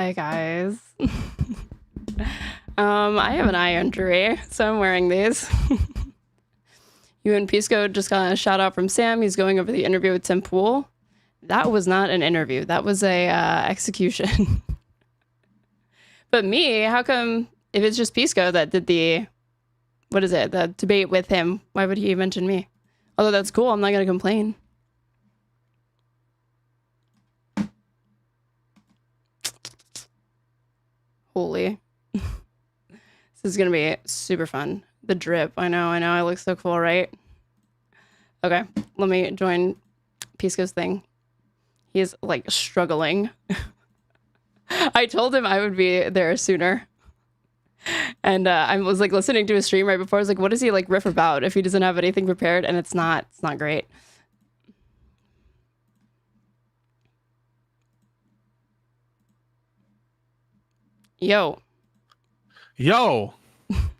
Hi guys. I have an eye injury, so I'm wearing these. You and Pisco just got a shout out from Sam. He's going over the interview with Tim Pool. That was not an interview. That was a execution. But me, how come if it's just Pisco that did the, what is it, the debate with him, why would he mention me? Although that's cool, I'm not going to complain. Holy. This is going to be super fun. The drip. I know. I look so cool, right? Okay, let me join Pisco's thing. He is like struggling. I told him I would be there sooner. And I was like listening to his stream right before. I was like, what does he like riff about if he doesn't have anything prepared? And it's not great. Yo.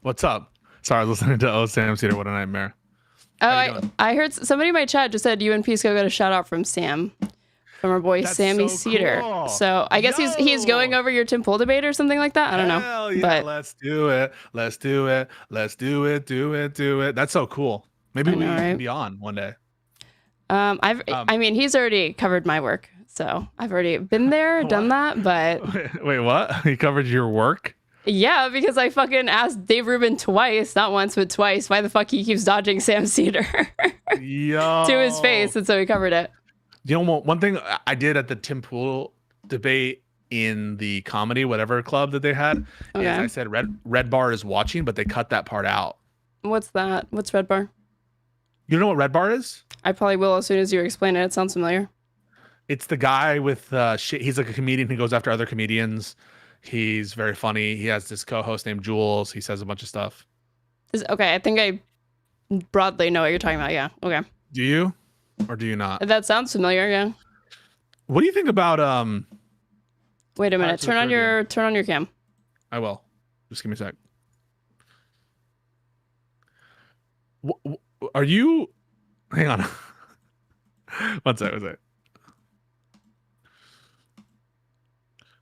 What's up? Sorry, I was listening to Oh Sam Cedar. What a nightmare. Oh, I heard somebody in my chat just said you and Pisco got a shout out from Sam, from our boy Sammy Cedar. Cool. So I guess he's going over your Tim Pool debate or something like that. I don't know. Hell yeah, but let's do it. Let's do it. Let's do it. Do it. That's so cool. Maybe we can be on one day. I mean, he's already covered my work, so I've already been there, done that. But wait, what? He covered your work? Yeah, because I fucking asked Dave Rubin twice, not once, but twice, why the fuck he keeps dodging Sam Cedar Yo. to his face, and so he covered it. You know, one thing I did at the Tim Pool debate in the comedy whatever club that they had is I said Red Bar is watching, but they cut that part out. What's that? What's Red Bar? You know what Red Bar is? I probably will as soon as you explain it. It sounds familiar. It's the guy with shit. He's like a comedian who goes after other comedians. He's very funny. He has this co-host named Jules. He says a bunch of stuff. Okay, I think I broadly know what you're talking about. Yeah. Okay. Do you, or do you not? That sounds familiar. Yeah. What do you think about Wait a minute. Turn on your cam. I will. Just give me a sec. Are you? Hang on. One sec.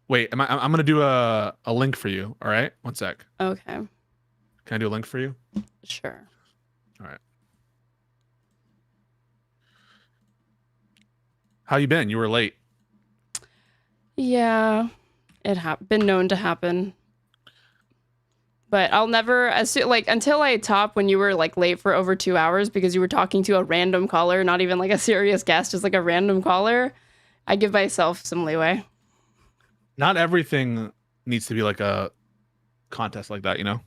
Wait, I'm gonna do a link for you. All right, one sec. Okay. Can I do a link for you? Sure. All right. How you been? You were late. Yeah, it been known to happen. But I'll never until I top when you were like late for over 2 hours because you were talking to a random caller, not even like a serious guest, just like a random caller. I give myself some leeway. Not everything needs to be like a contest like that, you know?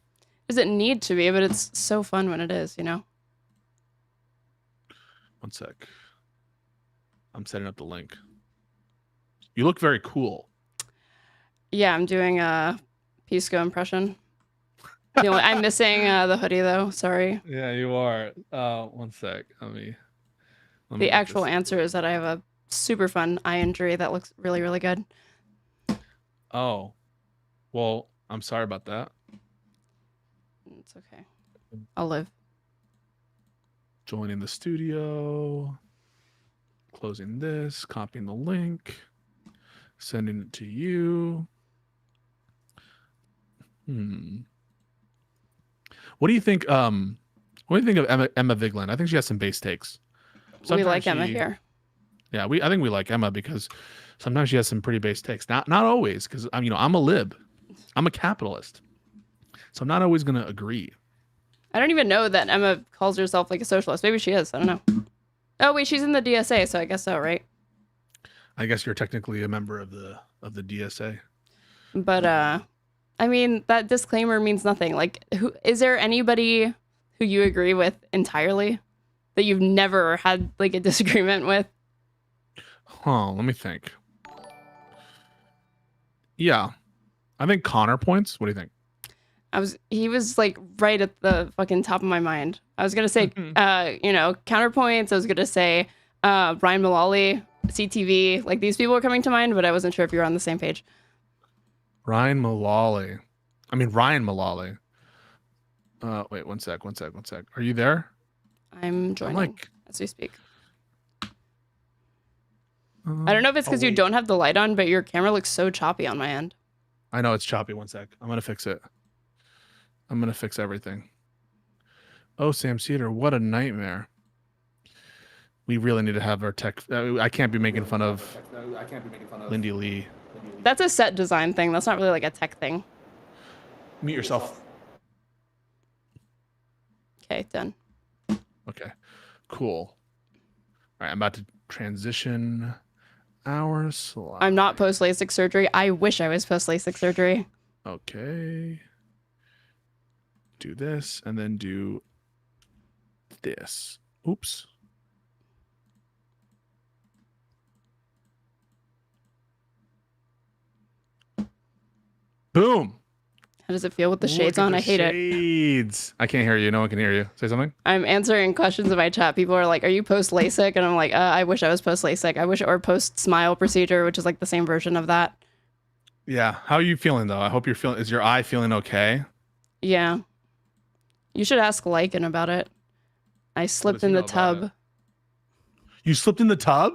Does it need to be, but it's so fun when it is, you know? One sec. I'm setting up the link. You look very cool. Yeah, I'm doing a Pisco impression. You know, I'm missing the hoodie though. Sorry. Yeah, you are. One sec. Let me the actual answer is that I have a super fun eye injury that looks really, really good. Oh, well, I'm sorry about that. It's okay. I'll live. Joining the studio. Closing this. Copying the link. Sending it to you. What do you think? What do you think of Emma Vigeland? I think she has some base takes. Sometimes we like Emma here. Yeah, I think we like Emma because sometimes she has some pretty base takes. Not always, because I'm a lib. I'm a capitalist. So I'm not always gonna agree. I don't even know that Emma calls herself like a socialist. Maybe she is. I don't know. Oh wait, she's in the DSA, so I guess so, right? I guess you're technically a member of the DSA. But I mean, that disclaimer means nothing. Like, is there anybody who you agree with entirely that you've never had like a disagreement with? Let me think. Yeah, I think Connor points. What do you think? He was like right at the fucking top of my mind. I was gonna say, counterpoints. I was gonna say Ryan Mullally, CTV. Like these people were coming to mind, but I wasn't sure if you were on the same page. Ryan Mullally. Wait, one sec. Are you there? I'm joining as we speak. I don't know if it's because you don't have the light on, but your camera looks so choppy on my end. I know it's choppy. One sec. I'm gonna fix it. I'm gonna fix everything. Oh, Sam Cedar, what a nightmare. We really need to have our tech. I can't be making fun of Lindy Lee. That's a set design thing. That's not really like a tech thing. Mute yourself. Okay, done. Okay, cool. All right, I'm about to transition our slide. I'm not post LASIK surgery. I wish I was post LASIK surgery. Okay. Do this and then do this. Oops. Boom. How does it feel with the shades on? I hate it. Shades. I can't hear you. No one can hear you. Say something. I'm answering questions in my chat. People are like, "Are you post LASIK?" And I'm like, "I wish I was post LASIK. I wish, or post smile procedure, which is like the same version of that." Yeah. How are you feeling though? I hope you're feeling. Is your eye feeling okay? Yeah. You should ask Lycan about it. I slipped in the tub. You slipped in the tub?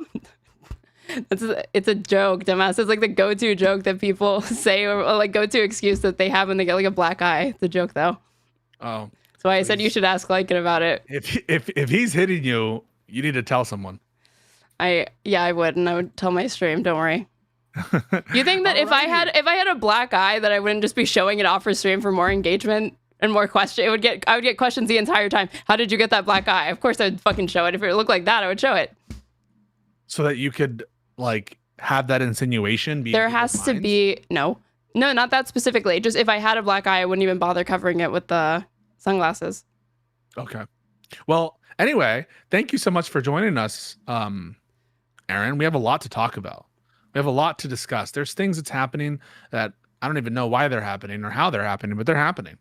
It's a joke, dumbass. It's like the go-to joke that people say, or like go-to excuse that they have when they get like a black eye. It's a joke though. Oh. So I said you should ask Lycan about it. If he's hitting you, you need to tell someone. I would, and I would tell my stream. Don't worry. You think that if I had a black eye, that I wouldn't just be showing it off for stream for more engagement and more questions? I would get questions the entire time. How did you get that black eye? Of course I'd fucking show it. If it looked like that, I would show it. So that you could like have that insinuation be. There has to be no, not that specifically. Just if I had a black eye, I wouldn't even bother covering it with the sunglasses. Okay. Well, anyway, thank you so much for joining us, Aaron. We have a lot to talk about. We have a lot to discuss. There's things that's happening that I don't even know why they're happening or how they're happening, but they're happening.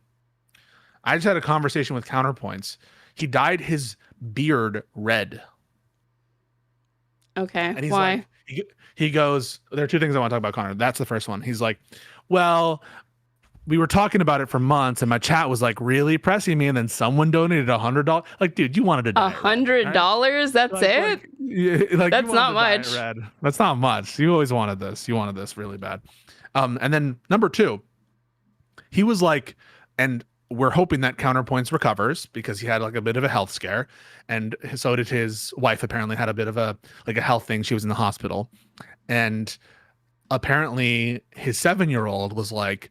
I just had a conversation with Counterpoints. He dyed his beard red. Okay. And he's why? like, he goes, there are two things I want to talk about, Connor. That's the first one. He's like, well, we were talking about it for months and my chat was like really pressing me. And then someone donated $100. Like, dude, you wanted to die. $100? That's like, it? Like, that's not much. That's not much. You always wanted this. You wanted this really bad. And then number two, he was like, and we're hoping that Counterpoints recovers because he had like a bit of a health scare, and so did his wife. Apparently had a bit of a health thing. She was in the hospital, and apparently his 7-year-old was like,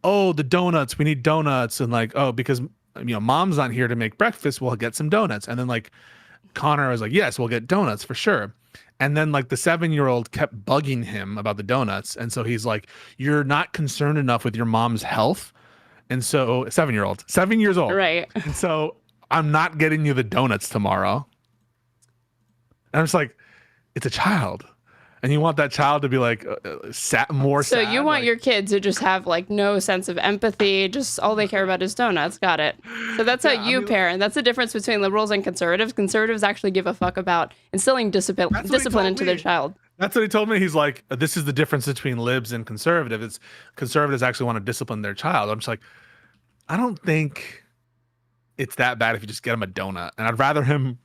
"Oh, the donuts. We need donuts." And like, "Oh, because mom's not here to make breakfast. We'll get some donuts." And then like Connor was like, "Yes, we'll get donuts for sure." And then like the 7-year-old kept bugging him about the donuts, and so he's like, "You're not concerned enough with your mom's health." And so 7 years old. Right. And so I'm not getting you the donuts tomorrow. And I'm just like, it's a child. And you want that child to be like more so sad. You want your kid to just have like no sense of empathy. Just all they care about is donuts. Got it. So that's how you parent. That's the difference between liberals and conservatives. Conservatives actually give a fuck about instilling discipline into their child. That's what he told me. He's like, this is the difference between libs and conservatives. It's conservatives actually want to discipline their child. I'm just like, I don't think it's that bad if you just get him a donut. And I'd rather him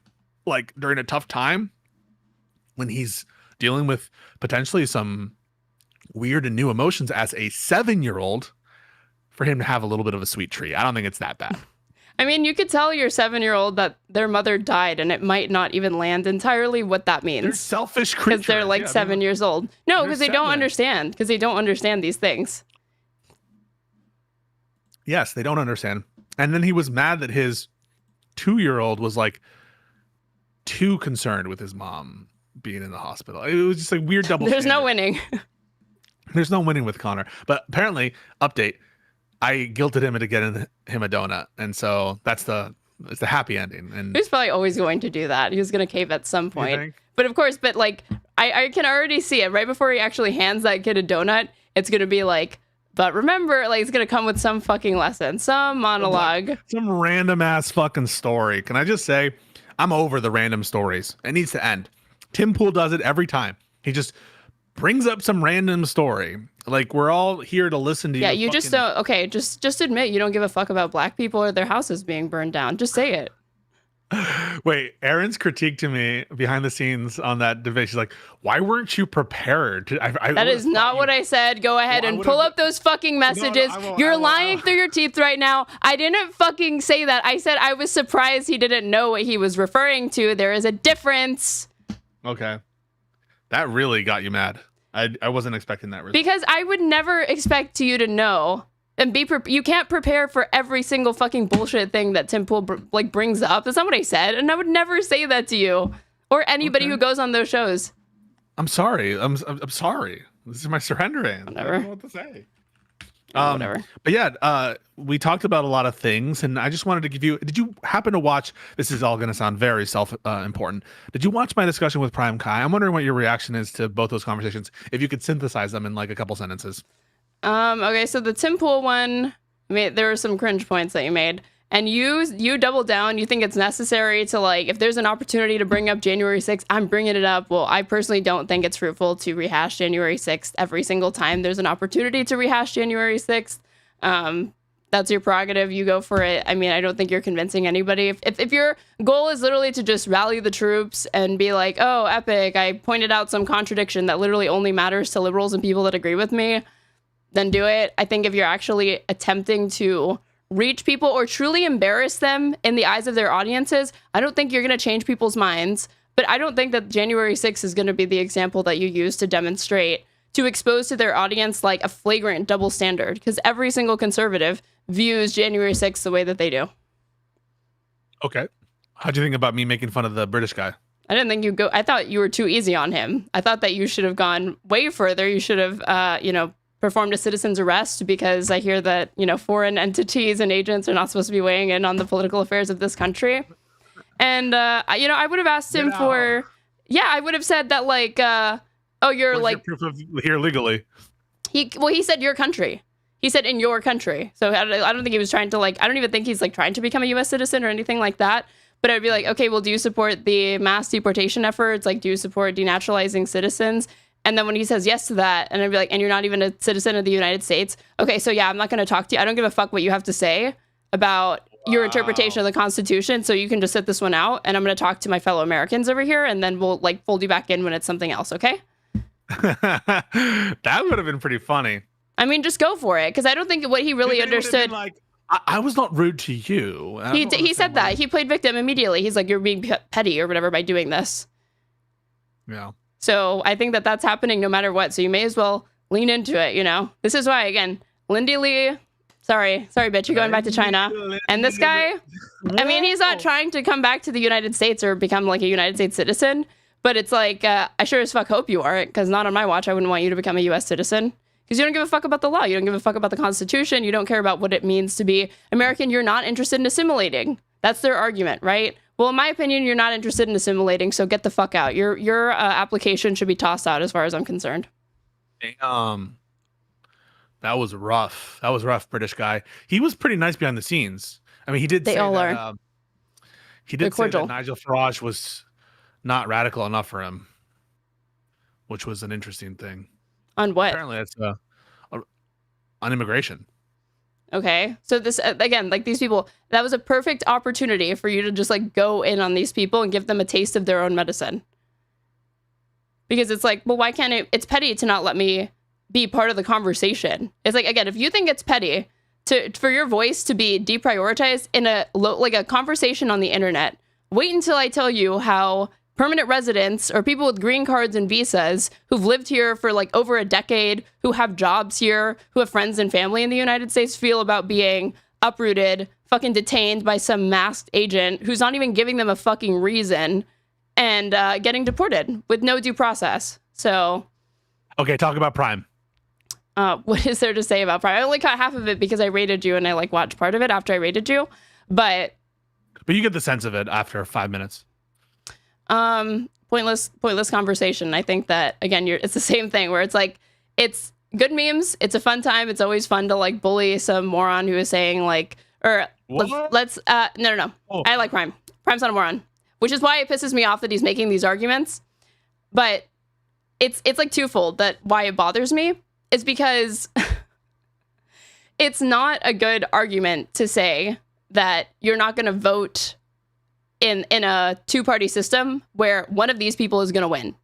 like during a tough time when he's dealing with potentially some weird and new emotions as a 7-year-old for him to have a little bit of a sweet treat. I don't think it's that bad. I mean, you could tell your 7-year-old that their mother died and it might not even land entirely what that means. They're selfish creatures. Because they're like 7 years old. No, because they don't understand. Because they don't understand these things. Yes, they don't understand. And then he was mad that his 2-year-old was like too concerned with his mom being in the hospital. It was just like weird double There's standard. no winning. There's no winning with Connor. But apparently, update, I guilted him into getting him a donut. And so it's the happy ending. And he was probably always going to do that. He was going to cave at some point. But of course, like, I can already see it. Right before he actually hands that kid a donut, it's going to be like, but remember, like, it's going to come with some fucking lesson, some monologue. Some random ass fucking story. Can I just say, I'm over the random stories. It needs to end. Tim Pool does it every time. He just brings up some random story. Like, we're all here to listen to you. Yeah, you just don't. Okay, just admit you don't give a fuck about black people or their houses being burned down. Just say it. Wait, Erin's critique to me behind the scenes on that debate. She's like, "Why weren't you prepared?" That is not what I said. Go ahead and pull up those fucking messages. You're lying through your teeth right now. I didn't fucking say that. I said I was surprised he didn't know what he was referring to. There is a difference. Okay. That really got you mad. I wasn't expecting that. Because I would never expect you to know. And you can't prepare for every single fucking bullshit thing that Tim Pool brings up. That's not what I said, and I would never say that to you or anybody who goes on those shows. I'm sorry. I'm sorry. This is my surrendering. Whatever. I don't know what to say. Whatever. But yeah, we talked about a lot of things, and I just wanted to give you. Did you happen to watch? This is all going to sound very important. Did you watch my discussion with PrimeCayes? I'm wondering what your reaction is to both those conversations. If you could synthesize them in like a couple sentences. Okay, so the Tim Pool one, there were some cringe points that you made, and you double down. You think it's necessary to, like, if there's an opportunity to bring up January 6th, I'm bringing it up. Well, I personally don't think it's fruitful to rehash January 6th every single time there's an opportunity to rehash January 6th. That's your prerogative. You go for it. I mean, I don't think you're convincing anybody. If your goal is literally to just rally the troops and be like, oh, epic, I pointed out some contradiction that literally only matters to liberals and people that agree with me, then do it. I think if you're actually attempting to reach people or truly embarrass them in the eyes of their audiences, I don't think you're going to change people's minds. But I don't think that January 6th is going to be the example that you use to demonstrate, to expose to their audience like a flagrant double standard, because every single conservative views January 6th the way that they do. Okay. How'd you think about me making fun of the British guy? I didn't think I thought you were too easy on him. I thought that you should have gone way further. You should have, performed a citizen's arrest, because I hear that, foreign entities and agents are not supposed to be weighing in on the political affairs of this country. And, I would have asked him I would have said that, like, you're like proof of here legally. He said your country. He said in your country. So I don't think he was trying to, like, I don't even think he's like trying to become a U.S. citizen or anything like that. But I'd be like, okay, well, do you support the mass deportation efforts? Like, do you support denaturalizing citizens? And then when he says yes to that, and I'd be like, and you're not even a citizen of the United States. Okay, so yeah, I'm not going to talk to you. I don't give a fuck what you have to say about your interpretation of the Constitution. So you can just sit this one out, and I'm going to talk to my fellow Americans over here, and then we'll like fold you back in when it's something else. Okay. That would have been pretty funny. I mean, just go for it, because I don't think what he really understood. Like, I was not rude to you. He said that. He played victim immediately. He's like, you're being petty or whatever by doing this. Yeah. So I think that that's happening no matter what. So you may as well lean into it, This is why, again, Lindy Lee, sorry, bitch, you're going back to China. And this guy, I mean, he's not trying to come back to the United States or become like a United States citizen. But it's like, I sure as fuck hope you are, because not on my watch. I wouldn't want you to become a U.S. citizen. Because you don't give a fuck about the law. You don't give a fuck about the Constitution. You don't care about what it means to be American. You're not interested in assimilating. That's their argument, right? Well, in my opinion, you're not interested in assimilating, so get the fuck out. Your application should be tossed out as far as I'm concerned. That was rough. That was rough, British guy. He was pretty nice behind the scenes. I mean, he did say that, he did say that Nigel Farage was not radical enough for him, which was an interesting thing. On what? Apparently, that's on immigration. Okay, so this again, like these people, that was a perfect opportunity for you to just like go in on these people and give them a taste of their own medicine. Because it's like, well, why can't it's petty to not let me be part of the conversation. It's like, again, if you think it's petty for your voice to be deprioritized in a conversation on the internet, wait until I tell you how permanent residents or people with green cards and visas who've lived here for like over a decade, who have jobs here, who have friends and family in the United States feel about being uprooted, fucking detained by some masked agent who's not even giving them a fucking reason and getting deported with no due process. So. Okay, talk about Prime. What is there to say about Prime? I only caught half of it because I rated you and I like watched part of it after I rated you, but you get the sense of it after 5 minutes. Pointless conversation. I think that again, it's the same thing where it's like, it's good memes. It's a fun time. It's always fun to like bully some moron who is saying like, no. Oh. I like Prime. Prime's not a moron, which is why it pisses me off that he's making these arguments. But it's like twofold that why it bothers me is because it's not a good argument to say that you're not going to vote in a two-party system where one of these people is going to win.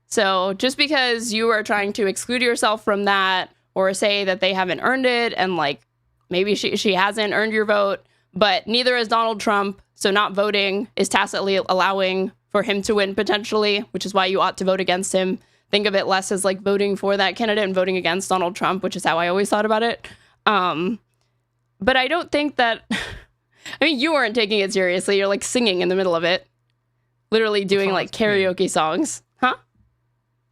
So just because you are trying to exclude yourself from that or say that they haven't earned it and like maybe she hasn't earned your vote, but neither has Donald Trump. So not voting is tacitly allowing for him to win potentially, which is why you ought to vote against him. Think of it less as like voting for that candidate and voting against Donald Trump, which is how I always thought about it. But I don't think that, I mean, you weren't taking it seriously. You're like singing in the middle of it, literally doing like karaoke songs. Huh?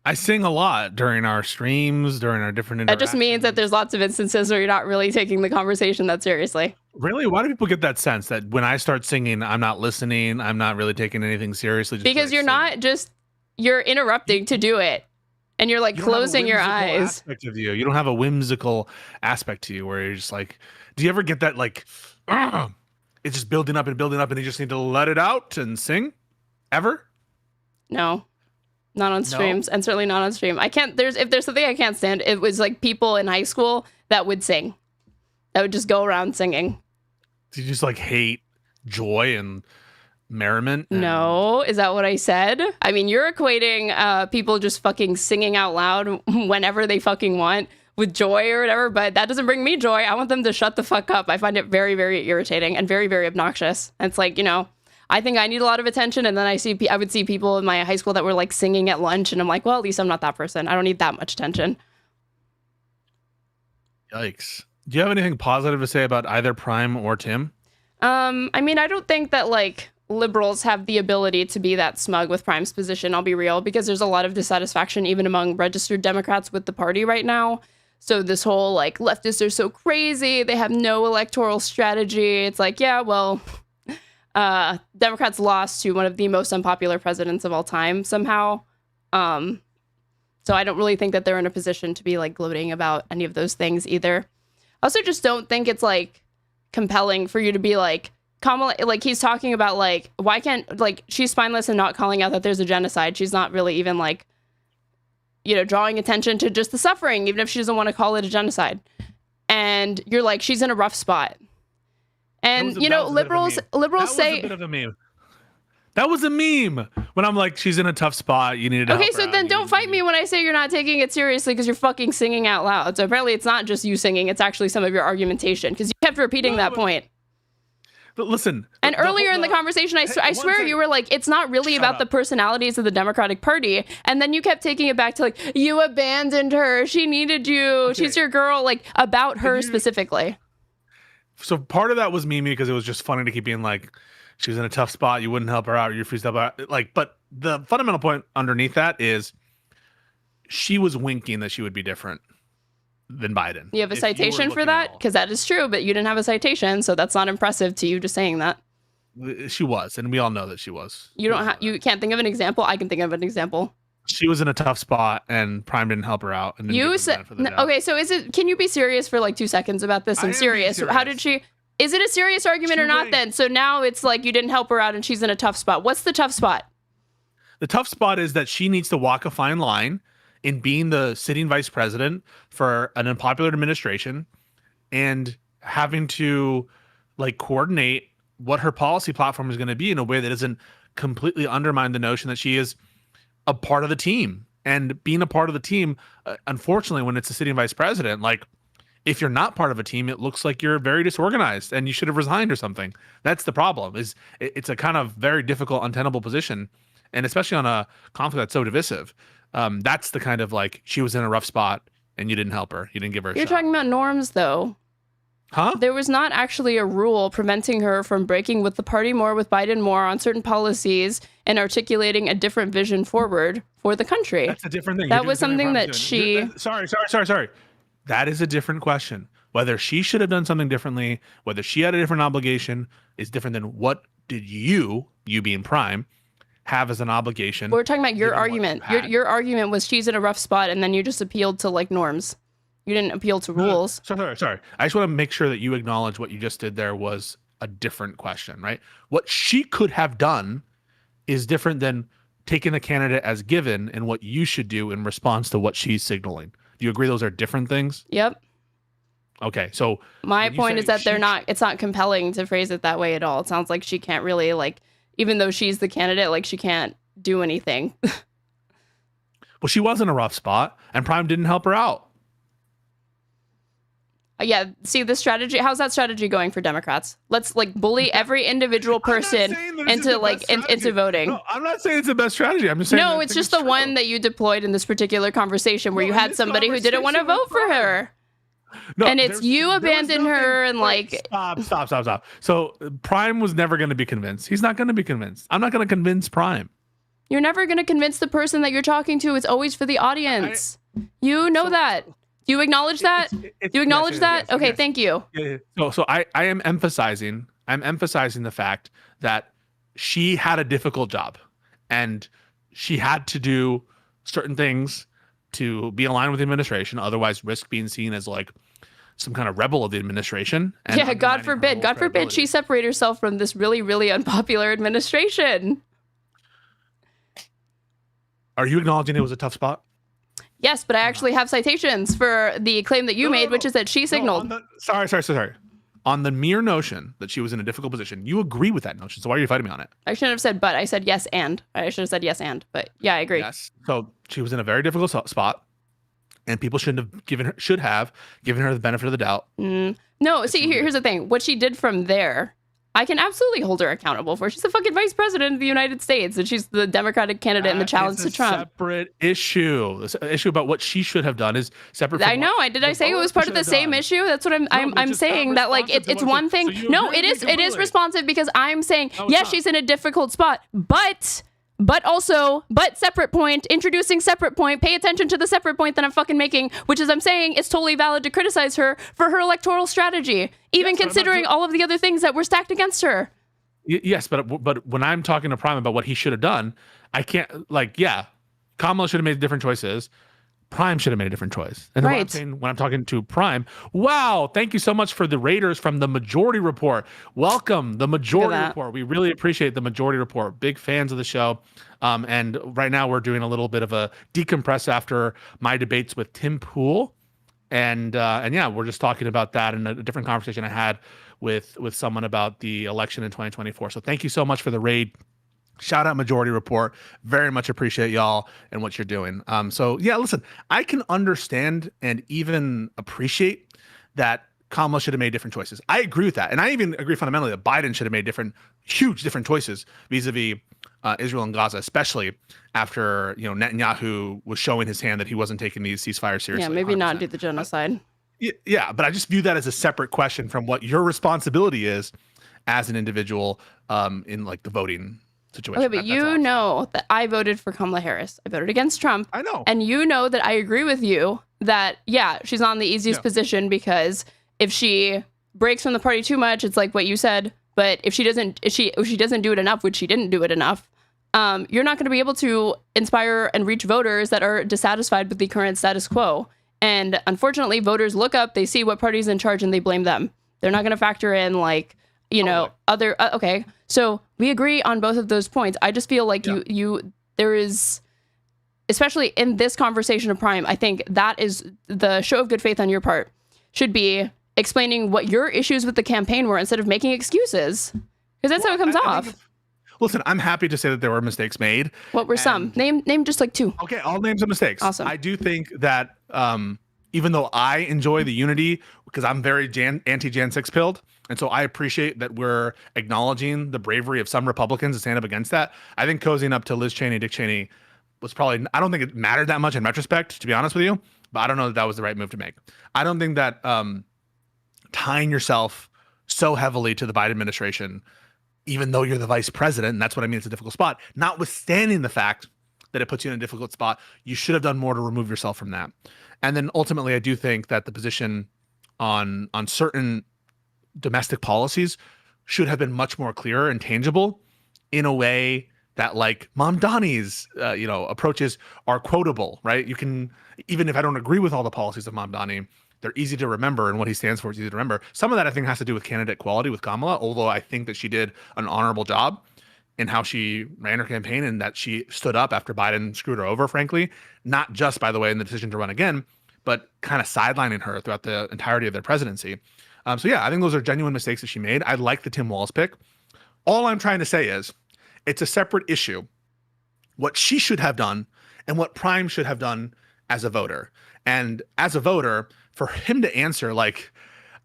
I sing a lot during our streams, during our different interactions. That just means that there's lots of instances where you're not really taking the conversation that seriously. Really? Why do people get that sense that when I start singing, I'm not listening, I'm not really taking anything seriously? Just because you're not just, you're interrupting to do it. And you're like closing your eyes. Aspect of you. You don't have a whimsical aspect to you where you're just like, do you ever get that like, it's just building up and you just need to let it out and sing? Ever? No. Not on streams, and certainly not on stream. I can't, if there's something I can't stand, it was like people in high school that would sing. That would just go around singing. Do you just like hate joy and merriment? No, is that what I said? I mean, you're equating people just fucking singing out loud whenever they fucking want with joy or whatever, but that doesn't bring me joy. I want them to shut the fuck up. I find it very, very irritating and very, very obnoxious. And it's like, you know, I think I need a lot of attention, and then I would see people in my high school that were like singing at lunch, and I'm like, well, at least I'm not that person. I don't need that much attention. Yikes. Do you have anything positive to say about either Prime or Tim? I mean, I don't think that like liberals have the ability to be that smug with Prime's position. I'll be real, because there's a lot of dissatisfaction even among registered Democrats with the party right now. So this whole like leftists are so crazy, they have no electoral strategy. It's like, yeah, well, Democrats lost to one of the most unpopular presidents of all time somehow. So I don't really think that they're in a position to be like gloating about any of those things either. I also just don't think it's like compelling for you to be like, Kamala, like he's talking about like, why can't, like, she's spineless and not calling out that there's a genocide. She's not really even like, you know, drawing attention to just the suffering, even if she doesn't want to call it a genocide. And you're like, she's in a rough spot. And, you know, liberals say... That was a bit of a meme. That was a meme. When I'm like, she's in a tough spot. You need to Okay, so then don't fight me when I say you're not taking it seriously because you're fucking singing out loud. So apparently it's not just you singing. It's actually some of your argumentation because you kept repeating that point. But listen. And earlier in the conversation, I swear you were like, it's not really about the personalities of the Democratic Party. And then you kept taking it back to like, you abandoned her. She needed you. Okay. She's your girl. Like about her specifically. So part of that was me because it was just funny to keep being like, she was in a tough spot. You wouldn't help her out. You refused to help her out. Like, but the fundamental point underneath that is she was winking that she would be different than Biden. You have a citation for that? Because that is true, but you didn't have a citation. So that's not impressive to you just saying that. She was. And we all know that she was. You can't think of an example. I can think of an example. She was in a tough spot and Prime didn't help her out. And you said, okay, so can you be serious for like 2 seconds about this? I'm serious. How did she, is it a serious argument or not then? So now it's like you didn't help her out and she's in a tough spot. What's the tough spot? The tough spot is that she needs to walk a fine line in being the sitting vice president for an unpopular administration and having to like coordinate what her policy platform is going to be in a way that doesn't completely undermine the notion that she is a part of the team. And being a part of the team, unfortunately, when it's a sitting vice president, like if you're not part of a team, it looks like you're very disorganized and you should have resigned or something. That's the problem. Is it's a kind of very difficult, untenable position, and especially on a conflict that's so divisive. That's the kind of like she was in a rough spot and you didn't help her. You didn't give her a shot. You're talking about norms, though. Huh? There was not actually a rule preventing her from breaking with the party more, with Biden more on certain policies and articulating a different vision forward for the country. That's a different thing. That was something that she... Sorry. That is a different question. Whether she should have done something differently, whether she had a different obligation is different than what did you being Prime, have as an obligation. We're talking about your argument. Your argument was she's in a rough spot and then you just appealed to like norms. You didn't appeal to rules. Sorry. I just want to make sure that you acknowledge what you just did there was a different question, right? What she could have done is different than taking the candidate as given and what you should do in response to what she's signaling. Do you agree those are different things? Yep. Okay, so my point is that it's not compelling to phrase it that way at all. It sounds like she can't really like even though she's the candidate, like she can't do anything. Well, she was in a rough spot, and Prime didn't help her out. Yeah, see the strategy. How's that strategy going for Democrats? Let's like bully every individual person into like into voting. No, I'm not saying it's the best strategy. I'm just saying no, it's just the one that you deployed in this particular conversation where you had somebody who didn't want to vote for her. No, and it's you abandoned her and like stop. So Prime was never going to be convinced. He's not going to be convinced. I'm not going to convince Prime. You're never going to convince the person that you're talking to. It's always for the audience. You know that. Do you acknowledge that? Do you acknowledge that? Okay, yes. Thank you. Yeah. So I am emphasizing the fact that she had a difficult job and she had to do certain things to be aligned with the administration, otherwise risk being seen as like some kind of rebel of the administration. And yeah, God forbid she separate herself from this really, really unpopular administration. Are you acknowledging it was a tough spot? Yes, but I actually have citations for the claim that you made, which is that she signaled. Sorry. On the mere notion that she was in a difficult position, you agree with that notion. So why are you fighting me on it? I shouldn't have said but. I said yes and. I should have said yes and. But yeah, I agree. Yes. So she was in a very difficult spot, and people should have given her the benefit of the doubt. No, see, here's the thing. What she did from there, I can absolutely hold her accountable for. She's the fucking vice president of the United States, and she's the Democratic candidate in the challenge to Trump. Separate issue. The issue about what she should have done is separate. I know. Did I say it was part of the same issue? That's what I'm saying. That like it's one thing. No, it is responsive because I'm saying yes, she's in a difficult spot, but also separate point, introducing separate point, pay attention to the separate point that I'm fucking making, which is I'm saying it's totally valid to criticize her for her electoral strategy, even considering all of the other things that were stacked against her. Yes, but when I'm talking to Prime about what he should have done, I can't Kamala should have made different choices. Prime should have made a different choice. And right. What I'm saying when I'm talking to Prime, wow, thank you so much for the Raiders from the Majority Report. Welcome, the Majority Report. We really appreciate the Majority Report. Big fans of the show. And right now we're doing a little bit of a decompress after my debates with Tim Pool. And yeah, we're just talking about that in a different conversation I had with someone about the election in 2024. So thank you so much for the raid. Shout out Majority Report. Very much appreciate y'all and what you're doing. So yeah, listen, I can understand and even appreciate that Kamala should have made different choices. I agree with that. And I even agree fundamentally that Biden should have made huge different choices vis-a-vis Israel and Gaza, especially after, Netanyahu was showing his hand that he wasn't taking these ceasefires seriously. Yeah, maybe 100%. Not do the genocide. Yeah, but I just view that as a separate question from what your responsibility is as an individual in like the voting situation. Okay, but you know that I voted for Kamala Harris. I voted against Trump. I know. And you know that I agree with you that, yeah, she's not in the easiest position because if she breaks from the party too much, it's like what you said. But if she doesn't do it enough, which she didn't do it enough, you're not going to be able to inspire and reach voters that are dissatisfied with the current status quo. And unfortunately, voters look up, they see what party's in charge, and they blame them. They're not going to factor in like, other, okay. So we agree on both of those points. I just feel like there is, especially in this conversation of Prime, I think that is the show of good faith on your part should be explaining what your issues with the campaign were instead of making excuses. Because that's how it comes off. Listen, I'm happy to say that there were mistakes made. What were some? Name just like two. Okay, I'll name some mistakes. Awesome. I do think that even though I enjoy the unity, because I'm very anti-Jan 6 pilled, and so I appreciate that we're acknowledging the bravery of some Republicans to stand up against that. I think cozying up to Liz Cheney, Dick Cheney was probably, I don't think it mattered that much in retrospect, to be honest with you, but I don't know that was the right move to make. I don't think that tying yourself so heavily to the Biden administration, even though you're the vice president, and that's what I mean, it's a difficult spot, notwithstanding the fact that it puts you in a difficult spot, you should have done more to remove yourself from that. And then ultimately, I do think that the position on certain domestic policies should have been much more clear and tangible in a way that like Mamdani's, approaches are quotable, right? You can, even if I don't agree with all the policies of Mamdani, they're easy to remember, and what he stands for is easy to remember. Some of that I think has to do with candidate quality with Kamala, although I think that she did an honorable job in how she ran her campaign and that she stood up after Biden screwed her over, frankly, not just, by the way, in the decision to run again, but kind of sidelining her throughout the entirety of their presidency. So yeah, I think those are genuine mistakes that she made. I like the Tim Walz pick. All I'm trying to say is It's a separate issue. What she should have done and what Prime should have done as a voter. And as a voter, for him to answer like,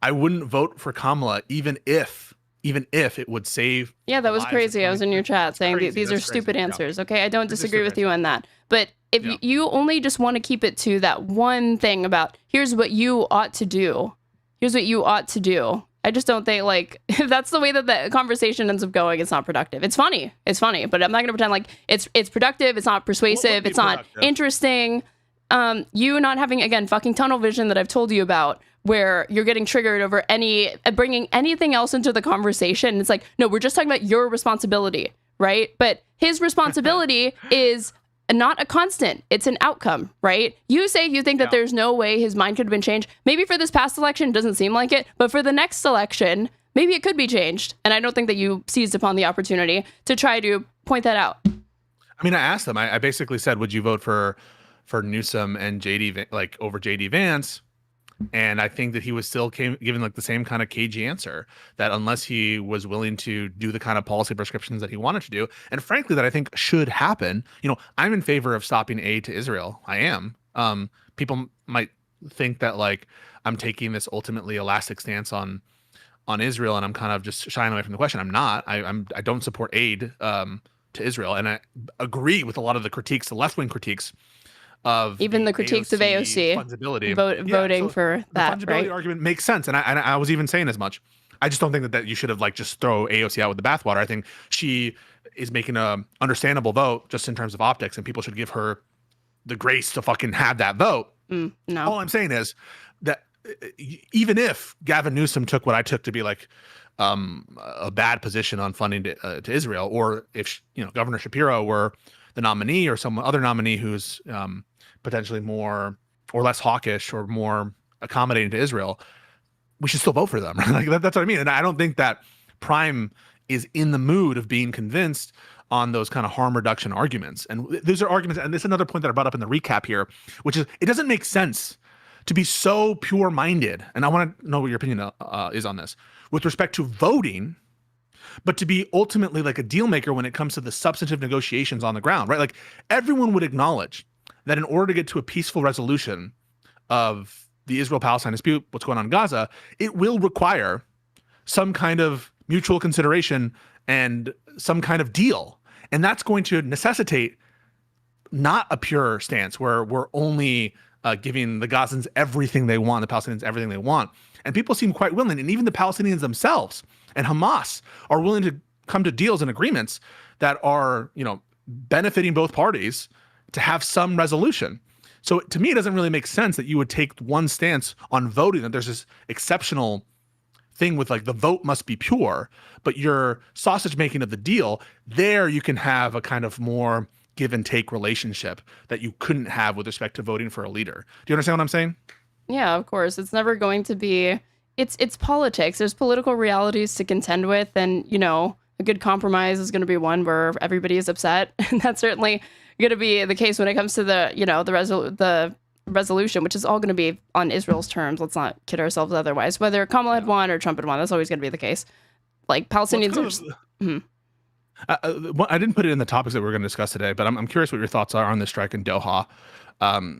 I wouldn't vote for Kamala even if it would save. Yeah, that was crazy. I was in your chat saying these are stupid answers. Okay, I don't disagree with you on that. But if you only just want to keep it to that one thing about here's what you ought to do, here's what you ought to do. I just don't think, like, if that's the way that the conversation ends up going, it's not productive. It's funny, but I'm not going to pretend like it's productive. It's not persuasive. It's not interesting. You not having, again, fucking tunnel vision that I've told you about, where you're getting triggered over bringing anything else into the conversation. It's like, no, we're just talking about your responsibility, right? But his responsibility is not a constant. It's an outcome, right? You say you think that there's no way his mind could have been changed. Maybe for this past election, it doesn't seem like it, but for the next election, maybe it could be changed. And I don't think that you seized upon the opportunity to try to point that out. I mean, I asked them, I basically said, would you vote for Newsom and over JD Vance? And I think that he was still giving like the same kind of cagey answer, that unless he was willing to do the kind of policy prescriptions that he wanted to do, and frankly, that I think should happen. I'm in favor of stopping aid to Israel. I am. People might think that like I'm taking this ultimately elastic stance on Israel, and I'm kind of just shying away from the question. I'm not. I don't support aid to Israel, and I agree with a lot of the critiques, the left-wing critiques, of even the critiques of AOC fungibility. Voting for that, the fungibility right? argument makes sense, and I was even saying as much. I just don't think that you should have like just throw AOC out with the bathwater. I think she is making a understandable vote just in terms of optics, and people should give her the grace to fucking have that vote. No, all I'm saying is that even if Gavin Newsom took what I took to be like a bad position on funding to Israel, or if Governor Shapiro were the nominee or some other nominee who's potentially more or less hawkish or more accommodating to Israel, we should still vote for them. Like that's what I mean. And I don't think that Prime is in the mood of being convinced on those kind of harm reduction arguments. And these are arguments, and this is another point that I brought up in the recap here, which is it doesn't make sense to be so pure-minded. And I want to know what your opinion is on this with respect to voting, but to be ultimately like a deal maker when it comes to the substantive negotiations on the ground, right? Like everyone would acknowledge that in order to get to a peaceful resolution of the Israel-Palestine dispute, what's going on in Gaza, it will require some kind of mutual consideration and some kind of deal. And that's going to necessitate not a pure stance where we're only giving the Gazans everything they want, the Palestinians everything they want. And people seem quite willing, and even the Palestinians themselves and Hamas are willing to come to deals and agreements that are, benefiting both parties to have some resolution. So to me, it doesn't really make sense that you would take one stance on voting, that there's this exceptional thing with like the vote must be pure, but your sausage making of the deal, there you can have a kind of more give and take relationship that you couldn't have with respect to voting for a leader. Do you understand what I'm saying? Yeah, of course. It's never going to be, it's politics. There's political realities to contend with, and a good compromise is going to be one where everybody is upset, and that's certainly going to be the case when it comes to the resolution, which is all going to be on Israel's terms. Let's not kid ourselves otherwise. Whether Kamala had won or Trump had won, that's always going to be the case. Like Palestinians I didn't put it in the topics that we're going to discuss today, but I'm curious what your thoughts are on the strike in Doha,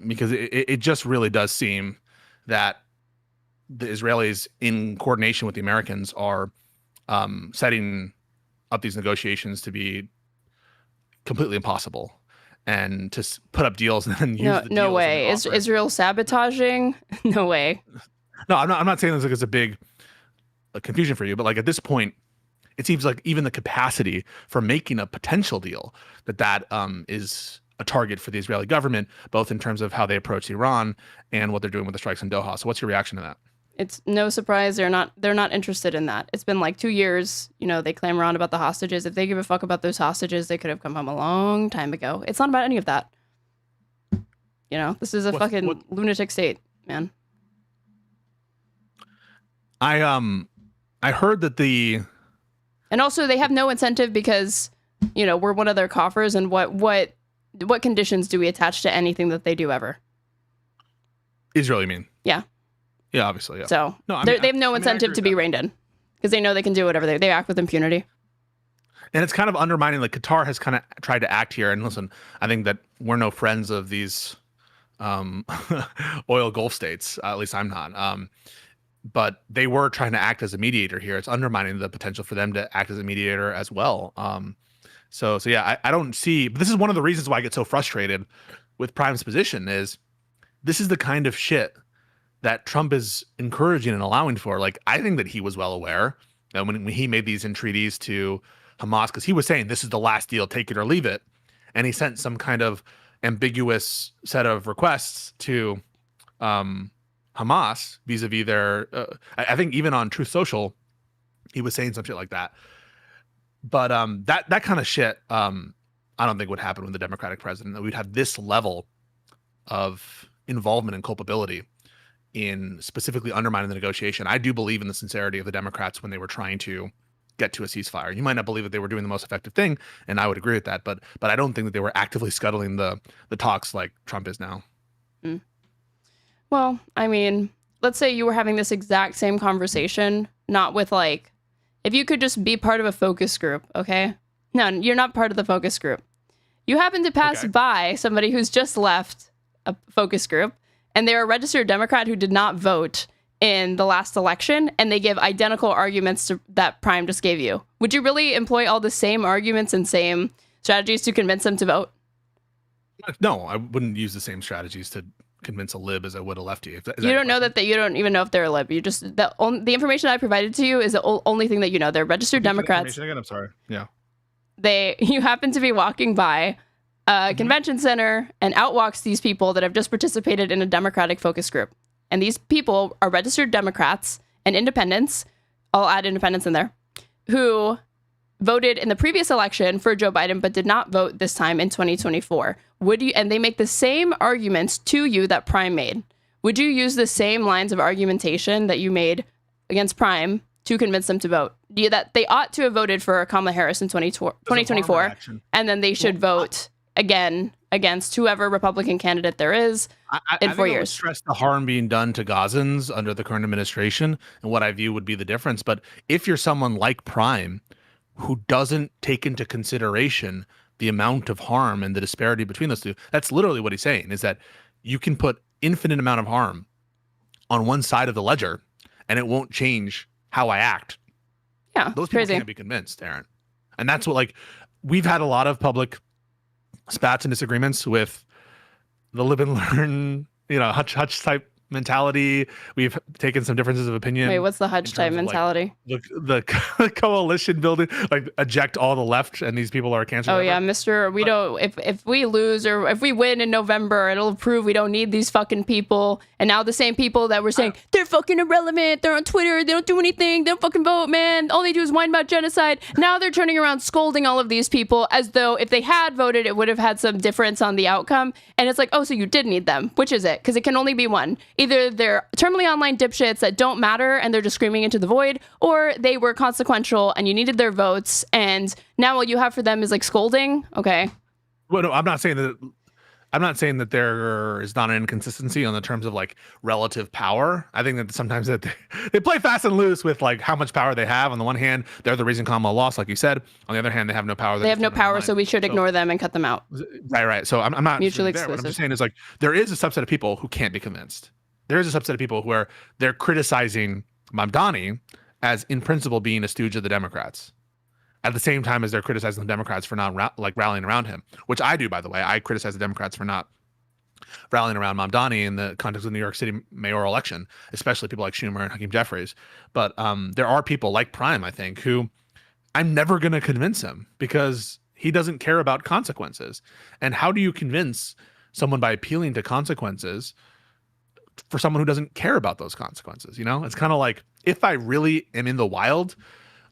because it just really does seem that the Israelis, in coordination with the Americans, are setting up these negotiations to be completely impossible, and to put up deals and then use the deals. No way. Is Israel sabotaging? No way. No, I'm not saying this like it's a big confusion for you, but like at this point, it seems like even the capacity for making a potential deal that is a target for the Israeli government, both in terms of how they approach Iran and what they're doing with the strikes in Doha. So what's your reaction to that? It's no surprise they're not interested in that. It's been like 2 years, they claim around about the hostages. If they give a fuck about those hostages, they could have come home a long time ago. It's not about any of that. This is a fucking lunatic state, man. I heard that and also they have no incentive because, we're one of their coffers, and what conditions do we attach to anything that they do ever? Israel, you mean? Yeah. Yeah, obviously. Yeah. So they have no incentive to be reined in because they know they can do whatever they act with impunity. And it's kind of undermining, like Qatar has kind of tried to act here. And listen, I think that we're no friends of these um, oil Gulf states. At least I'm not. But they were trying to act as a mediator here. It's undermining the potential for them to act as a mediator as well. So yeah, I don't see, but this is one of the reasons why I get so frustrated with Prime's position is this is the kind of shit that Trump is encouraging and allowing for. Like, I think that he was well aware that when he made these entreaties to Hamas, because he was saying this is the last deal, take it or leave it. And he sent some kind of ambiguous set of requests to Hamas vis-a-vis their, I think even on Truth Social, he was saying some shit like that. But that kind of shit, I don't think would happen with the Democratic president, that we'd have this level of involvement and culpability in specifically undermining the negotiation. I do believe in the sincerity of the Democrats when they were trying to get to a ceasefire. You might not believe that they were doing the most effective thing, and I would agree with that, but I don't think that they were actively scuttling the talks like Trump is now. Mm. Well, I mean, let's say you were having this exact same conversation, not with like, if you could just be part of a focus group, okay? No, you're not part of the focus group. You happen to pass by somebody who's just left a focus group, and they're a registered Democrat who did not vote in the last election, and they give identical arguments to that Prime just gave you. Would you really employ all the same arguments and same strategies to convince them to vote? No, I wouldn't use the same strategies to convince a lib as I would a lefty. You don't know that you don't even know if they're a lib. You just the information I provided to you is the only thing that you know. They're registered Democrats. Again, I'm sorry. Yeah. You happen to be walking by a convention center, and out walks these people that have just participated in a Democratic focus group. And these people are registered Democrats and independents. I'll add independents in there, who voted in the previous election for Joe Biden, but did not vote this time in 2024. Would you, and they make the same arguments to you that Prime made. Would you use the same lines of argumentation that you made against Prime to convince them to vote? That they ought to have voted for Kamala Harris in 2024, and then they should vote again against whoever Republican candidate there is in 4 years. I stress the harm being done to Gazans under the current administration and what I view would be the difference. But if you're someone like Prime, who doesn't take into consideration the amount of harm and the disparity between those two, that's literally what he's saying, is that you can put infinite amount of harm on one side of the ledger and it won't change how I act. Yeah, those people can't be convinced, Aaron. And that's what, like, we've had a lot of public spats and disagreements with the live and learn, Hutch type mentality. We've taken some differences of opinion. Wait, what's the Hutch type mentality? Like, the coalition building, like eject all the left, and these people are a cancer. Oh yeah, if we lose or if we win in November, it'll prove we don't need these fucking people. And now the same people that were saying they're fucking irrelevant, they're on Twitter, they don't do anything, they don't fucking vote, man. All they do is whine about genocide. Now they're turning around scolding all of these people as though if they had voted, it would have had some difference on the outcome. And it's like, oh, so you did need them. Which is it? Because it can only be one. Either they're terminally online dipshits that don't matter and they're just screaming into the void, or they were consequential and you needed their votes, and now all you have for them is like scolding. Okay. Well, no, I'm not saying that there is not an inconsistency on the terms of like relative power. I think that sometimes that they play fast and loose with like how much power they have. On the one hand, they're the reason Kamala lost, like you said. On the other hand, they have no power. They have no power, so we should ignore them and cut them out. Right. So I'm not mutually exclusive. What I'm just saying is like there is a subset of people who can't be convinced. There is a subset of people where they're criticizing Mamdani as in principle being a stooge of the Democrats, at the same time as they're criticizing the Democrats for not rallying around him, which I do, by the way. I criticize the Democrats for not rallying around Mamdani in the context of the New York City mayoral election, especially people like Schumer and Hakeem Jeffries. But there are people like Prime, I think, who I'm never going to convince him because he doesn't care about consequences. And how do you convince someone by appealing to consequences for someone who doesn't care about those consequences? It's kind of like, if I really am in the wild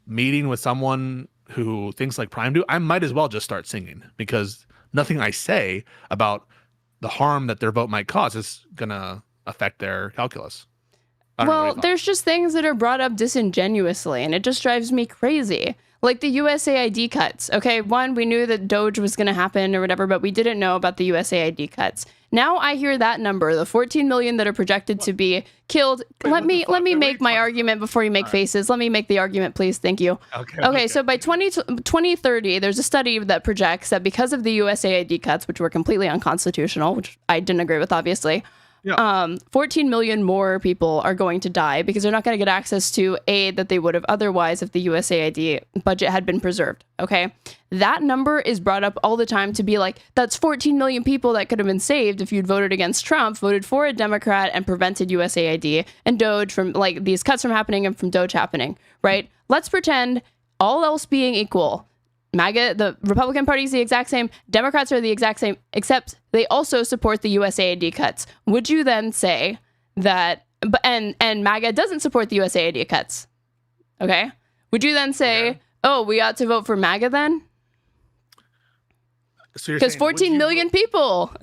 meeting with someone who thinks like Prime do, I might as well just start singing, because nothing I say about the harm that their vote might cause is going to affect their calculus. Well, there's just things that are brought up disingenuously, and it just drives me crazy. Like the USAID cuts. Okay, one, we knew that Doge was going to happen or whatever, but we didn't know about the USAID cuts. Now I hear that number, the 14 million that are projected to be killed. Let me make my argument before you make faces. Let me make the argument, please. Thank you. Okay. So by 2030, there's a study that projects that because of the USAID cuts, which were completely unconstitutional, which I didn't agree with, obviously, 14 million more people are going to die because they're not going to get access to aid that they would have otherwise if the USAID budget had been preserved. Okay. That number is brought up all the time to be like, that's 14 million people that could have been saved if you'd voted against Trump, voted for a Democrat, and prevented USAID and Doge from, like, these cuts from happening and from Doge happening, right? Let's pretend, all else being equal, MAGA, the Republican Party is the exact same, Democrats are the exact same, except they also support the USAID cuts. Would you then say that, and MAGA doesn't support the USAID cuts? Okay. Would you then say, oh, we ought to vote for MAGA then? Because 14 million people.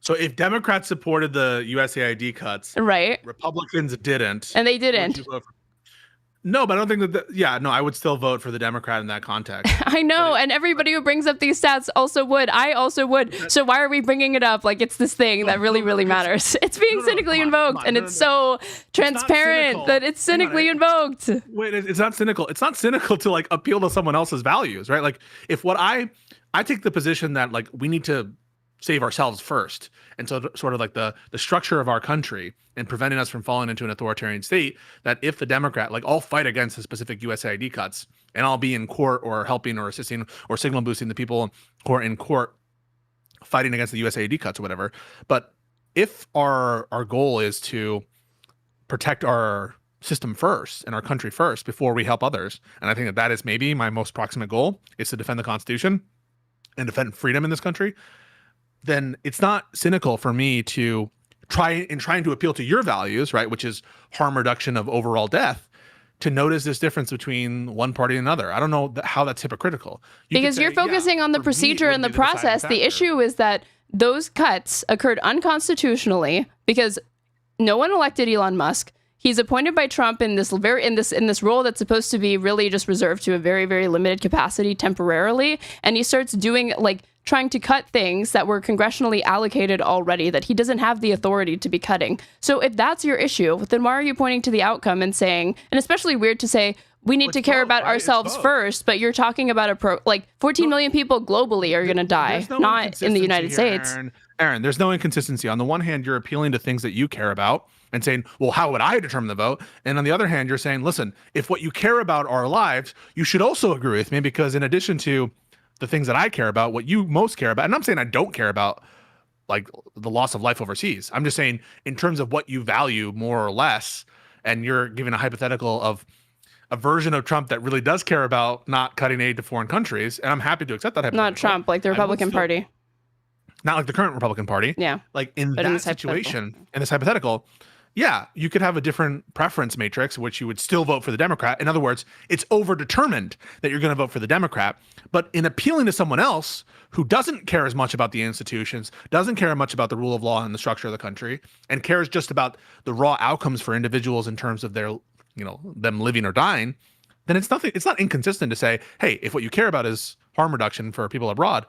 So if Democrats supported the USAID cuts, right, Republicans didn't, and they didn't. No, but I don't think that. I would still vote for the Democrat in that context. I know, and everybody who brings up these stats also would. I also would. So why are we bringing it up like it's this thing that really, really matters? It's being cynically invoked, and it's so transparent that it's cynically invoked. Wait, it's not cynical. It's not cynical to like appeal to someone else's values, right? Like if what I take the position that like we need to save ourselves first. And so sort of like the structure of our country and preventing us from falling into an authoritarian state, that if the Democrat, like I'll fight against the specific USAID cuts and I'll be in court or helping or assisting or signal boosting the people who are in court fighting against the USAID cuts or whatever. But if our goal is to protect our system first and our country first before we help others, and I think that is maybe my most proximate goal, is to defend the Constitution and defend freedom in this country, then it's not cynical for me to trying to appeal to your values, right, which is harm reduction of overall death, to notice this difference between one party and another. I don't know how that's hypocritical. Because you're focusing on the procedure and the process. The issue is that those cuts occurred unconstitutionally because no one elected Elon Musk. He's appointed by Trump in this role that's supposed to be really just reserved to a very, very limited capacity temporarily, and he starts doing trying to cut things that were congressionally allocated already that he doesn't have the authority to be cutting. So if that's your issue, then why are you pointing to the outcome and saying, and especially weird to say, we need to care about ourselves first, but you're talking about 14 million people globally are going to die, not in the United States. Aaron, there's no inconsistency. On the one hand, you're appealing to things that you care about and saying, well, how would I determine the vote? And on the other hand, you're saying, listen, if what you care about are lives, you should also agree with me, because in addition to the things that I care about, what you most care about, and I'm saying I don't care about like the loss of life overseas. I'm just saying in terms of what you value more or less, and you're giving a hypothetical of a version of Trump that really does care about not cutting aid to foreign countries, and I'm happy to accept that hypothetical. Not Trump, like the Republican Party. Not like the current Republican Party. Yeah. Like in that situation, in this hypothetical, yeah, you could have a different preference matrix, which you would still vote for the Democrat. In other words, it's overdetermined that you're going to vote for the Democrat. But in appealing to someone else who doesn't care as much about the institutions, doesn't care much about the rule of law and the structure of the country, and cares just about the raw outcomes for individuals in terms of their, them living or dying, then it's not inconsistent to say, hey, if what you care about is harm reduction for people abroad,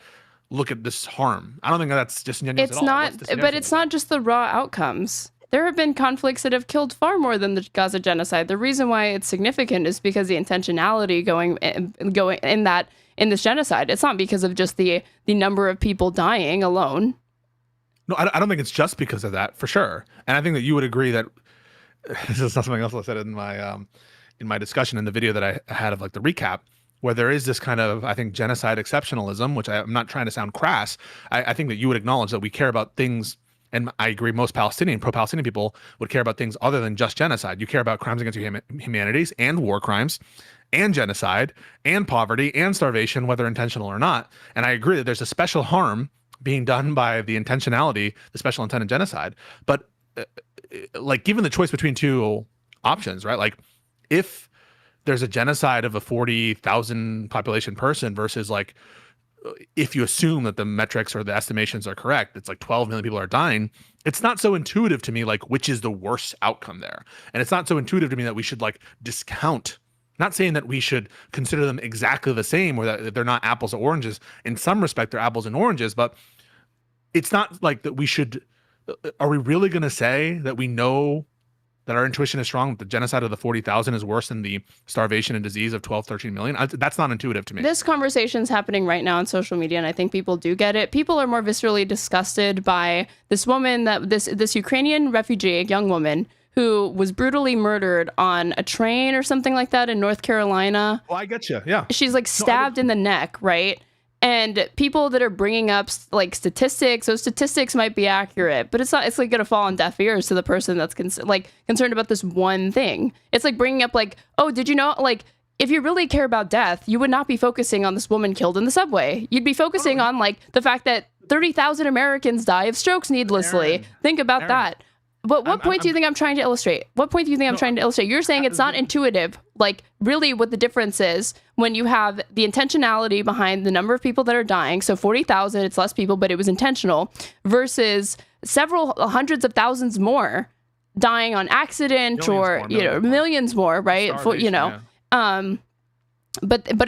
look at this harm. I don't think that's disingenuous at all. It's not, but it's not just the raw outcomes. There have been conflicts that have killed far more than the Gaza genocide. The reason why it's significant is because the intentionality going in this genocide. It's not because of just the number of people dying alone. No, I don't think it's just because of that, for sure. And I think that you would agree that this is not something else I said in my discussion in the video that I had of like the recap, where there is this kind of, I think, genocide exceptionalism, which I'm not trying to sound crass. I think that you would acknowledge that we care about things. And I agree, most pro-Palestinian people would care about things other than just genocide. You care about crimes against humanities and war crimes and genocide and poverty and starvation, whether intentional or not. And I agree that there's a special harm being done by the intentionality, the special intent in genocide. But like given the choice between two options, right? Like if there's a genocide of a 40,000 population person versus like, if you assume that the metrics or the estimations are correct, it's like 12 million people are dying. It's not so intuitive to me, like which is the worst outcome there. And it's not so intuitive to me that we should like discount Not saying that we should consider them exactly the same or that they're not apples to oranges. In some respect, they're apples and oranges, but it's not like that we should. Are we really going to say that we know that our intuition is strong, that the genocide of the 40,000 is worse than the starvation and disease of 12, 13 million? That's not intuitive to me. This conversation is happening right now on social media, and I think people do get it. People are more viscerally disgusted by this woman, this Ukrainian refugee, a young woman, who was brutally murdered on a train or something like that in North Carolina. Oh, I get you. Yeah. She's like stabbed in the neck, right? And people that are bringing up like statistics, those statistics might be accurate, but it's not. It's like going to fall on deaf ears to the person that's concerned about this one thing. It's like bringing up like, oh, did you know? Like, if you really care about death, you would not be focusing on this woman killed in the subway. You'd be focusing on like the fact that 30,000 Americans die of strokes needlessly. Think about that. But what point do you think I'm trying to illustrate? What point do you think I'm trying to illustrate? You're saying it's not intuitive. Like, really what the difference is when you have the intentionality behind the number of people that are dying. So 40,000, it's less people, but it was intentional, versus several hundreds of thousands more dying on accident, millions more, right? But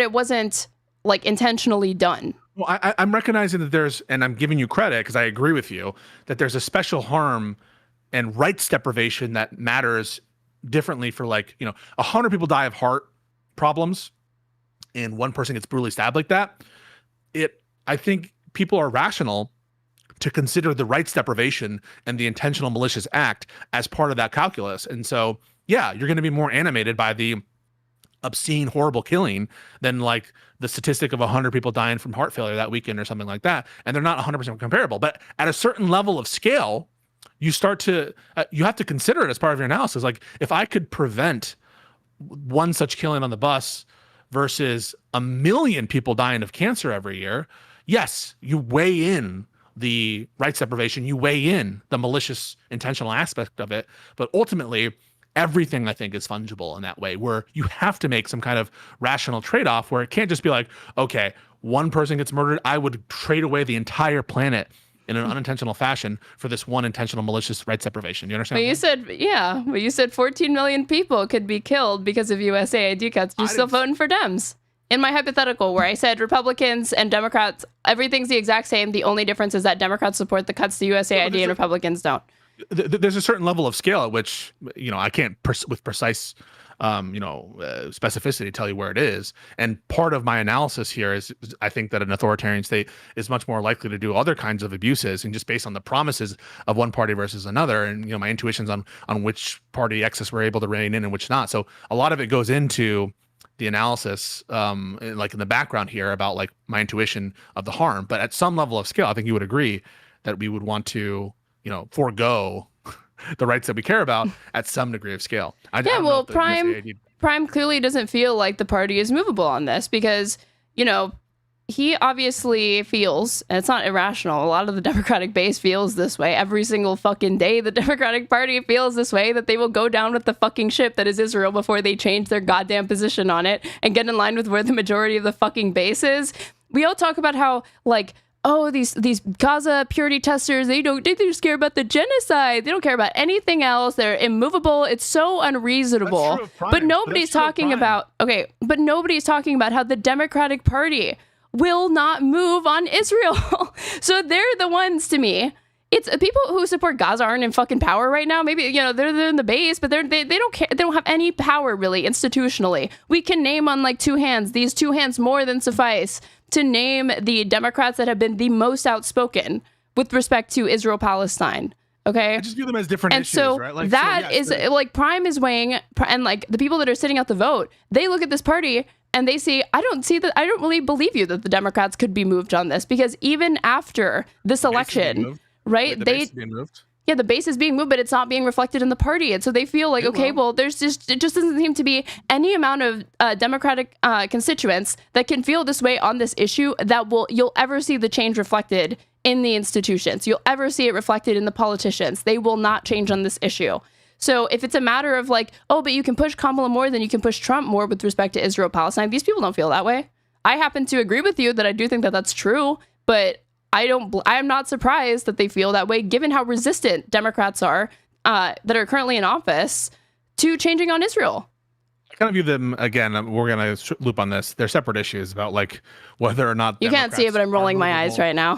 it wasn't like intentionally done. Well, I'm recognizing that there's, and I'm giving you credit because I agree with you, that there's a special harm and rights deprivation that matters differently for 100 people die of heart problems and one person gets brutally stabbed like that. I think people are rational to consider the rights deprivation and the intentional malicious act as part of that calculus. And so, yeah, you're going to be more animated by the obscene, horrible killing than like the statistic of 100 people dying from heart failure that weekend or something like that. And they're not 100% comparable, but at a certain level of scale, you start to, you have to consider it as part of your analysis. Like, if I could prevent one such killing on the bus versus 1 million people dying of cancer every year, yes, you weigh in the rights deprivation, you weigh in the malicious, intentional aspect of it. But ultimately, everything I think is fungible in that way, where you have to make some kind of rational trade-off where it can't just be like, okay, one person gets murdered, I would trade away the entire planet in an unintentional fashion for this one intentional malicious rights deprivation. You understand? But you said 14 million people could be killed because of USAID cuts. You're still voting for Dems. In my hypothetical, where I said Republicans and Democrats, everything's the exact same. The only difference is that Democrats support the cuts to USAID and Republicans don't. There's a certain level of scale at which, I can't with precise specificity tell you where it is. And part of my analysis here is I think that an authoritarian state is much more likely to do other kinds of abuses, and just based on the promises of one party versus another, and my intuitions on which party excess we're able to rein in and which not. So a lot of it goes into the analysis, like in the background here, about like my intuition of the harm. But at some level of scale, I think you would agree that we would want to forego the rights that we care about at some degree of scale. Prime clearly doesn't feel like the party is movable on this because, he obviously feels, and it's not irrational, a lot of the Democratic base feels this way. Every single fucking day, the Democratic Party feels this way, that they will go down with the fucking ship that is Israel before they change their goddamn position on it and get in line with where the majority of the fucking base is. We all talk about how, like, oh, these Gaza purity testers, they just care about the genocide. They don't care about anything else. They're immovable. It's so unreasonable. But nobody's talking about, but nobody's talking about how the Democratic Party will not move on Israel. So they're the ones, to me. It's people who support Gaza aren't in fucking power right now. Maybe, they're in the base, but they don't care. They don't have any power really institutionally. We can name on like two hands. These two hands more than suffice to name the Democrats that have been the most outspoken with respect to Israel-Palestine. Okay. I just view them as different and issues, so right? Like, that is like Prime is weighing, and like the people that are sitting out the vote, they look at this party and they see, I don't really believe you that the Democrats could be moved on this, because even after this election, right? The base is being moved. Yeah, the base is being moved, but it's not being reflected in the party. And so they feel like, it just doesn't seem to be any amount of Democratic constituents that can feel this way on this issue that you'll ever see the change reflected in the institutions. You'll ever see it reflected in the politicians. They will not change on this issue. So if it's a matter of like, oh, but you can push Kamala more than you can push Trump more with respect to Israel-Palestine, these people don't feel that way. I happen to agree with you that I do think that that's true, but I am not surprised that they feel that way, given how resistant Democrats are that are currently in office to changing on Israel. I kind of view them again. We're gonna loop on this. They're separate issues about like whether or not you can't see it, but I'm rolling my eyes right now.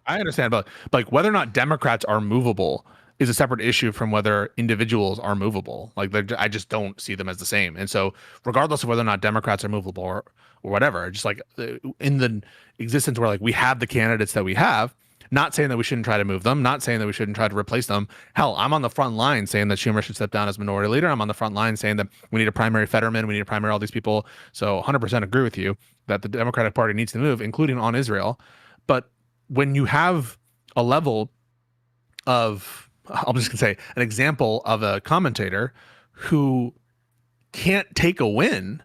I understand, but like whether or not Democrats are movable is a separate issue from whether individuals are movable. Like I just don't see them as the same. And so, regardless of whether or not Democrats are movable or whatever, just like in the existence where like we have the candidates that we have. Not saying that we shouldn't try to move them, not saying that we shouldn't try to replace them. Hell, I'm on the front line saying that Schumer should step down as minority leader. I'm on the front line saying that we need a primary Fetterman, we need a primary all these people. So 100% agree with you that the Democratic Party needs to move, including on Israel. But when you have a level of, I'm just going to say, an example of a commentator who can't take a win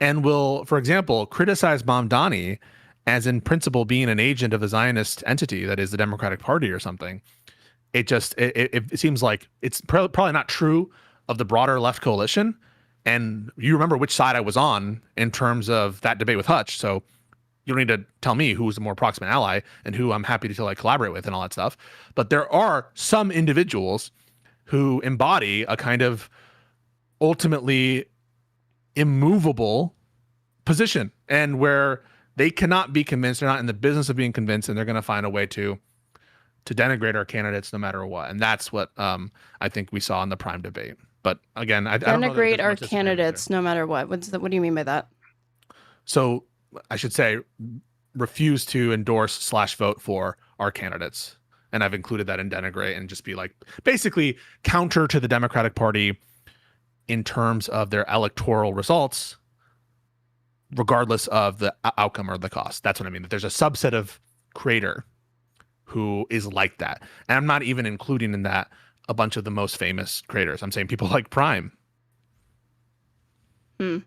and will, for example, criticize Mamdani as in principle being an agent of a Zionist entity that is the Democratic Party or something, it just it seems like it's probably not true of the broader left coalition. And you remember which side I was on in terms of that debate with Hutch, so you don't need to tell me who's a more proximate ally and who I'm happy to like collaborate with and all that stuff. But there are some individuals who embody a kind of ultimately immovable position, and where they cannot be convinced. They're not in the business of being convinced, and they're going to find a way to denigrate our candidates no matter what. And that's what I think we saw in the Prime debate. But again, I don't know denigrate our candidates no matter what. What do you mean by that? So I should say refuse to endorse / vote for our candidates. And I've included that in denigrate, and just be like basically counter to the Democratic Party in terms of their electoral results, regardless of the outcome or the cost. That's what I mean. That there's a subset of creator who is like that. And I'm not even including in that a bunch of the most famous creators. I'm saying people like Prime. And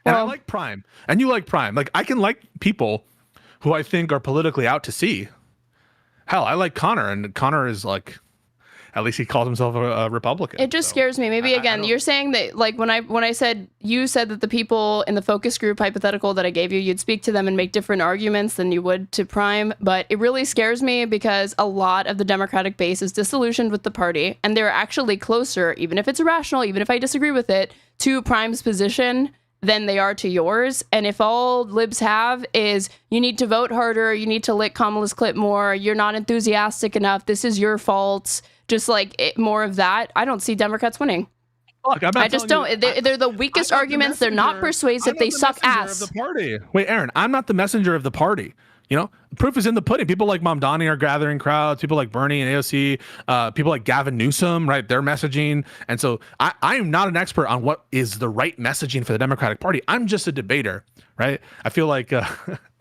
I like Prime. And you like Prime. Like, I can like people who I think are politically out to sea. Hell, I like Connor, and Connor is like, at least he calls himself a Republican. It just scares me. Maybe again, you're saying that like when I said, you said that the people in the focus group hypothetical that I gave you, you'd speak to them and make different arguments than you would to Prime. But it really scares me because a lot of the Democratic base is disillusioned with the party, and they're actually closer, even if it's irrational, even if I disagree with it, to Prime's position than they are to yours. And if all libs have is you need to vote harder, you need to lick Kamala's clip more, you're not enthusiastic enough, this is your fault, just like more of that, I don't see Democrats winning. Look, I just don't. They're the weakest arguments. They're not persuasive. They suck ass. Of the party. Wait, Aaron, I'm not the messenger of the party. You know, the proof is in the pudding. People like Mamdani are gathering crowds. People like Bernie and AOC, people like Gavin Newsom, right? They're messaging. And so I am not an expert on what is the right messaging for the Democratic Party. I'm just a debater, right? I feel like...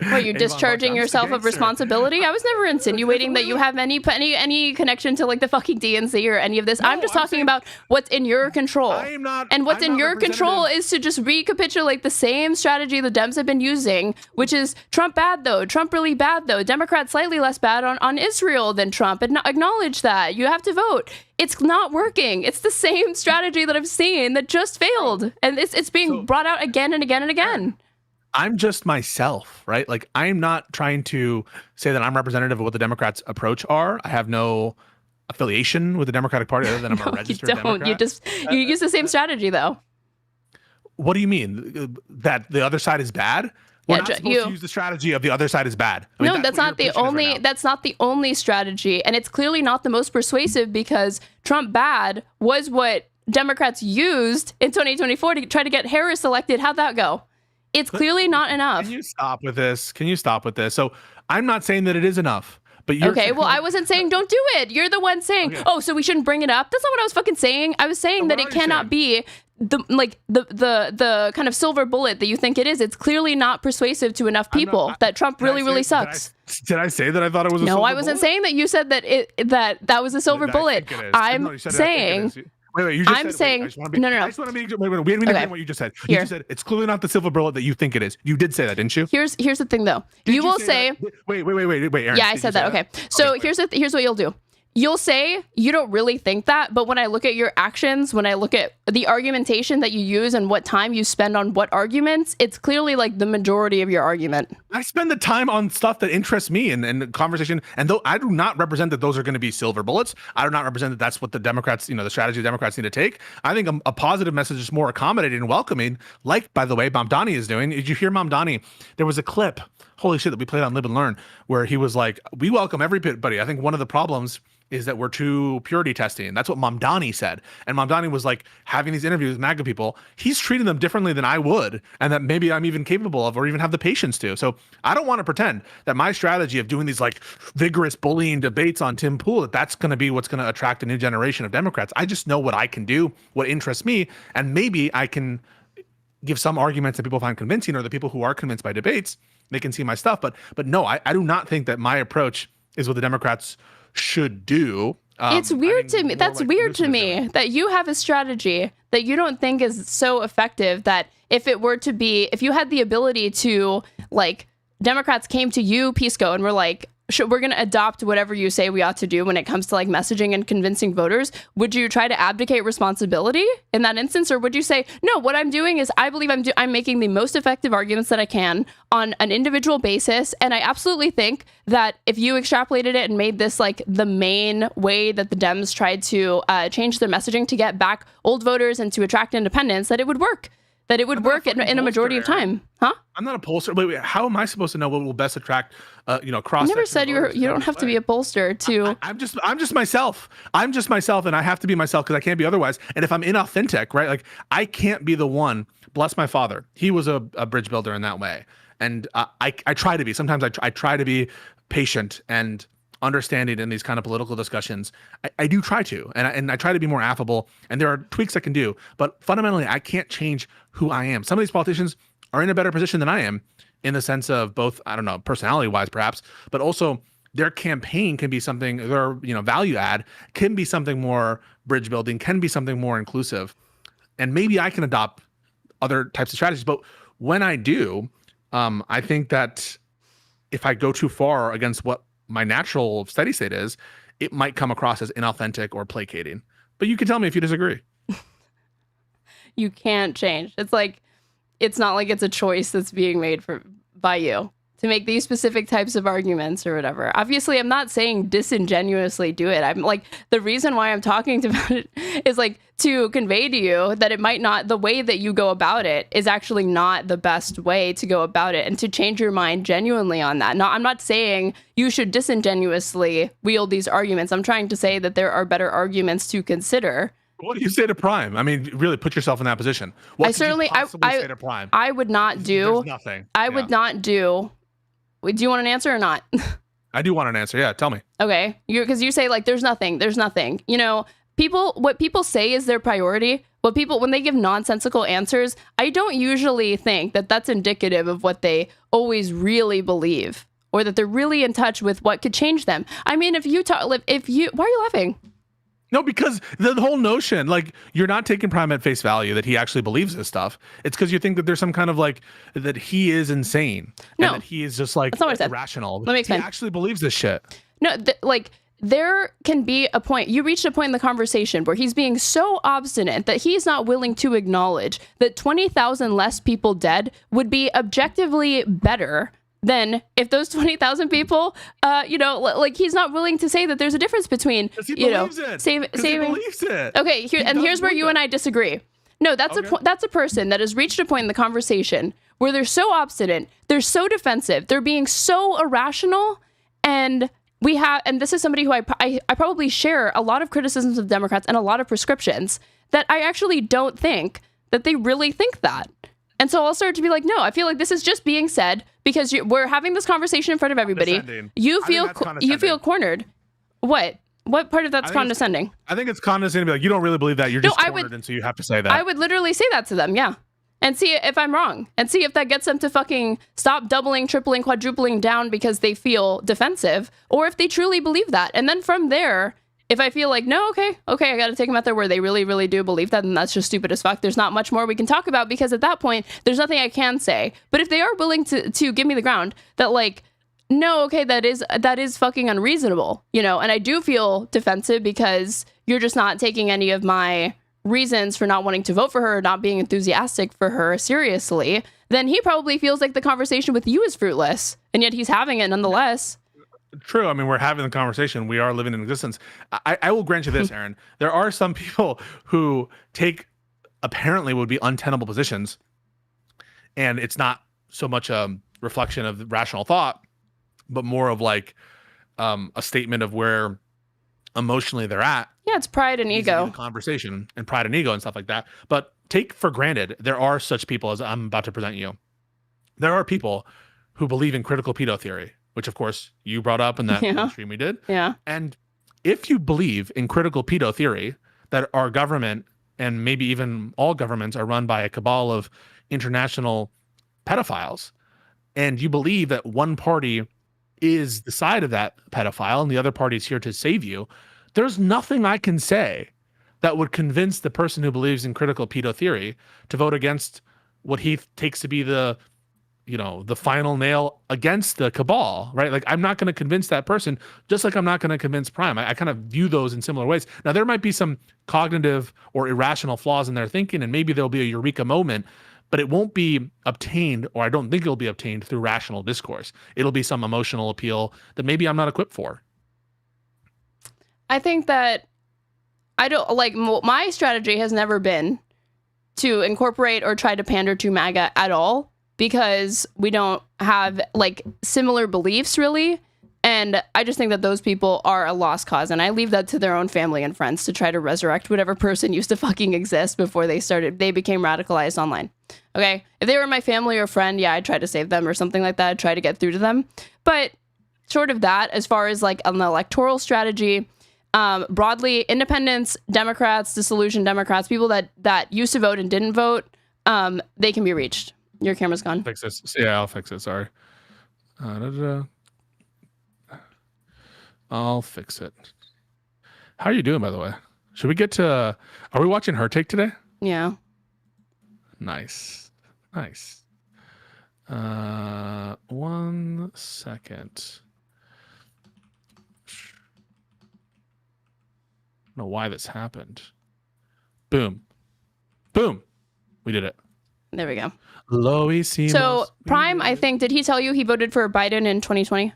Are you discharging yourself of responsibility? I was never insinuating that you have any connection to like the fucking DNC or any of this. No, I'm just talking about what's in your control. And what's in your control is to just recapitulate the same strategy the Dems have been using, which is Trump bad though, Trump really bad though, Democrats slightly less bad on Israel than Trump, and acknowledge that. You have to vote. It's not working. It's the same strategy that I've seen that just failed. And it's being brought out again and again and again. I'm just myself, right? Like, I'm not trying to say that I'm representative of what the Democrats' approach are. I have no affiliation with the Democratic Party other than I'm a registered Democrat. You use the same strategy though. What do you mean? That the other side is bad? We're not supposed to use the strategy of the other side is bad. I mean, no, that's not the only. That's not the only strategy, and it's clearly not the most persuasive because Trump bad was what Democrats used in 2024 to try to get Harris elected. How'd that go? It's clearly not enough. Can you stop with this? So I'm not saying that it is enough. But okay, well, I wasn't saying don't do it. You're the one saying, oh, so we shouldn't bring it up. That's not what I was fucking saying. I was saying that it cannot be the kind of silver bullet that you think it is. It's clearly not persuasive to enough people that Trump really sucks. Did I say that I thought it was a silver bullet? No, I wasn't saying that. You said that that was a silver bullet. I'm saying... Wait, you just I'm said, saying, I just want no. I just want to make we understand what you just said. You just said it's clearly not the silver bullet that you think it is. You did say that, didn't you? Here's the thing, though. You will say, wait, Aaron, yeah, I said that. Okay, so here's what you'll do. you'll say you don't really think that, but when I look at your actions, when I look at the argumentation that you use and what time you spend on what arguments, it's clearly like the majority of your argument. I spend the time on stuff that interests me and conversation. And though I do not represent that those are going to be silver bullets, I do not represent that that's what the Democrats, the strategy the Democrats need to take. I think a positive message is more accommodating and welcoming, like, by the way, Mamdani is doing. Did you hear Mamdani? There was a clip, holy shit, that we played on Live and Learn, where he was like, we welcome everybody. I think one of the problems is that we're too purity testing. That's what Mamdani said. And Mamdani was like having these interviews with MAGA people. He's treating them differently than I would, and that maybe I'm even capable of or even have the patience to. So I don't want to pretend that my strategy of doing these like vigorous bullying debates on Tim Pool, that's going to be what's going to attract a new generation of Democrats. I just know what I can do, what interests me, and maybe I can give some arguments that people find convincing, or the people who are convinced by debates, they can see my stuff. But no, I do not think that my approach is what the Democrats should do. It's weird to me. That's weird to me that you have a strategy that you don't think is so effective that if you had the ability to, like, Democrats came to you, Pisco, and were like, we're going to adopt whatever you say we ought to do when it comes to like messaging and convincing voters, would you try to abdicate responsibility in that instance? Or would you say, no, what I'm doing is I believe I'm making the most effective arguments that I can on an individual basis. And I absolutely think that if you extrapolated it and made this like the main way that the Dems tried to change their messaging to get back old voters and to attract independents, that it would work. That it would work in a majority of time, huh? I'm not a pollster. Wait, how am I supposed to know what will best attract, cross? I never said you don't have to be a pollster to. I'm just myself. I'm just myself, and I have to be myself because I can't be otherwise. And if I'm inauthentic, right, like I can't be the one. Bless my father. He was a bridge builder in that way, and I try to be. Sometimes I try to be patient and understanding in these kind of political discussions. I do try to, and I try to be more affable, and there are tweaks I can do, but fundamentally I can't change who I am. Some of these politicians are in a better position than I am in the sense of both, I don't know, personality wise perhaps, but also their campaign can be something, their value add can be something more bridge building, can be something more inclusive, and maybe I can adopt other types of strategies. But when I do, I think that if I go too far against what my natural steady state is, it might come across as inauthentic or placating. But you can tell me if you disagree. You can't change. It's like, it's not like it's a choice that's being made by you to make these specific types of arguments or whatever. Obviously, I'm not saying disingenuously do it. I'm like, the reason why I'm talking about it is like to convey to you that it might not, the way that you go about it is actually not the best way to go about it, and to change your mind genuinely on that. No, I'm not saying you should disingenuously wield these arguments. I'm trying to say that there are better arguments to consider. What do you say to Prime? I mean, really put yourself in that position. What could you possibly say to Prime? I would not do. There's nothing. I would not do. Do you want an answer or not? I do want an answer. Yeah, tell me. Okay, because you say like there's nothing. What people say is their priority. When they give nonsensical answers, I don't usually think that that's indicative of what they always really believe, or that they're really in touch with what could change them. I mean, why are you laughing? No, because the whole notion, like, you're not taking Prime at face value that he actually believes this stuff. It's because you think that there's some kind of like that he is insane. No, and that he is just like irrational. Let me explain. He actually believes this shit. No, there can be a point. You reached a point in the conversation where he's being so obstinate that he's not willing to acknowledge that 20,000 less people dead would be objectively better than if those 20,000 people, like he's not willing to say that there's a difference between, saving. He believes it. Okay, here's where you and I disagree. No, that's a person that has reached a point in the conversation where they're so obstinate, they're so defensive, they're being so irrational, and this is somebody who I probably share a lot of criticisms of Democrats and a lot of prescriptions that I actually don't think that they really think that. And so I'll start to be like, no, I feel like this is just being said because we're having this conversation in front of everybody. You feel cornered. What part of that's condescending? I think it's condescending to be like, you don't really believe that. You're just cornered, and so you have to say that. I would literally say that to them, yeah. And see if I'm wrong. And see if that gets them to fucking stop doubling, tripling, quadrupling down because they feel defensive. Or if they truly believe that. And then from there, if I feel like, no, okay, I got to take them at their word. They really, really do believe that, and that's just stupid as fuck. There's not much more we can talk about because at that point, there's nothing I can say. But if they are willing to give me the ground that, like, no, okay, that is fucking unreasonable, you know, and I do feel defensive because you're just not taking any of my reasons for not wanting to vote for her or not being enthusiastic for her seriously. Then he probably feels like the conversation with you is fruitless, and yet he's having it nonetheless. True. I mean, we're having the conversation. We are living in existence. I will grant you this, Aaron. There are some people who take apparently would be untenable positions, and it's not so much a reflection of rational thought, but more of like a statement of where emotionally they're at. Yeah, it's pride and ego. Conversation and pride and ego and stuff like that. But take for granted, there are such people as I'm about to present you. There are people who believe in critical pedo theory, which of course you brought up in that stream we did. Yeah. And if you believe in critical pedo theory, that our government and maybe even all governments are run by a cabal of international pedophiles, and you believe that one party is the side of that pedophile and the other party is here to save you, there's nothing I can say that would convince the person who believes in critical pedo theory to vote against what he takes to be the, you know, the final nail against the cabal, right? Like, I'm not going to convince that person, just like I'm not going to convince Prime. I kind of view those in similar ways. Now, there might be some cognitive or irrational flaws in their thinking, and maybe there'll be a eureka moment, but it won't be obtained, or I don't think it'll be obtained through rational discourse. It'll be some emotional appeal that maybe I'm not equipped for. I think that I don't like my strategy has never been to incorporate or try to pander to MAGA at all, because we don't have like similar beliefs really. And I just think that those people are a lost cause, and I leave that to their own family and friends to try to resurrect whatever person used to fucking exist before they became radicalized online. Okay? If they were my family or friend, yeah, I'd try to save them or something like that. I'd try to get through to them. But short of that, as far as like an electoral strategy, broadly, independents, Democrats, disillusioned Democrats, people that used to vote and didn't vote, they can be reached. Your camera's gone. Fix this. Yeah, I'll fix it. Sorry. I'll fix it. How are you doing, by the way? Should we get to... Are we watching her take today? Yeah. Nice. Nice. 1 second. I don't know why this happened. Boom. Boom. We did it. There we go. So Prime, I think, did he tell you he voted for Biden in 2020?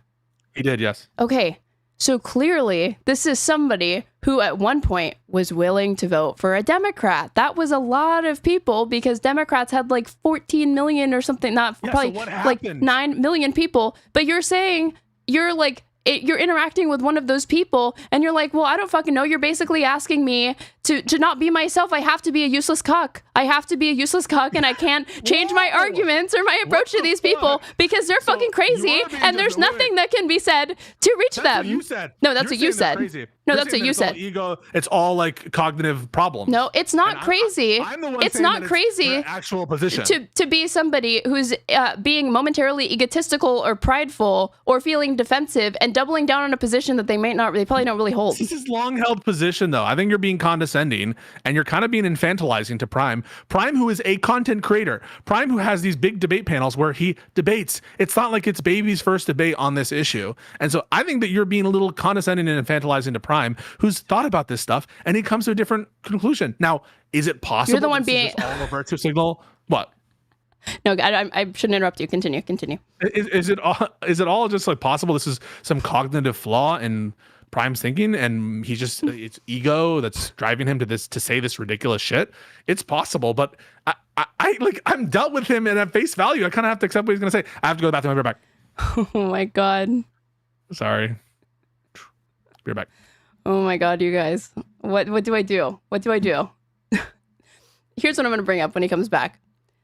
He did, yes. Okay. So clearly, this is somebody who at one point was willing to vote for a Democrat. That was a lot of people, because Democrats had like 14 million or something, probably so like 9 million people. But you're saying you're like, you're interacting with one of those people, and you're like, well, I don't fucking know. You're basically asking me to not be myself. I have to be a useless cuck. I have to be a useless cuck, and I can't change my arguments or my approach to these people because they're fucking crazy, and there's nothing that can be said to reach them. That's what you said. No, that's what you said. No, that's what you said. Ego. It's all like cognitive problems. No, it's not crazy. I'm the one it's not crazy. Actual position to be somebody who's being momentarily egotistical or prideful or feeling defensive and doubling down on a position that they probably don't really hold. This is long held position, though. I think you're being condescending, and you're kind of being infantilizing to Prime, who is a content creator, Prime who has these big debate panels where he debates. It's not like it's baby's first debate on this issue. And so I think that you're being a little condescending and infantilizing to Prime, who's thought about this stuff, and he comes to a different conclusion. Now, is it possible you're the one being all a virtue signal? What? No, I shouldn't interrupt you. Continue. Is it all just like possible? This is some cognitive flaw in Prime's thinking, and he just it's ego that's driving him to say this ridiculous shit. It's possible, but I'm dealt with him, and at face value, I kind of have to accept what he's gonna say. I have to go to the bathroom. I'll be right back. Oh my god. Sorry. Be right back. Oh my god, you guys. What do I do? What do I do? Here's what I'm gonna bring up when he comes back.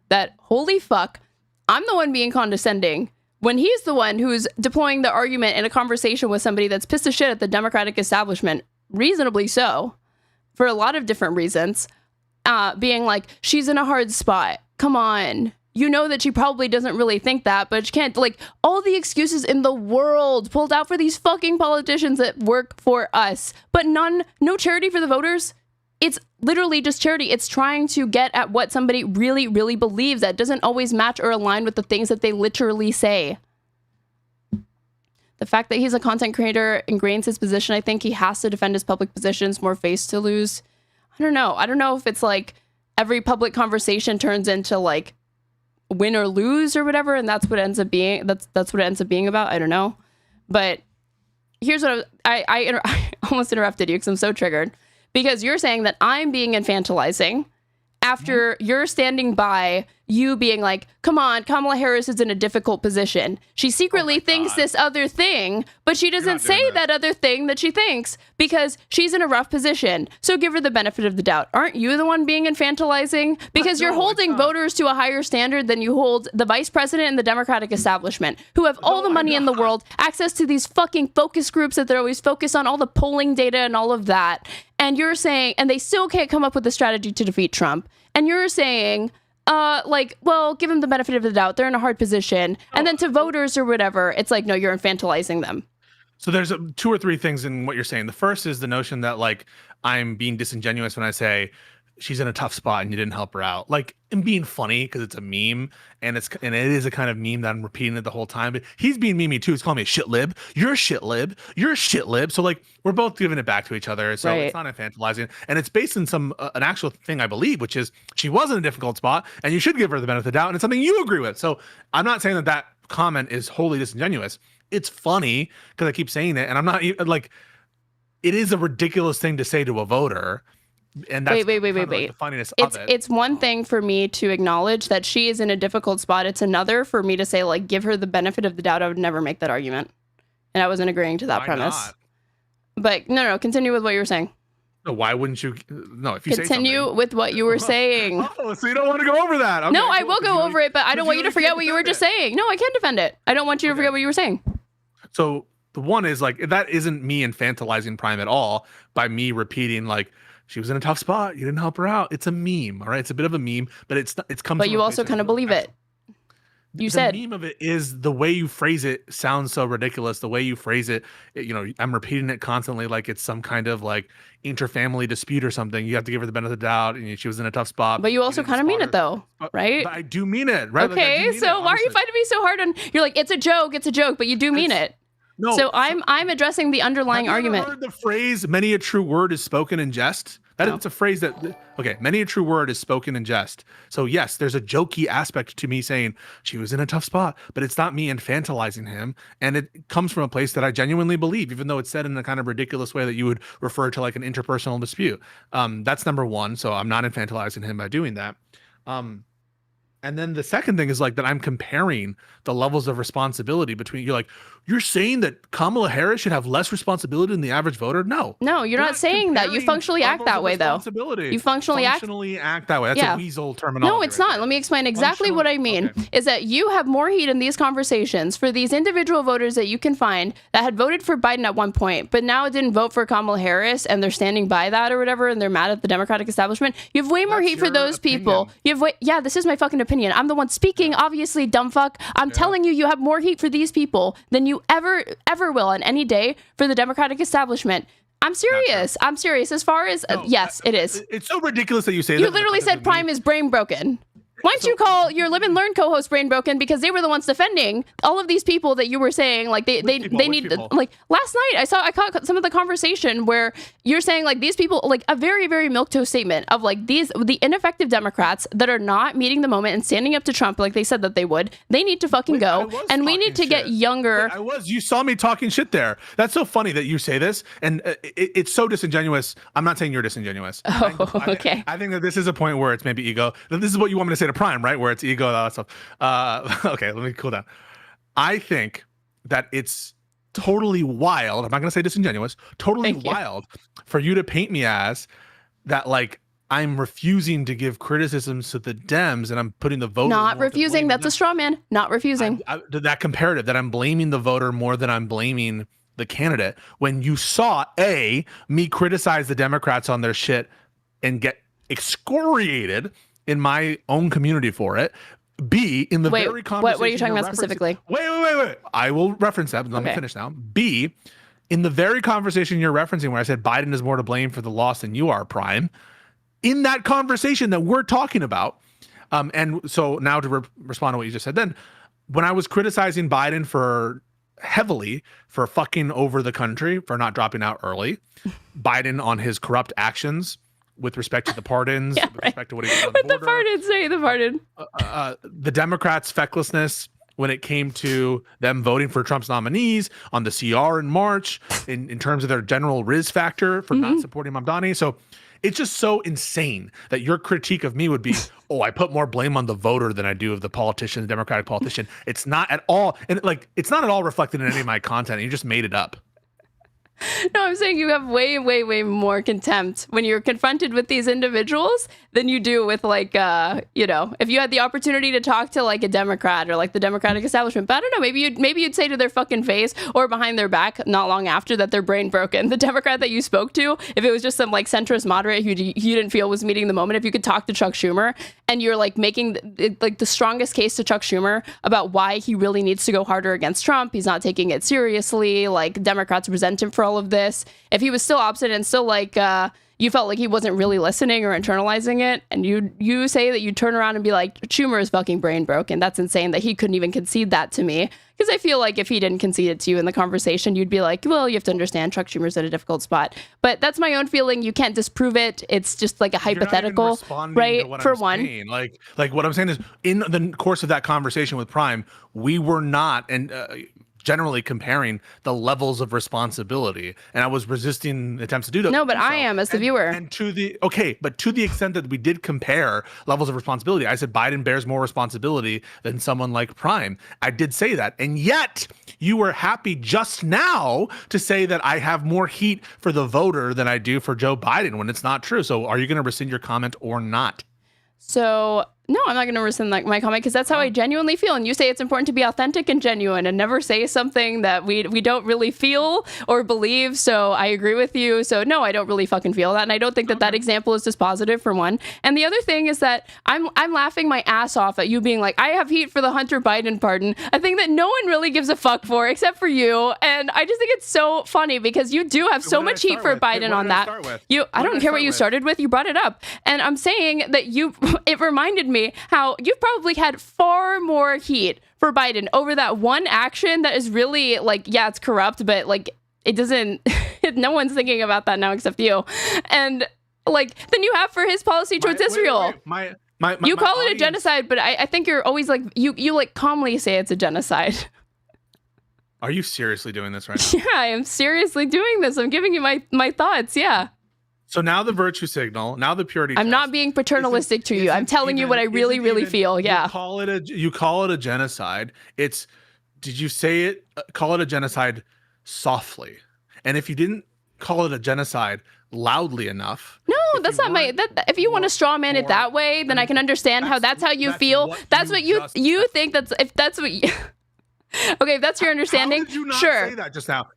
That holy fuck, I'm the one being condescending when he's the one who's deploying the argument in a conversation with somebody that's pissed as shit at the Democratic establishment, reasonably so, for a lot of different reasons, being like, she's in a hard spot. Come on. You know that she probably doesn't really think that, but she can't, like, all the excuses in the world pulled out for these fucking politicians that work for us, but no charity for the voters. It's literally just charity. It's trying to get at what somebody really, really believes that doesn't always match or align with the things that they literally say. The fact that he's a content creator ingrains his position. I think he has to defend his public positions, more face to lose. I don't know. I don't know if it's like every public conversation turns into like win or lose or whatever, and that's what it ends up being. That's what it ends up being about. I don't know. But here's what I almost interrupted you because I'm so triggered. Because you're saying that I'm being infantilizing after you're standing by you being like, come on, Kamala Harris is in a difficult position. She secretly thinks this other thing, but she doesn't say that other thing that she thinks because she's in a rough position. So give her the benefit of the doubt. Aren't you the one being infantilizing? Because you're holding voters to a higher standard than you hold the vice president and the Democratic establishment, who have all the money in the world, access to these fucking focus groups that they're always focused on, all the polling data and all of that. And you're saying, and they still can't come up with a strategy to defeat Trump. And you're saying, like, well, give them the benefit of the doubt. They're in a hard position. And then to voters or whatever, it's like, no, you're infantilizing them. So there's two or three things in what you're saying. The first is the notion that like I'm being disingenuous when I say she's in a tough spot and you didn't help her out. Like I'm being funny because it's a meme and it is a kind of meme that I'm repeating it the whole time. But he's being memey too. He's calling me a shit lib. You're a shit lib. You're a shit lib. So like we're both giving it back to each other. So it's not infantilizing, and it's based in some an actual thing I believe, which is she was in a difficult spot and you should give her the benefit of the doubt. And it's something you agree with. So I'm not saying that comment is wholly disingenuous. It's funny because I keep saying it, and I'm not like it is a ridiculous thing to say to a voter. And that's wait. the funniness of it. It's one thing for me to acknowledge that she is in a difficult spot. It's another for me to say, like, give her the benefit of the doubt. I would never make that argument. And I wasn't agreeing to that premise. Not? But no, continue with what you were saying. No, why wouldn't you? No, if you continue with what you were saying. Oh, so you don't want to go over that? Okay, no, I will go over it, but I don't want you to forget what you were just saying. No, I can defend it. I don't want you to forget what you were saying. So the one is like, that isn't me infantilizing Prime at all by me repeating like, she was in a tough spot. You didn't help her out. It's a meme, all right? It's a bit of a meme, but it's comes. But you also kind of believe it. You said the meme of it is the way you phrase it sounds so ridiculous. The way you phrase it, you know, I'm repeating it constantly like it's some kind of like interfamily dispute or something. You have to give her the benefit of the doubt, and she was in a tough spot. But you also kind of mean it though, right? But I do mean it, right? Okay, like, so why are you fighting me so hard? And you're like, it's a joke, but you do mean it. No, so I'm addressing the underlying argument. Have you ever heard the phrase "many a true word is spoken in jest"? It's a phrase that many a true word is spoken in jest. So yes, there's a jokey aspect to me saying she was in a tough spot, but it's not me infantilizing him, and it comes from a place that I genuinely believe, even though it's said in a kind of ridiculous way that you would refer to like an interpersonal dispute. That's number one. So I'm not infantilizing him by doing that. And then the second thing is like that I'm comparing the levels of responsibility between you're saying that Kamala Harris should have less responsibility than the average voter? No, you're not saying that. You functionally act that way though. You functionally act that way. That's a weasel terminology. No, it's not. Let me explain exactly what I mean. Is that you have more heat in these conversations for these individual voters that you can find that had voted for Biden at one point, but now didn't vote for Kamala Harris and they're standing by that or whatever, and they're mad at the Democratic establishment. You have way more heat for those people. This is my fucking opinion. I'm the one speaking, obviously, dumb fuck. I'm telling you, you have more heat for these people than you ever will on any day for the Democratic establishment. I'm serious. As far as yes, it is. It's so ridiculous that you say that. You literally said Prime is brain broken. Why don't you call your Live and Learn co-host brain broken, because they were the ones defending all of these people that you were saying like they need like last night I caught some of the conversation where you're saying like these people, like a very, very milquetoast statement of like the ineffective Democrats that are not meeting the moment and standing up to Trump like they said that they would. They need to fucking go, and we need to get younger. You saw me talking shit there. That's so funny that you say this, and it's so disingenuous. I'm not saying you're disingenuous. Okay. I think that this is a point where it's maybe ego. This is what you want me to say to Prime, right? Where it's ego and all that stuff. Okay, let me cool down. I think that it's totally wild. I'm not going to say disingenuous. Totally wild for you to paint me as that, like I'm refusing to give criticisms to the Dems and I'm putting the voter. Not refusing. That's a straw man. Not refusing. That comparative that I'm blaming the voter more than I'm blaming the candidate. When you saw me criticize the Democrats on their shit and get excoriated in my own community for it. B, in the very conversation. What are you talking about specifically? Wait. I will reference that. Let me finish now. B, in the very conversation you're referencing where I said Biden is more to blame for the loss than you are, Prime. In that conversation that we're talking about, and so now to respond to what you just said, then when I was criticizing Biden for heavily for fucking over the country for not dropping out early. Biden on his corrupt actions with respect to the pardons, with respect to what he did on the border. The pardons, say the pardon. The Democrats' fecklessness when it came to them voting for Trump's nominees on the CR in March, in terms of their general Riz factor for not supporting Mamdani. So it's just so insane that your critique of me would be, oh, I put more blame on the voter than I do of the politician, the Democratic politician. It's not at all, and like, it's not at all reflected in any of my content. You just made it up. No, I'm saying you have way, way, way more contempt when you're confronted with these individuals than you do with, like, you know, if you had the opportunity to talk to like a Democrat or like the Democratic establishment. But I don't know, maybe you'd say to their fucking face or behind their back not long after that they're brain broken. The Democrat that you spoke to, if it was just some like centrist moderate who you didn't feel was meeting the moment, if you could talk to Chuck Schumer and you're like making like the strongest case to Chuck Schumer about why he really needs to go harder against Trump, he's not taking it seriously, like Democrats resent him for all of this. If he was still obstinate and still like you felt like he wasn't really listening or internalizing it, and you say that you turn around and be like, Schumer is fucking brain broken. That's insane that he couldn't even concede that to me. Because I feel like if he didn't concede it to you in the conversation, you'd be like, well, you have to understand Chuck Schumer's at a difficult spot. But that's my own feeling. You can't disprove it. It's just like a hypothetical, right? For one. Like what I'm saying is, in the course of that conversation with Prime, we were not, and generally comparing the levels of responsibility, and I was resisting attempts to do that. No, but I am as the viewer. And to the but to the extent that we did compare levels of responsibility, I said Biden bears more responsibility than someone like Prime. I did say that, and yet you were happy just now to say that I have more heat for the voter than I do for Joe Biden when it's not true. So are you going to rescind your comment or not? So no, I'm not going to rescind my comment because that's how I genuinely feel. And you say it's important to be authentic and genuine and never say something that we don't really feel or believe. So I agree with you. So no, I don't really fucking feel that. And I don't think that example is dispositive, for one. And the other thing is that I'm laughing my ass off at you being like, I have heat for the Hunter Biden pardon. A thing that no one really gives a fuck for except for you. And I just think it's so funny because you do have so much heat for Biden on that. I don't care what you started with. You brought it up. And I'm saying that it reminded me how you've probably had far more heat for Biden over that one action that is really like, yeah, it's corrupt, but like it doesn't, no one's thinking about that now except you. And like, than you have for his policy towards Israel. You call it a genocide, but I think you're always like, you like calmly say it's a genocide. Are you seriously doing this right now? Yeah, I am seriously doing this. I'm giving you my thoughts. Yeah. So now the virtue signal, now the purity I'm not being paternalistic to you. I'm telling you what I really, really feel. Yeah. You call it a genocide. Did you say it? Call it a genocide softly. And if you didn't call it a genocide loudly enough. No, that's not if you want to straw man it that way, then I can understand how that's how you feel. That's what you think if that's what you okay, if that's your understanding, how did you not sure. say that just now?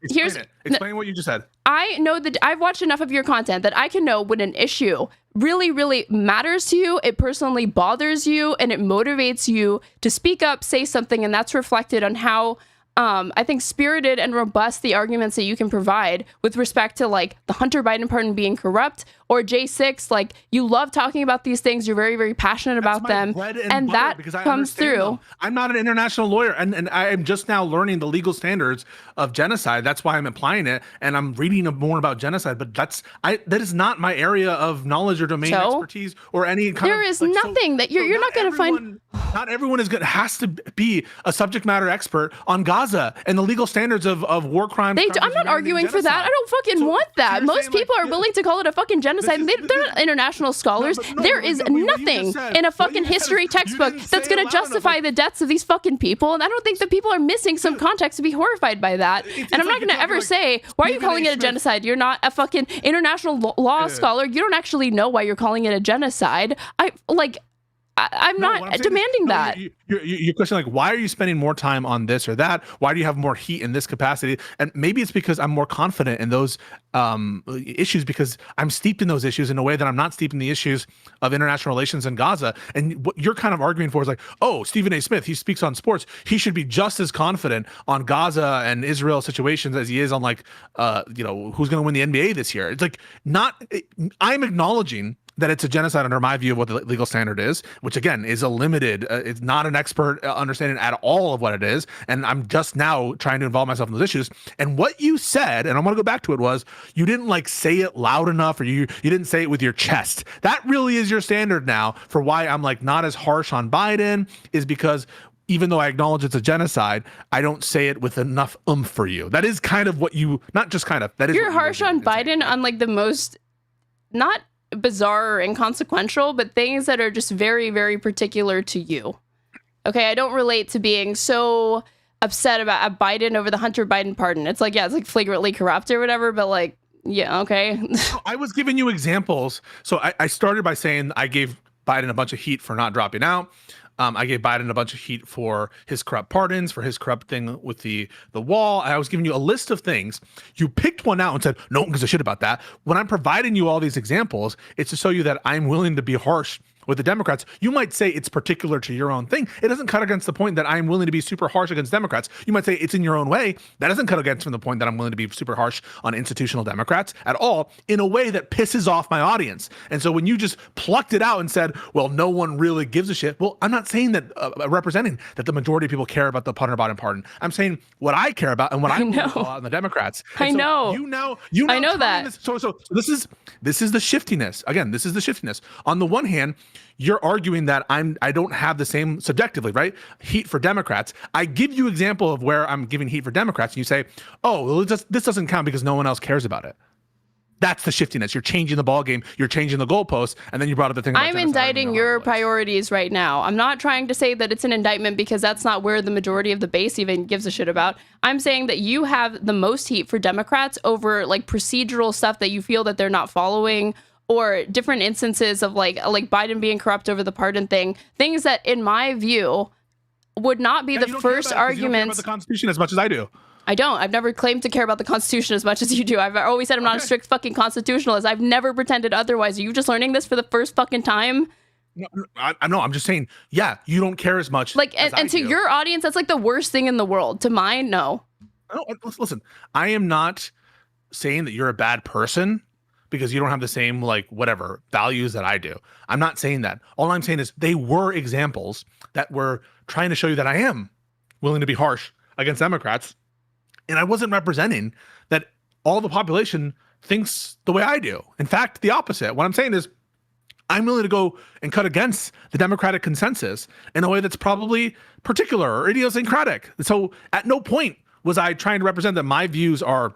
Explain what you just said. I know that I've watched enough of your content that I can know when an issue really, really matters to you, it personally bothers you, and it motivates you to speak up, say something, and that's reflected on how I think spirited and robust the arguments that you can provide with respect to like the Hunter Biden pardon being corrupt or J6. Like you love talking about these things. You're very, very passionate about them. And that comes through. I'm not an international lawyer and I am just now learning the legal standards of genocide. That's why I'm applying it. And I'm reading more about genocide, but that is not my area of knowledge or domain expertise or any kind there is nothing that you're not going to find. Not everyone has to be a subject matter expert on Gaza and the legal standards of war crimes. I'm not arguing for that. I don't fucking want that. Most people are willing to call it a fucking genocide. They're not international scholars. There is nothing in a fucking history textbook that's going to justify the deaths of these fucking people. And I don't think that people are missing some context to be horrified by that. And I'm not going to ever say, why are you calling it a genocide? You're not a fucking international law scholar. You don't actually know why you're calling it a genocide. I'm not demanding that. Your question, like, why are you spending more time on this or that? Why do you have more heat in this capacity? And maybe it's because I'm more confident in those issues because I'm steeped in those issues in a way that I'm not steeped in the issues of international relations in Gaza. And what you're kind of arguing for is like, oh, Stephen A. Smith, he speaks on sports. He should be just as confident on Gaza and Israel situations as he is on like, who's going to win the NBA this year. It's like I'm acknowledging that it's a genocide under my view of what the legal standard is, which again is a limited, it's not an expert understanding at all of what it is. And I'm just now trying to involve myself in those issues. And what you said, and I want to go back to it, was you didn't like say it loud enough, or you didn't say it with your chest. That really is your standard now for why I'm like not as harsh on Biden, is because even though I acknowledge it's a genocide, I don't say it with enough oomph for you. That is kind of what you, not just kind of, that is. You're harsh on Biden on like the most, not bizarre or inconsequential, but things that are just very, very particular to you. Okay, I don't relate to being so upset about Biden over the Hunter Biden pardon. It's like, yeah, it's like flagrantly corrupt or whatever, but like, yeah, okay. I was giving you examples. So I started by saying I gave Biden a bunch of heat for not dropping out. I gave Biden a bunch of heat for his corrupt pardons, for his corrupt thing with the wall. I was giving you a list of things. You picked one out and said, no one gives a shit about that. When I'm providing you all these examples, it's to show you that I'm willing to be harsh with the Democrats. You might say it's particular to your own thing. It doesn't cut against the point that I'm willing to be super harsh against Democrats. You might say it's in your own way. That doesn't cut against from the point that I'm willing to be super harsh on institutional Democrats at all, in a way that pisses off my audience. And so when you just plucked it out and said, well, no one really gives a shit. Well, I'm not saying that representing that the majority of people care about the Hunter Biden pardon. I'm saying what I care about and what I know call out in the Democrats. I know. You know. I know that. So this is the shiftiness. Again, this is the shiftiness. On the one hand, you're arguing that I don't have the same subjectively, right? Heat for Democrats. I give you example of where I'm giving heat for Democrats, and you say, oh, well, this doesn't count because no one else cares about it. That's the shiftiness. You're changing the ball game. You're changing the goalpost, and then you brought up the thing. I'm indicting your priorities right now. I'm not trying to say that it's an indictment because that's not where the majority of the base even gives a shit about. I'm saying that you have the most heat for Democrats over like procedural stuff that you feel that they're not following, or different instances of like Biden being corrupt over the pardon thing, things that in my view would not be the first arguments. You don't care about the Constitution as much as I do. I don't. I've never claimed to care about the Constitution as much as you do. I've always said I'm not a strict fucking constitutionalist. I've never pretended otherwise. Are you just learning this for the first fucking time? No, I'm just saying, yeah, you don't care as much. Like, and to your audience, that's like the worst thing in the world. To mine, no. Listen, I am not saying that you're a bad person because you don't have the same, like, whatever, values that I do. I'm not saying that. All I'm saying is they were examples that were trying to show you that I am willing to be harsh against Democrats. And I wasn't representing that all the population thinks the way I do. In fact, the opposite. What I'm saying is I'm willing to go and cut against the Democratic consensus in a way that's probably particular or idiosyncratic. So at no point was I trying to represent that my views are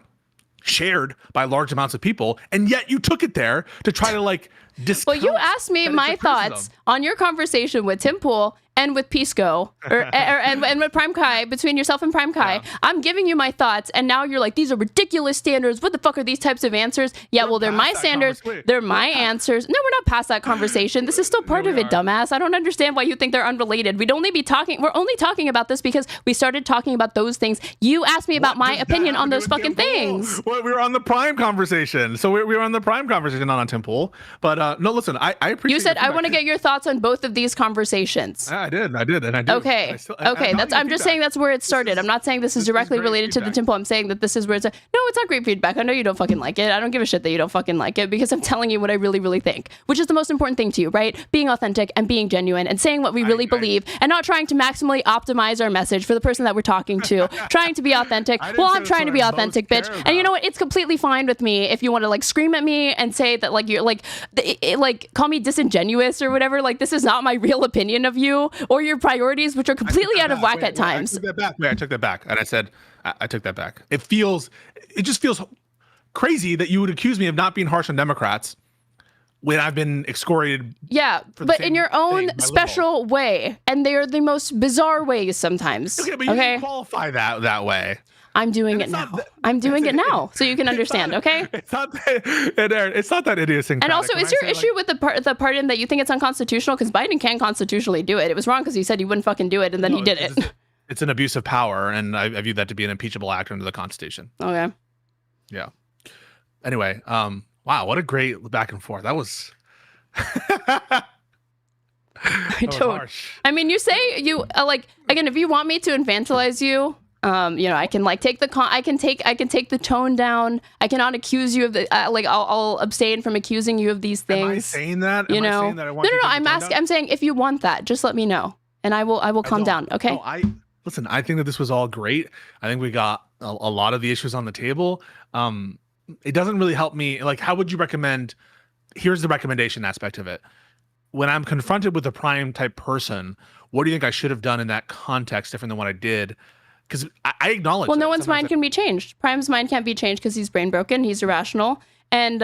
shared by large amounts of people, and yet you took it there to try to like discount. Well, you asked me my thoughts on your conversation with Tim Pool and with Pisco, and with PrimeCayes, between yourself and PrimeCayes. Yeah. I'm giving you my thoughts, and now you're like, these are ridiculous standards. What the fuck are these types of answers? Yeah, well, they're my standards. They're my answers. No, we're not past that conversation. This is still part of it, dumbass. I don't understand why you think they're unrelated. We're only talking about this because we started talking about those things. You asked me about my opinion on those fucking things. Well, we were on the Prime conversation. So we were on the Prime conversation, not on Tim Pool. But no, listen, I appreciate. You said I want to get your thoughts on both of these conversations. I did, and I did. Okay, I'm just saying that's where it started. I'm not saying this is directly related to the Tim Pool. I'm saying that this is where it's. No, it's not great feedback. I know you don't fucking like it. I don't give a shit that you don't fucking like it because I'm telling you what I really, really think, which is the most important thing to you, right? Being authentic and being genuine and saying what we really believe and not trying to maximally optimize our message for the person that we're talking to. Trying to be authentic. Well, I'm trying to be authentic, bitch. And you know what? It's completely fine with me if you want to like scream at me and say that like you're like call me disingenuous or whatever. Like this is not my real opinion of you or your priorities, which are completely out of whack at times. I took that back. And I said, I took that back. It just feels crazy that you would accuse me of not being harsh on Democrats when I've been excoriated. Yeah, but in your own special way. And they're the most bizarre ways sometimes. Okay, but you can qualify that way. I'm doing it now. I'm doing it now, so you can understand. Okay. It's not that idiosyncratic. And also, is your issue with the pardon that you think it's unconstitutional? Because Biden can constitutionally do it. It was wrong because he said he wouldn't fucking do it, and then he did it. It's an abuse of power, and I view that to be an impeachable act under the Constitution. Okay. Yeah. Anyway, wow, what a great back and forth. That was. I don't. Harsh. I mean, you say you like again. If you want me to infantilize you. I can like take the I can take the tone down. I cannot accuse you of the I'll abstain from accusing you of these things. Am I saying that? You know? I saying that I want No. you to I'm asking. down? I'm saying if you want that, just let me know, and I will calm down. Okay. No, listen. I think that this was all great. I think we got a lot of the issues on the table. It doesn't really help me. Like, how would you recommend? Here's the recommendation aspect of it. When I'm confronted with a Prime type person, what do you think I should have done in that context different than what I did? Because I acknowledge. Well, no one's mind can be changed. Prime's mind can't be changed because he's brain broken. He's irrational. And,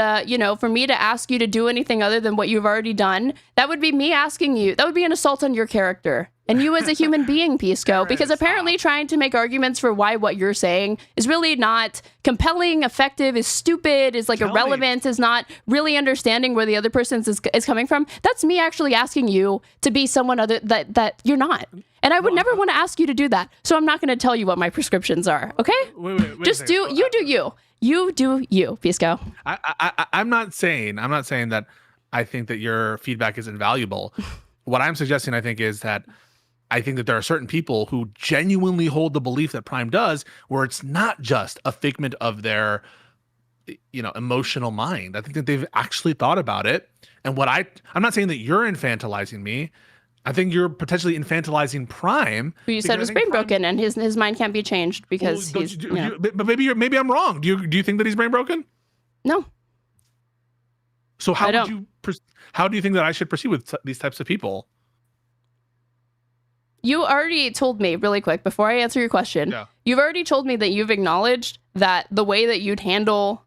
for me to ask you to do anything other than what you've already done, that would be me asking you. That would be an assault on your character. And you as a human being, Pisco, because apparently trying to make arguments for why what you're saying is really not compelling, effective, is stupid, is like irrelevant, is not really understanding where the other person is coming from. That's me actually asking you to be someone other that you're not. And I would never want to ask you to do that. So I'm not going to tell you what my prescriptions are. Okay? Wait Just do you. You do you, Pisco. I'm not saying that I think that your feedback is invaluable. What I'm suggesting, I think, is that I think that there are certain people who genuinely hold the belief that Prime does, where it's not just a figment of their, emotional mind. I think that they've actually thought about it. And I'm not saying that you're infantilizing me. I think you're potentially infantilizing Prime. Who you said was brain broken, and his mind can't be changed because he's. But maybe I'm wrong. Do you think that he's brain broken? No. So how do you think that I should proceed with these types of people? You already told me really quick before I answer your question. Yeah. You've already told me that you've acknowledged that the way that you'd handle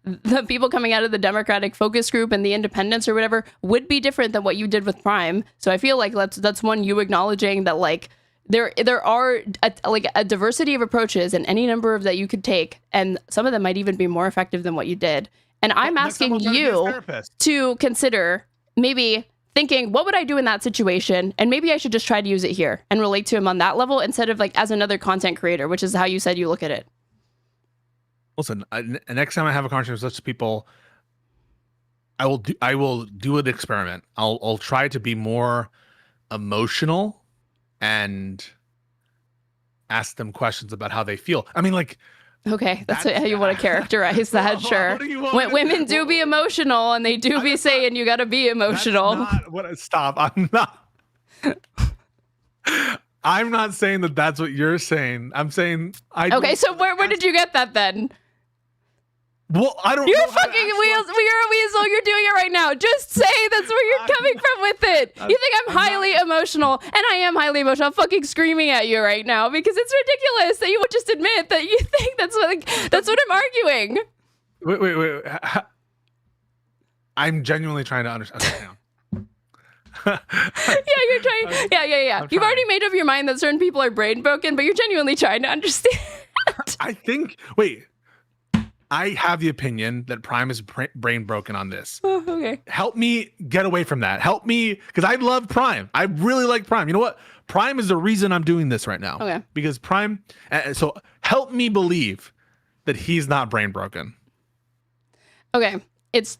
the people coming out of the Democratic focus group and the independents or whatever would be different than what you did with Prime. So I feel like that's one, you acknowledging that like there are a diversity of approaches and any number of that you could take, and some of them might even be more effective than what you did. And I'm asking you to consider maybe thinking, what would I do in that situation? And maybe I should just try to use it here and relate to him on that level instead of like as another content creator, which is how you said you look at it. Listen, next time I have a conversation with such people, I will do an experiment. I'll try to be more emotional and ask them questions about how they feel. I mean, like, okay, that's how you want to characterize that. Sure. Women do be emotional, and they do be saying you got to be emotional. Stop. I'm not saying that that's what you're saying. I'm saying Okay, so where did you get that then? Well, I don't. You're fucking you're a weasel. You're doing it right now. Just say that's where you're coming from with it. You think I'm highly emotional, and I am highly emotional. I'm fucking screaming at you right now because it's ridiculous that you would just admit that you think that's what I'm arguing. Wait. I'm genuinely trying to understand. Yeah, you're trying. Yeah. You've already made up your mind that certain people are brain broken, but you're genuinely trying to understand. I think. Wait. I have the opinion that Prime is brain broken on this. Oh, okay. Help me get away from that. Help me, because I love Prime. I really like Prime. You know what? Prime is the reason I'm doing this right now. Okay. Because Prime. So help me believe that he's not brain broken. Okay. It's.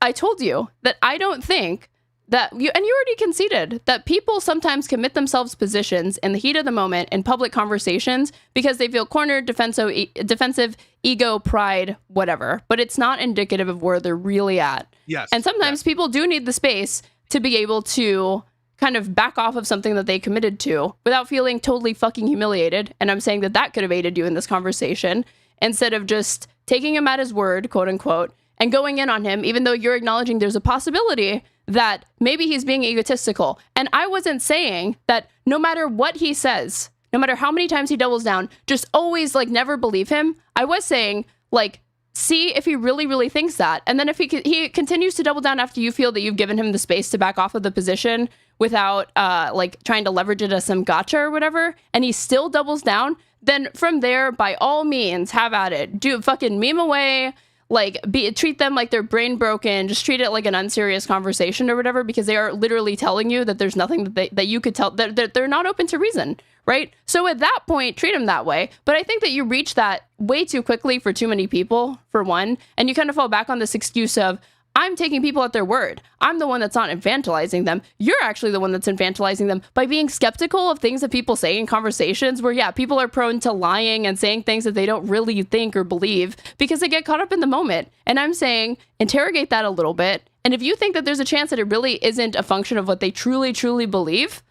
I told you that I don't think that you, and you already conceded that people sometimes commit themselves positions in the heat of the moment in public conversations because they feel cornered, defensive, ego, pride, whatever. But it's not indicative of where they're really at. Yes. And sometimes people do need the space to be able to kind of back off of something that they committed to without feeling totally fucking humiliated. And I'm saying that could have aided you in this conversation instead of just taking him at his word, quote unquote, and going in on him, even though you're acknowledging there's a possibility that maybe he's being egotistical. And I wasn't saying that no matter what he says, no matter how many times he doubles down, just always like never believe him. I was saying like, see if he really, really thinks that. And then if he continues to double down after you feel that you've given him the space to back off of the position without like trying to leverage it as some gotcha or whatever, and he still doubles down, then from there, by all means, have at it. Do fucking meme away. Like, treat them like they're brain broken. Just treat it like an unserious conversation or whatever, because they are literally telling you that there's nothing that you could tell. They're not open to reason, right? So at that point, treat them that way. But I think that you reach that way too quickly for too many people, for one. And you kind of fall back on this excuse of, I'm taking people at their word. I'm the one that's not infantilizing them. You're actually the one that's infantilizing them by being skeptical of things that people say in conversations where, yeah, people are prone to lying and saying things that they don't really think or believe because they get caught up in the moment. And I'm saying, interrogate that a little bit. And if you think that there's a chance that it really isn't a function of what they truly, truly believe,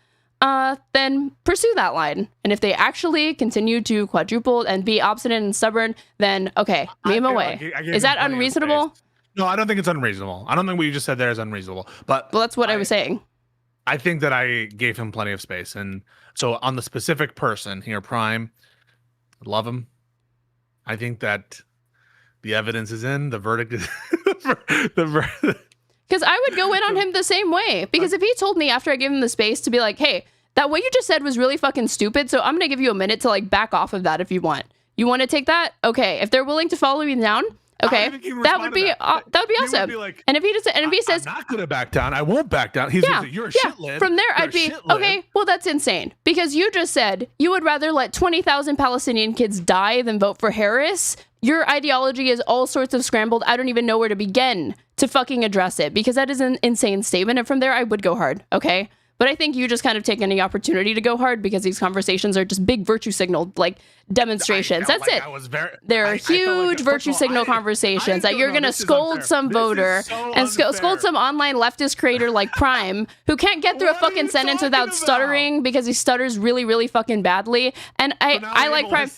then pursue that line. And if they actually continue to quadruple and be obstinate and stubborn, then, okay, meme away. Is that unreasonable? No, I don't think it's unreasonable. I don't think what you just said there is unreasonable. But well, that's what I was saying. I think that I gave him plenty of space. And so on the specific person here, Prime, love him. I think that the evidence is in, the verdict is because I would go in on him the same way. Because if he told me after I gave him the space to be like, hey, that what you just said was really fucking stupid, so I'm going to give you a minute to like back off of that if you want. You want to take that? Okay. If they're willing to follow me down, okay, that would be awesome. Be like, and if he says, I'm not gonna back down, I won't back down. He's gonna say, you're a shitlib. From there, I'd be okay. Well, that's insane because you just said you would rather let 20,000 Palestinian kids die than vote for Harris. Your ideology is all sorts of scrambled. I don't even know where to begin to fucking address it because that is an insane statement. And from there, I would go hard. Okay. But I think you just kind of take any opportunity to go hard because these conversations are just big virtue signal like demonstrations. That's it. They're huge virtue signal conversations that you're going to scold some voter and scold some online leftist creator like Prime who can't get through a fucking sentence without stuttering because he stutters really, really fucking badly. And I like Prime.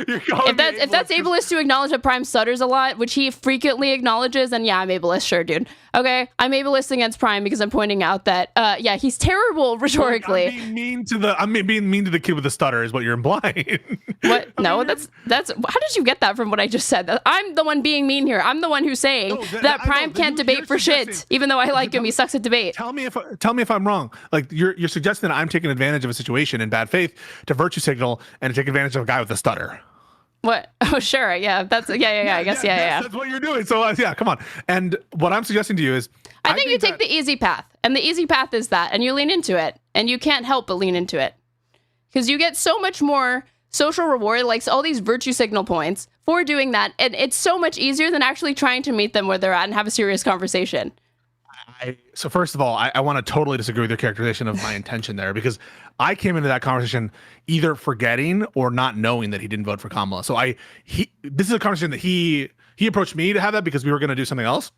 If that's ableist to acknowledge that Prime stutters a lot, which he frequently acknowledges, then yeah, I'm ableist. Sure, dude. Okay, I'm ableist against Prime because I'm pointing out that yeah, he's terrible rhetorically. I'm being mean to the kid with the stutter is what you're implying. What? No, that's how did you get that from what I just said? I'm the one being mean here. I'm the one who's saying that Prime can't debate for shit, even though I like him. He sucks at debate. Tell me if I'm wrong. Like you're suggesting that I'm taking advantage of a situation in bad faith to virtue signal and to take advantage of a guy with a stutter. What? Oh, sure. Yeah, that's I guess that's what you're doing. So yeah, come on. And what I'm suggesting to you is, I think you take the easy path, and the easy path is that, and you lean into it, and you can't help but lean into it, because you get so much more social reward, like all these virtue signal points for doing that, and it's so much easier than actually trying to meet them where they're at and have a serious conversation. So first of all, I want to totally disagree with your characterization of my intention there, because I came into that conversation either forgetting or not knowing that he didn't vote for Kamala. So this is a conversation that he approached me to have that because we were going to do something else.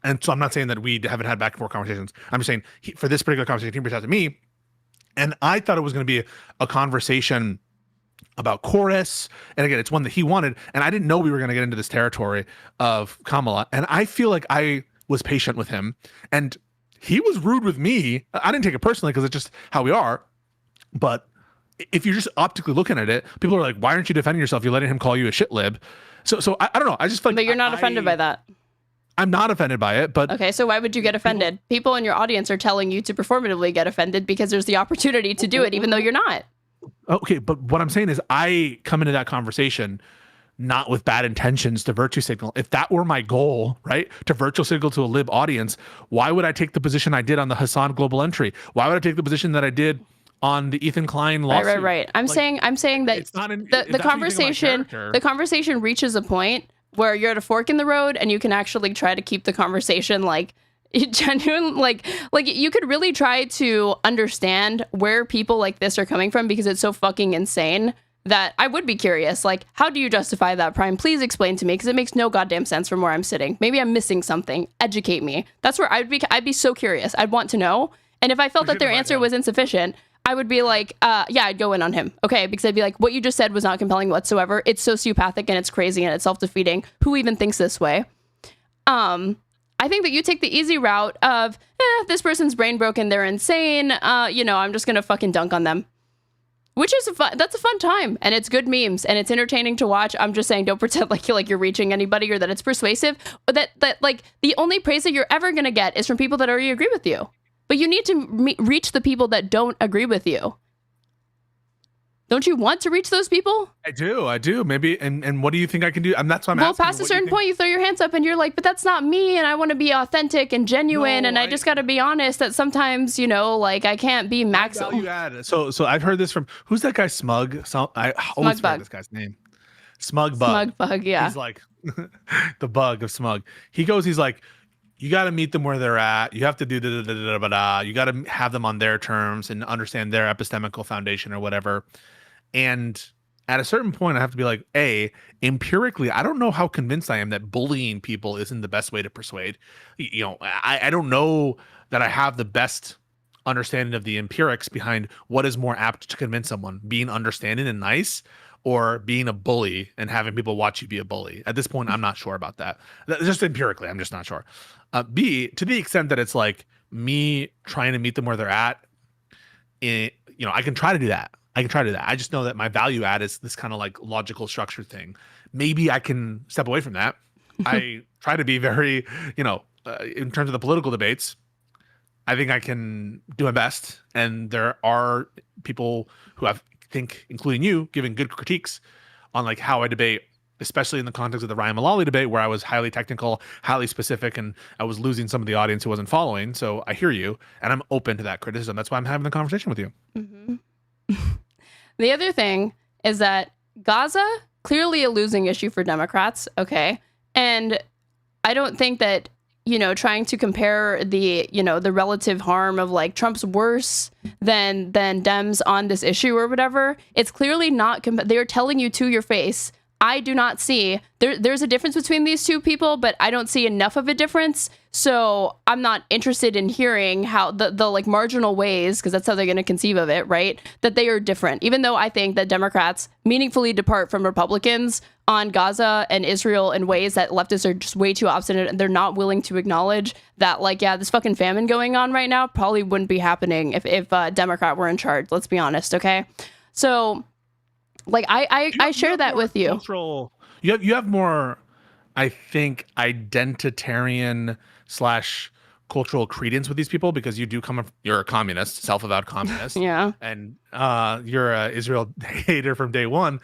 And so I'm not saying that we haven't had back and forth conversations. I'm just saying for this particular conversation, he reached out to me, and I thought it was going to be a conversation about chorus. And again, it's one that he wanted, and I didn't know we were going to get into this territory of Kamala. And I feel like I was patient with him, and he was rude with me. I didn't take it personally because it's just how we are. But if you're just optically looking at it, people are like, why aren't you defending yourself? You're letting him call you a shit lib. So I don't know. I just feel like, but you're not offended by that. I'm not offended by it, but okay. So why would you get offended? People in your audience are telling you to performatively get offended because there's the opportunity to do it, even though you're not. Okay, but what I'm saying is I come into that conversation not with bad intentions to virtue signal. If that were my goal, right, to virtue signal to a lib audience, why would I take the position I did on the Hassan global entry? Why would I take the position that I did on the Ethan Klein lawsuit? Right. I'm saying that the conversation reaches a point where you're at a fork in the road, and you can actually try to keep the conversation like genuine, like you could really try to understand where people like this are coming from, because it's so fucking insane that I would be curious, like, how do you justify that, Prime? Please explain to me, because it makes no goddamn sense from where I'm sitting. Maybe I'm missing something. Educate me. That's where I'd be so curious. I'd want to know. And if I felt that their answer was insufficient, I would be like, yeah, I'd go in on him. Okay, because I'd be like, what you just said was not compelling whatsoever. It's sociopathic and it's crazy and it's self-defeating. Who even thinks this way? I think that you take the easy route of, this person's brain broken, they're insane. I'm just gonna fucking dunk on them. Which is that's a fun time, and it's good memes, and it's entertaining to watch. I'm just saying, don't pretend like you're reaching anybody or that it's persuasive. Or that like the only praise that you're ever gonna get is from people that already agree with you. But you need to reach the people that don't agree with you. Don't you want to reach those people? I do. Maybe. And what do you think I can do? That's why I'm asking. Well, past a certain point, you throw your hands up and you're like, but that's not me. And I want to be authentic and genuine. And I just got to be honest that sometimes, like I can't be maximum. So I've heard this from, who's that guy? Smug. I always forget this guy's name. Smug Bug. Smug Bug. Yeah. He's like the bug of Smug. He's like, you got to meet them where they're at. You have to do da. You got to have them on their terms and understand their epistemical foundation or whatever. And at a certain point, I have to be like, empirically, I don't know how convinced I am that bullying people isn't the best way to persuade. I don't know that I have the best understanding of the empirics behind what is more apt to convince someone, being understanding and nice, or being a bully and having people watch you be a bully. At this point, I'm not sure about that. Just empirically, I'm just not sure. B, to the extent that it's like me trying to meet them where they're at, I can try to do that. I just know that my value add is this kind of like logical structure thing. Maybe I can step away from that. I try to be very, in terms of the political debates, I think I can do my best. And there are people who I think, including you, giving good critiques on like how I debate, especially in the context of the Ryan Mullally debate, where I was highly technical, highly specific, and I was losing some of the audience who wasn't following. So I hear you, and I'm open to that criticism. That's why I'm having the conversation with you. Mm-hmm. The other thing is that Gaza, clearly a losing issue for Democrats, okay? And I don't think that, trying to compare the, the relative harm of like Trump's worse than Dems on this issue or whatever, it's clearly not, they're telling you to your face, I do not see, there's a difference between these two people, but I don't see enough of a difference. So I'm not interested in hearing how the like marginal ways, because that's how they're going to conceive of it, right? That they are different, even though I think that Democrats meaningfully depart from Republicans on Gaza and Israel in ways that leftists are just way too obstinate, and they're not willing to acknowledge that, like, yeah, this fucking famine going on right now probably wouldn't be happening if a Democrat were in charge. Let's be honest, okay? So, like, I share that with you. You have more, I think, identitarian / cultural credence with these people, because you're a communist, self-avowed communist. Yeah. And you're a Israel hater from day one.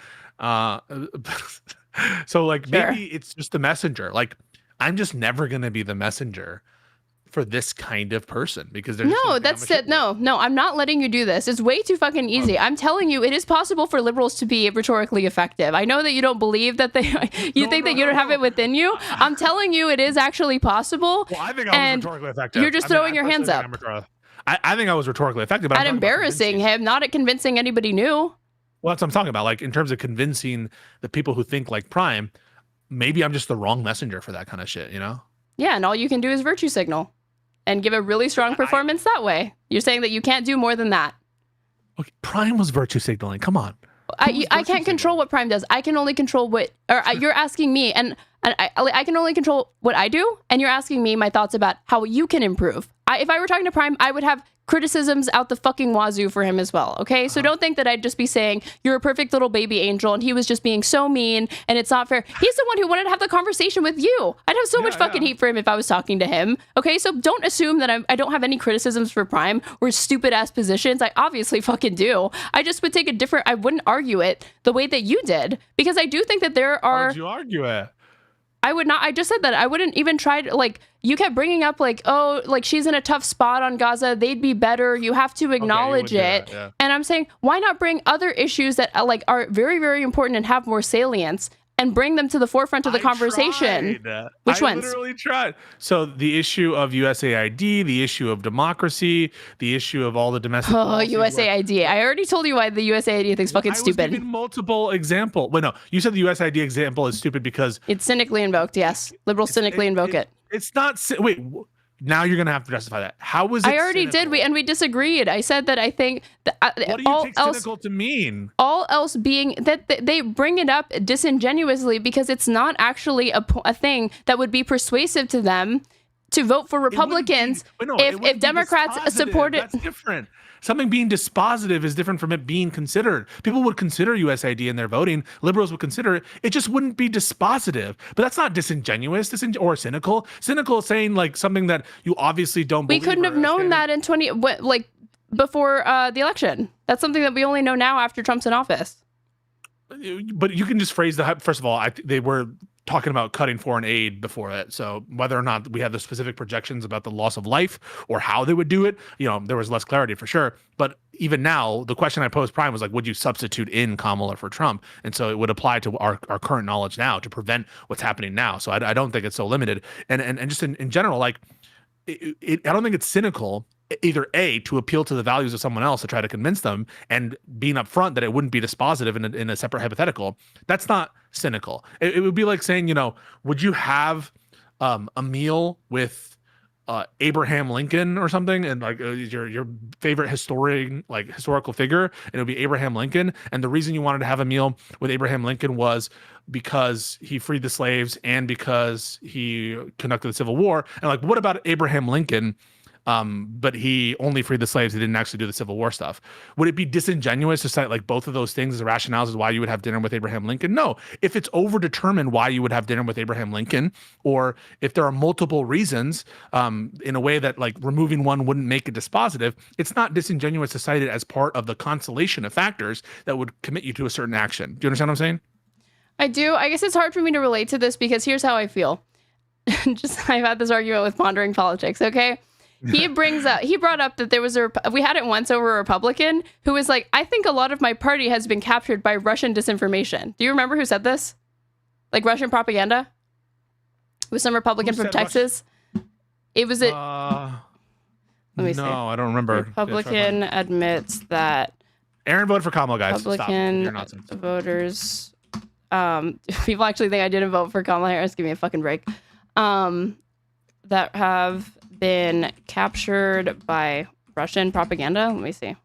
So like, sure. Maybe it's just the messenger. Like, I'm just never going to be the messenger for this kind of person, because there's that's it. No, I'm not letting you do this. It's way too fucking easy. I'm telling you, it is possible for liberals to be rhetorically effective. I know that you don't believe that you don't have it within you. I'm telling you, it is actually possible. Well, I think I was rhetorically effective. You're just throwing your hands up. I think I was rhetorically effective, but at embarrassing him, not at convincing anybody new. Well, that's what I'm talking about. Like, in terms of convincing the people who think like Prime, maybe I'm just the wrong messenger for that kind of shit, Yeah, and all you can do is virtue signal and give a really strong performance that way. You're saying that you can't do more than that. Okay, Prime was virtue signaling. Come on. I can't control what Prime does. I can only control what, or you're asking me, and I can only control what I do, and you're asking me my thoughts about how you can improve. If I were talking to Prime, I would have criticisms out the fucking wazoo for him as well, okay? So don't think that I'd just be saying, you're a perfect little baby angel, and he was just being so mean, and it's not fair. He's the one who wanted to have the conversation with you. I'd have so much fucking heat for him if I was talking to him, okay? So don't assume that I don't have any criticisms for Prime or stupid-ass positions. I obviously fucking do. I just would take I wouldn't argue it the way that you did, because I do think that there are... How would you argue it? I would not. I just said that I wouldn't even try to, like, you kept bringing up like, oh, like she's in a tough spot on Gaza. They'd be better. You have to acknowledge it. Yeah. And I'm saying, why not bring other issues that like are very, very important and have more salience and bring them to the forefront of the conversation? Which ones? I literally tried. So the issue of USAID, the issue of democracy, the issue of all the domestic. Oh, USAID. I already told you why the USAID thing's fucking stupid. I was giving multiple examples. Well, no, you said the USAID example is stupid because it's cynically invoked. Yes, liberals cynically invoke it. It's not. Wait. Now you're gonna have to justify that. How was it? I already cynical? Did. We disagreed. I said that I think that what do you take cynical to mean? All else being that they bring it up disingenuously because it's not actually a thing that would be persuasive to them to vote for Republicans if Democrats support it. That's different. Something being dispositive is different from it being considered. People would consider USAID in their voting. Liberals would consider it. It just wouldn't be dispositive. But that's not disingenuous or cynical. Cynical is saying like something that you obviously don't believe. We couldn't have known that in before the election. That's something that we only know now after Trump's in office. But you can just phrase first of all, they were talking about cutting foreign aid before it. So whether or not we have the specific projections about the loss of life or how they would do it, there was less clarity for sure. But even now, the question I posed Prime was like, would you substitute in Kamala for Trump? And so it would apply to our current knowledge now to prevent what's happening now. So I don't think it's so limited. And just in general, like, I don't think it's cynical either A, to appeal to the values of someone else to try to convince them, and being upfront that it wouldn't be dispositive in a separate hypothetical. That's not cynical. It would be like saying, would you have a meal with Abraham Lincoln or something, and like your favorite historical figure, and it would be Abraham Lincoln, and the reason you wanted to have a meal with Abraham Lincoln was because he freed the slaves and because he conducted the Civil War. And like, what about Abraham Lincoln? But he only freed the slaves. He didn't actually do the Civil War stuff. Would it be disingenuous to cite like both of those things as rationales as why you would have dinner with Abraham Lincoln? No. If it's overdetermined why you would have dinner with Abraham Lincoln, or if there are multiple reasons, in a way that like removing one wouldn't make it dispositive, it's not disingenuous to cite it as part of the constellation of factors that would commit you to a certain action. Do you understand what I'm saying? I do. I guess it's hard for me to relate to this because here's how I feel. I've had this argument with Pondering Politics, okay? He brought up that we had it once over a Republican who was like, I think a lot of my party has been captured by Russian disinformation. Do you remember who said this? Like Russian propaganda? It was some Republican from Texas. It was let me see. No, I don't remember. Republican admits that Aaron voted for Kamala, guys. Republican voters, people actually think I didn't vote for Kamala Harris. Give me a fucking break. That have been captured by Russian propaganda. Let me see.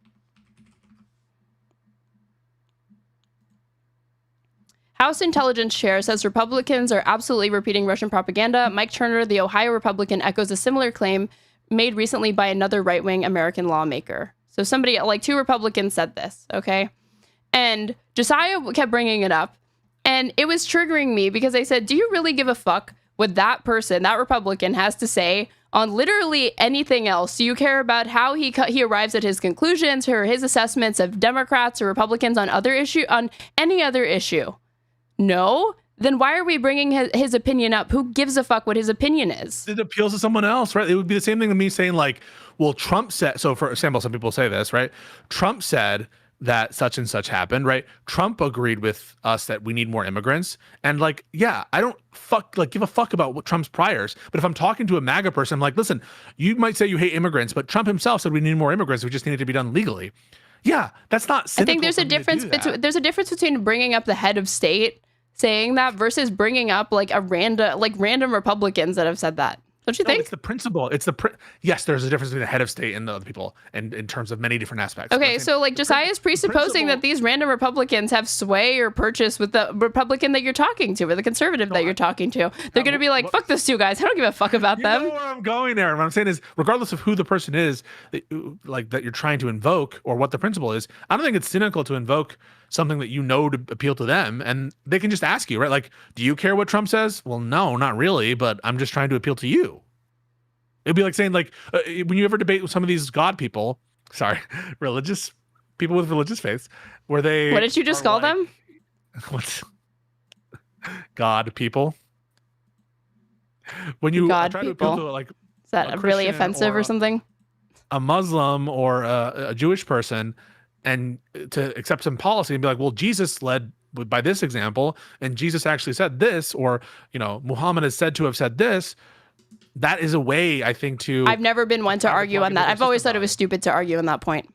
House Intelligence Chair says Republicans are absolutely repeating Russian propaganda. Mike Turner, the Ohio Republican, echoes a similar claim made recently by another right-wing American lawmaker. So somebody, like two Republicans said this, okay? And Josiah kept bringing it up, and it was triggering me because I said, do you really give a fuck what that person, that Republican, has to say on literally anything else? Do you care about how he arrives at his conclusions or his assessments of Democrats or Republicans on any other issue? No? Then why are we bringing his opinion up? Who gives a fuck what his opinion is? It appeals to someone else, right? It would be the same thing to me saying like, well, Trump said, so for example, some people say this, right? Trump said that such and such happened, right? Trump agreed with us that we need more immigrants. And like, yeah, I don't give a fuck about what Trump's priors. But if I'm talking to a MAGA person, I'm like, listen, you might say you hate immigrants, but Trump himself said we need more immigrants. We just need it to be done legally. Yeah, that's not cynical. I think there's a difference between bringing up the head of state saying that versus bringing up like random Republicans that have said that. Don't you think? It's the principle. Yes, there's a difference between the head of state and the other people, and in terms of many different aspects. Okay, so like Josiah is presupposing that these random Republicans have sway or purchase with the Republican that you're talking to or the conservative that you're talking to. They're going to be like, fuck those two guys. I don't give a fuck about them. You know where I'm going there. What I'm saying is, regardless of who the person is that you're trying to invoke or what the principle is, I don't think it's cynical to invoke something that to appeal to them, and they can just ask you, right? Like, do you care what Trump says? Well, no, not really, but I'm just trying to appeal to you. It'd be like saying, like, when you ever debate with some of these religious people with religious faiths, where they... What did you just call them? What's God people? When you God try people. to appeal to, like... Is that really offensive or something? A Muslim or a Jewish person, and to accept some policy and be like, well, Jesus led by this example, and Jesus actually said this, or, Muhammad is said to have said this. That is a way, I think, to... I've never been one to argue on that. I've always thought it was stupid to argue on that point.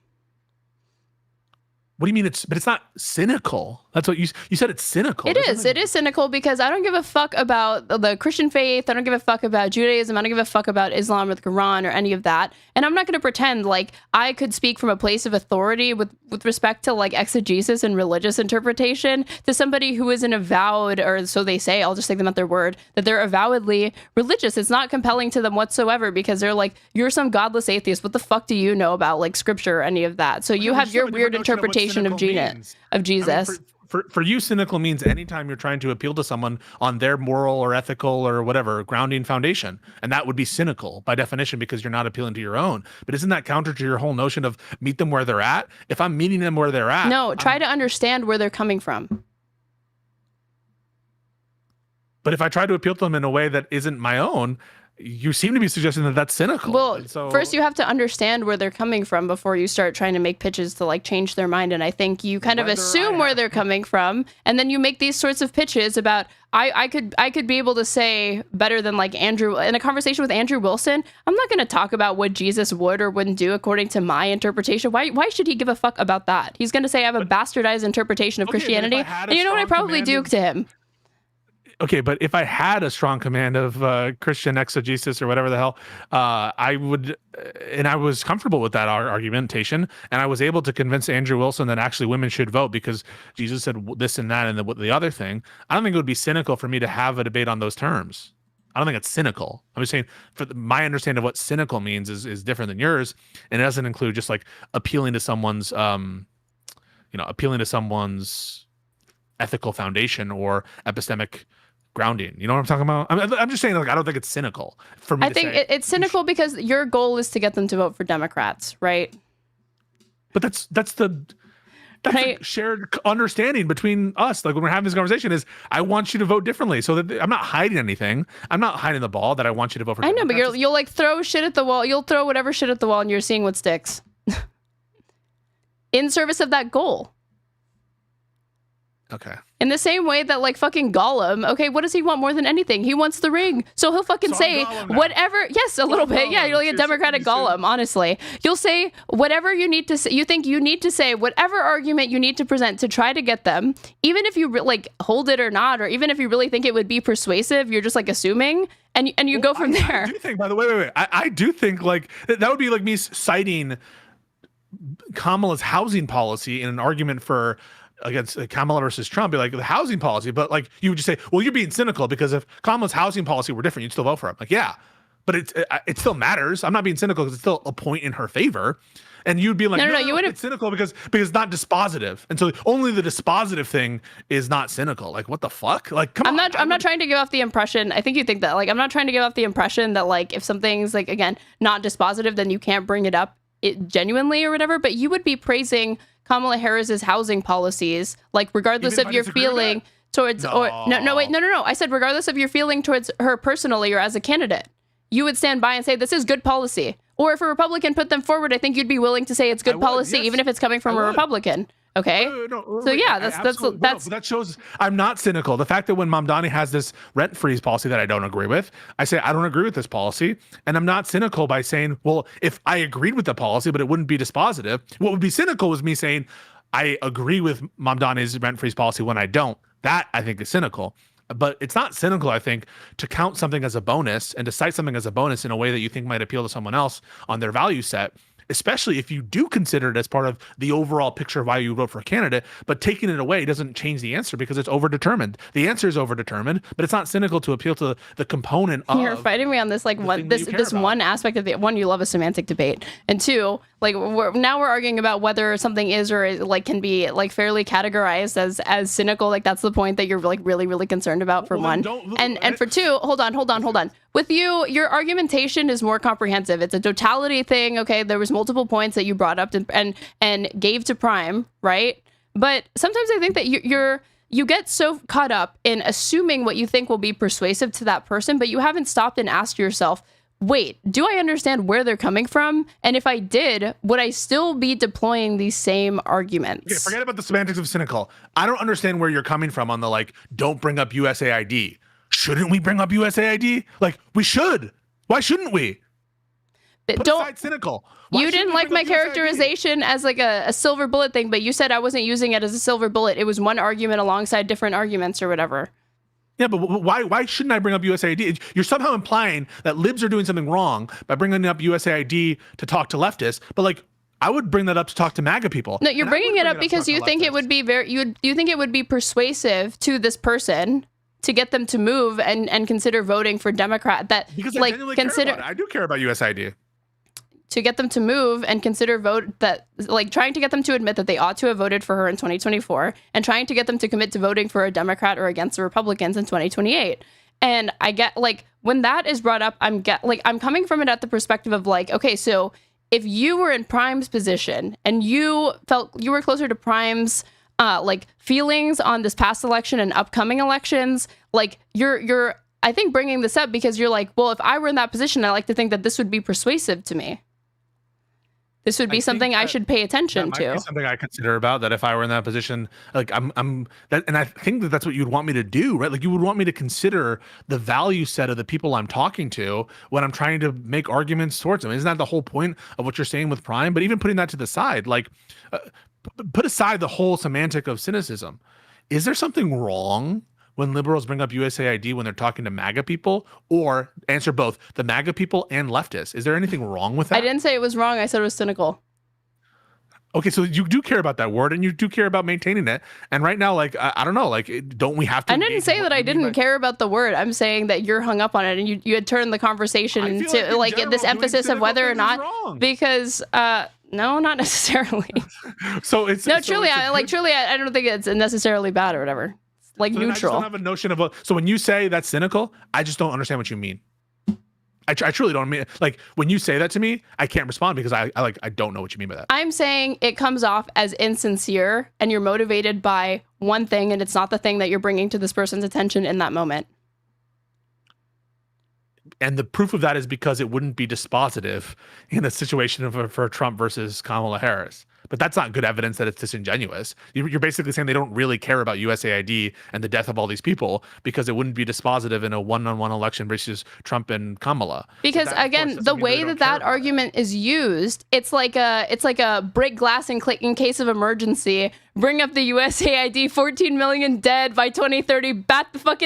What do you mean but it's not cynical? That's what you said. It's cynical. It is cynical because I don't give a fuck about the Christian faith. I don't give a fuck about Judaism. I don't give a fuck about Islam or the Quran or any of that. And I'm not going to pretend like I could speak from a place of authority with respect to like exegesis and religious interpretation to somebody who is an avowed, or so they say, I'll just take them at their word, that they're avowedly religious. It's not compelling to them whatsoever because they're like, you're some godless atheist. What the fuck do you know about like scripture or any of that? So you have your weird interpretation of Jesus. I mean, for you, cynical means anytime you're trying to appeal to someone on their moral or ethical or whatever grounding foundation, and that would be cynical by definition because you're not appealing to your own. But isn't that counter to your whole notion of meet them where they're at? If I'm meeting them where they're at, no, try to understand where they're coming from. But if I try to appeal to them in a way that isn't my own, you seem to be suggesting that that's cynical. Well, first you have to understand where they're coming from before you start trying to make pitches to like change their mind. And I think you kind of assume where they're coming from, and then you make these sorts of pitches about I could be able to say better than like Andrew in a conversation with Andrew Wilson. I'm not going to talk about what Jesus would or wouldn't do according to my interpretation. Why should he give a fuck about that? He's going to say I have a bastardized interpretation of Christianity, and you know what I probably do to him. Okay, but if I had a strong command of Christian exegesis or whatever the hell, I would, and I was comfortable with that argumentation, and I was able to convince Andrew Wilson that actually women should vote because Jesus said this and that and the other thing. I don't think it would be cynical for me to have a debate on those terms. I don't think it's cynical. I'm just saying, my understanding of what cynical means is different than yours, and it doesn't include just like appealing to someone's, ethical foundation or epistemic grounding. You know what I'm talking about? I'm just saying, like, I don't think it's cynical for me. I think it's cynical because your goal is to get them to vote for Democrats, right? But that's the right. A shared understanding between us. Like when we're having this conversation, is I want you to vote differently, so that I'm not hiding anything. I'm not hiding the ball that I want you to vote for. I know, but you'll like throw shit at the wall. You'll throw whatever shit at the wall, and you're seeing what sticks. In service of that goal. Okay. In the same way that like fucking Gollum, okay, what does he want more than anything? He wants the ring. So he'll fucking say whatever. Yes, a little bit. Yeah, you're like a Democratic Gollum, honestly. You'll say whatever you need to say. You think you need to say whatever argument you need to present to try to get them, even if you like hold it or not, or even if you really think it would be persuasive, you're just like assuming, and you go from there. I do think, by the way, wait. I do think like that would be like me citing Kamala's housing policy in an argument for against Kamala versus Trump, be like the housing policy, but like you would just say, well, you're being cynical because if Kamala's housing policy were different, you'd still vote for him. Like, yeah, but it still matters. I'm not being cynical because it's still a point in her favor. And you'd be like, no, you wouldn't. It's cynical because it's not dispositive, and so only the dispositive thing is not cynical. Like, what the fuck? Like, come on. I'm not trying to give off the impression. I think you think that. Like, I'm not trying to give off the impression that like if something's like again not dispositive, then you can't bring it up genuinely or whatever. But you would be praising Kamala Harris's housing policies, like regardless of your feeling towards, no. I said regardless of your feeling towards her personally or as a candidate, you would stand by and say this is good policy. Or if a Republican put them forward, I think you'd be willing to say it's good policy, yes, even if it's coming from a Republican. Okay. So yeah, that shows I'm not cynical. The fact that when Mamdani has this rent freeze policy that I don't agree with, I say I don't agree with this policy, and I'm not cynical by saying, well, if I agreed with the policy, but it wouldn't be dispositive. What would be cynical was me saying I agree with Mamdani's rent freeze policy when I don't. That I think is cynical. But it's not cynical, I think, to count something as a bonus and to cite something as a bonus in a way that you think might appeal to someone else on their value set, especially if you do consider it as part of the overall picture of why you vote for a candidate. But taking it away doesn't change the answer because it's overdetermined. The answer is overdetermined, but it's not cynical to appeal to the component of. You're fighting me on this, like this one aspect of the one. You love a semantic debate, and two, like we're arguing about whether something is or like can be like fairly categorized as cynical. Like that's the point that you're like really concerned about for one, and for two. Hold on. With you, your argumentation is more comprehensive. It's a totality thing. Okay, there was multiple points that you brought up and gave to Prime, right? But sometimes I think that you get so caught up in assuming what you think will be persuasive to that person, but you haven't stopped and asked yourself, wait, do I understand where they're coming from? And if I did, would I still be deploying these same arguments? Okay, forget about the semantics of cynical. I don't understand where you're coming from on the like, don't bring up USAID. Shouldn't we bring up USAID? Like, we should. Why shouldn't we? Put aside cynical. You didn't like my characterization as like a silver bullet thing, but you said I wasn't using it as a silver bullet. It was one argument alongside different arguments or whatever. Yeah, but why shouldn't I bring up USAID? You're somehow implying that libs are doing something wrong by bringing up USAID to talk to leftists, but like, I would bring that up to talk to MAGA people. No, you're bringing it up because you think it would be you think it would be persuasive to this person to get them to move and consider voting for Democrat that because like consider I do care about USAID. To get them to move and consider vote that like trying to get them to admit that they ought to have voted for her in 2024 and trying to get them to commit to voting for a Democrat or against the Republicans in 2028. And I get like when that is brought up, I'm coming from it at the perspective of like, okay, so if you were in Prime's position and you felt you were closer to Prime's like feelings on this past election and upcoming elections. Like you're I think bringing this up because you're like, well, if I were in that position, I like to think that this would be persuasive to me. This would be something I should pay attention to. Might be something I consider about that if I were in that position, like I'm that, and I think that that's what you'd want me to do, right? Like you would want me to consider the value set of the people I'm talking to when I'm trying to make arguments towards them. Isn't that the whole point of what you're saying with Prime? But even putting that to the side, like put aside the whole semantic of cynicism. Is there something wrong when liberals bring up USAID when they're talking to MAGA people, or answer both the MAGA people and leftists? Is there anything wrong with that? I didn't say it was wrong. I said it was cynical. Okay, so you do care about that word and you do care about maintaining it. And right now, like, I don't know, like, don't we have to? I didn't say that I didn't care about the word. I'm saying that you're hung up on it and you had turned the conversation to like this emphasis of whether or not, because no, not necessarily. So it's no, truly, I don't think it's necessarily bad or whatever. Like so neutral. I just don't have a notion of so when you say that's cynical, I just don't understand what you mean. I truly don't mean, like, when you say that to me, I can't respond because I don't know what you mean by that. I'm saying it comes off as insincere and you're motivated by one thing and it's not the thing that you're bringing to this person's attention in that moment. And the proof of that is because it wouldn't be dispositive in a situation for Trump versus Kamala Harris. But that's not good evidence that it's disingenuous. You're basically saying they don't really care about USAID and the death of all these people because it wouldn't be dispositive in a one-on-one election versus Trump and Kamala. Because again, the way that argument is used, it's like a break glass in case of emergency. Bring up the USAID, 14 million dead by 2030.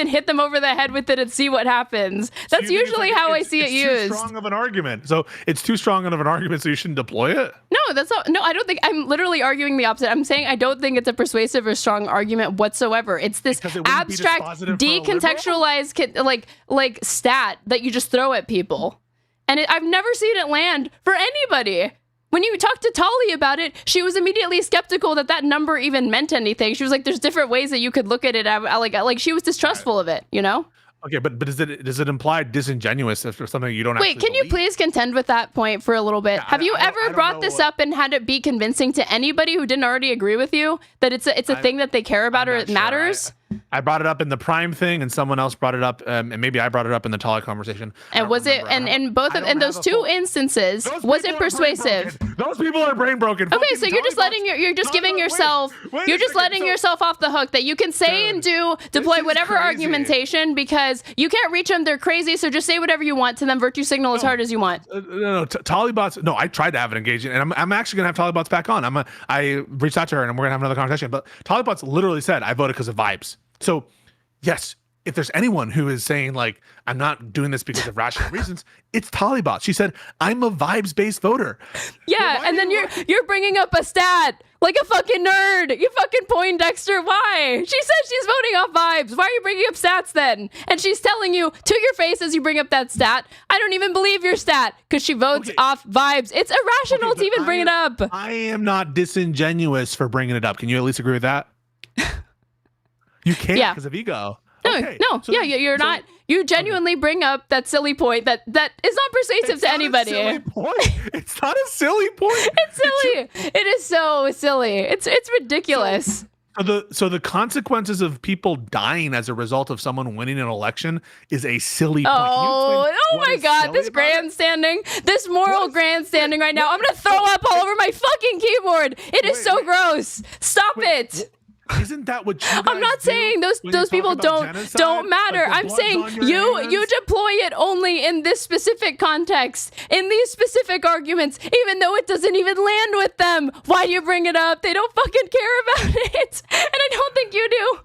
Hit them over the head with it and see what happens. That's usually how I see it used. It's too strong of an argument. So it's too strong of an argument, so you shouldn't deploy it? No, that's not. No, I don't think. I'm literally arguing the opposite. I'm saying I don't think it's a persuasive or strong argument whatsoever. It's this abstract, decontextualized, like stat that you just throw at people, and I've never seen it land for anybody. When you talked to Tali about it, she was immediately skeptical that number even meant anything. She was like, "There's different ways that you could look at it." Like she was distrustful of it, you know. Okay, but does it imply disingenuous or something you don't? Wait, can you please contend with that point for a little bit? Have you ever brought this up and had it be convincing to anybody who didn't already agree with you that it's a thing that they care about or it matters? I brought it up in the Prime thing, and someone else brought it up, and maybe I brought it up in the Tali conversation. And was it? And both in those two instances, was it persuasive? Those people are brain broken. Okay, so you're just letting yourself off the hook that you can say and deploy whatever argumentation because you can't reach them. They're crazy. So just say whatever you want to them. Virtue signal as hard as you want. No, Talibots. No, I tried to have it engaging, and I'm actually gonna have Talibots back on. I reached out to her, and we're gonna have another conversation. But Talibots literally said, "I voted because of vibes." So, yes, if there's anyone who is saying, like, I'm not doing this because of rational reasons, it's Taliban. She said, I'm a vibes-based voter. Yeah, and then you're bringing up a stat like a fucking nerd. You fucking Poindexter. Why? She says she's voting off vibes. Why are you bringing up stats then? And she's telling you to your face as you bring up that stat, I don't even believe your stat because she votes off vibes. It's irrational to even bring it up. I am not disingenuous for bringing it up. Can you at least agree with that? You can't because of ego. You're not. You genuinely bring up that silly point that is not persuasive to anybody. It's not a silly point. It's silly. It is so silly. It's ridiculous. So the consequences of people dying as a result of someone winning an election is a silly point. Oh my God! This grandstanding, this moral grandstanding right now. I'm gonna throw up all over my fucking keyboard. It is so gross. Stop it. Isn't that what you guys I'm not saying those people don't matter. I'm saying you deploy it only in this specific context, in these specific arguments, even though it doesn't even land with them. Why do you bring it up? They don't fucking care about it. And I don't think you do.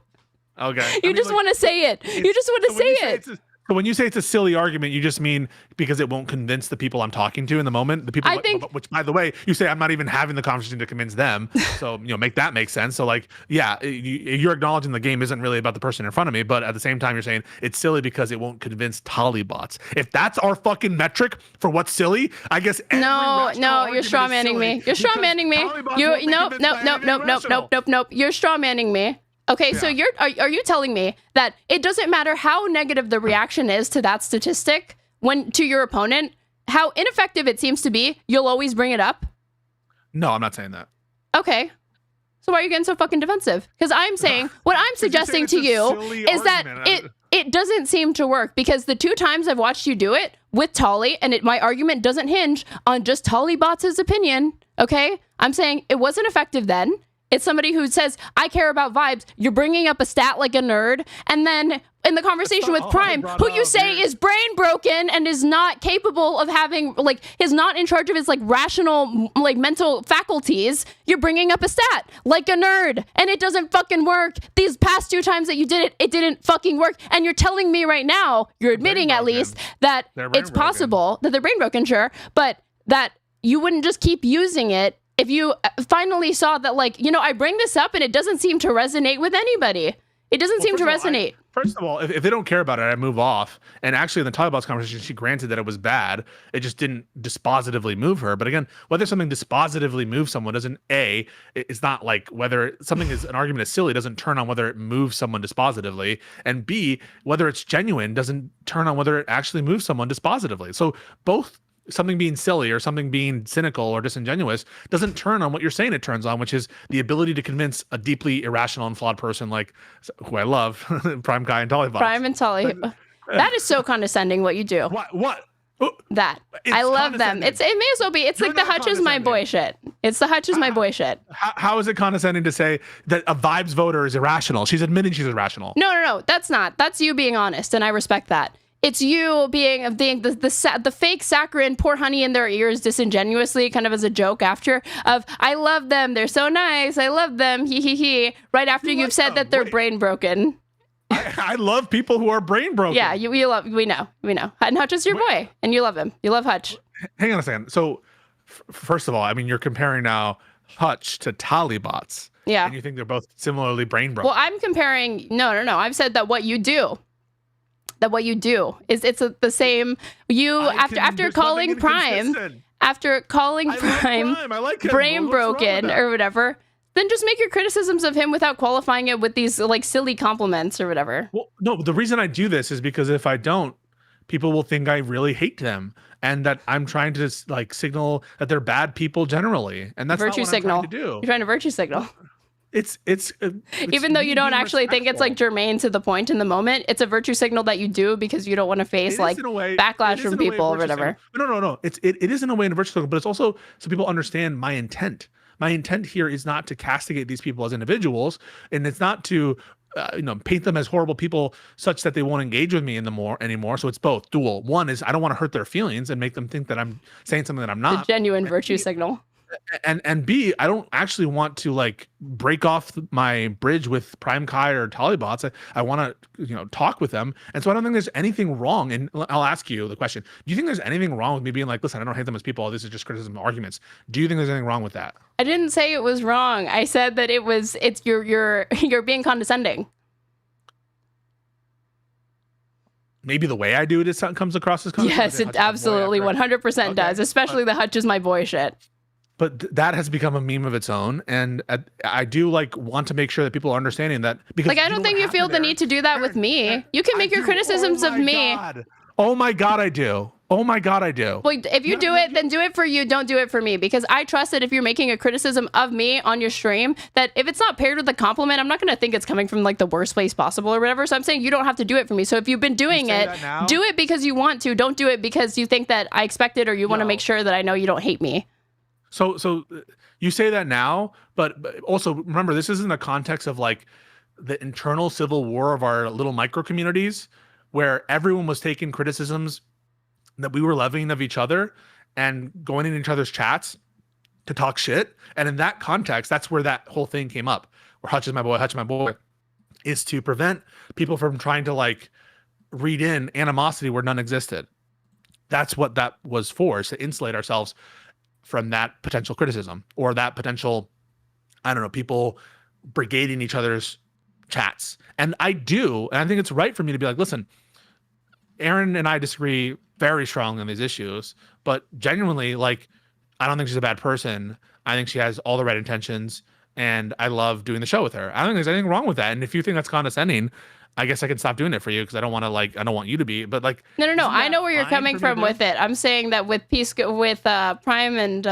Okay. You just want to say it. You just want to say it. But when you say it's a silly argument, you just mean because it won't convince the people I'm talking to in the moment. The people, which by the way, you say I'm not even having the conversation to convince them. So make that make sense. So like, yeah, you're acknowledging the game isn't really about the person in front of me, but at the same time, you're saying it's silly because it won't convince Talibots. If that's our fucking metric for what's silly, I guess. No, you're strawmanning me. You're strawmanning me. Nope. You're strawmanning me. Okay, so are you telling me that it doesn't matter how negative the reaction is to that statistic to your opponent, how ineffective it seems to be, you'll always bring it up? No, I'm not saying that. Okay. So why are you getting so fucking defensive? Because I'm saying what I'm suggesting to you is that it doesn't seem to work, because the 2 times I've watched you do it with Tolly, and my argument doesn't hinge on just Tolly Bots' opinion. Okay, I'm saying it wasn't effective then. It's somebody who says, I care about vibes. You're bringing up a stat like a nerd. And then in the conversation with Prime, who you say is brain broken and is not capable of having, like, is not in charge of his, like, rational, like, mental faculties, you're bringing up a stat like a nerd. And it doesn't fucking work. These past 2 times that you did it, it didn't fucking work. And you're telling me right now, you're admitting at least that it's possible that they're brain broken, sure, but that you wouldn't just keep using it if you finally saw that, like, you know, I bring this up and it doesn't seem to resonate with anybody. It doesn't seem to resonate. First of all, if they don't care about it, I move off. And actually, in the Taliban's conversation, she granted that it was bad. It just didn't dispositively move her. But again, whether something dispositively moves someone doesn't, it's not like whether something is an argument is silly doesn't turn on whether it moves someone dispositively. And B, whether it's genuine doesn't turn on whether it actually moves someone dispositively. So both something being silly or something being cynical or disingenuous doesn't turn on what you're saying it turns on, which is the ability to convince a deeply irrational and flawed person like who I love, PrimeCayes and Tolly. Prime and Tolly. That is so condescending what you do. What? That. I love them. It may as well be. It's like the Hutch is my boy shit. It's the Hutch is my boy shit. How is it condescending to say that a vibes voter is irrational? She's admitting she's irrational. No. That's not. That's you being honest, and I respect that. It's you being the fake saccharine, pour honey in their ears disingenuously, kind of as a joke after of, I love them, they're so nice, I love them, he, right after you've said that they're brain broken. I love people who are brain broken. Yeah, we know. And Hutch is your boy, and you love him. You love Hutch. Hang on a second. So, first of all, I mean, you're comparing now Hutch to Talibots. Yeah. And you think they're both similarly brain broken. Well, I'm comparing, no. I've said that what you do is it's the same. You after calling Prime brain broken or whatever, then just make your criticisms of him without qualifying it with these like silly compliments or whatever. Well, no, the reason I do this is because if I don't, people will think I really hate them and that I'm trying to like signal that they're bad people generally, and that's virtue not what signal. I'm trying to do. You're trying to virtue signal. It's even though you don't actually think it's like germane to the point in the moment, it's a virtue signal that you do because you don't want to face like backlash from people or whatever. No. It is in a way in a virtue signal, but it's also so people understand my intent. My intent here is not to castigate these people as individuals, and it's not to paint them as horrible people such that they won't engage with me anymore. So it's both dual. One is I don't want to hurt their feelings and make them think that I'm saying something that I'm not. The genuine virtue signal. And B, I don't actually want to like break off my bridge with PrimeCayes or Talibots. I want to talk with them, and so I don't think there's anything wrong. And I'll ask you the question: do you think there's anything wrong with me being like, listen, I don't hate them as people. This is just criticism and arguments. Do you think there's anything wrong with that? I didn't say it was wrong. I said that it's you're being condescending. Maybe the way I do it comes across as condescending. Yes, it absolutely 100% does, especially the Hutch is my boy shit. But that has become a meme of its own, and I do like want to make sure that people are understanding that, because like I don't think you feel the need to do that with me. You can make your criticisms of me. Oh my god, I do. Oh my god, I do. Well, if you do it, then do it for you. Don't do it for me, because I trust that if you're making a criticism of me on your stream, that if it's not paired with a compliment, I'm not going to think it's coming from like the worst place possible or whatever. So I'm saying you don't have to do it for me. So if you've been doing it, do it because you want to. Don't do it because you think that I expect it or you want to make sure that I know you don't hate me. So you say that now, but also remember, this is in the context of like the internal civil war of our little micro communities, where everyone was taking criticisms that we were levying of each other and going in each other's chats to talk shit. And in that context, that's where that whole thing came up, where Hutch is my boy, is to prevent people from trying to like read in animosity where none existed. That's what that was for, is to insulate ourselves from that potential criticism or that potential, I don't know, people brigading each other's chats. And I think it's right for me to be like, listen, Aaron and I disagree very strongly on these issues, but genuinely, like, I don't think she's a bad person. I think she has all the right intentions, and I love doing the show with her. I don't think there's anything wrong with that. And if you think that's condescending, I guess I can stop doing it for you, because I don't want you to be, but like, no. I know where you're coming from with it. I'm saying that with Pisco, with Prime and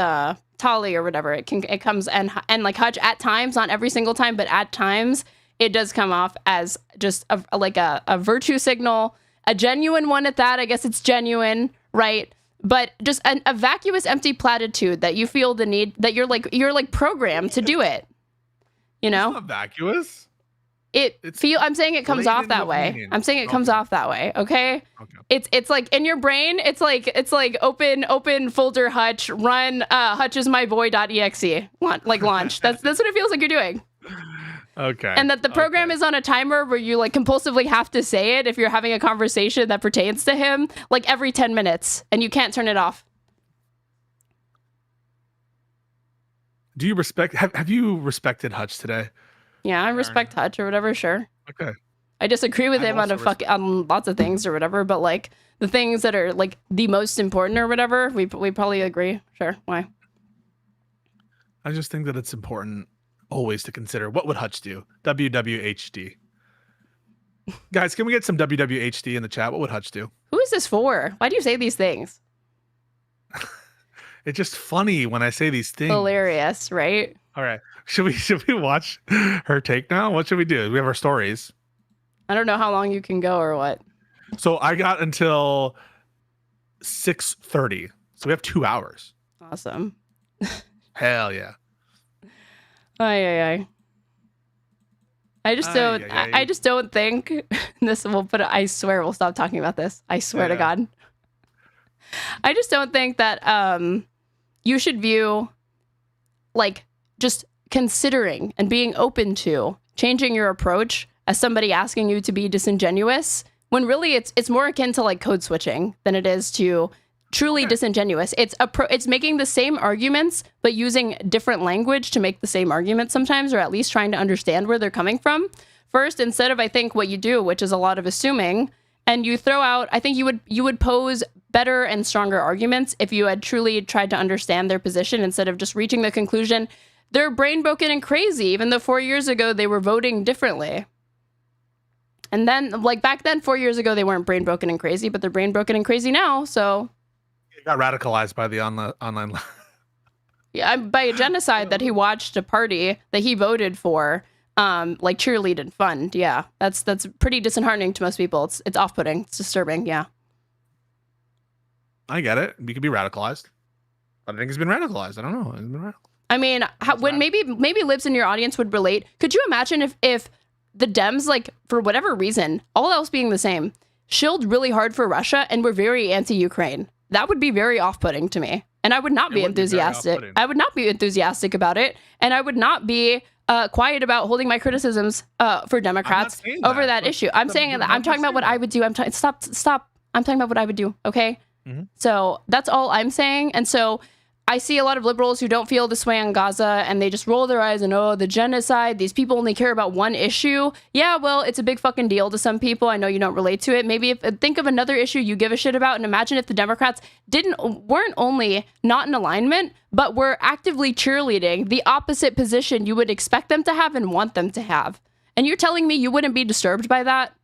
Tolly or whatever, it comes and like Hutch at times, not every single time, but at times it does come off as just a virtue signal, a genuine one at that. I guess it's genuine, right? But just a vacuous, empty platitude that you feel the need, that you're like programmed to do it. You know, it's not vacuous. I'm saying it comes off that way. I'm saying it comes off that way. Okay. It's like in your brain. It's like open folder Hutch, run hutchismyboy.exe launch. That's what it feels like you're doing. Okay. And that the program is on a timer where you like compulsively have to say it if you're having a conversation that pertains to him, like every 10 minutes, and you can't turn it off. Do you respect? Have you respected Hutch today? Yeah, I respect Hutch or whatever. Sure. Okay. I disagree with him on lots of things or whatever, but like the things that are like the most important or whatever, we probably agree. Sure. Why? I just think that it's important always to consider what would Hutch do. WWHD. Guys, can we get some WWHD in the chat? What would Hutch do? Who is this for? Why do you say these things? It's just funny when I say these things. Hilarious, right? All right. Should we watch her take now? What should we do? We have our stories. I don't know how long you can go or what. So I got until 6:30. So we have 2 hours. Awesome. Hell yeah. I just don't think this will put I swear we'll stop talking about this. I swear to God. I just don't think that you should view like just considering and being open to changing your approach as somebody asking you to be disingenuous, when really it's more akin to like code switching than it is to truly disingenuous. It's making the same arguments but using different language to make the same argument sometimes, or at least trying to understand where they're coming from first, instead of I think what you do, which is a lot of assuming, and you throw out, I think you would pose better and stronger arguments if you had truly tried to understand their position instead of just reaching the conclusion they're brain broken and crazy, even though 4 years ago they were voting differently. And then, like back then, 4 years ago, they weren't brain broken and crazy, but they're brain broken and crazy now. So, he got radicalized by the online. Yeah, by a genocide that he watched a party that he voted for, like cheerlead and fund. Yeah, that's pretty disheartening to most people. It's off-putting. It's disturbing. Yeah. I get it. You could be radicalized. I think he's been radicalized. I don't know. He's been radicalized. I mean, when maybe libs in your audience would relate. Could you imagine if the Dems, like for whatever reason, all else being the same, shilled really hard for Russia and were very anti-Ukraine? That would be very off-putting to me, and I would not be enthusiastic. I would not be enthusiastic about it, and I would not be quiet about holding my criticisms for Democrats over that issue. I'm saying that I'm talking about what I would do. Stop. I'm talking about what I would do. Okay. Mm-hmm. So that's all I'm saying. And so I see a lot of liberals who don't feel this way on Gaza, and they just roll their eyes and, oh, the genocide, these people only care about one issue. Yeah, well, it's a big fucking deal to some people. I know you don't relate to it. Maybe think of another issue you give a shit about, and imagine if the Democrats weren't only not in alignment, but were actively cheerleading the opposite position you would expect them to have and want them to have. And you're telling me you wouldn't be disturbed by that?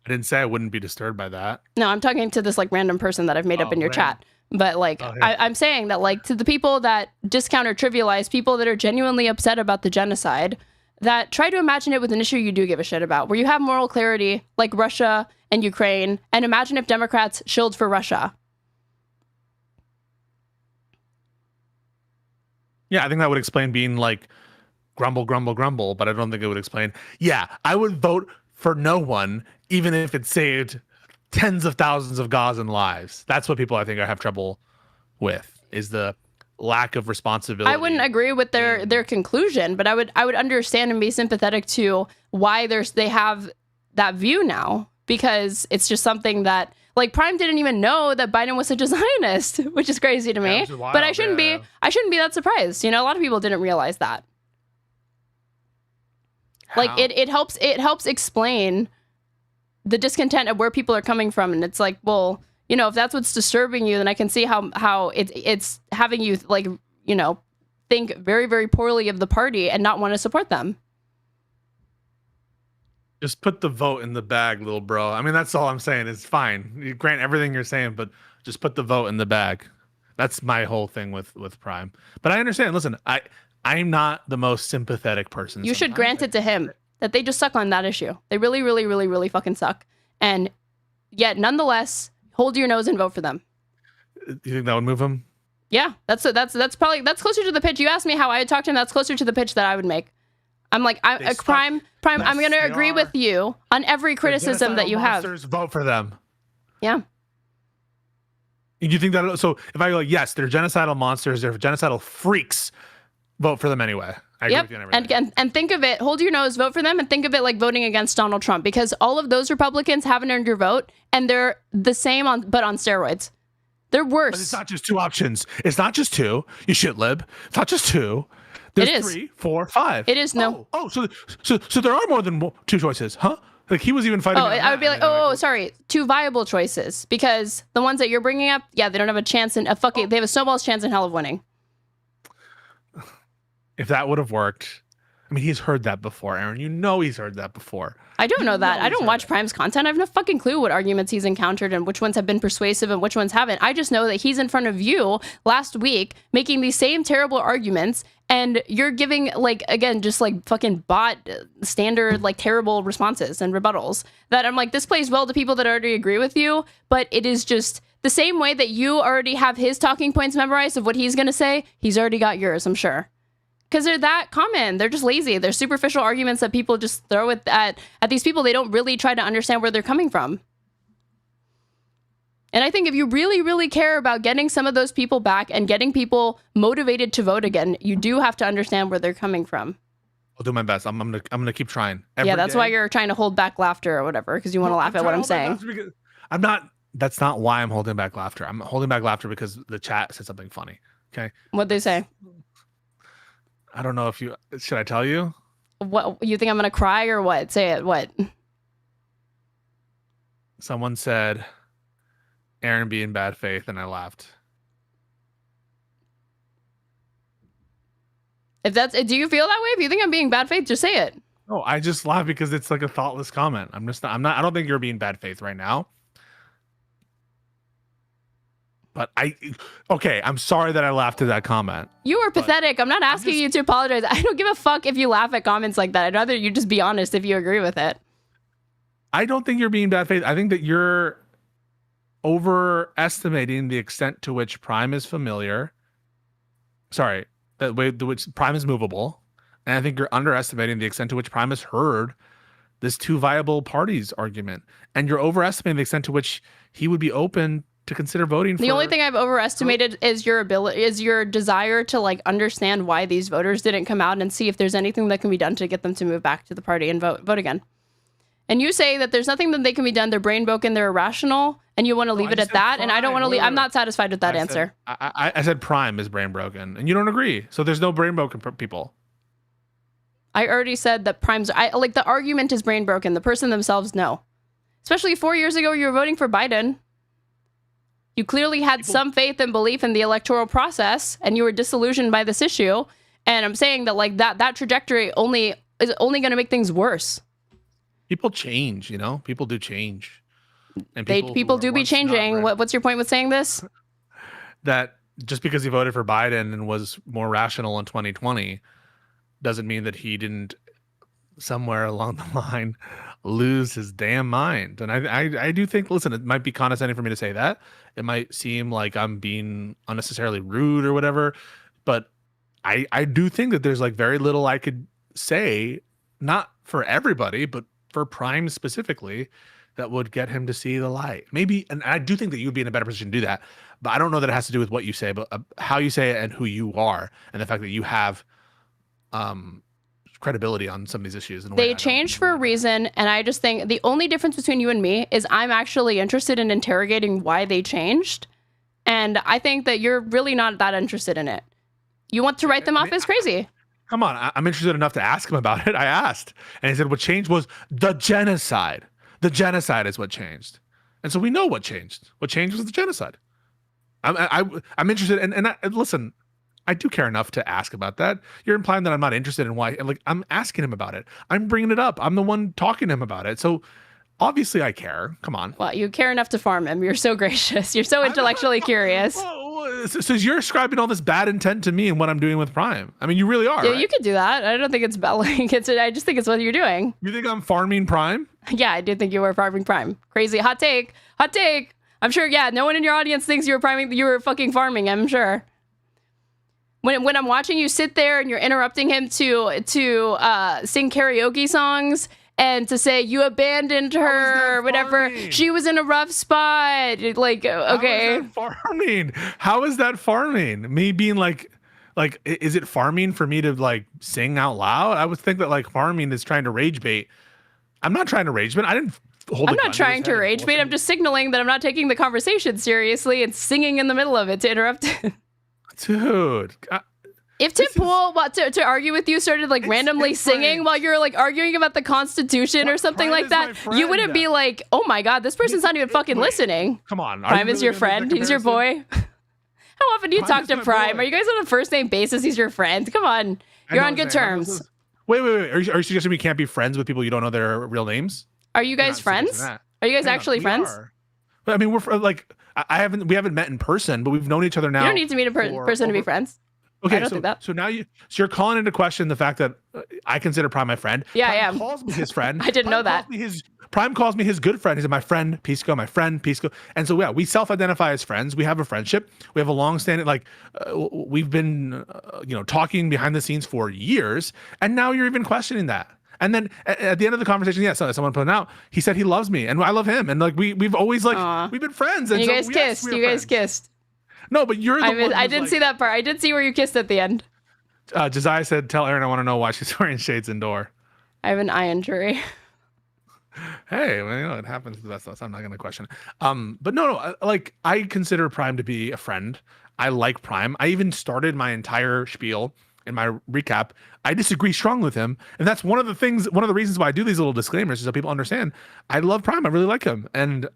I didn't say I wouldn't be disturbed by that. No, I'm talking to this like random person that I've made up in your chat. But like, I'm saying that like to the people that discount or trivialize people that are genuinely upset about the genocide, that try to imagine it with an issue you do give a shit about, where you have moral clarity, like Russia and Ukraine, and imagine if Democrats shilled for Russia. Yeah, I think that would explain being like grumble, grumble, grumble, but I don't think it would explain, yeah, I would vote for no one, even if it saved tens of thousands of Gazan lives. That's what people I think have trouble with, is the lack of responsibility. I wouldn't agree with their conclusion, but I would understand and be sympathetic to why they have that view now, because it's just something that like Prime didn't even know that Biden was such a Zionist, which is crazy to me. Wild, but I shouldn't be that surprised. You know, a lot of people didn't realize that. How? Like it helps explain the discontent of where people are coming from. And it's like, well, you know, if that's what's disturbing you, then I can see how it's having you like, you know, think very, very poorly of the party and not want to support them. Just put the vote in the bag, little bro. I mean, that's all I'm saying. It's fine. You grant everything you're saying, but just put the vote in the bag. That's my whole thing with Prime. But I understand. Listen, I'm not the most sympathetic person. You should grant it to him that they just suck on that issue. They really, really, really, really fucking suck. And yet, nonetheless, hold your nose and vote for them. You think that would move him? Yeah, that's closer to the pitch. You asked me how I would talk to him. That's closer to the pitch that I would make. I'm like, Prime. I'm going to agree with you on every criticism that you have. Vote for them. Yeah. You think that? So if I go, like, yes, they're genocidal monsters, they're genocidal freaks, vote for them anyway. I agree with you on everything. And think of it, hold your nose, vote for them, and think of it like voting against Donald Trump, because all of those Republicans haven't earned your vote, and they're the same but on steroids. They're worse. But it's not just two options. It's not just two. You shit lib. It's not just two. There's it is 3, 4, 5. It is no. So there are more than 2 choices, huh? Like he was even fighting. Oh, I would be like, sorry, 2 viable choices, because the ones that you're bringing up, yeah, they don't have a chance they have a snowball's chance in hell of winning. If that would have worked, I mean, he's heard that before, Aaron. You know he's heard that before. I don't know that. I don't watch Prime's content. I have no fucking clue what arguments he's encountered and which ones have been persuasive and which ones haven't. I just know that he's in front of you last week making these same terrible arguments, and you're giving, like, again, just like fucking bot standard, like, terrible responses and rebuttals that I'm like, this plays well to people that already agree with you, but it is just the same way that you already have his talking points memorized of what he's going to say. He's already got yours, I'm sure. Because they're that common. They're just lazy. They're superficial arguments that people just throw at these people. They don't really try to understand where they're coming from. And I think if you really, really care about getting some of those people back and getting people motivated to vote again, you do have to understand where they're coming from. I'll do my best. I'm gonna keep trying. Yeah, that's why you're trying to hold back laughter or whatever, because you want to laugh at what I'm saying. I'm not. That's not why I'm holding back laughter. I'm holding back laughter because the chat said something funny. Okay. What'd they say? I don't know if should I tell you? What, you think I'm gonna cry or what? Say it. What? Someone said Aaron be in bad faith, and I laughed. If that's, do you feel that way? If you think I'm being bad faith, just say it. No, I just laugh because it's like a thoughtless comment. I'm not. I don't think you're being bad faith right now. But I'm sorry that I laughed at that comment. You were pathetic. I'm not asking you to apologize. I don't give a fuck if you laugh at comments like that. I'd rather you just be honest if you agree with it. I don't think you're being bad faith. I think that you're overestimating the extent to which Prime is familiar. Sorry, the way to which Prime is movable. And I think you're underestimating the extent to which Prime has heard this 2 viable parties argument. And you're overestimating the extent to which he would be open to consider voting for. The only thing I've overestimated is your desire to, like, understand why these voters didn't come out and see if there's anything that can be done to get them to move back to the party and vote again. And you say that there's nothing that they can be done. They're brain broken. They're irrational. And you want to leave it at that. And I don't want to leave. I'm not satisfied with that answer. I said Prime is brain broken, and you don't agree. So there's no brain broken people. I already said that Prime's, like, the argument is brain broken. The person themselves, no. Especially 4 years ago, you were voting for Biden. You clearly had some faith and belief in the electoral process, and you were disillusioned by this issue. And I'm saying that, like, that trajectory is only going to make things worse. People change, you know. People do change, and people do be changing. What's your point with saying this? That just because he voted for Biden and was more rational in 2020 doesn't mean that he didn't somewhere along the line lose his damn mind. And I do think, listen, it might be condescending for me to say that. It might seem like I'm being unnecessarily rude or whatever, but I do think that there's, like, very little I could say, not for everybody, but for Prime specifically, that would get him to see the light. Maybe, and I do think that you'd be in a better position to do that, but I don't know that it has to do with what you say, but how you say it and who you are, and the fact that you have credibility on some of these issues. They changed for a reason, and I just think the only difference between you and me is I'm actually interested in interrogating why they changed, and I think that you're really not that interested in it. You want to write them off as crazy. Come on, I'm interested enough to ask him about it. I asked, and he said what changed was the genocide. The genocide is what changed, and so we know what changed. What changed was the genocide. I'm interested, and listen, I do care enough to ask about that. You're implying that I'm not interested in why, and, like, I'm asking him about it. I'm bringing it up. I'm the one talking to him about it. So obviously I care. Come on. Well, you care enough to farm him. You're so gracious. You're so intellectually curious. So you're ascribing all this bad intent to me and what I'm doing with Prime. I mean, you really are. Yeah, right? you could do that. I don't think it's bad. Like, I just think it's what you're doing. You think I'm farming Prime? Yeah, I did think you were farming Prime. Crazy. Hot take. Hot take. I'm sure, yeah, no one in your audience thinks you were fucking farming, I'm sure. When I'm watching you sit there and you're interrupting him to sing karaoke songs and to say you abandoned her or whatever, she was in a rough spot. Like, okay. How is that farming? How is that farming? Me being like, is it farming for me to like sing out loud? I would think that like farming is trying to rage bait. I'm not trying to rage bait. I didn't hold I'm not trying to rage bait. I'm just signaling that I'm not taking the conversation seriously and singing in the middle of it to interrupt it. Dude. If Tim Pool to argue with you started like randomly singing while you're like arguing about the Constitution or something like that, you wouldn't be like, oh my God, this person's not even fucking listening. Come on. Prime is your friend. He's your boy. How often do you talk to Prime? Are you guys on a first name basis? He's your friend. Come on. You're on good terms. Wait. Are you suggesting we can't be friends with people you don't know their real names? Are you guys friends? Are you guys actually friends? I mean, we're like, we haven't met in person, but we've known each other now. You don't need to meet a person to be friends. Okay, I don't think that. So now you're calling into question the fact that I consider Prime my friend. Yeah, Prime I am. Calls me his friend. I didn't know that. Prime calls me his good friend. He's my friend Pisco, my friend Pisco. And so yeah, we self-identify as friends. We have a friendship. We have a long-standing we've been talking behind the scenes for years, and now you're even questioning that. And then at the end of the conversation, someone put it out. He said he loves me, and I love him, and like we've always we've been friends. And you guys kissed. You guys kissed. No, but you're the one. I didn't see that part. I did see where you kissed at the end. Josiah said, "Tell Aaron I want to know why she's wearing shades indoor." I have an eye injury. Hey, well, it happens to the best of us. I'm not going to question it. But no, like I consider Prime to be a friend. I like Prime. I even started my entire spiel in my recap. I disagree strongly with him, and that's one of the reasons why I do these little disclaimers is so people understand. I love Prime. I really like him, and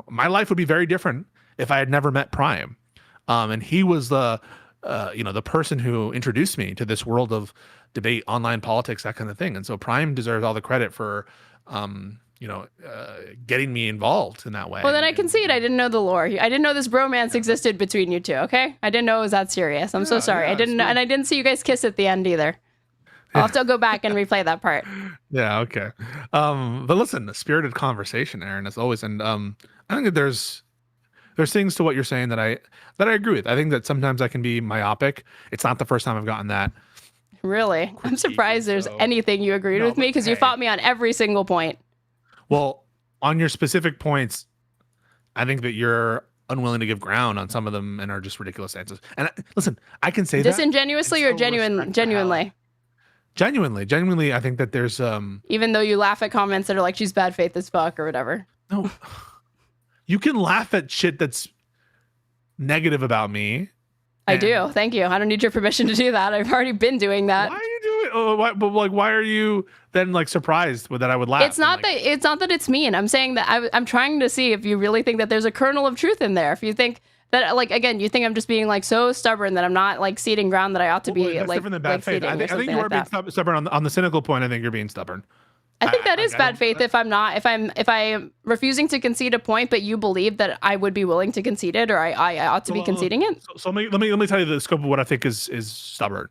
my life would be very different if I had never met Prime. And he was the person who introduced me to this world of debate, online politics, that kind of thing. And so Prime deserves all the credit for, getting me involved in that way. Well, then I concede I didn't know the lore. I didn't know this bromance existed between you two. Okay, I didn't know it was that serious. I'm so sorry. I didn't see you guys kiss at the end either. I'll have to go back and replay that part. Yeah. Okay. But listen, spirited conversation, Aaron, as always. And I think that there's things to what you're saying that I agree with. I think that sometimes I can be myopic. It's not the first time I've gotten that. Really? I'm surprised there's anything you agreed with me because you fought me on every single point. Well, on your specific points, I think that you're unwilling to give ground on some of them and are just ridiculous answers. And listen, I can say disingenuously or genuinely? Genuinely, I think that there's even though you laugh at comments that are like she's bad faith as fuck or whatever. No. You can laugh at shit that's negative about me. I do. Thank you. I don't need your permission to do that. I've already been doing that. Why are you doing it? Oh, why are you then like surprised that I would laugh? It's not that it's mean. I'm saying that I'm trying to see if you really think that there's a kernel of truth in there. If you think that, like, again, you think I'm just being like so stubborn that I'm not like ceding ground that I ought to be that's like, different than bad faith. I think you are like being stubborn on the cynical point. I think you're being stubborn. I think that is bad faith if I'm refusing to concede a point, but you believe that I would be willing to concede it or I ought to be conceding it. So let me tell you the scope of what I think is stubborn.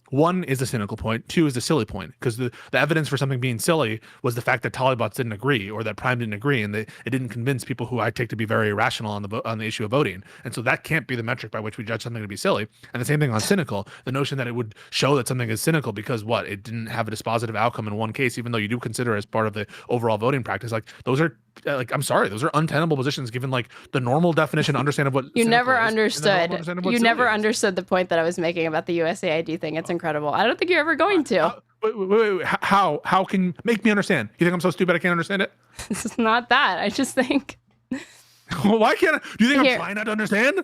One is the cynical point. Two is the silly point, because the evidence for something being silly was the fact that Talibots didn't agree, or that Prime didn't agree, and it didn't convince people who I take to be very irrational on the issue of voting. And so that can't be the metric by which we judge something to be silly. And the same thing on cynical, the notion that it would show that something is cynical because it didn't have a dispositive outcome in one case, even though you do consider it as part of the overall voting practice. Like those are I'm sorry, those are untenable positions given like the normal definition understand of what you never understood. You never understood the point that I was making about the USAID thing. It's incredible. I don't think you're ever going to. Wait. How can make me understand? You think I'm so stupid I can't understand it? It's not that. I just think. Why can't I? Do you think I'm trying not to understand?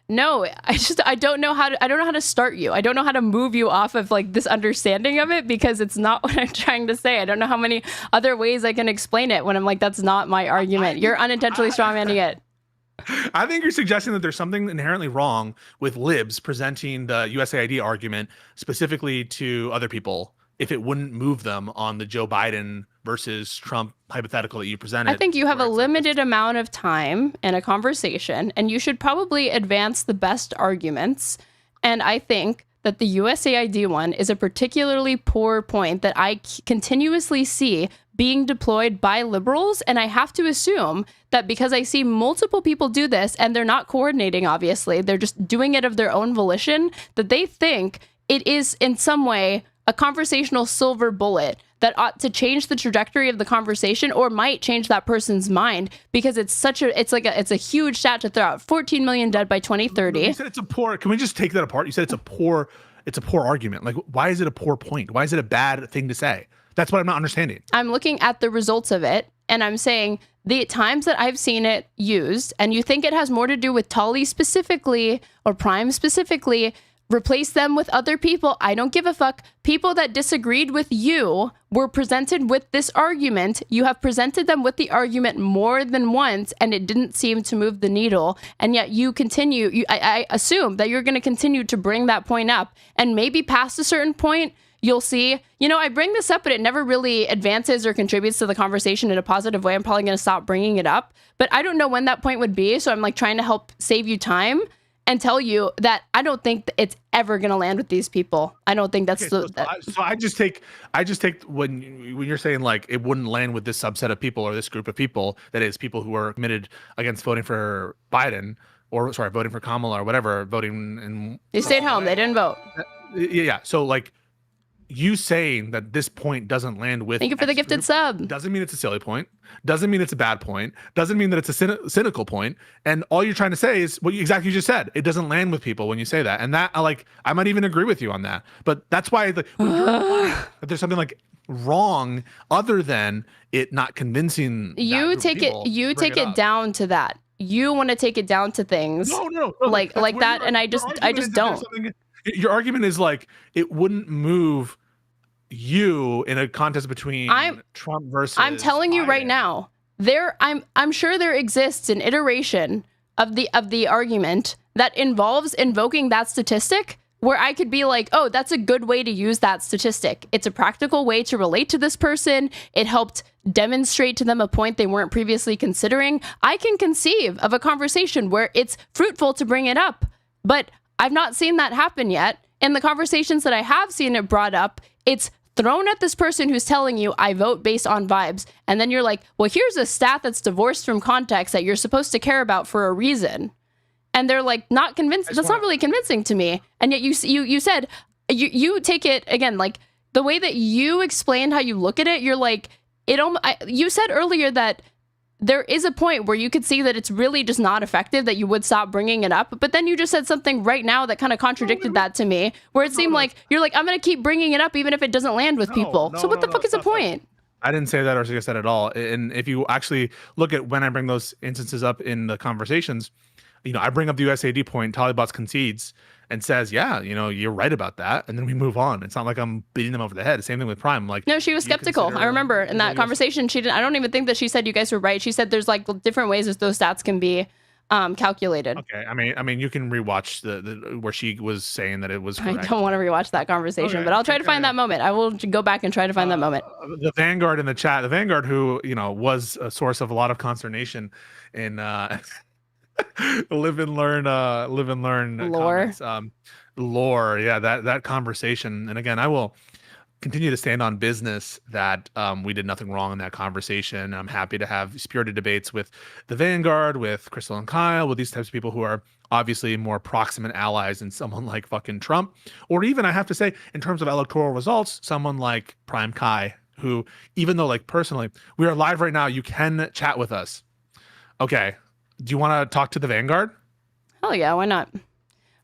No, I don't know how to start you. I don't know how to move you off of like this understanding of it because it's not what I'm trying to say. I don't know how many other ways I can explain it when I'm like, that's not my argument. You're unintentionally strawmanning it. I think you're suggesting that there's something inherently wrong with libs presenting the USAID argument specifically to other people if it wouldn't move them on the Joe Biden versus Trump hypothetical that you presented. I think you have a limited amount of time in a conversation, and you should probably advance the best arguments. And I think that the USAID one is a particularly poor point that I continuously see being deployed by liberals. And I have to assume that because I see multiple people do this and they're not coordinating, obviously, they're just doing it of their own volition, that they think it is in some way a conversational silver bullet that ought to change the trajectory of the conversation or might change that person's mind, because it's a huge stat to throw out. 14 million dead by 2030. You said it's a poor, can we just take that apart? You said it's a poor argument. Like, why is it a poor point? Why is it a bad thing to say? That's what I'm not understanding. I'm looking at the results of it, and I'm saying the times that I've seen it used, and you think it has more to do with Tully specifically or Prime specifically, replace them with other people. I don't give a fuck. People that disagreed with you were presented with this argument. You have presented them with the argument more than once, and it didn't seem to move the needle. And yet you continue. I assume that you're going to continue to bring that point up. And maybe past a certain point, you'll see, I bring this up, but it never really advances or contributes to the conversation in a positive way. I'm probably going to stop bringing it up. But I don't know when that point would be. So I'm like trying to help save you time and tell you that I don't think it's ever going to land with these people. I don't think that's so I just take when you're saying like it wouldn't land with this subset of people or this group of people, that is people who are committed against voting for Biden or voting for Kamala or whatever, they stayed home. They didn't vote. Yeah. So like, you saying that this point doesn't land with thank you for the gifted sub doesn't mean it's a silly point, doesn't mean it's a bad point, doesn't mean that it's a cynical point, and all you're trying to say is what you exactly just said. It doesn't land with people when you say that, and that I might even agree with you on that, but that's why that there's something like wrong other than it not convincing you. Take it down to that. You want to take it down to things no, like that, and I just don't. Your argument is like it wouldn't move you in a contest between Trump versus I'm telling you Biden. right now, I'm sure there exists an iteration of the argument that involves invoking that statistic where I could be like, oh, that's a good way to use that statistic. It's a practical way to relate to this person. It helped demonstrate to them a point they weren't previously considering. I can conceive of a conversation where it's fruitful to bring it up, but I've not seen that happen yet. In the conversations that I have seen it brought up, it's thrown at this person who's telling you, I vote based on vibes. And then you're like, well, here's a stat that's divorced from context that you're supposed to care about for a reason. And they're like, not convinced. That's not really convincing to me. And yet you said, you take it again, like the way that you explained how you look at it, you're like, you said earlier that there is a point where you could see that it's really just not effective, that you would stop bringing it up. But then you just said something right now that kind of contradicted that to me, where it seemed like you're like, I'm going to keep bringing it up even if it doesn't land with people. So what the fuck is the point? I didn't say that or suggest that at all. And if you actually look at when I bring those instances up in the conversations, I bring up the USAID point, Taliban concedes and says, yeah, you're right about that. And then we move on. It's not like I'm beating them over the head. Same thing with Prime. Like, no, she was skeptical. I remember in that conversation, I don't even think that she said you guys were right. She said there's like different ways that those stats can be calculated. Okay. I mean, you can rewatch the where she was saying that it was correct. I don't want to rewatch that conversation, but I'll try to find that moment. I will go back and try to find that moment. The Vanguard in the chat, who, was a source of a lot of consternation in, live and learn lore. Lore. Yeah, that conversation. And again, I will continue to stand on business that we did nothing wrong in that conversation. I'm happy to have spirited debates with the Vanguard, with Crystal and Kyle, with these types of people who are obviously more proximate allies than someone like fucking Trump, or even, I have to say, in terms of electoral results, someone like PrimeCayes, who, even though like personally, we are live right now, you can chat with us. Okay. Do you want to talk to the Vanguard? Hell yeah, why not?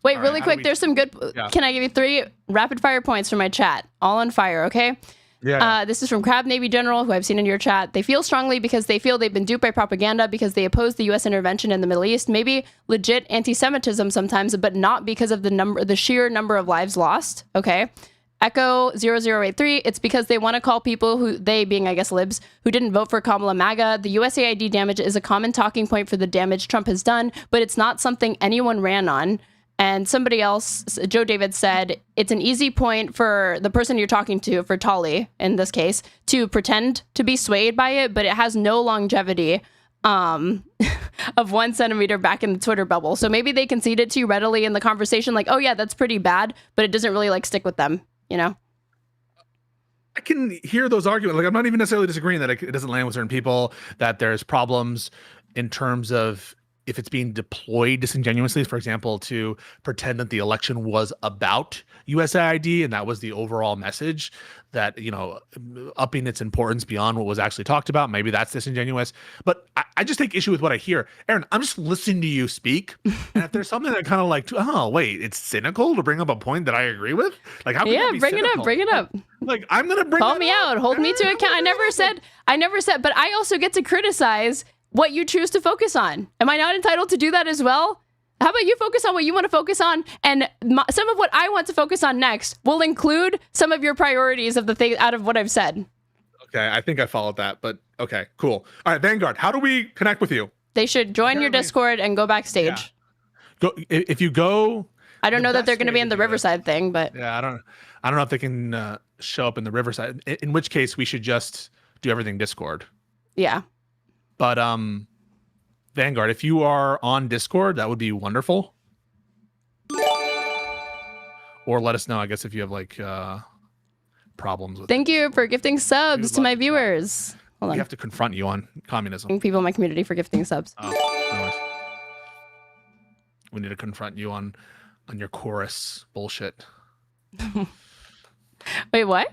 Wait, really quick, there's some good... Yeah. Can I give you 3 rapid fire points from my chat? All on fire, okay? Yeah. This is from Crab Navy General, who I've seen in your chat. They feel strongly because they feel they've been duped by propaganda because they oppose the U.S. intervention in the Middle East. Maybe legit anti-Semitism sometimes, but not because of the sheer number of lives lost, okay? Echo 0083, it's because they want to call people who, they being, I guess, libs, who didn't vote for Kamala MAGA. The USAID damage is a common talking point for the damage Trump has done, but it's not something anyone ran on. And somebody else, Joe David, said it's an easy point for the person you're talking to, for Tolly in this case, to pretend to be swayed by it, but it has no longevity of 1 centimeter back in the Twitter bubble. So maybe they concede it to you readily in the conversation, like, oh yeah, that's pretty bad, but it doesn't really like stick with them, you know? I can hear those arguments. Like, I'm not even necessarily disagreeing that it doesn't land with certain people, that there's problems in terms of if it's being deployed disingenuously, for example, to pretend that the election was about USAID and that was the overall message, that, you know, upping its importance beyond what was actually talked about. Maybe that's disingenuous. But I just take issue with what I hear. Aaron, I'm just listening to you speak. And if there's something that kind of like, oh, wait, it's cynical to bring up a point that I agree with? Like, how can that be cynical? Bring it up. Like, I'm going to bring Call me out. Hold me to account. I never said, but I also get to criticize what you choose to focus on. Am I not entitled to do that as well? How about you focus on what you want to focus on, and some of what I want to focus on next will include some of your priorities of the thing out of what I've said. Okay, I think I followed that, but okay, cool. All right, Vanguard, how do we connect with you? They should join your Discord and go backstage. Yeah. If you go. I don't know that they're going to be in the Riverside thing, but yeah, I don't know if they can show up in the Riverside. In which case, we should just do everything Discord. Yeah. But Vanguard, if you are on Discord, that would be wonderful. Or let us know, I guess, if you have like problems with Thank you for gifting subs to my viewers. Hold on. We have to confront you on communism. People in my community for gifting subs. Oh, no worries. We need to confront you on your chorus bullshit. Wait, what?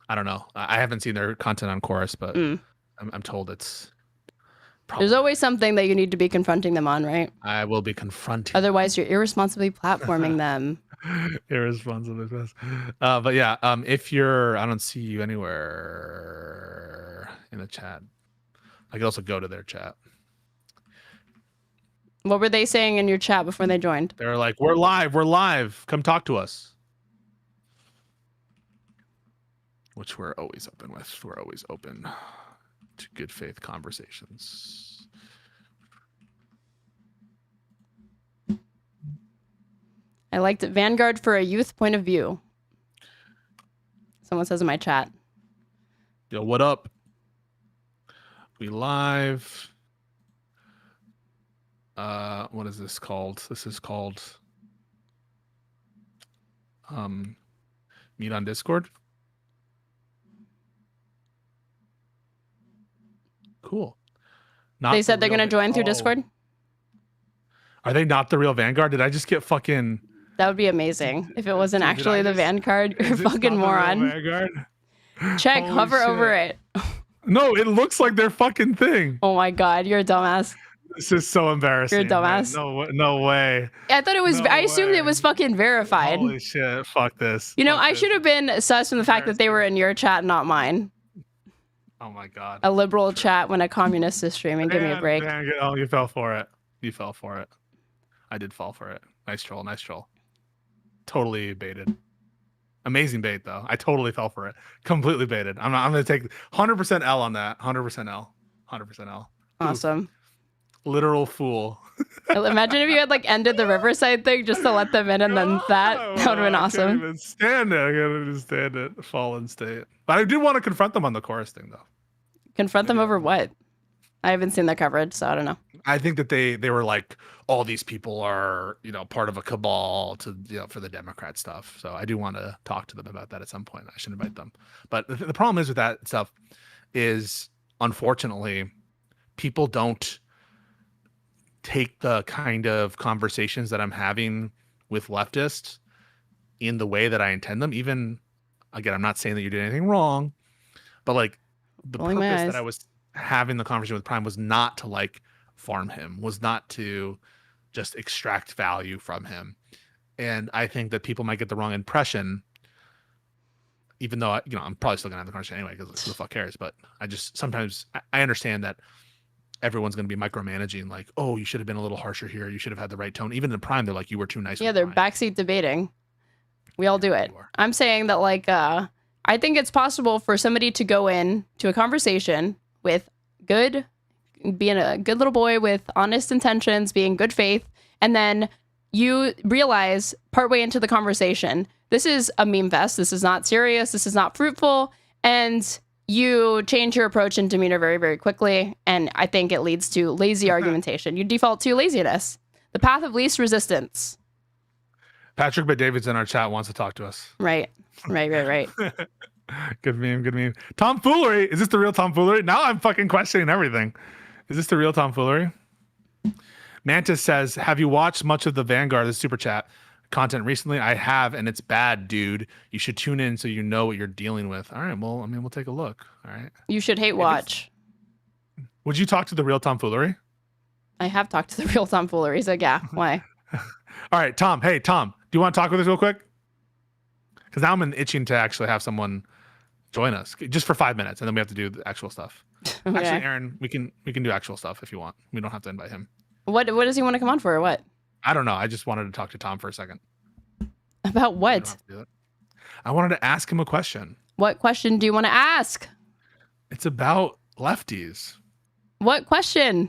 I don't know. I haven't seen their content on chorus, but I'm told it's There's always something that you need to be confronting them on, right? I will be confronting. Otherwise, you're irresponsibly platforming them. Irresponsibly. But yeah, if you're, I don't see you anywhere in the chat. I could also go to their chat. What were they saying in your chat before they joined? They're like, we're live. Come talk to us. Which we're always open with. We're always open to good faith conversations. I liked it. Vanguard for a youth point of view. Someone says in my chat. Yo, what up? We live. What is this called? This is called Meet on Discord. Cool. They said they're going to join through Discord? Are they not the real Vanguard? Did I just get fucking... That would be amazing if it wasn't actually the Vanguard. You're a fucking moron. Check, holy hover shit. Over it. No, it looks like their fucking thing. Oh my God, you're a dumbass. This is so embarrassing. You're a dumbass. No way. I thought it was, I assumed it was fucking verified. Holy shit, fuck this. You know, I should have been sus from the fact that they were in your chat, not mine. Oh my God. A liberal chat when a communist is streaming. Give me a break. Oh, you fell for it. You fell for it. I did fall for it. Nice troll. Nice troll. Totally baited. Amazing bait though. I totally fell for it. Completely baited. I'm going to take 100% L on that. 100% L. 100% L. Awesome. Literal fool. Imagine if you had like ended the Riverside thing just to let them in, and then that would have been awesome. I can't even stand it. I can't even stand it. Fallen state. But I do want to confront them on the chorus thing though. Confront them over what? I haven't seen their coverage, so I don't know. I think that they were like, all these people are, you know, part of a cabal to, you know, for the Democrat stuff. So I do want to talk to them about that at some point. I should invite them. But the problem is with that stuff is, unfortunately, people don't take the kind of conversations that I'm having with leftists in the way that I intend them. Even, again, I'm not saying that you did anything wrong, but like the purpose that I was having the conversation with Prime was not to like farm him, was not to just extract value from him. And I think that people might get the wrong impression, even though, you know, I'm probably still gonna have the conversation anyway, because who the fuck cares? But I just, sometimes I understand that everyone's going to be micromanaging, like, oh, you should have been a little harsher here. You should have had the right tone. Even in Prime, they're like, you were too nice. Yeah, they're backseat debating. We all do it. I'm saying that, like, I think it's possible for somebody to go in to a conversation with being a good little boy with honest intentions, being good faith, and then you realize partway into the conversation, this is a meme fest. This is not serious. This is not fruitful. And you change your approach and demeanor very, very quickly. And I think it leads to lazy argumentation. You default to laziness, the path of least resistance. Patrick David's in our chat wants to talk to us. Right. Good meme. Tom Foolery. Is this the real Tom Foolery? Now I'm fucking questioning everything. Is this the real Tom Foolery? Mantis says, have you watched much of the Vanguard, the super chat content recently? I have, and it's bad, dude. You should tune in so you know what you're dealing with. All right, well, I mean, we'll take a look. All right. You should hate watch. Would you talk to the real Tom Foolery? I have talked to the real Tom Foolery, so yeah, why? All right, Tom. Hey, Tom, do you want to talk with us real quick? Because now I'm itching to actually have someone join us just for 5 minutes, and then we have to do the actual stuff. Okay. Actually, Aaron, we can do actual stuff if you want. We don't have to invite him. What does he want to come on for, or what? I don't know. I just wanted to talk to Tom for a second. About what? I wanted to ask him a question. What question do you want to ask? It's about lefties. What question?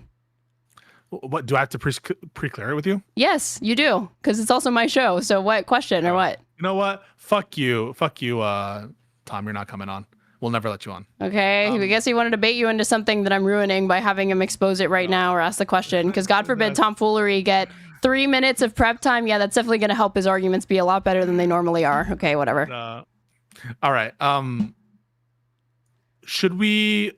What do I have to pre-clear it with you? Yes, you do, because it's also my show. So what question or what? You know what? Fuck you, Tom. You're not coming on. We'll never let you on. Okay, I guess he wanted to bait you into something that I'm ruining by having him expose it right now or ask the question. Because God forbid Tom Foolery get 3 minutes of prep time. Yeah, that's definitely going to help his arguments be a lot better than they normally are. Okay, whatever. All right.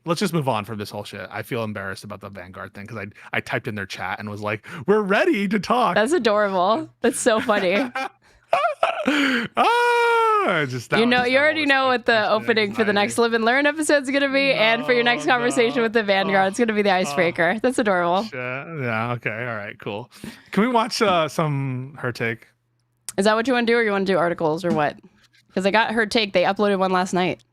Let's just move on from this whole shit. I feel embarrassed about the Vanguard thing because I typed in their chat and was like, we're ready to talk. That's adorable. That's so funny. You already know what the opening for the next Live and Learn episode is going to be, and for your next conversation with the Vanguard, it's going to be the icebreaker. That's adorable. Yeah. Okay. All right. Cool. Can we watch some her take? Is that what you want to do, or you want to do articles, or what? Because I got her take. They uploaded one last night.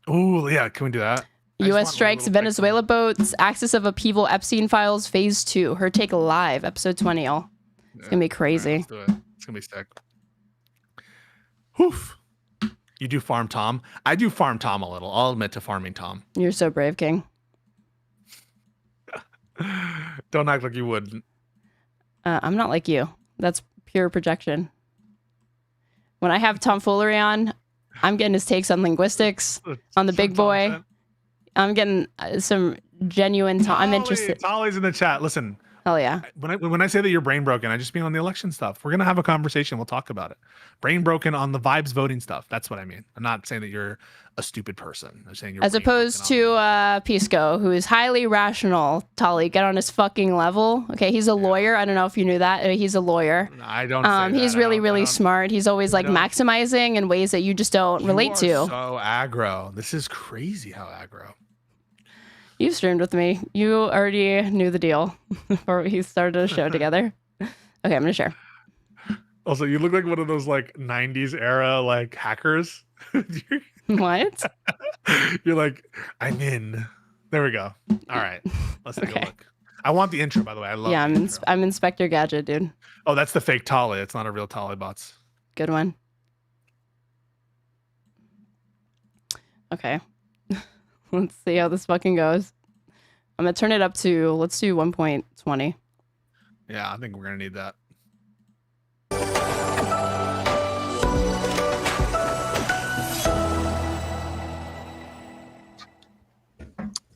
Oh yeah. Can we do that? U.S. strikes Venezuela boats. Axis of upheaval. Epstein files. Phase 2. Her take live. Episode 20. Y'all. It's gonna be crazy. Let's do it. It's gonna be sick. Woof. You do farm Tom. I do farm Tom a little. I'll admit to farming Tom. You're so brave, King. Don't act like you wouldn't. I'm not like you. That's pure projection. When I have Tom Foolery on, I'm getting his takes on linguistics, on the big boy. I'm getting some genuine Tom. I'm interested. Tolly's in the chat. Listen. Hell yeah. When I say that you're brain broken, I just mean on the election stuff. We're going to have a conversation. We'll talk about it. Brain broken on the vibes voting stuff. That's what I mean. I'm not saying that you're a stupid person. I'm saying you're as opposed to Pisco, who is highly rational. Tolly, get on his fucking level. Okay, he's a lawyer. I don't know if you knew that. He's a lawyer. I don't he's really, really smart. He's always like maximizing in ways that you just don't relate to. So aggro. This is crazy how aggro. You've streamed with me. You already knew the deal before we started a show together. Okay, I'm gonna share. Also, you look like one of those like 90s era like hackers. What? You're like, I'm in. There we go. All right, let's take a look. I want the intro, by the way. I love. Yeah, I'm Inspector Gadget, dude. Oh, that's the fake Tolly. It's not a real Tolly bots. Good one. Okay. Let's see how this fucking goes. I'm gonna turn it up to, let's do 1.20. Yeah, I think we're gonna need that.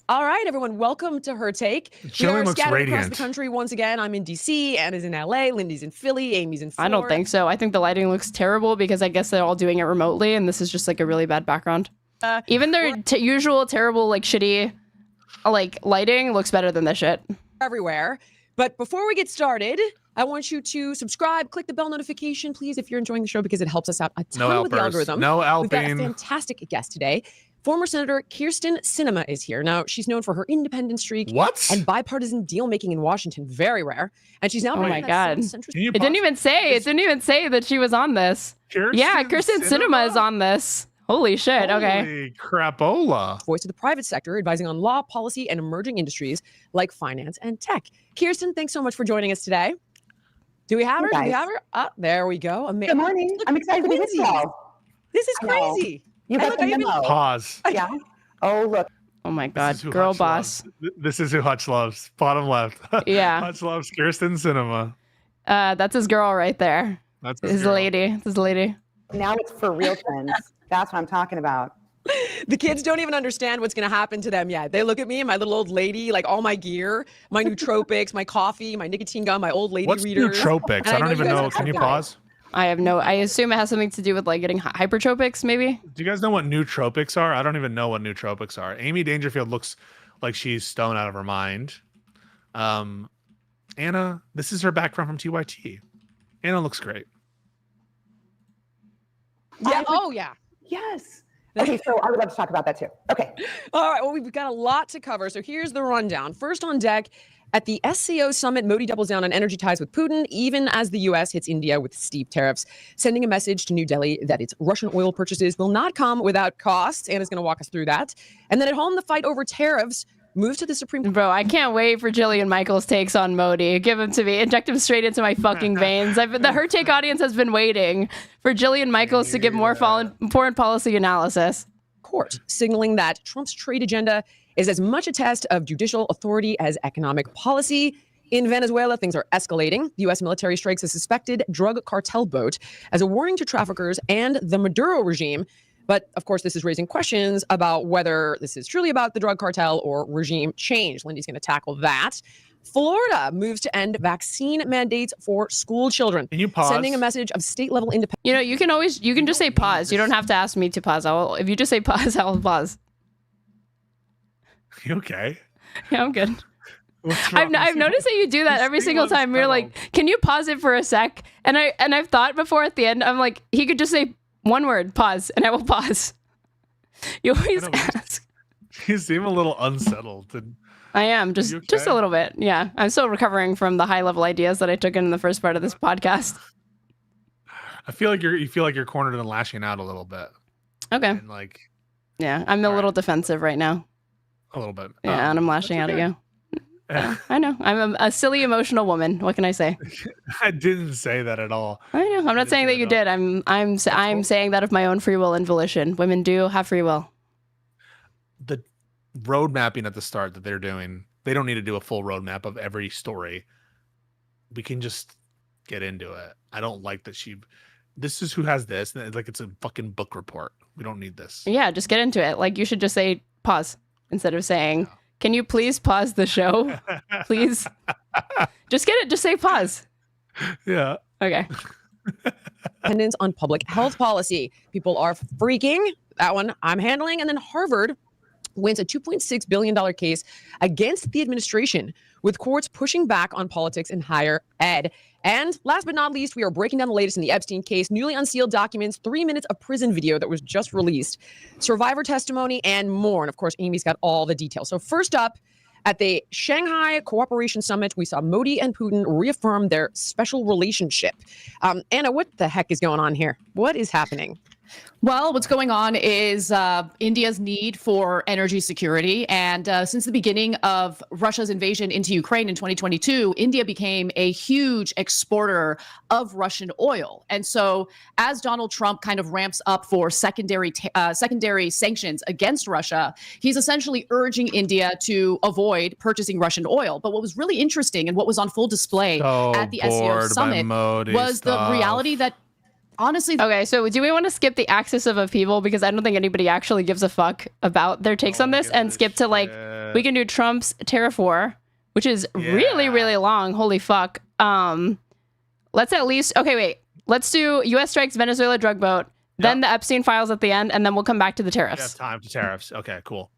All right, everyone, welcome to Her Take. Jillian we are looks scattered radiant. across the country once again. I'm in DC, Anna's in LA, Lindy's in Philly, Amy's in Florida. I don't think so. I think the lighting looks terrible because I guess they're all doing it remotely, and this is just like a really bad background. Even their usual terrible, like shitty, like lighting looks better than this shit. Everywhere. But before we get started, I want you to subscribe, click the bell notification, please, if you're enjoying the show, because it helps us out a ton with the algorithm. No Alpine. We've got a fantastic guest today. Former Senator Kyrsten Sinema is here. Now, she's known for her independent streak and bipartisan deal-making in Washington. Very rare. And she's now... Oh my God. It didn't even say that she was on this. Yeah, Kyrsten Sinema is on this. Holy shit, okay. Holy crapola. Voice of the private sector, advising on law, policy, and emerging industries like finance and tech. Kyrsten, thanks so much for joining us today. Do we have her? Do we have her? Ah, there we go. Good morning. I'm excited to be with you all. This is crazy. You got the memo. Pause. Yeah. Oh, look. Oh my God, girl boss. This is who Hutch loves. Bottom left. Yeah. Hutch loves Kyrsten Sinema. That's his girl right there. That's His lady. This lady. Now it's for real trends. That's what I'm talking about. The kids don't even understand what's going to happen to them yet. They look at me and my little old lady, like all my gear, my nootropics, my coffee, my nicotine gum, my old lady What's readers. nootropics? I don't even know. Can you pause? I assume it has something to do with like getting hypertropics, maybe? Do you guys know what nootropics are? I don't even know what nootropics are. Amy Dangerfield looks like she's stoned out of her mind. Anna, this is her background from TYT. Anna looks great. Yeah. Oh, yeah. Yes. Okay, so I would love to talk about that too. Okay. All right. Well, we've got a lot to cover. So here's the rundown. First on deck, at the SCO summit, Modi doubles down on energy ties with Putin, even as the U.S. hits India with steep tariffs, sending a message to New Delhi that its Russian oil purchases will not come without costs. Anna's going to walk us through that. And then at home, the fight over tariffs moves to the Supreme Court. Bro, I can't wait for Jillian Michaels' takes on Modi. Give him to me. Inject him straight into my fucking veins. The Her Take audience has been waiting for Jillian Michaels to give more foreign policy analysis. Court, signaling that Trump's trade agenda is as much a test of judicial authority as economic policy. In Venezuela, things are escalating. The U.S. military strikes a suspected drug cartel boat as a warning to traffickers and the Maduro regime. But of course, this is raising questions about whether this is truly about the drug cartel or regime change. Lindy's going to tackle that. Florida moves to end vaccine mandates for school children. Can you pause? Sending a message of state-level independence. You know, you can just say pause. You don't have to ask me to pause. If you just say pause, I'll pause. You okay? Yeah, I'm good. I've noticed that you do that every single time. You're like, can you pause it for a sec? And I've thought before at the end, I'm like, he could just say one word, pause, and I will pause. You always ask. You seem a little unsettled. I am just a little bit. Yeah, I'm still recovering from the high level ideas that I took in the first part of this podcast. I feel like you feel like you're cornered and lashing out a little bit. Okay. And like, yeah, I'm a little defensive right now. A little bit. Yeah, and I'm lashing out at you. Yeah, I know. I'm a silly, emotional woman. What can I say? I didn't say that at all. I know. I'm not saying that you did. I'm saying that of my own free will and volition. Women do have free will. The road mapping at the start that they're doing, they don't need to do a full roadmap of every story. We can just get into it. I don't like that this is who has this. Like it's a fucking book report. We don't need this. Yeah, just get into it. Like you should just say pause instead of saying, can you please pause the show? Please. Just get it. Just say pause. Yeah. Okay. Dependence on public health policy. People are freaking. That one I'm handling. And then Harvard wins a $2.6 billion case against the administration, with courts pushing back on politics in higher ed. And last but not least, we are breaking down the latest in the Epstein case, newly unsealed documents, 3 minutes of prison video that was just released, survivor testimony, and more. And of course, Amy's got all the details. So first up, at the Shanghai Cooperation Summit, we saw Modi and Putin reaffirm their special relationship. Anna, what the heck is going on here? What is happening? Well, what's going on is India's need for energy security. And since the beginning of Russia's invasion into Ukraine in 2022, India became a huge exporter of Russian oil. And so as Donald Trump kind of ramps up for secondary sanctions against Russia, he's essentially urging India to avoid purchasing Russian oil. But what was really interesting and what was on full display at the SEO summit was the reality that honestly. Okay, so do we want to skip the axis of upheaval, because I don't think anybody actually gives a fuck about their takes on this, and skip to like, we can do Trump's tariff war, which is really, really long. Holy fuck. Let's at least, okay, wait. Let's do U.S. strikes Venezuela drug boat, then the Epstein files at the end, and then we'll come back to the tariffs. We have time to tariffs. Okay, cool.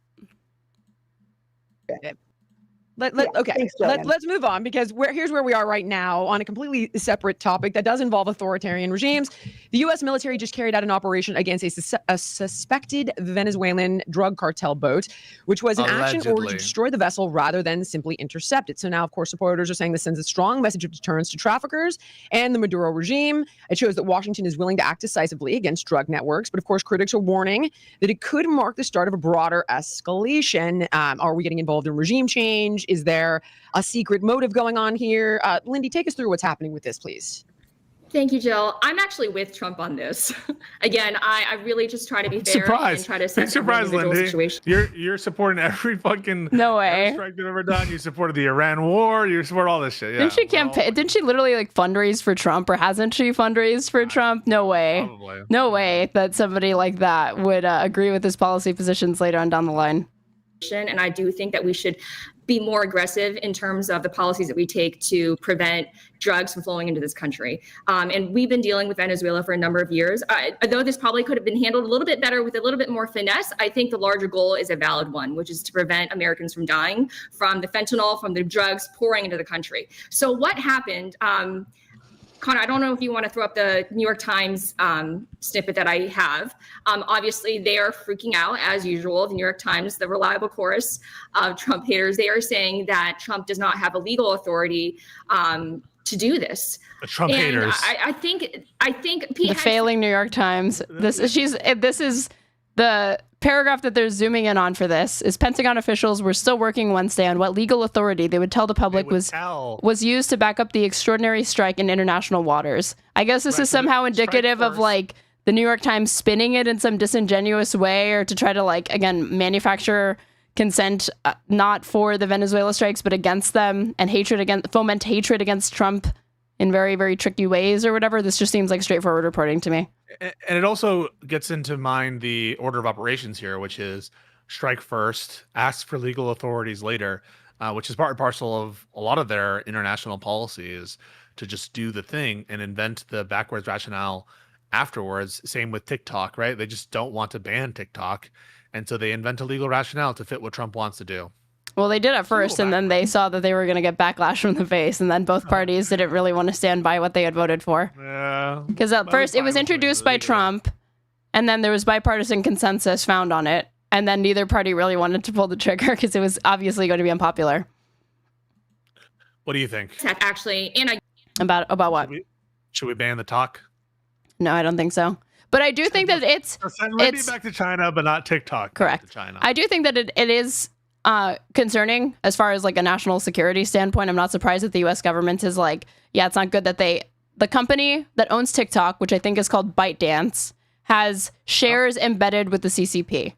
Let's move on, because here's where we are right now on a completely separate topic that does involve authoritarian regimes. The U.S. military just carried out an operation against a suspected Venezuelan drug cartel boat, which was an action ordered to destroy the vessel rather than simply intercept it. So now, of course, supporters are saying this sends a strong message of deterrence to traffickers and the Maduro regime. It shows that Washington is willing to act decisively against drug networks. But of course, critics are warning that it could mark the start of a broader escalation. Are we getting involved in regime change? Is there a secret motive going on here? Lindy, take us through what's happening with this, please. Thank you, Jill. I'm actually with Trump on this. Again, I really just try to be fair and try to assess every individual situation. You're supporting every fucking No way. every strike they've ever done. You supported the Iran war. You support all this shit. Yeah, Didn't she campaign? Didn't she literally like fundraise for Trump, or hasn't she fundraised for Trump? No way. Probably. No way that somebody like that would agree with his policy positions later on down the line. And I do think that we should be more aggressive in terms of the policies that we take to prevent drugs from flowing into this country. And we've been dealing with Venezuela for a number of years. Though this probably could have been handled a little bit better with a little bit more finesse, I think the larger goal is a valid one, which is to prevent Americans from dying from the fentanyl, from the drugs pouring into the country. So what happened? Connor, I don't know if you want to throw up the New York Times snippet that I have. Obviously, they are freaking out, as usual. The New York Times, the reliable chorus of Trump haters, they are saying that Trump does not have a legal authority to do this. The Trump haters. I think The failing New York Times. This is the paragraph that they're zooming in on for this is Pentagon officials were still working Wednesday on what legal authority they would tell the public was used to back up the extraordinary strike in international waters. I guess this is somehow indicative of like the New York Times spinning it in some disingenuous way, or to try to like, again, manufacture consent not for the Venezuela strikes but against them, and foment hatred against Trump in very, very tricky ways or whatever. This just seems like straightforward reporting to me. And it also gets into mind the order of operations here, which is strike first, ask for legal authorities later, which is part and parcel of a lot of their international policy, is to just do the thing and invent the backwards rationale afterwards. Same with TikTok, right? They just don't want to ban TikTok. And so they invent a legal rationale to fit what Trump wants to do. Well, they did at first, and then they saw that they were going to get backlash from the base, and then both parties didn't really want to stand by what they had voted for. Yeah. Because at first it was introduced by Trump, and then there was bipartisan consensus found on it, and then neither party really wanted to pull the trigger because it was obviously going to be unpopular. What do you think? Actually, and About what? Should we ban the talk? No, I don't think so. But I do think that it's back to China, but not TikTok. Correct. Back to China. I do think that it is concerning as far as like a national security standpoint. I'm not surprised that the US government is like, yeah, it's not good that the company that owns TikTok, which I think is called ByteDance, has shares embedded with the CCP.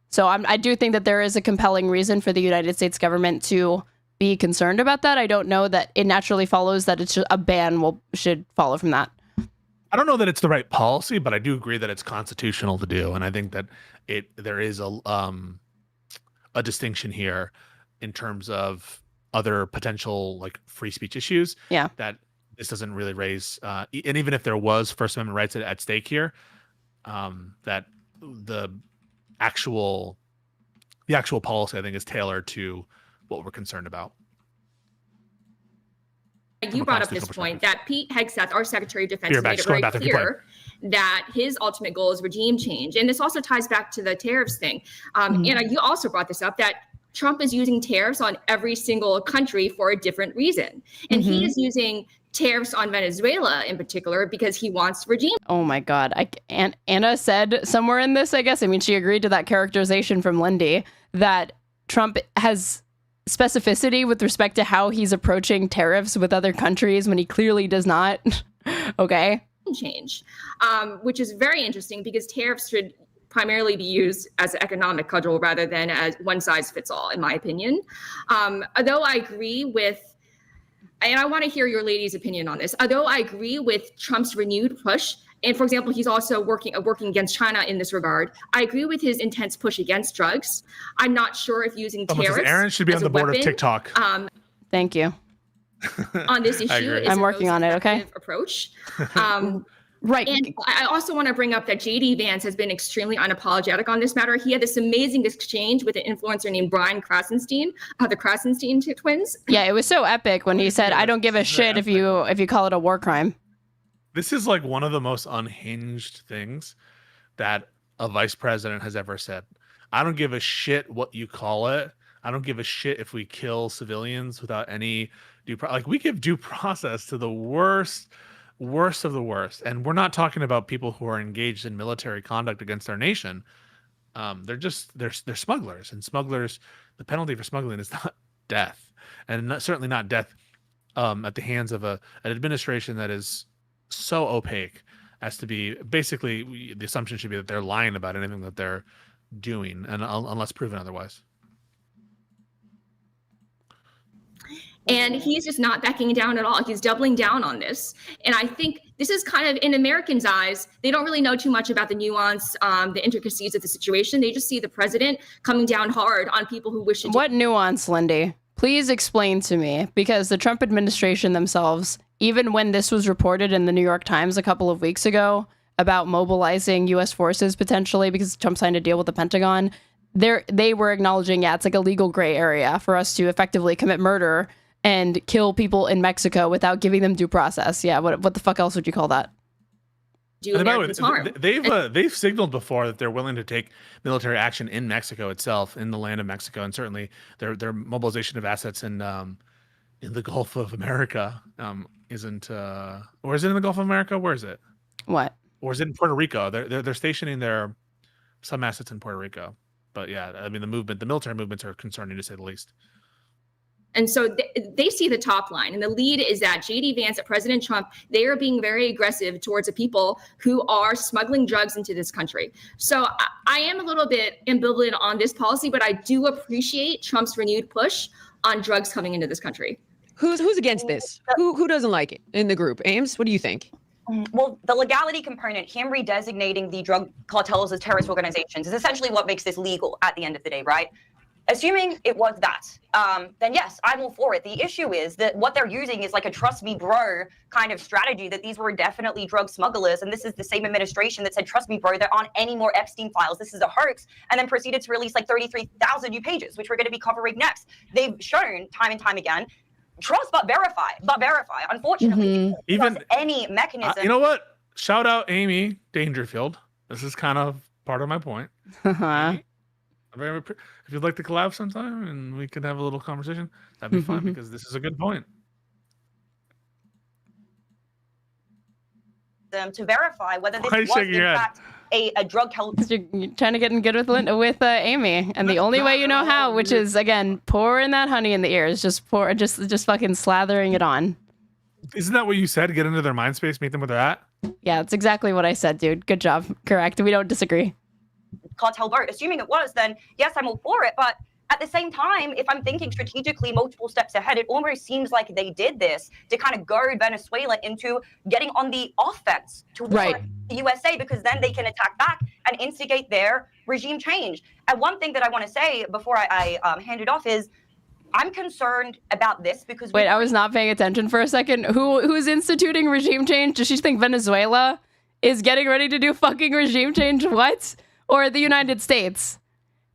So I do think that there is a compelling reason for the United States government to be concerned about that. I don't know that it naturally follows that it's just a ban should follow from that. I don't know that it's the right policy, but I do agree that it's constitutional to do. And I think that there is a distinction here in terms of other potential like free speech issues. Yeah. That this doesn't really raise, and even if there was First Amendment rights at stake here, that the actual policy, I think, is tailored to what we're concerned about. You brought up this point that Pete Hegseth, our Secretary of Defense, made it very clear that his ultimate goal is regime change. And this also ties back to the tariffs thing. And you also brought this up, that Trump is using tariffs on every single country for a different reason. And he is using tariffs on Venezuela in particular because he wants regime. Oh my God. Anna said somewhere in this, I guess, I mean, she agreed to that characterization from Lindy, that Trump has specificity with respect to how he's approaching tariffs with other countries when he clearly does not. Okay. Change, which is very interesting because tariffs should primarily be used as an economic cudgel rather than as one size fits all, in my opinion. Although I agree with, and I want to hear your ladies' opinion on this, although I agree with Trump's renewed push, and for example, he's also working against China in this regard. I agree with his intense push against drugs. I'm not sure if using tariffs Aaron should be on the board of TikTok. Thank you. On this issue, is I'm working on it. Okay. Approach. Right. And I also want to bring up that JD Vance has been extremely unapologetic on this matter. He had this amazing exchange with an influencer named Brian Krasenstein, the Krasenstein twins. Yeah, it was so epic when he said, "I don't give a shit if you call it a war crime." This is like one of the most unhinged things that a vice president has ever said. I don't give a shit what you call it. I don't give a shit if we kill civilians without any due process. Like, we give due process to the worst of the worst. And we're not talking about people who are engaged in military conduct against our nation. They're smugglers, and smugglers, the penalty for smuggling is not death, and certainly not death at the hands of an administration that is so opaque as to be basically the assumption should be that they're lying about anything that they're doing, and unless proven otherwise. And he's just not backing down at all. He's doubling down on this. And I think this is kind of, in Americans' eyes, they don't really know too much about the nuance, the intricacies of the situation. They just see the president coming down hard on people who wish to. What nuance, Lindy? Please explain to me, because the Trump administration themselves, even when this was reported in the New York Times a couple of weeks ago about mobilizing U.S. forces potentially because Trump signed a deal with the Pentagon, they were acknowledging, yeah, it's like a legal gray area for us to effectively commit murder and kill people in Mexico without giving them due process. Yeah, what the fuck else would you call that? They've signaled before that they're willing to take military action in Mexico itself, in the land of Mexico, and certainly their mobilization of assets in the Gulf of America isn't. Or is it in the Gulf of America? Where is it? What? Or is it in Puerto Rico? They're stationing some assets in Puerto Rico. But yeah, I mean the military movements are concerning to say the least. And so they see the top line, and the lead is that J.D. Vance and President Trump, they are being very aggressive towards the people who are smuggling drugs into this country. So I am a little bit ambivalent on this policy, but I do appreciate Trump's renewed push on drugs coming into this country. Who's against this? Who doesn't like it in the group? Ames, what do you think? Well, the legality component, him redesignating the drug cartels as terrorist organizations, is essentially what makes this legal at the end of the day, right? Assuming it was that, then yes, I'm all for it. The issue is that what they're using is like a trust me bro kind of strategy, that these were definitely drug smugglers. And this is the same administration that said, trust me bro, there aren't any more Epstein files. This is a hoax. And then proceeded to release like 33,000 new pages, which we're going to be covering next. They've shown time and time again, trust but verify. Unfortunately, even any mechanism. You know what? Shout out Amy Dangerfield. This is kind of part of my point. If you'd like to collab sometime and we could have a little conversation, that'd be fun, because this is a good point. Them to verify whether this was in fact a drug cartel. You're trying to get in good with Amy, and the only way you know how, which is again pouring that honey in the ears, just fucking slathering it on. Isn't that what you said? Get into their mind space, meet them where they're at. Yeah, that's exactly what I said, dude. Good job. Correct. We don't disagree. Cartel vote. Assuming it was, then yes, I'm all for it. But at the same time, if I'm thinking strategically multiple steps ahead, it almost seems like they did this to kind of goad Venezuela into getting on the offense towards the USA, because then they can attack back and instigate their regime change. And one thing that I want to say before I hand it off is, I'm concerned about this because I was not paying attention for a second. Who's instituting regime change? Does she think Venezuela is getting ready to do fucking regime change? What? Or the United States?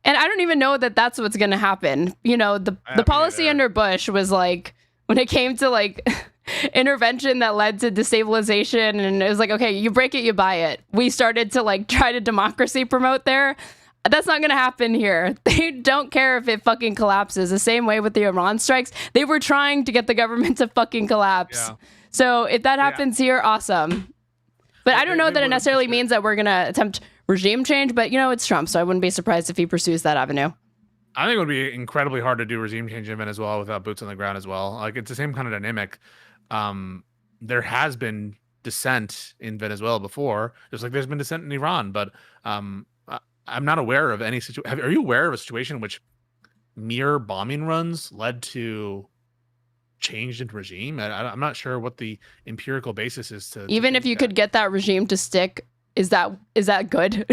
And I don't even know that that's what's going to happen. You know, the policy under Bush was like, when it came to like intervention that led to destabilization, and it was like, okay, you break it, you buy it. We started to like try to democracy promote there. That's not going to happen here. They don't care if it fucking collapses. The same way with the Iran strikes. They were trying to get the government to fucking collapse. Yeah. So if that happens here, awesome. But I don't know that it necessarily means that we're going to attempt regime change, but you know, it's Trump, so I wouldn't be surprised if he pursues that avenue. I think it would be incredibly hard to do regime change in Venezuela without boots on the ground as well. Like, it's the same kind of dynamic. There has been dissent in Venezuela before, just like there's been dissent in Iran, but I'm not aware of any situation. Are you aware of a situation in which mere bombing runs led to change in regime? I'm not sure what the empirical basis is to even if you could get that regime to stick. Is that good?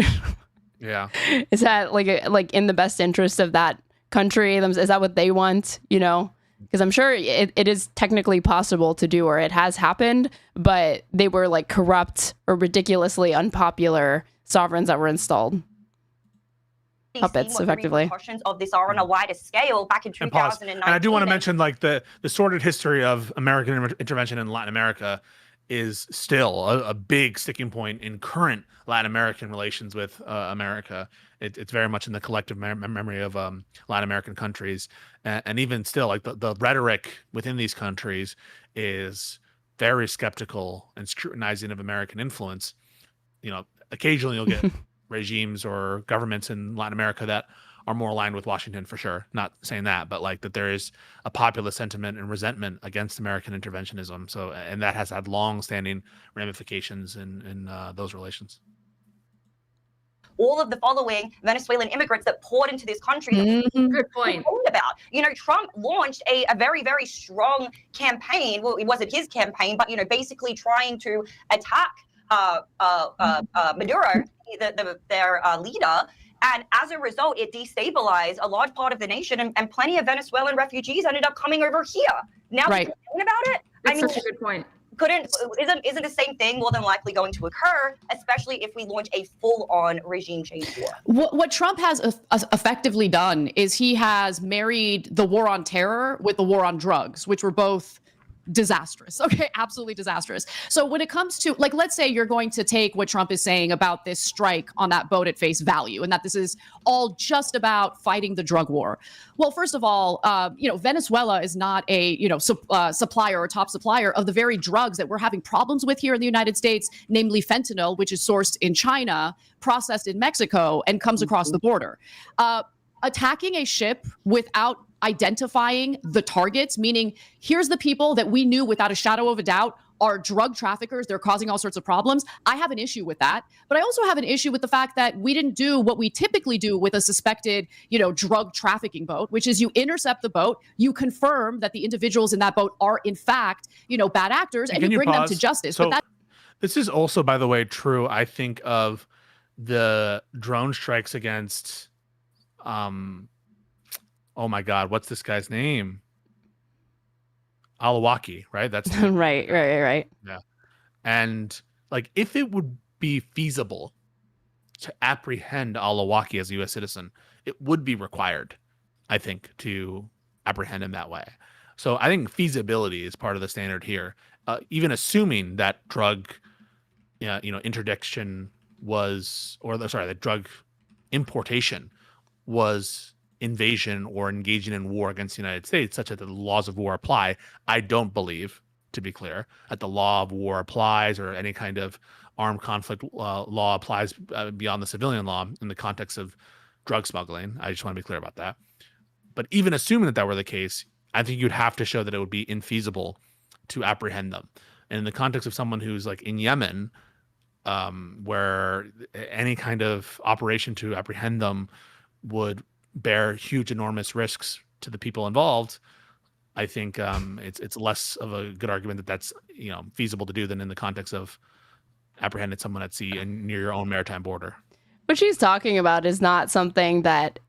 Yeah. Is that like in the best interest of that country? Is that what they want? You know, because I'm sure it is technically possible to do, or it has happened, but they were like corrupt or ridiculously unpopular sovereigns that were installed. Puppets, effectively. Repercussions of this are on a wider scale back in 2019. And I do want to mention like the sordid history of American intervention in Latin America is still a big sticking point in current Latin American relations with America. It's very much in the collective memory of Latin American countries. And even still, like the rhetoric within these countries is very skeptical and scrutinizing of American influence. You know, occasionally you'll get regimes or governments in Latin America that are more aligned with Washington for sure. Not saying that, but like that there is a populist sentiment and resentment against American interventionism. So, and that has had long-standing ramifications in those relations. All of the following Venezuelan immigrants that poured into this country. Good point. About, Trump launched a very, very strong campaign. Well, it wasn't his campaign, but basically trying to attack Maduro, their leader. And as a result, it destabilized a large part of the nation, and plenty of Venezuelan refugees ended up coming over here. Now, right. Thinking about it, That's such a good point. Isn't the same thing more than likely going to occur, especially if we launch a full-on regime change war? What Trump has effectively done is he has married the war on terror with the war on drugs, which were both disastrous. Okay, absolutely disastrous. So when it comes to, like, let's say you're going to take what Trump is saying about this strike on that boat at face value, and that this is all just about fighting the drug war. Well, first of all, Venezuela is not a supplier or top supplier of the very drugs that we're having problems with here in the United States, namely fentanyl, which is sourced in China, processed in Mexico, and comes across the border. Attacking a ship without identifying the targets, meaning here's the people that we knew without a shadow of a doubt are drug traffickers, they're causing all sorts of problems. I have an issue with that. But I also have an issue with the fact that we didn't do what we typically do with a suspected, drug trafficking boat, which is you intercept the boat, you confirm that the individuals in that boat are in fact, bad actors, and you bring them to justice. So this is also, by the way, true, I think, of the drone strikes against oh my God, what's this guy's name? Alawaki, right? That's right. Yeah. And like, if it would be feasible to apprehend Alawaki as a U.S. citizen, it would be required, I think, to apprehend him that way. So I think feasibility is part of the standard here. Even assuming that drug, interdiction was, that drug importation was invasion or engaging in war against the United States, such that the laws of war apply. I don't believe, to be clear, that the law of war applies or any kind of armed conflict law applies beyond the civilian law in the context of drug smuggling. I just want to be clear about that. But even assuming that were the case, I think you'd have to show that it would be infeasible to apprehend them. And in the context of someone who's like in Yemen, where any kind of operation to apprehend them would bear huge, enormous risks to the people involved, I think it's less of a good argument that that's feasible to do than in the context of apprehending someone at sea and near your own maritime border. What she's talking about is not something that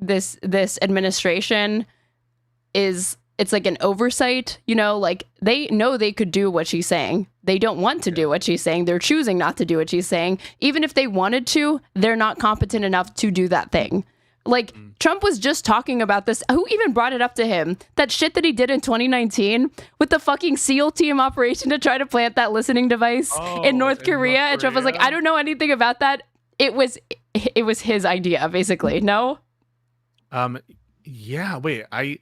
this administration is. It's like an oversight, like they know they could do what she's saying. They don't want to do what she's saying. They're choosing not to do what she's saying. Even if they wanted to, they're not competent enough to do that thing. Like, Trump was just talking about this. Who even brought it up to him? That shit that he did in 2019 with the fucking SEAL team operation to try to plant that listening device in North Korea. And Trump was like, I don't know anything about that. It was his idea, basically. No? Yeah, wait, I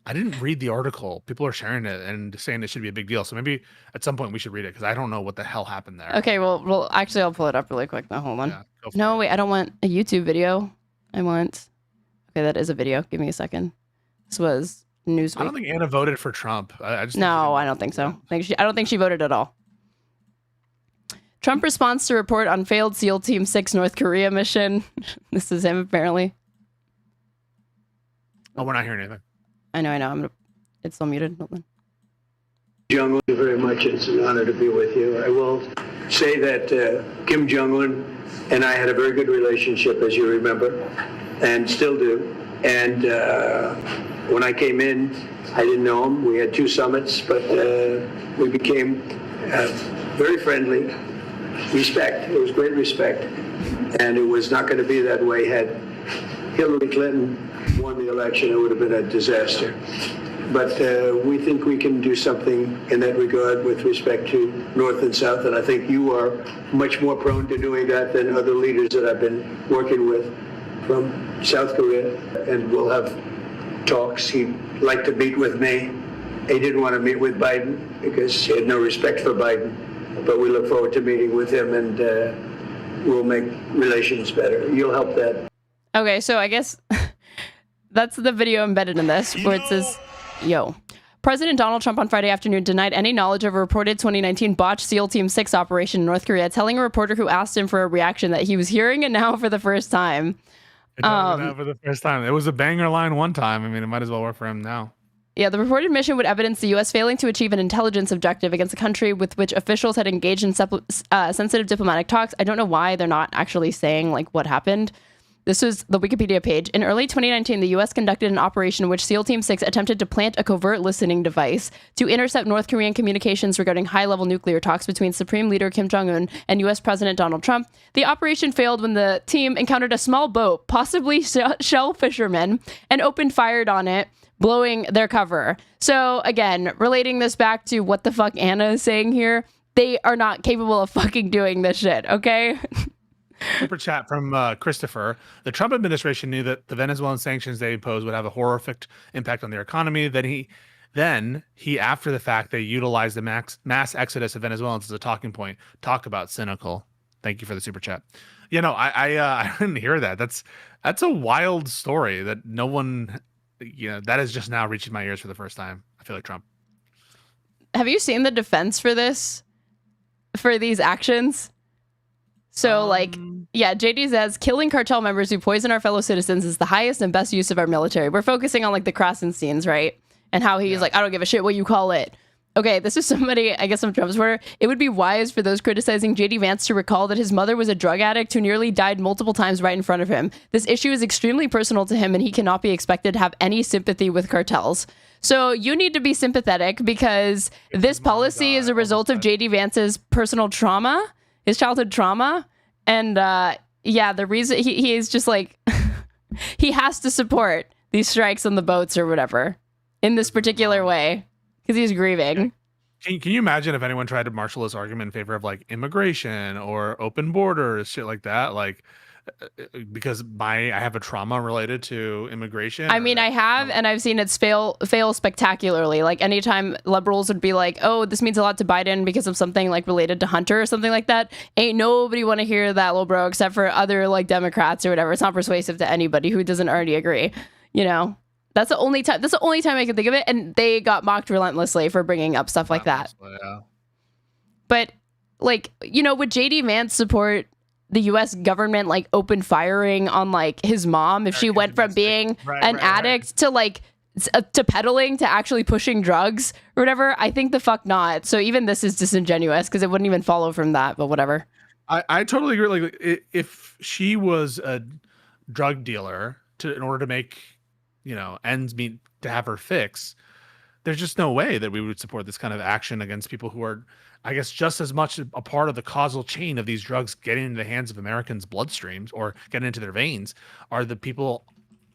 didn't read the article. People are sharing it and saying it should be a big deal. So maybe at some point we should read it, because I don't know what the hell happened there. Okay, well, actually, I'll pull it up really quick. Now, hold on. Yeah, no, wait, I don't want a YouTube video. I want... Okay, that is a video. Give me a second. This was Newsweek. I don't think Anna voted for Trump. I don't think so. I don't think she voted at all. Trump responds to report on failed SEAL Team 6 North Korea mission. This is him, apparently. Oh, we're not hearing anything. I know. It's still muted. Hold on. Jong-un, thank you very much. It's an honor to be with you. I will say that Kim Jong-un and I had a very good relationship, as you remember, and still do. And when I came in, I didn't know him. We had 2 summits, but we became very friendly. Respect. It was great respect. And it was not going to be that way. Had Hillary Clinton won the election, it would have been a disaster. But we think we can do something in that regard with respect to North and South, and I think you are much more prone to doing that than other leaders that I've been working with from South Korea. And we'll have talks. He'd like to meet with me. He didn't want to meet with Biden because he had no respect for Biden. But we look forward to meeting with him, and we'll make relations better. You'll help that. Okay, so I guess that's the video embedded in this where it says, yo. President Donald Trump on Friday afternoon denied any knowledge of a reported 2019 botched SEAL Team 6 operation in North Korea, telling a reporter who asked him for a reaction that he was hearing it now for the first time. It was a banger line one time. I mean, it might as well work for him now. Yeah, the reported mission would evidence the U.S. failing to achieve an intelligence objective against a country with which officials had engaged in sensitive diplomatic talks. I don't know why they're not actually saying like what happened. This was the Wikipedia page. In early 2019, the U.S. conducted an operation in which SEAL Team 6 attempted to plant a covert listening device to intercept North Korean communications regarding high-level nuclear talks between Supreme Leader Kim Jong-un and U.S. President Donald Trump. The operation failed when the team encountered a small boat, possibly shell fishermen, and opened fire on it, blowing their cover. So, again, relating this back to what the fuck Anna is saying here, they are not capable of fucking doing this shit, okay? Super chat from Christopher. The Trump administration knew that the Venezuelan sanctions they imposed would have a horrific impact on their economy. Then he, after the fact, they utilized the mass exodus of Venezuelans as a talking point. Talk about cynical. Thank you for the super chat. You know, I didn't hear that. That's a wild story that no one, that is just now reaching my ears for the first time. I feel like Trump. Have you seen the defense for this? For these actions? So, JD says, killing cartel members who poison our fellow citizens is the highest and best use of our military. We're focusing on, the Krasen scenes, right? And how he's I don't give a shit what you call it. Okay, this is somebody, I guess, from Trump's where it would be wise for those criticizing JD Vance to recall that his mother was a drug addict who nearly died multiple times right in front of him. This issue is extremely personal to him, and he cannot be expected to have any sympathy with cartels. So you need to be sympathetic because this policy is a result of JD Vance's personal trauma, his childhood trauma. And the reason he is just he has to support these strikes on the boats or whatever in this particular way because he's grieving. Can you imagine if anyone tried to marshal this argument in favor of immigration or open borders, shit like that? Because I have a trauma related to immigration. I mean, I have, and I've seen it fail spectacularly. Anytime liberals would be like, "Oh, this means a lot to Biden because of something related to Hunter or something like that," ain't nobody want to hear that, little bro, except for other Democrats or whatever. It's not persuasive to anybody who doesn't already agree. That's the only time. That's the only time I can think of it, and they got mocked relentlessly for bringing up stuff like that. Yeah. But would JD Vance support the U.S. government open firing on his mom if she went from being an addict to peddling to actually pushing drugs or whatever? I think the fuck not. So even this is disingenuous because it wouldn't even follow from that. But whatever. I totally agree. If she was a drug dealer in order to make ends meet to have her fix, there's just no way that we would support this kind of action against people who are, I guess, just as much a part of the causal chain of these drugs getting into the hands of Americans' bloodstreams or getting into their veins are the people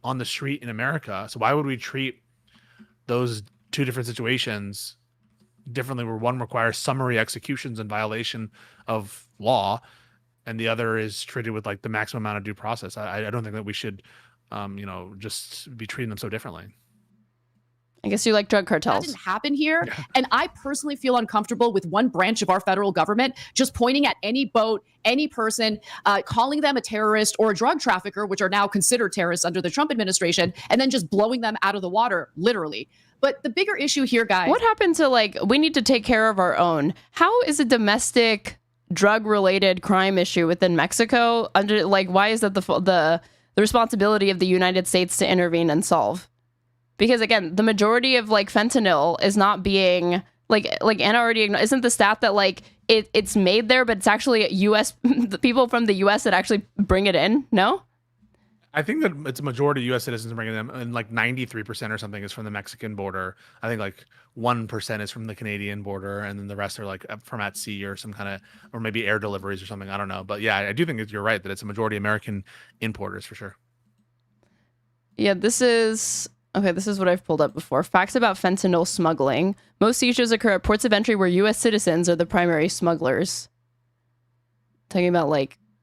on the street in America. So why would we treat those two different situations differently, where one requires summary executions in violation of law and the other is treated with the maximum amount of due process? I don't think that we should, just be treating them so differently. I guess you like drug cartels. That didn't happen here. And I personally feel uncomfortable with one branch of our federal government just pointing at any boat, any person, calling them a terrorist or a drug trafficker, which are now considered terrorists under the Trump administration, and then just blowing them out of the water, literally. But the bigger issue here, guys. What happened to we need to take care of our own? How is a domestic drug-related crime issue within Mexico under why is that the responsibility of the United States to intervene and solve? Because again, the majority of fentanyl is not being Anna already isn't the stat that it's made there, but it's actually U.S. the people from the U.S. that actually bring it in. No, I think that it's a majority of U.S. citizens bringing them, and 93% or something is from the Mexican border. I think 1% is from the Canadian border, and then the rest are from at sea or some kind of, or maybe air deliveries or something. I don't know, but yeah, I do think that you're right that it's a majority American importers for sure. Yeah, this is what I've pulled up before. Facts about fentanyl smuggling. Most seizures occur at ports of entry where U.S. citizens are the primary smugglers. Talking about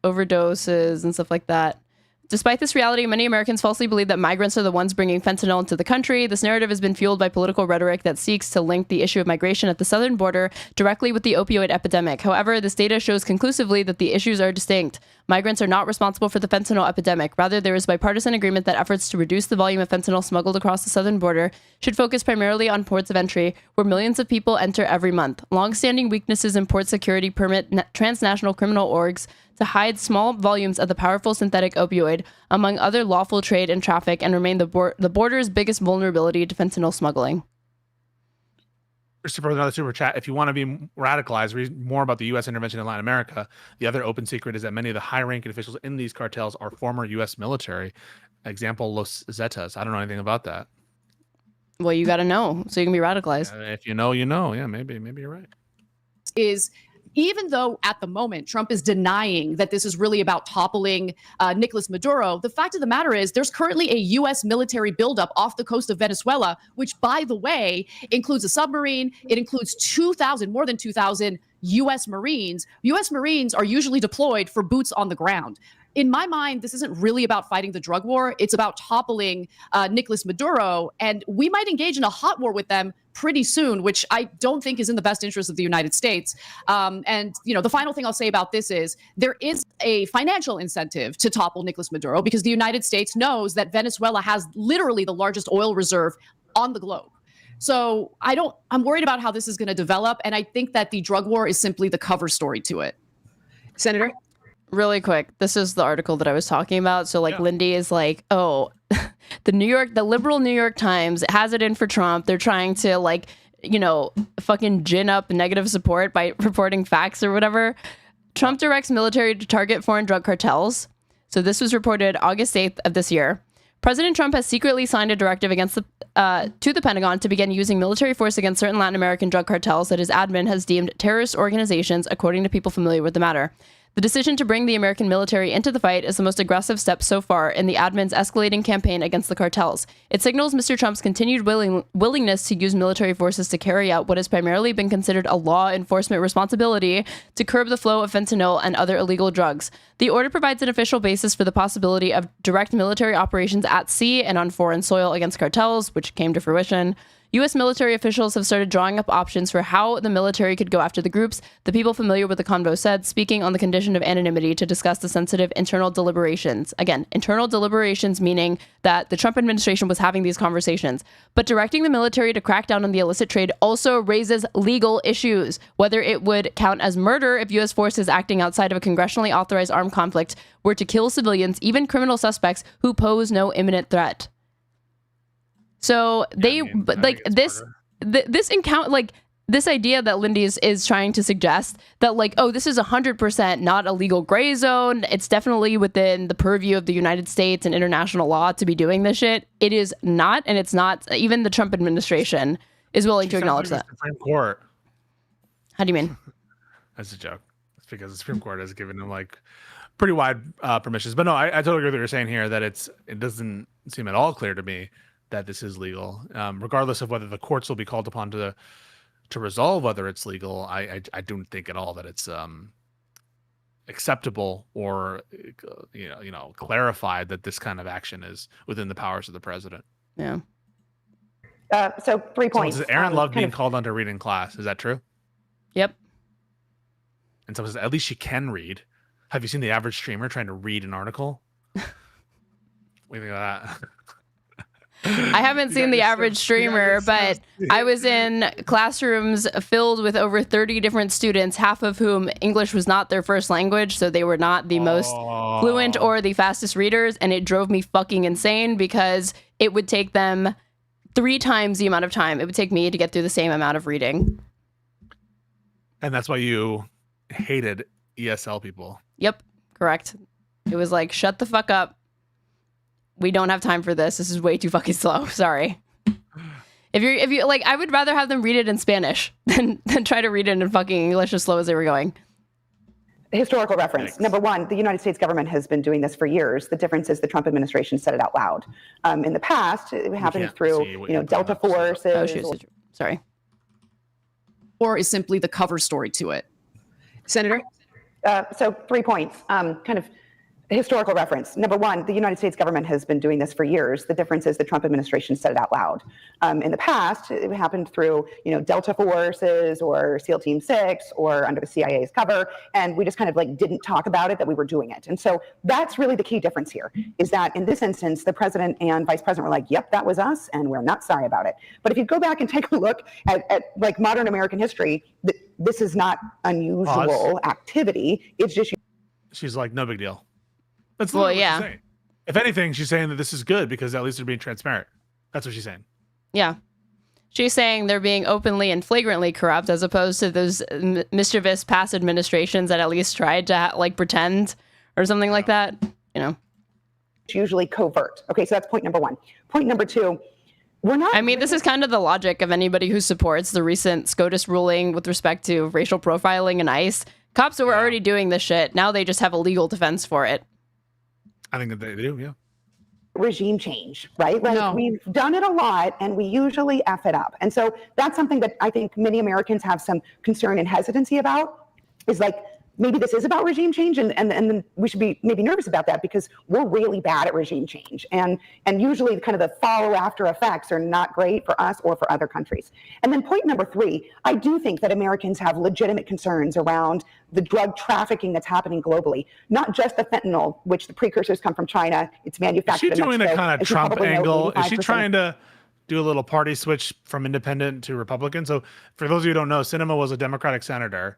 overdoses and stuff like that. Despite this reality, many Americans falsely believe that migrants are the ones bringing fentanyl into the country. This narrative has been fueled by political rhetoric that seeks to link the issue of migration at the southern border directly with the opioid epidemic. However, this data shows conclusively that the issues are distinct. Migrants are not responsible for the fentanyl epidemic. Rather, there is bipartisan agreement that efforts to reduce the volume of fentanyl smuggled across the southern border should focus primarily on ports of entry, where millions of people enter every month. Long-standing weaknesses in port security permit transnational criminal orgs to hide small volumes of the powerful synthetic opioid among other lawful trade and traffic and remain the border's biggest vulnerability to fentanyl smuggling. Christopher, another super chat. If you want to be radicalized, read more about the U.S. intervention in Latin America. The other open secret is that many of the high-ranking officials in these cartels are former U.S. military. Example, Los Zetas. I don't know anything about that. Well, you got to know so you can be radicalized. If you know, you know. Yeah, maybe you're right. Is even though at the moment Trump is denying that this is really about toppling Nicolas Maduro, the fact of the matter is there's currently a U.S. military buildup off the coast of Venezuela, which, by the way, includes a submarine. It includes more than 2,000 U.S. Marines. U.S. Marines are usually deployed for boots on the ground. In my mind, this isn't really about fighting the drug war. It's about toppling Nicolas Maduro, and we might engage in a hot war with them pretty soon, which I don't think is in the best interest of the United States. And, the final thing I'll say about this is there is a financial incentive to topple Nicolas Maduro because the United States knows that Venezuela has literally the largest oil reserve on the globe. So I'm worried about how this is going to develop. And I think that the drug war is simply the cover story to it. Senator? Really quick, this is the article that I was talking about. So Lindy is like, oh, the liberal New York Times has it in for Trump. They're trying to fucking gin up negative support by reporting facts or whatever. Trump directs military to target foreign drug cartels. So this was reported August 8th of this year. President Trump has secretly signed a directive to the Pentagon to begin using military force against certain Latin American drug cartels that his admin has deemed terrorist organizations, according to people familiar with the matter. The decision to bring the American military into the fight is the most aggressive step so far in the admin's escalating campaign against the cartels. It signals Mr. Trump's continued willingness to use military forces to carry out what has primarily been considered a law enforcement responsibility to curb the flow of fentanyl and other illegal drugs. The order provides an official basis for the possibility of direct military operations at sea and on foreign soil against cartels, which came to fruition. U.S. military officials have started drawing up options for how the military could go after the groups, the people familiar with the convo said, speaking on the condition of anonymity to discuss the sensitive internal deliberations. Again, internal deliberations meaning that the Trump administration was having these conversations. But directing the military to crack down on the illicit trade also raises legal issues, whether it would count as murder if U.S. forces acting outside of a congressionally authorized armed conflict were to kill civilians, even criminal suspects who pose no imminent threat. So this encounter, this idea that Lindy is trying to suggest that this is 100% not a legal gray zone. It's definitely within the purview of the United States and international law to be doing this shit. It is not, and it's not. Even the Trump administration is willing to acknowledge that. Supreme Court. How do you mean? That's a joke. It's because the Supreme Court has given them pretty wide permissions. But no, I totally agree with what you're saying here. That it doesn't seem at all clear to me that this is legal, regardless of whether the courts will be called upon to resolve whether it's legal. I don't think at all that it's acceptable or clarified that this kind of action is within the powers of the president. Yeah. So 3 points. Says Aaron loved being called on to read in class. Is that true? Yep. And someone says at least she can read. Have you seen the average streamer trying to read an article? What do you think of that? I haven't seen the average streamer, but I was in classrooms filled with over 30 different students, half of whom English was not their first language, so they were not the most fluent or the fastest readers, and it drove me fucking insane because it would take them 3 times the amount of time it would take me to get through the same amount of reading. And that's why you hated ESL people. Yep, correct. It was like, shut the fuck up. We don't have time for this. This is way too fucking slow. Sorry. If you I would rather have them read it in Spanish than try to read it in fucking English as slow as they were going. Historical reference. Thanks. Number one, the United States government has been doing this for years. The difference is the Trump administration said it out loud. In the past, it happened through Delta forces. Oh, shoot. Sorry. Or is simply the cover story to it. Senator? So 3 points. Historical reference. Number one, the United States government has been doing this for years. The difference is the Trump administration said it out loud. In the past, it happened through, Delta forces or SEAL Team 6 or under the CIA's cover, and we just kind of like didn't talk about it, that we were doing it. And so that's really the key difference here, is that in this instance, the president and vice president were like, yep, that was us, and we're not sorry about it. But if you go back and take a look at like modern American history, this is not unusual activity. It's just... She's like, no big deal. That's well, what yeah. she's saying. If anything, she's saying that this is good because at least they're being transparent. That's what she's saying. Yeah. She's saying they're being openly and flagrantly corrupt as opposed to those mischievous past administrations that at least tried to like pretend or something like that. It's usually covert. Okay, so that's point number one. Point number two, this is kind of the logic of anybody who supports the recent SCOTUS ruling with respect to racial profiling in ICE. Cops were already doing this shit. Now they just have a legal defense for it. I think that they do, yeah. Regime change, right? Like we've done it a lot and we usually F it up. And so that's something that I think many Americans have some concern and hesitancy about, is like, maybe this is about regime change and then we should be maybe nervous about that because we're really bad at regime change. And usually kind of the follow after effects are not great for us or for other countries. And then point number three, I do think that Americans have legitimate concerns around the drug trafficking that's happening globally, not just the fentanyl, which the precursors come from China. It's manufactured in Mexico. Is she doing a kind of Trump angle? Is she trying to do a little party switch from independent to Republican? So for those of you who don't know, Sinema was a Democratic senator.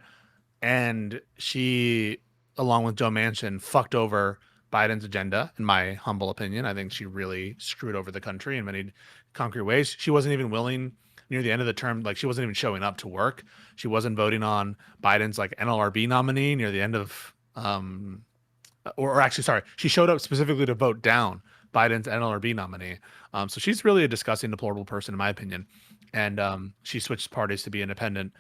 And she, along with Joe Manchin, fucked over Biden's agenda, in my humble opinion. I think she really screwed over the country in many concrete ways. She wasn't even willing, near the end of the term, like she wasn't even showing up to work. She wasn't voting on Biden's like NLRB nominee near the end of, she showed up specifically to vote down Biden's NLRB nominee. So she's really a disgusting, deplorable person, in my opinion. And she switched parties to be independent.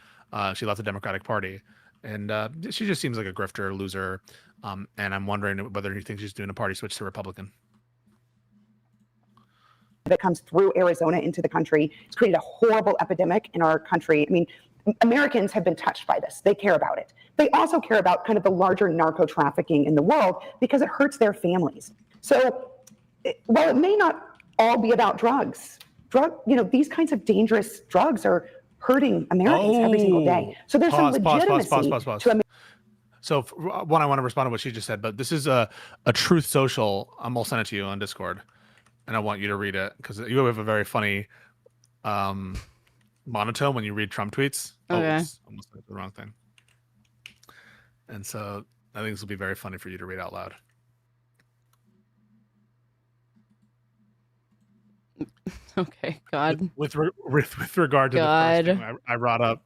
She left the Democratic Party. And she just seems like a grifter, loser. And I'm wondering whether he thinks she's doing a party switch to Republican. That comes through Arizona into the country. It's created a horrible epidemic in our country. I mean, Americans have been touched by this. They care about it. They also care about kind of the larger narco trafficking in the world because it hurts their families. So while it may not all be about drugs, these kinds of dangerous drugs are hurting Americans every single day. So there's some legitimacy to So one, I want to respond to what she just said, but this is a Truth Social. I'll send it to you on Discord, and I want you to read it because you have a very funny monotone when you read Trump tweets. Okay. Almost the wrong thing. And so I think this will be very funny for you to read out loud. Okay, God. With regard to God. the first thing I brought up.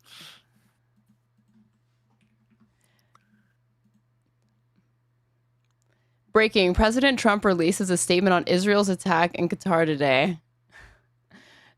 Breaking. President Trump releases a statement on Israel's attack in Qatar today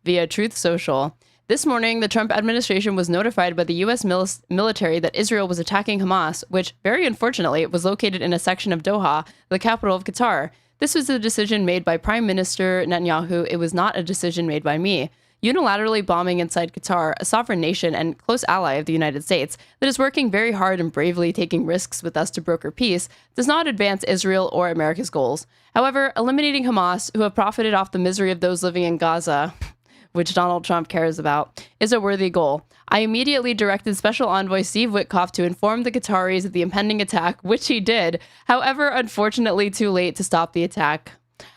via Truth Social. This morning, the Trump administration was notified by the U.S. military that Israel was attacking Hamas, which, very unfortunately, was located in a section of Doha, the capital of Qatar. This was a decision made by Prime Minister Netanyahu. It was not a decision made by me. Unilaterally bombing inside Qatar, a sovereign nation and close ally of the United States that is working very hard and bravely taking risks with us to broker peace, does not advance Israel or America's goals. However, eliminating Hamas, who have profited off the misery of those living in Gaza, which Donald Trump cares about, is a worthy goal. I immediately directed Special Envoy Steve Witkoff to inform the Qataris of the impending attack, which he did. However, unfortunately, too late to stop the attack.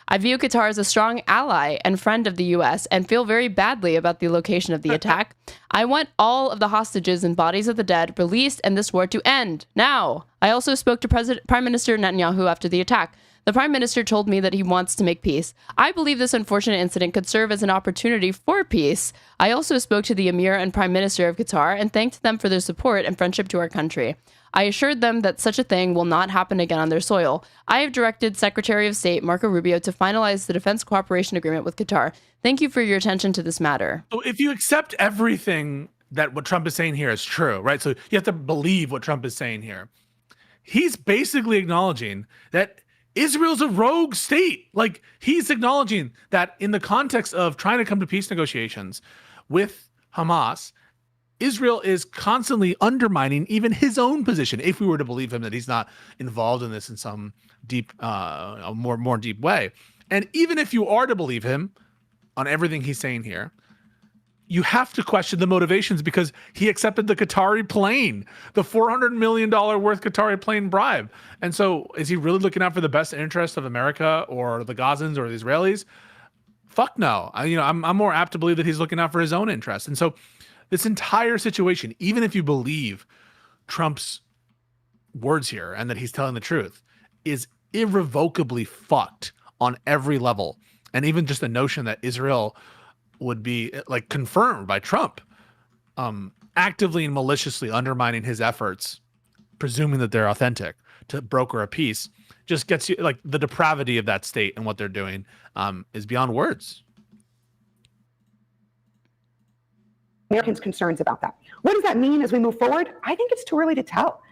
I view Qatar as a strong ally and friend of the U.S. and feel very badly about the location of the attack. I want all of the hostages and bodies of the dead released and this war to end now. I also spoke to Prime Minister Netanyahu after the attack. The Prime Minister told me that he wants to make peace. I believe this unfortunate incident could serve as an opportunity for peace. I also spoke to the Emir and Prime Minister of Qatar and thanked them for their support and friendship to our country. I assured them that such a thing will not happen again on their soil. I have directed Secretary of State Marco Rubio to finalize the defense cooperation agreement with Qatar. Thank you for your attention to this matter. So if you accept everything that what Trump is saying here is true, right? So you have to believe what Trump is saying here. He's basically acknowledging that Israel's a rogue state. Like, he's acknowledging that in the context of trying to come to peace negotiations with Hamas, Israel is constantly undermining even his own position. If we were to believe him that he's not involved in this in some deep, more deep way, and even if you are to believe him on everything he's saying here, you have to question the motivations, because he accepted the Qatari plane, the $400 million worth Qatari plane bribe. And so is he really looking out for the best interest of America or the Gazans or the Israelis? Fuck no. I'm more apt to believe that he's looking out for his own interests. And so this entire situation, even if you believe Trump's words here and that he's telling the truth, is irrevocably fucked on every level. And even just the notion that Israel would be like confirmed by Trump, actively and maliciously undermining his efforts, presuming that they're authentic, to broker a peace, just gets you, like, the depravity of that state and what they're doing is beyond words. Americans' concerns about that. What does that mean as we move forward? I think it's too early to tell.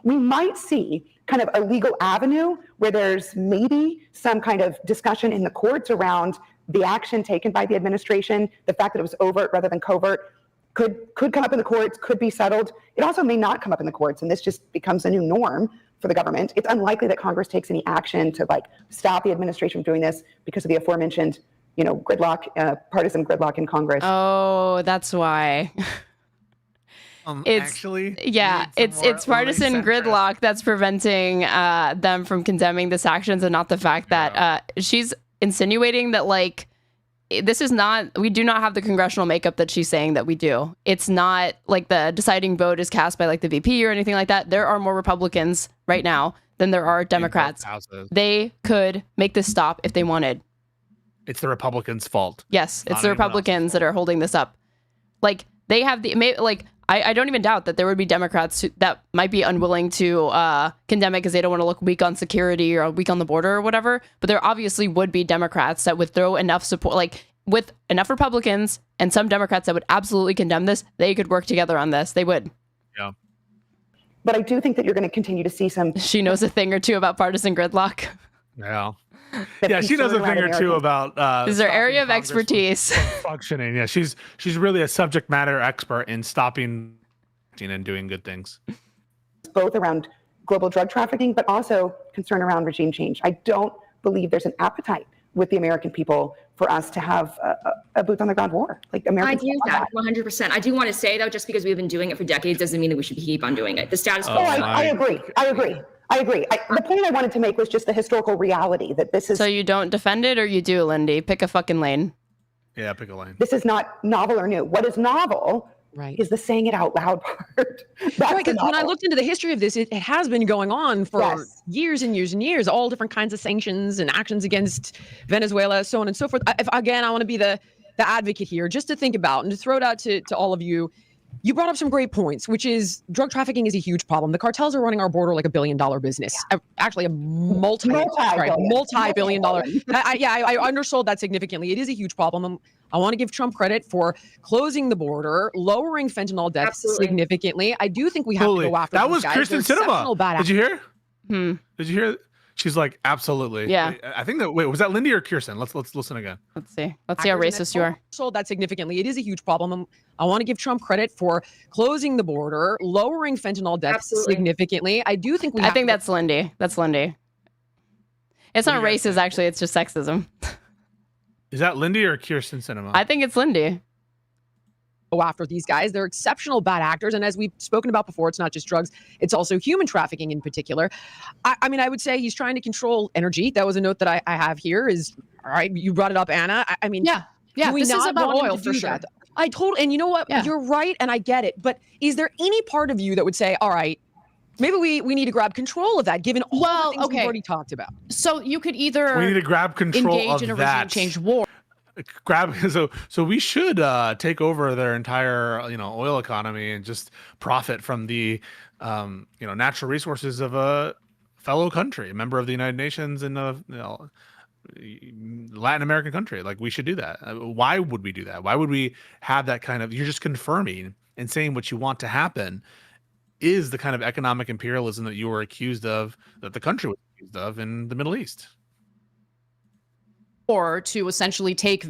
We might see kind of a legal avenue where there's maybe some kind of discussion in the courts around the action taken by the administration, the fact that it was overt rather than covert, could come up in the courts, could be settled. It also may not come up in the courts, and this just becomes a new norm for the government. It's unlikely that Congress takes any action to stop the administration from doing this because of the aforementioned gridlock, partisan gridlock in Congress. Oh, that's why. It's partisan gridlock that's preventing them from condemning this actions, and not the fact that she's insinuating that we do not have the congressional makeup that she's saying that we do. It's not like the deciding vote is cast by the VP or anything like that. There are more Republicans right now than there are Democrats. They could make this stop if they wanted. It's the Republicans' fault. Yes, it's the Republicans that are holding this up. They have I don't even doubt that there would be Democrats that might be unwilling to condemn it because they don't want to look weak on security or weak on the border or whatever. But there obviously would be Democrats that would throw enough support, with enough Republicans and some Democrats that would absolutely condemn this. They could work together on this. They would. Yeah. But I do think that you're going to continue to see some. She knows a thing or two about partisan gridlock. Yeah. Yeah, she knows a thing or two about this is her area of expertise. Functioning. Yeah, she's really a subject matter expert in stopping and doing good things. Both around global drug trafficking, but also concern around regime change. I don't believe there's an appetite with the American people for us to have a boots on the ground war. Americans. I do that 100%. I do want to say, though, just because we've been doing it for decades doesn't mean that we should keep on doing it. The status quo. I agree. The point I wanted to make was just the historical reality that this is. So you don't defend it, or you do, Lindy? Pick a fucking lane. Yeah, pick a lane. This is not novel or new. What is novel is the saying it out loud part. Right, because when I looked into the history of this, it has been going on for years and years and years, all different kinds of sanctions and actions against Venezuela, so on and so forth. I want to be the advocate here, just to think about and to throw it out to all of you. You brought up some great points, which is drug trafficking is a huge problem. The cartels are running our border like $1 billion business. Actually, a multi-billion dollar. I undersold that significantly. It is a huge problem. I want to give Trump credit for closing the border, lowering fentanyl deaths significantly. I do think we have to go after that. These Was guys. Kristen Sinema. Did you hear? Did you hear? She's like, absolutely. Yeah. I think that, wait, was that Lindy or Kirsten? Let's listen again. Let's see how racist you are. Sold that significantly. It is a huge problem. I want to give Trump credit for closing the border, lowering fentanyl deaths significantly. I do think I think that's Lindy. That's Lindy. It's not racist, actually. It's just sexism. Is that Lindy or Kirsten Sinema? I think it's Lindy. Go after these guys. They're exceptional bad actors. And as we've spoken about before, it's not just drugs. It's also human trafficking in particular. I would say he's trying to control energy. That was a note that I have here is, all right, you brought it up, Anna. Yeah, this is about oil for sure. And you know what? Yeah. You're right, and I get it. But is there any part of you that would say, all right, maybe we need to grab control of that, given all the things we've already talked about? So you could either we need to grab control engage in a regime change war. So we should take over their entire oil economy and just profit from the natural resources of a fellow country, a member of the United Nations and Latin American country. We should do that. Why would we do that? Why would we have that kind of? You're just confirming and saying what you want to happen is the kind of economic imperialism that you were accused of, that the country was accused of in the Middle East. war to essentially take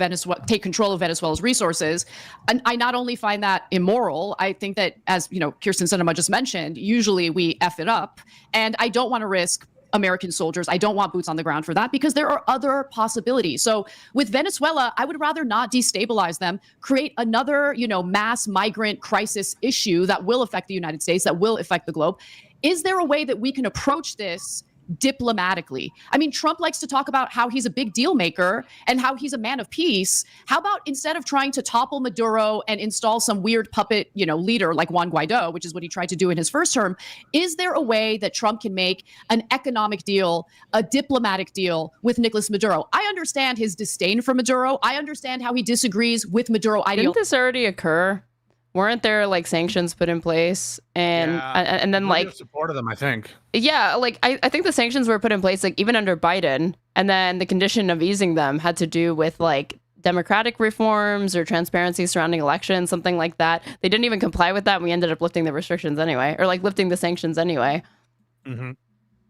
control of Venezuela's resources. And I not only find that immoral, I think that, as Kirsten Sinema just mentioned, usually we F it up, and I don't want to risk American soldiers. I don't want boots on the ground for that, because there are other possibilities. So with Venezuela, I would rather not destabilize them, create another, mass migrant crisis issue that will affect the United States, that will affect the globe. Is there a way that we can approach this diplomatically? I mean, Trump likes to talk about how he's a big deal maker and how he's a man of peace. How about, instead of trying to topple Maduro and install some weird puppet, leader like Juan Guaido, which is what he tried to do in his first term, is there a way that Trump can make an economic deal, a diplomatic deal with Nicolas Maduro? I understand his disdain for Maduro. I understand how he disagrees with Maduro ideology. Didn't this already occur? Weren't there sanctions put in place, and then supported them? I think. Yeah, I think the sanctions were put in place even under Biden, and then the condition of easing them had to do with democratic reforms or transparency surrounding elections, something like that. They didn't even comply with that, and we ended up lifting the restrictions anyway, or lifting the sanctions anyway. Mm-hmm.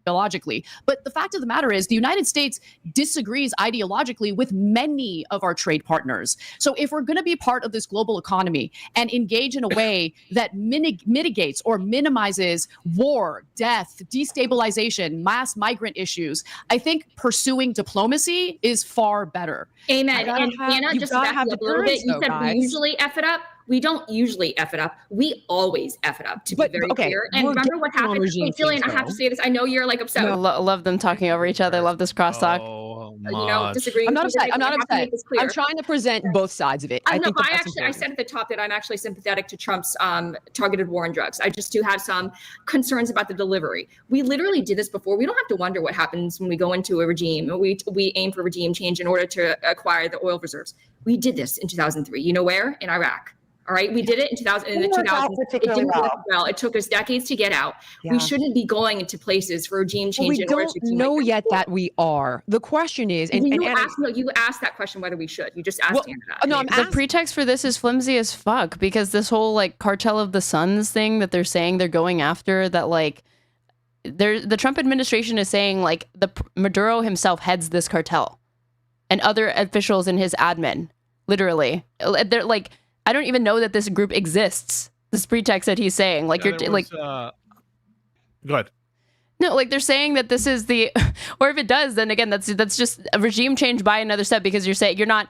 Ideologically. But the fact of the matter is the United States disagrees ideologically with many of our trade partners. So if we're going to be part of this global economy and engage in a way that mitigates or minimizes war, death, destabilization, mass migrant issues, I think pursuing diplomacy is far better. Amen. And Hannah, just to back you up a little bit, you said we usually F it up. We don't usually F it up. We always F it up, to be very clear. And remember what happened? Wait, Jillian, I have to say this. I know you're upset. I love them talking over each other. Love this crosstalk. Disagreeing. I'm not upset. I'm trying to present both sides of it. I said at the top that I'm actually sympathetic to Trump's targeted war on drugs. I just do have some concerns about the delivery. We literally did this before. We don't have to wonder what happens when we go into a regime. We aim for regime change in order to acquire the oil reserves. We did this in 2003. You know where? In Iraq. All right, we did it in 2000. In the 2000s, it didn't work well. It took us decades to get out. Yeah. We shouldn't be going into places for regime change. We don't know yet that we are. The question is, you asked that question whether we should. You just asked that. No, the pretext for this is flimsy as fuck, because this whole cartel of the Suns thing that they're saying they're going after, that the Trump administration is saying the Maduro himself heads this cartel, and other officials in his admin, literally, they're I don't even know that this group exists. This pretext that he's saying, go ahead. No, they're saying that this is the, or if it does, then again, that's just a regime change by another step, because you're saying you're not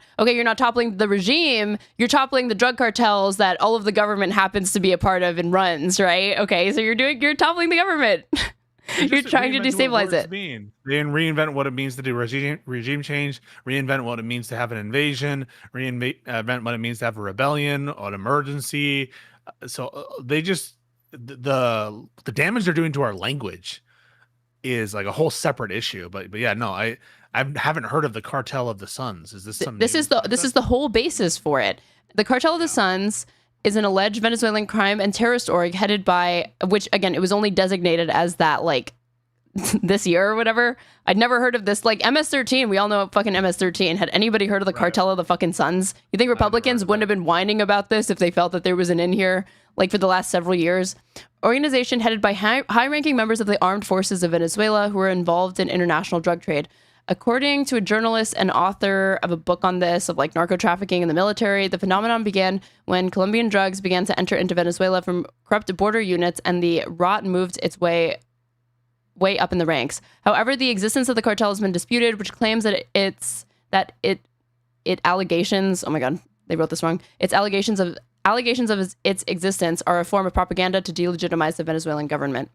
toppling the regime, you're toppling the drug cartels that all of the government happens to be a part of and runs, right? Okay, so you're toppling the government. You're trying to destabilize it. They reinvent what it means to do regime change, reinvent what it means to have an invasion, reinvent what it means to have a rebellion or an emergency. So they just, the damage they're doing to our language is a whole separate issue. But yeah, no, I haven't heard of the cartel of the Suns. Is this something? This is the whole basis for it. The cartel of the Suns is an alleged Venezuelan crime and terrorist org headed by, which again, it was only designated as that this year or whatever. I'd never heard of this. MS-13, we all know fucking MS-13. Had anybody heard of the cartel of the fucking Suns? You think Republicans wouldn't have been whining about this if they felt that there was an in here for the last several years? Organization headed by high-ranking members of the armed forces of Venezuela who were involved in international drug trade. According to a journalist and author of a book on this, of narco trafficking in the military, the phenomenon began when Colombian drugs began to enter into Venezuela from corrupt border units, and the rot moved its way up in the ranks. However, the existence of the cartel has been disputed, which claims that its allegations. Oh my God, they wrote this wrong. Its allegations of its existence are a form of propaganda to delegitimize the Venezuelan government.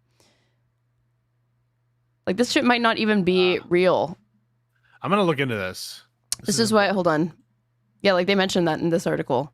This shit might not even be real. I'm going to look into this. This is why, hold on. Yeah, they mentioned that in this article.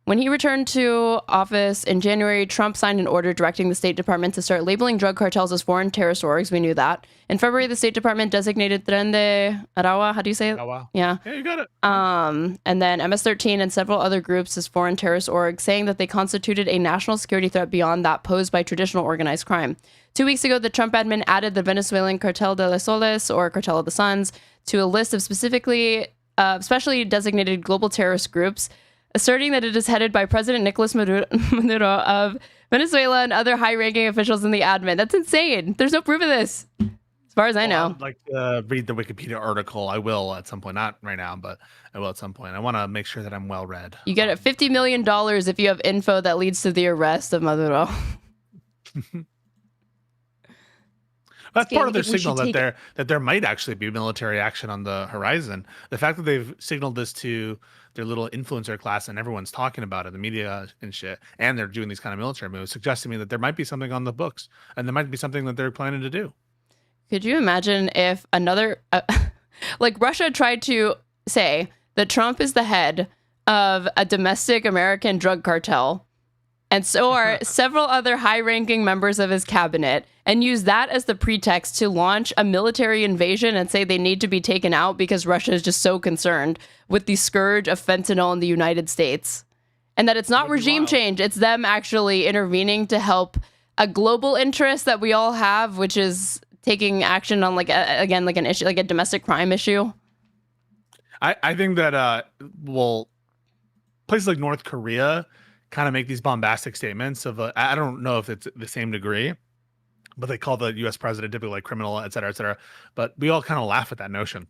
When he returned to office in January, Trump signed an order directing the State Department to start labeling drug cartels as foreign terrorist orgs. We knew that. In February, the State Department designated Tren de Aragua. How do you say it? Aragua. Yeah. Yeah, you got it. And then MS-13 and several other groups as foreign terrorist orgs, saying that they constituted a national security threat beyond that posed by traditional organized crime. 2 weeks ago, the Trump admin added the Venezuelan Cartel de los Soles, or Cartel of the Suns, to a list of specially designated global terrorist groups, asserting that it is headed by President Nicolas Maduro of Venezuela and other high-ranking officials in the admin. That's insane. There's no proof of this. It's far as I know. I'd like to read the Wikipedia article. I will at some point, not right now, but I will at some point. I want to make sure that I'm well read. You get it $50 million if you have info that leads to the arrest of Maduro. That's part of their signal that there might actually be military action on the horizon. The fact that they've signaled this to their little influencer class and everyone's talking about it, the media and shit, and they're doing these kind of military moves, suggests to me that there might be something on the books, and there might be something that they're planning to do. Could you imagine if another, like Russia tried to say that Trump is the head of a domestic American drug cartel, and so are several other high-ranking members of his cabinet, and use that as the pretext to launch a military invasion and say they need to be taken out because Russia is just so concerned with the scourge of fentanyl in the United States. And that it's not regime change, it's them actually intervening to help a global interest that we all have, which is taking action on like an issue, like a domestic crime issue. I think that places like North Korea kind of make these bombastic statements of I don't know if it's the same degree, but they call the U.S. president typically like criminal, et cetera, et cetera. But we all kind of laugh at that notion.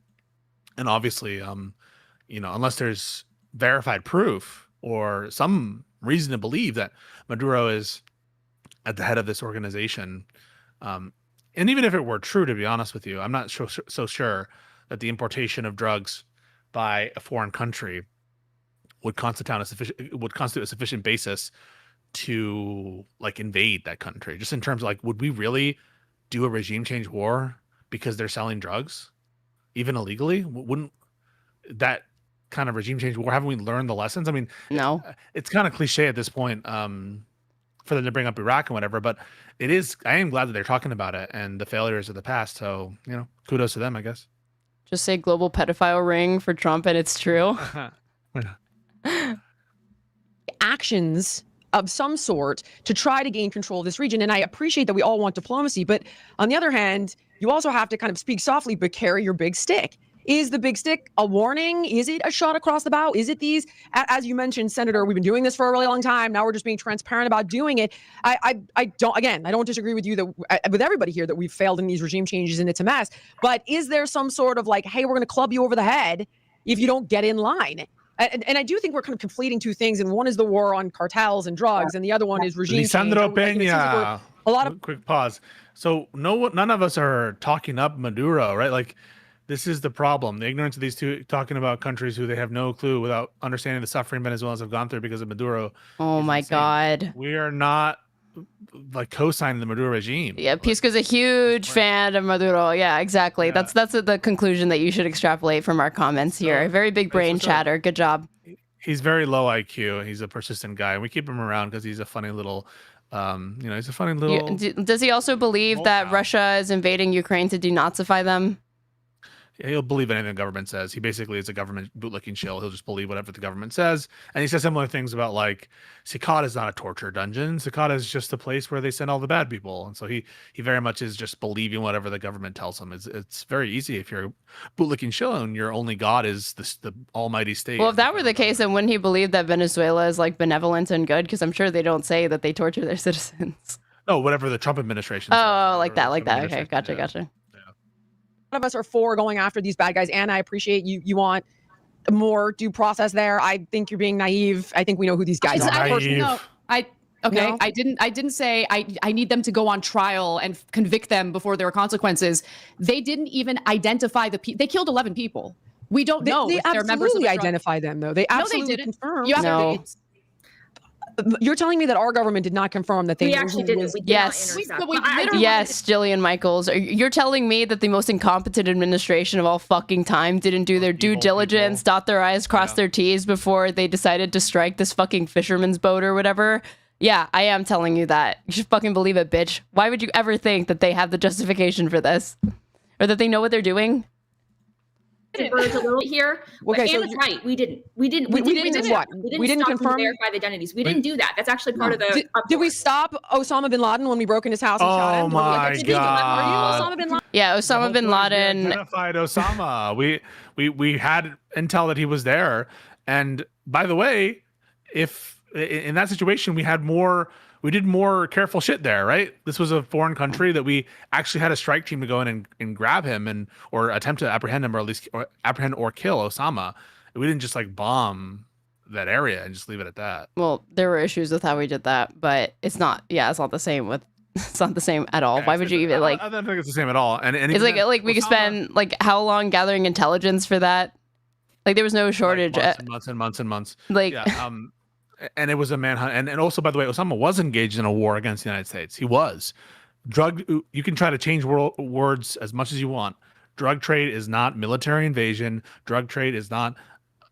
And obviously, unless there's verified proof or some reason to believe that Maduro is at the head of this organization, and even if it were true, to be honest with you, I'm not so sure that the importation of drugs by a foreign country would constitute a sufficient basis to like invade that country. Just in terms of like, would we really do a regime change war because they're selling drugs, even illegally? Wouldn't that kind of regime change war, haven't we learned the lessons? I mean, no, it's kind of cliche at this point for them to bring up Iraq and whatever, but I am glad that they're talking about it and the failures of the past. So, kudos to them, I guess. Just say global pedophile ring for Trump and it's true. Actions of some sort to try to gain control of this region. And I appreciate that we all want diplomacy, but on the other hand, you also have to kind of speak softly, but carry your big stick. Is the big stick a warning? Is it a shot across the bow? Is it these, as you mentioned, Senator, we've been doing this for a really long time. Now we're just being transparent about doing it. I don't disagree with you with everybody here that we've failed in these regime changes and it's a mess. But is there some sort of like, hey, we're going to club you over the head if you don't get in line? And I do think we're kind of conflating two things. And one is the war on cartels and drugs, and the other one is regime change. Lisandro Peña. A lot of quick pause. So none of us are talking up Maduro, right? Like, this is the problem. The ignorance of these two talking about countries who they have no clue without understanding the suffering Venezuelans have gone through because of Maduro. Oh my God. We are not like co-signing the Maduro regime. Yeah, Pisco's a huge fan of Maduro. Yeah, exactly. Yeah. That's the conclusion that you should extrapolate from our comments here. Very big brain chatter. Good job. He's very low IQ. He's a persistent guy, and we keep him around because he's a funny little. He's a funny little. Does he also believe that Russia is invading Ukraine to denazify them? He'll believe anything the government says. He basically is a government bootlicking shill. He'll just believe whatever the government says. And he says similar things about like, Sakata is not a torture dungeon. Sakata is just a place where they send all the bad people. And so he very much is just believing whatever the government tells him. It's very easy if you're a bootlicking shill and your only god is the almighty state. Well, if that were the case, then wouldn't he believe that Venezuela is like benevolent and good? Because I'm sure they don't say that they torture their citizens. No, whatever the Trump administration says. Oh, like that. Okay, gotcha. Of us are for going after these bad guys, and I appreciate you want more due process there. I think you're being naive. I think we know who these guys are. I didn't say I need them to go on trial and convict them before there are consequences. They didn't even identify they killed 11 people. We don't know if they're members of the identify them though. They absolutely confirmed. You're telling me that our government did not confirm that they actually didn't. Yes, Jillian Michaels. You're telling me that the most incompetent administration of all fucking time didn't do their due diligence, dot their I's, cross their T's before they decided to strike this fucking fisherman's boat or whatever? Yeah, I am telling you that. You should fucking believe it, bitch. Why would you ever think that they have the justification for this? Or that they know what they're doing? Diverge a little bit here. Okay, so right. We didn't what? We didn't stop confirm to verify the identities. We didn't do that. That's actually part of the. Did we stop Osama bin Laden when we broke in his house and shot him? Oh my God! Are you Osama bin Laden? Yeah, Osama bin Laden. We identified Osama. we had intel that he was there. And by the way, if in that situation we had more we did more careful shit there, right? This was a foreign country that we actually had a strike team to go in and grab him or attempt to apprehend him, or at least apprehend or kill Osama. We didn't just like bomb that area and just leave it at that. Well, there were issues with how we did that, but it's not the same with it's not the same at all. Yeah, Why would you even like I don't think it's the same at all. And it's like we could spend like how long gathering intelligence for that? Like there was no shortage. Like months and months and months. Like yeah, and it was a manhunt. And also, by the way, Osama was engaged in a war against the United States. He was. You can try to change words as much as you want. Drug trade is not military invasion. Drug trade is not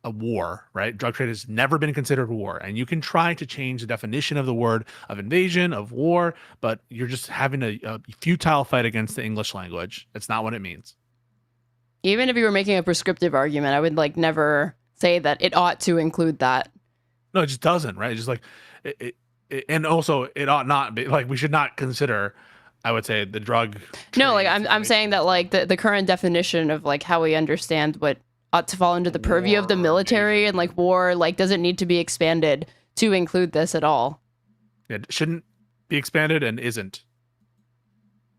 a war, right? Drug trade has never been considered war. And you can try to change the definition of the word of invasion, of war, but you're just having a futile fight against the English language. That's not what it means. Even if you were making a prescriptive argument, I would like never say that it ought to include that. No, it just doesn't, right? It's just like and also it ought not be like we should not consider, I would say, the drug. No, like I'm saying that like the current definition of like how we understand what ought to fall under the purview of the military and like war like doesn't need to be expanded to include this at all. Yeah, it shouldn't be expanded and isn't.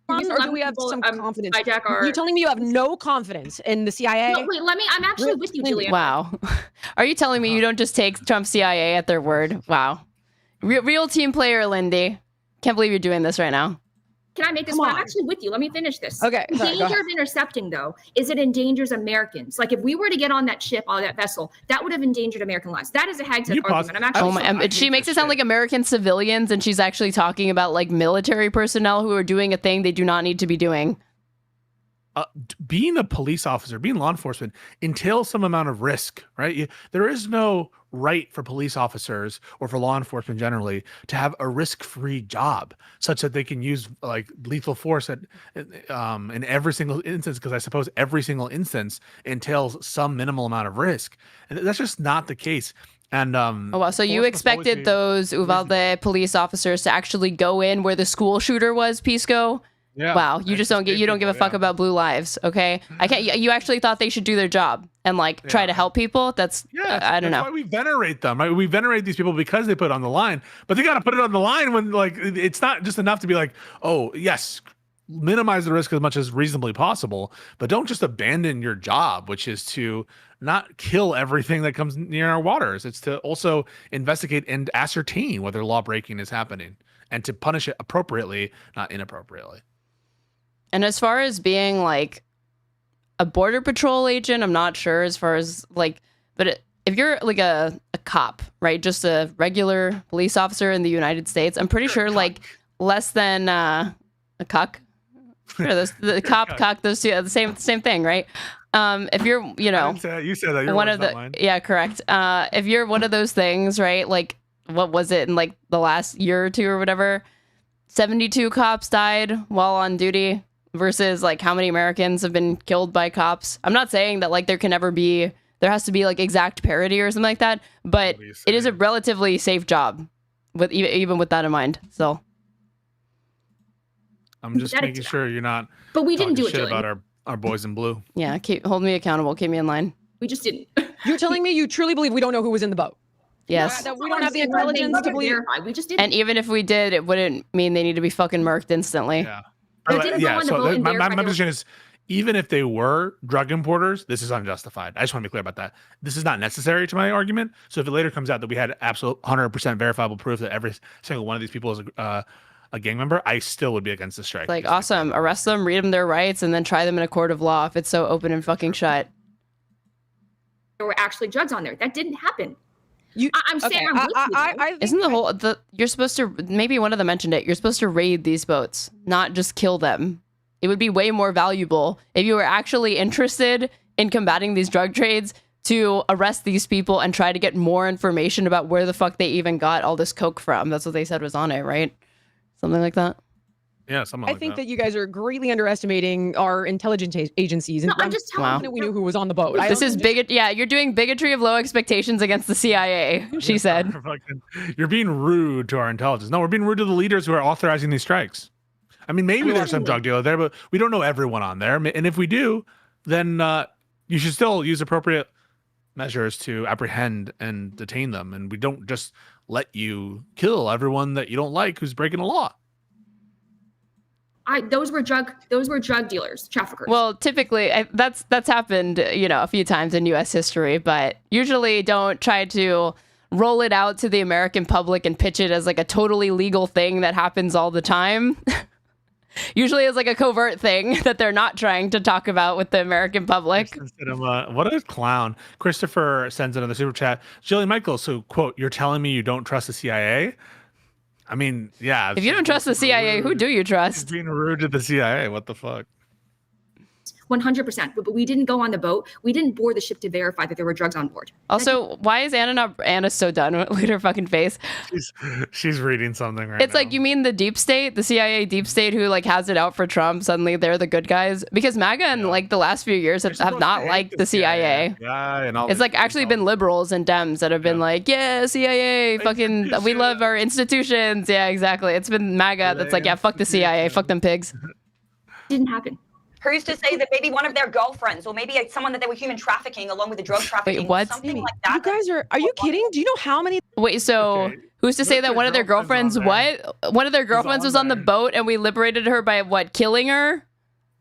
Or do we have some confidence? You're telling me you have no confidence in the CIA? No, wait, I'm actually with you, Julian. Wow. Are you telling me you don't just take Trump's CIA at their word? Wow. Real team player, Lindy. Can't believe you're doing this right now. Can I make this one? I'm actually with you. Let me finish this. Okay. The danger of intercepting, though, is it endangers Americans. Like if we were to get on that ship, on that vessel, that would have endangered American lives. That is a hag's head argument. I'm actually. She makes it sound like American civilians, and she's actually talking about like military personnel who are doing a thing they do not need to be doing. Being a police officer, being law enforcement entails some amount of risk, right? There is no right for police officers or for law enforcement generally to have a risk-free job such that they can use like lethal force in every single instance, because I suppose every single instance entails some minimal amount of risk. And that's just not the case. And oh wow, so you expected those Uvalde police officers to actually go in where the school shooter was, Pisco? Yeah. Wow, you don't give a fuck about blue lives, okay? I can't. You actually thought they should do their job and like try to help people. That's I don't know. That's why we venerate them. Right? We venerate these people because they put it on the line, but they got to put it on the line when like it's not just enough to be like, oh yes, minimize the risk as much as reasonably possible, but don't just abandon your job, which is to not kill everything that comes near our waters. It's to also investigate and ascertain whether law breaking is happening and to punish it appropriately, not inappropriately. And as far as being like a border patrol agent, I'm not sure as far as like, but if you're like a cop, right? Just a regular police officer in the United States, I'm pretty sure like less than a cuck. Sure, the cop, cuck, those two are the same thing, right? If you're, you said that you're one of the, yeah, correct. If you're one of those things, right? Like, what was it in like the last year or two or whatever? 72 cops died while on duty versus like how many Americans have been killed by cops. I'm not saying that like there has to be like exact parity or something like that, but it is a relatively safe job with even with that in mind. So I'm just making sure you're not. But we didn't do it, shit about our boys in blue. Yeah, hold me accountable. Keep me in line. We just didn't. You're telling me you truly believe we don't know who was in the boat? Yes. That we don't have the intelligence to believe. We just didn't. And even if we did, it wouldn't mean they need to be fucking murked instantly. Yeah. So my position is, even if they were drug importers, this is unjustified. I just want to be clear about that. This is not necessary to my argument. So if it later comes out that we had absolute 100% verifiable proof that every single one of these people is a gang member, I still would be against the strike. Like, awesome. Arrest them, read them their rights, and then try them in a court of law if it's so open and fucking shut. There were actually drugs on there. That didn't happen. I'm okay. saying I'm with you. Isn't you're supposed to, maybe one of them mentioned it, you're supposed to raid these boats, not just kill them. It would be way more valuable if you were actually interested in combating these drug trades to arrest these people and try to get more information about where the fuck they even got all this coke from. That's what they said was on it, right? Something like that. Yeah, something like that. I think that you guys are greatly underestimating our intelligence agencies. And I'm just telling you. We knew who was on the boat. This is bigot. Yeah, you're doing bigotry of low expectations against the CIA, she said. You're being rude to our intelligence. No, we're being rude to the leaders who are authorizing these strikes. I mean, maybe there's some drug dealer there, but we don't know everyone on there. And if we do, then you should still use appropriate measures to apprehend and detain them. And we don't just let you kill everyone that you don't like who's breaking the law. Those were drug dealers, traffickers. Well, typically that's happened, a few times in U.S. history, but usually don't try to roll it out to the American public and pitch it as like a totally legal thing that happens all the time. Usually it's like a covert thing that they're not trying to talk about with the American public. What a clown. Christopher sends another super chat. Jillian Michaels, so quote, "You're telling me you don't trust the CIA?" I mean, yeah. If you don't trust the CIA, who do you trust? He's being rude to the CIA. What the fuck? 100%. But we didn't go on the boat. We didn't board the ship to verify that there were drugs on board. Also, why is Anna so done with her fucking face? She's reading something right It's now. like, you mean the deep state, the CIA deep state who like has it out for Trump? Suddenly they're the good guys? Because MAGA in like the last few years have not liked the CIA. It's like actually been liberals and Dems that have been like, yeah, CIA, fucking, we love our institutions. Yeah, exactly. It's been MAGA that's like, yeah, fuck the CIA, fuck them pigs. Didn't happen. Who's to say that maybe one of their girlfriends or maybe someone that they were human trafficking along with the drug trafficking? Wait, what? Something like that. You guys are you kidding? Do you know how many? Wait, so who's to say that one of their girlfriends, one of their girlfriends was on the boat and we liberated her by what, killing her?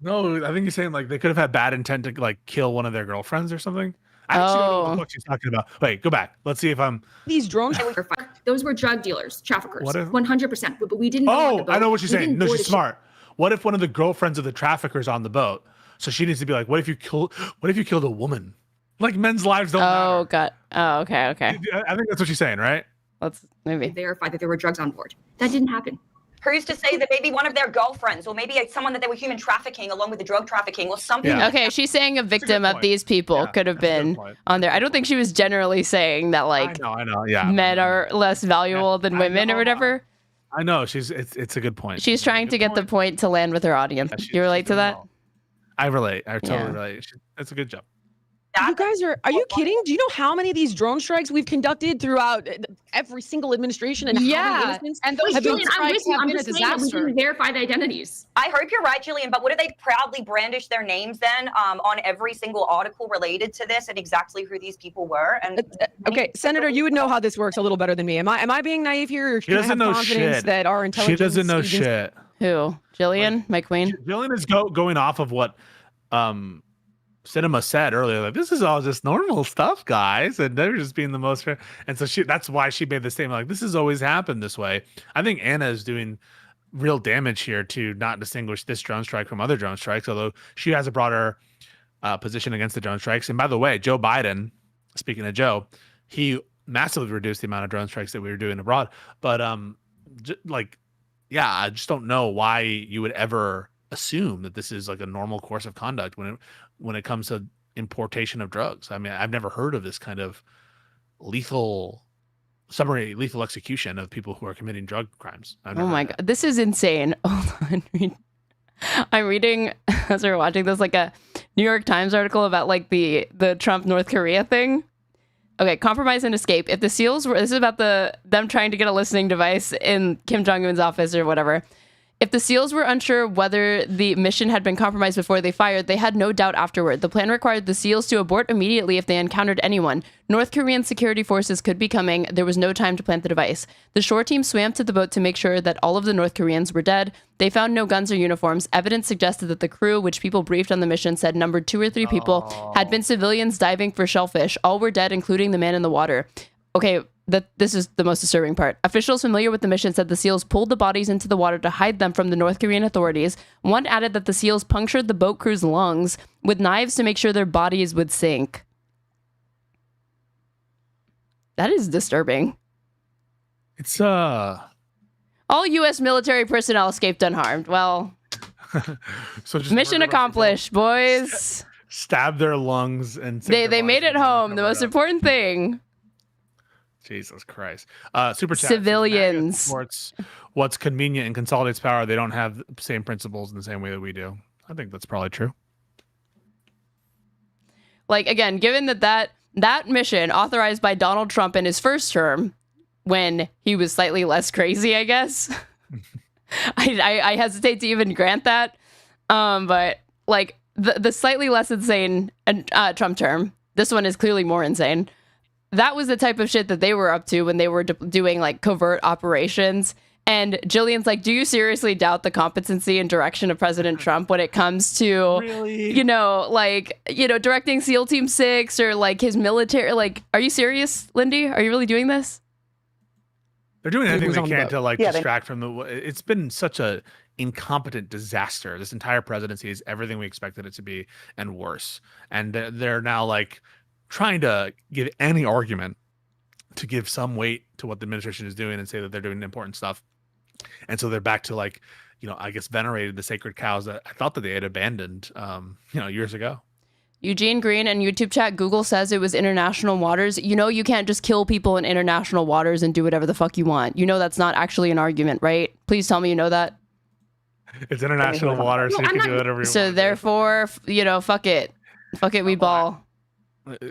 No, I think you're saying like they could have had bad intent to like kill one of their girlfriends or something. I actually don't know what the fuck she's talking about. Wait, go back. Let's see if I'm. These drones. Those were drug dealers, traffickers. What if- 100%. But we didn't. Go on the boat. I know what she's We saying. didn't No, board she's the ship. smart. What if one of the girlfriends of the traffickers on the boat? So she needs to be like, what if you killed a woman? Like men's lives don't matter. Oh, God. Oh, okay. I think that's what she's saying, right? Let's maybe verify that there were drugs on board. That didn't happen. Who's to say that maybe one of their girlfriends or maybe someone that they were human trafficking along with the drug trafficking or something? Yeah. Okay, she's saying a victim of these people could have been on there. I don't think she was generally saying that like I know. Yeah. men are less valuable than women or whatever. I know. It's a good point. She's trying to get the point to land with her audience. You relate to that? I relate. I totally relate. That's a good job. You guys are you kidding? Do you know how many of these drone strikes we've conducted throughout every single administration and how many innocents and those have been drone strikes have been a just saying that we disaster. didn't verify the identities. I hope you're right, Jillian, but wouldn't they proudly brandish their names then on every single article related to this and exactly who these people were? And okay, Senator, you would know how this works a little better than me. Am I being naive here? Or She doesn't know confidence shit. that our intelligence She doesn't know agency- shit. Who? Jillian, my queen. Jillian is going off of what Cinema said earlier, like this is all just normal stuff, guys, and they're just being the most fair. And so that's why she made the statement like this has always happened this way. I think Anna is doing real damage here to not distinguish this drone strike from other drone strikes, although she has a broader position against the drone strikes. And by the way, Joe Biden, speaking of Joe, he massively reduced the amount of drone strikes that we were doing abroad. But I just don't know why you would ever assume that this is like a normal course of conduct when it comes to importation of drugs. I mean, I've never heard of this kind of summary lethal execution of people who are committing drug crimes. Oh my God, this is insane. Hold on. I'm reading as we're watching this like a New York Times article about like the Trump North Korea thing. Okay, compromise and escape. If the SEALs were, this is about them trying to get a listening device in Kim Jong-un's office or whatever. If the SEALs were unsure whether the mission had been compromised before they fired, they had no doubt afterward. The plan required the SEALs to abort immediately if they encountered anyone. North Korean security forces could be coming. There was no time to plant the device. The shore team swam to the boat to make sure that all of the North Koreans were dead. They found no guns or uniforms. Evidence suggested that the crew, which people briefed on the mission, said numbered 2 or 3 people, had been civilians diving for shellfish. All were dead, including the man in the water. Okay, this is the most disturbing part. Officials familiar with the mission said the SEALs pulled the bodies into the water to hide them from the North Korean authorities. One added that the SEALs punctured the boat crew's lungs with knives to make sure their bodies would sink. That is disturbing. It's All U.S. military personnel escaped unharmed. Well, so just mission accomplished, boys. Stab their lungs and They made it home. The most important thing. Jesus Christ. Super chat. Civilians. Supports what's convenient and consolidates power. They don't have the same principles in the same way that we do. I think that's probably true. Like, again, given that mission authorized by Donald Trump in his first term, when he was slightly less crazy, I guess. I hesitate to even grant that. But like the slightly less insane Trump term, this one is clearly more insane. that was the type of shit that they were up to when they were doing like covert operations. And Jillian's like, do you seriously doubt the competency and direction of President Trump when it comes to, directing SEAL Team 6 or like his military? Like, are you serious, Lindy? Are you really doing this? They're doing anything they can to like distract from the. It's been such a incompetent disaster. This entire presidency is everything we expected it to be and worse. And they're now like trying to give any argument to give some weight to what the administration is doing and say that they're doing important stuff. And so they're back to like, I guess venerated the sacred cows that I thought that they had abandoned, years ago. Eugene Green and YouTube chat, Google says it was international waters. You can't just kill people in international waters and do whatever the fuck you want. That's not actually an argument, right? Please tell me you know that. It's international waters, so you can do whatever you want. So therefore, fuck it. Fuck it, we ball.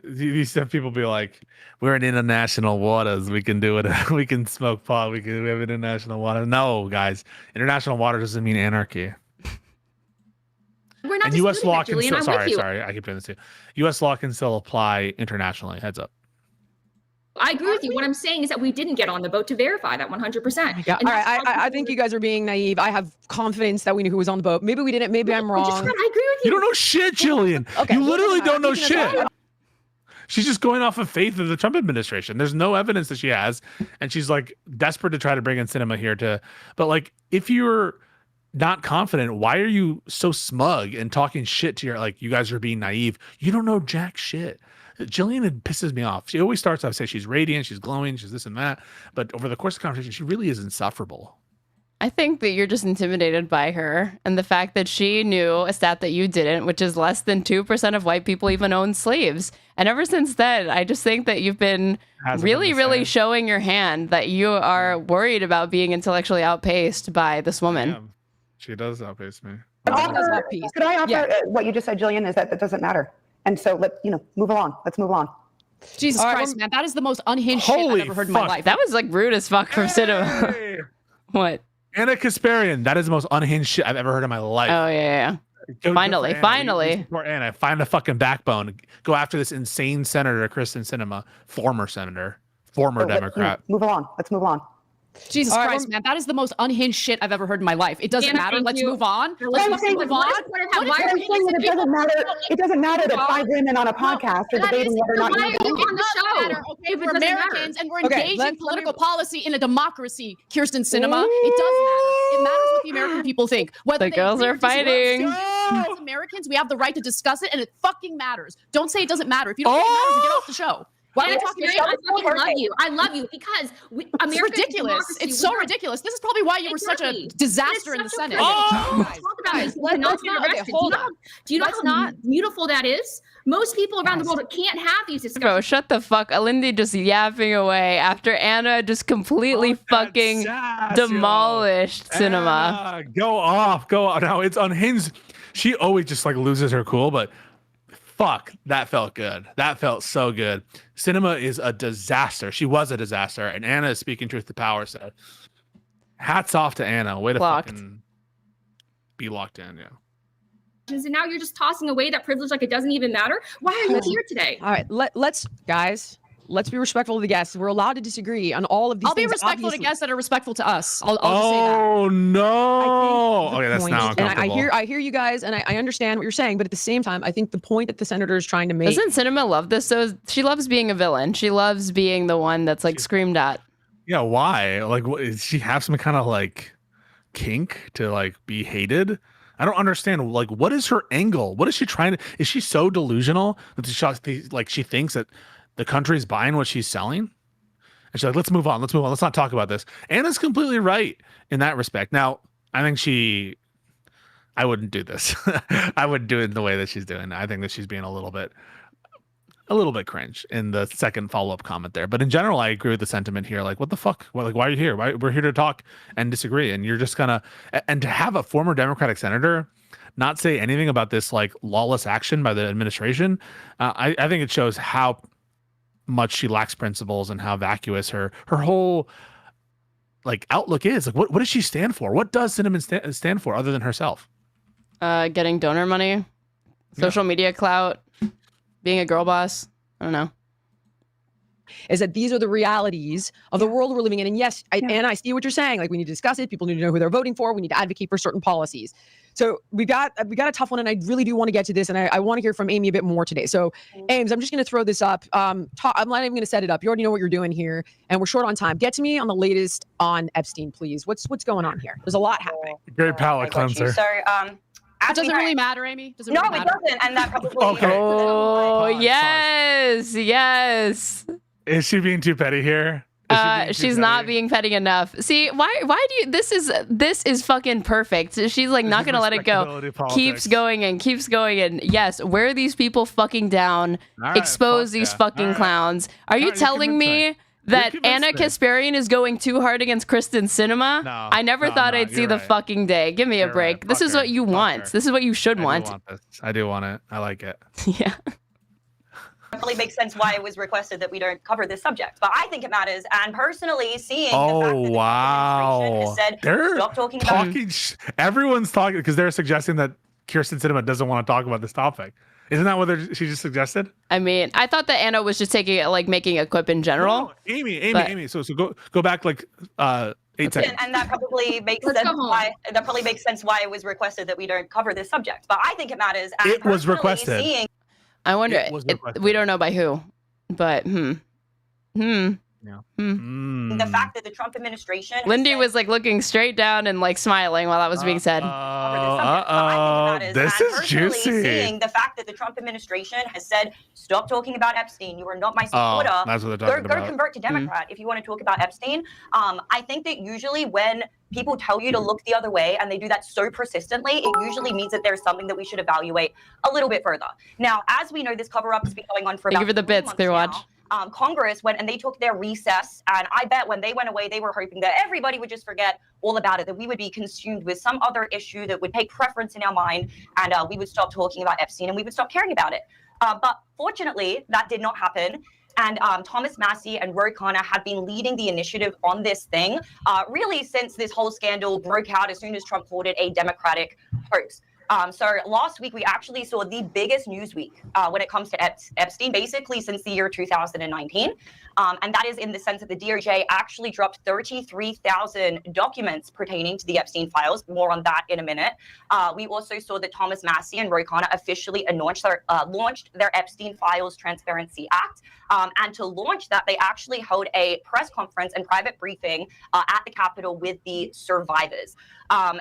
These people be like, we're in international waters. We can do it. We can smoke pot. We have international waters. No, guys, international waters doesn't mean anarchy. We're not. And U.S. law can still. Sorry, I keep doing this too. U.S. law can still apply internationally. Heads up. I agree with you. What I'm saying is that we didn't get on the boat to verify that 100%. All right, I think you guys are being naive. I have confidence that we knew who was on the boat. Maybe we didn't. Maybe I'm wrong. I agree with you. You don't know shit, Jillian. Okay, you literally don't know shit. She's just going off of faith of the Trump administration. There's no evidence that she has. And she's like desperate to try to bring in cinema here but like, if you're not confident, why are you so smug and talking shit to like, you guys are being naive. You don't know jack shit. Jillian pisses me off. She always starts off saying she's radiant, she's glowing, she's this and that. But over the course of the conversation, she really is insufferable. I think that you're just intimidated by her and the fact that she knew a stat that you didn't, which is less than 2% of white people even own slaves. And ever since then, I just think that you've been really showing your hand that you are worried about being intellectually outpaced by this woman. Yeah, she does outpace me. Could I offer what you just said, Jillian, is that doesn't matter. And so move along. Let's move on. Jesus Christ, man. That is the most unhinged shit I've ever heard in my life. That was like rude as fuck from cinema. What? Anna Kasparian, that is the most unhinged shit I've ever heard in my life. Oh, yeah. Finally. Support Anna. Find a fucking backbone. Go after this insane senator, Kristen Sinema, former senator, former Democrat. Move along. Let's move on. Jesus Christ, man. That is the most unhinged shit I've ever heard in my life. It doesn't matter. Let's move on. Let's move on. It doesn't matter that 5 women on a podcast are debating whether or not you're on the show. Okay, we're Americans and we're engaged in political policy in a democracy, Kirsten Sinema. It does matter. It matters what the American people think. Whether the girls are fighting. As Americans, we have the right to discuss it, and it fucking matters. Don't say it doesn't matter. If you don't think it matters, get off the show. Why are you talking to me? I love you because it's ridiculous. It's so ridiculous. This is probably why you were such a disaster in the Senate. Talk about this. Do you know how beautiful that is? Most people around the world can't have these discussions. Bro, shut the fuck. Lindy just yapping away after Anna just completely fucking demolished cinema. Go off. Now it's unhinged. She always just like loses her cool, but fuck, that felt good. That felt so good. Cinema is a disaster. She was a disaster, and Anna is speaking truth to power. So, hats off to Anna. Way to fucking be locked in. Yeah. And now you're just tossing away that privilege like it doesn't even matter. Why are you here today? All right, let's be respectful of the guests. We're allowed to disagree on all of these I'll things. Be respectful to guests that are respectful to us. I'll just say that. Oh no! Okay, that's now uncomfortable. And I hear you guys, and I understand what you're saying, but at the same time, I think the point that the senator is trying to make. Doesn't Cinema love this? So she loves being a villain. She loves being the one that's like screamed at. Yeah, why? Like, does she have some kind of like kink to like be hated? I don't understand. Like, what is her angle? What is she trying to? Is she so delusional that she thinks that the country's buying what she's selling? And she's like, let's move on. Let's not talk about this. Anna's completely right in that respect. Now, I think I wouldn't do this. I wouldn't do it in the way that she's doing. I think that she's being a little bit cringe in the second follow-up comment there. But in general, I agree with the sentiment here. Like, what the fuck? Well, like, why are you here? We're here to talk and disagree. And you're just and to have a former Democratic senator not say anything about this like lawless action by the administration, I think it shows how much she lacks principles and how vacuous her whole like outlook is. Like, what does she stand for? What does Cinnamon stand for other than herself? Getting donor money, social media clout, being a girl boss. I don't know. is that these are the realities of the world we're living in. And yes, and I see what you're saying. Like, we need to discuss it. People need to know who they're voting for. We need to advocate for certain policies. So we got a tough one, and I really do want to get to this, and I want to hear from Amy a bit more today. So, Ames, I'm just going to throw this up. I'm not even going to set it up. You already know what you're doing here, and we're short on time. Get to me on the latest on Epstein, please. What's going on here? There's a lot happening. Great palate cleanser. So, It doesn't really matter, Amy. No, it doesn't, and that probably. Okay. Oh, yes. Is she being too petty here? She's not being petty enough. See, why do you, this is fucking perfect. She's like not gonna let it go. Keeps going and keeps going. And yes, wear these people fucking down. Right, expose these fucking clowns. Are you telling me that Anna Kasparian is going too hard against Kristen Sinema? No, I never thought I'd see the fucking day. Give me a break. This is what you want. This is what you should want. I do want it. I like it. Yeah. Really makes sense why it was requested that we don't cover this subject, but I think it matters. And personally, seeing the fact that the administration has said, they're stop talking about everyone's talking because they're suggesting that Kirsten Sinema doesn't want to talk about this topic. Isn't that what she just suggested? I mean, I thought that Anna was just taking it, like making a quip in general. No, Amy. So go back like 8 seconds. And that probably makes sense why it was requested that we don't cover this subject. But I think it matters. And it was requested. I wonder. We don't know by who, but the fact that the Trump administration. Lindy was like looking straight down and like smiling while that was being said. This is juicy. Seeing the fact that the Trump administration has said, stop talking about Epstein. You are not my supporter. That's what they're talking about. Go convert to Democrat if you want to talk about Epstein. I think that usually when people tell you to look the other way and they do that so persistently, it usually means that there's something that we should evaluate a little bit further. Now, as we know, this cover-up has been going on for about 2 months Clearwatch. Congress went and they took their recess, and I bet when they went away, they were hoping that everybody would just forget all about it, that we would be consumed with some other issue that would take preference in our mind, and we would stop talking about Epstein and we would stop caring about it. But fortunately, that did not happen. And Thomas Massie and Ro Khanna have been leading the initiative on this thing really since this whole scandal broke out as soon as Trump called it a Democratic hoax. So last week, we actually saw the biggest news week when it comes to Epstein, basically since the year 2019. And that is in the sense that the DOJ actually dropped 33,000 documents pertaining to the Epstein files. More on that in a minute. We also saw that Thomas Massie and Ro Khanna officially launched their Epstein Files Transparency Act. And to launch that, they actually held a press conference and private briefing at the Capitol with the survivors.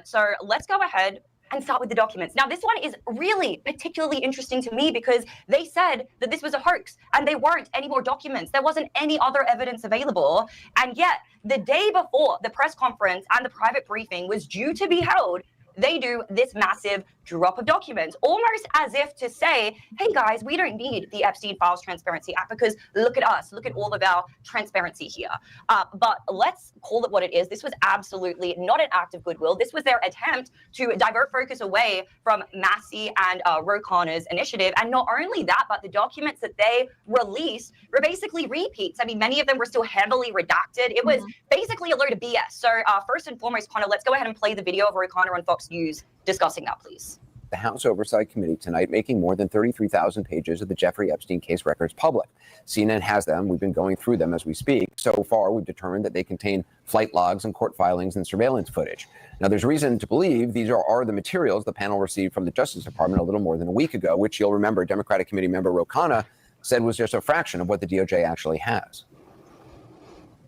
So let's go ahead and start with the documents. Now, this one is really particularly interesting to me because they said that this was a hoax and there weren't any more documents. There wasn't any other evidence available. And yet, the day before the press conference and the private briefing was due to be held, they do this massive drop of documents, almost as if to say, hey guys, we don't need the Epstein Files Transparency Act because look at us, look at all of our transparency here. But let's call it what it is. This was absolutely not an act of goodwill. This was their attempt to divert focus away from Massie and Ro Khanna's initiative. And not only that, but the documents that they released were basically repeats. I mean, many of them were still heavily redacted. It was basically a load of BS. So first and foremost, Connor, let's go ahead and play the video of Ro Khanna on Fox News discussing that, please. The House Oversight Committee tonight making more than 33,000 pages of the Jeffrey Epstein case records public. CNN has them. We've been going through them as we speak. So far, we've determined that they contain flight logs and court filings and surveillance footage. Now, there's reason to believe these are the materials the panel received from the Justice Department a little more than a week ago, which you'll remember Democratic Committee member Ro Khanna said was just a fraction of what the DOJ actually has.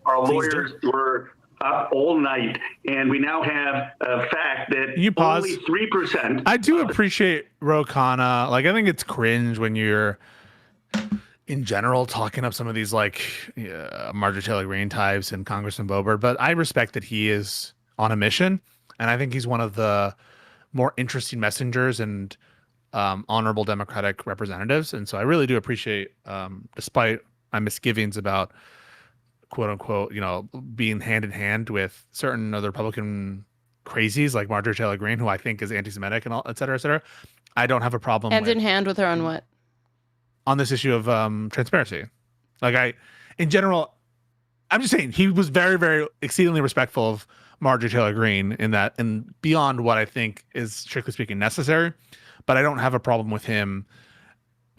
Our lawyers were up all night, and we now have a fact that only 3%. I do appreciate Ro Khanna. Like, I think it's cringe when you're, in general, talking up some of these like Marjorie Taylor Greene types and Congressman Boebert, but I respect that he is on a mission, and I think he's one of the more interesting messengers and honorable Democratic representatives, and so I really do appreciate, despite my misgivings about quote unquote, being hand in hand with certain other Republican crazies like Marjorie Taylor Greene, who I think is anti-Semitic and all, et cetera, et cetera. I don't have a problem hand in hand with her on what? On this issue of transparency. Like in general, I'm just saying he was very, very exceedingly respectful of Marjorie Taylor Greene in that, and beyond what I think is strictly speaking necessary. But I don't have a problem with him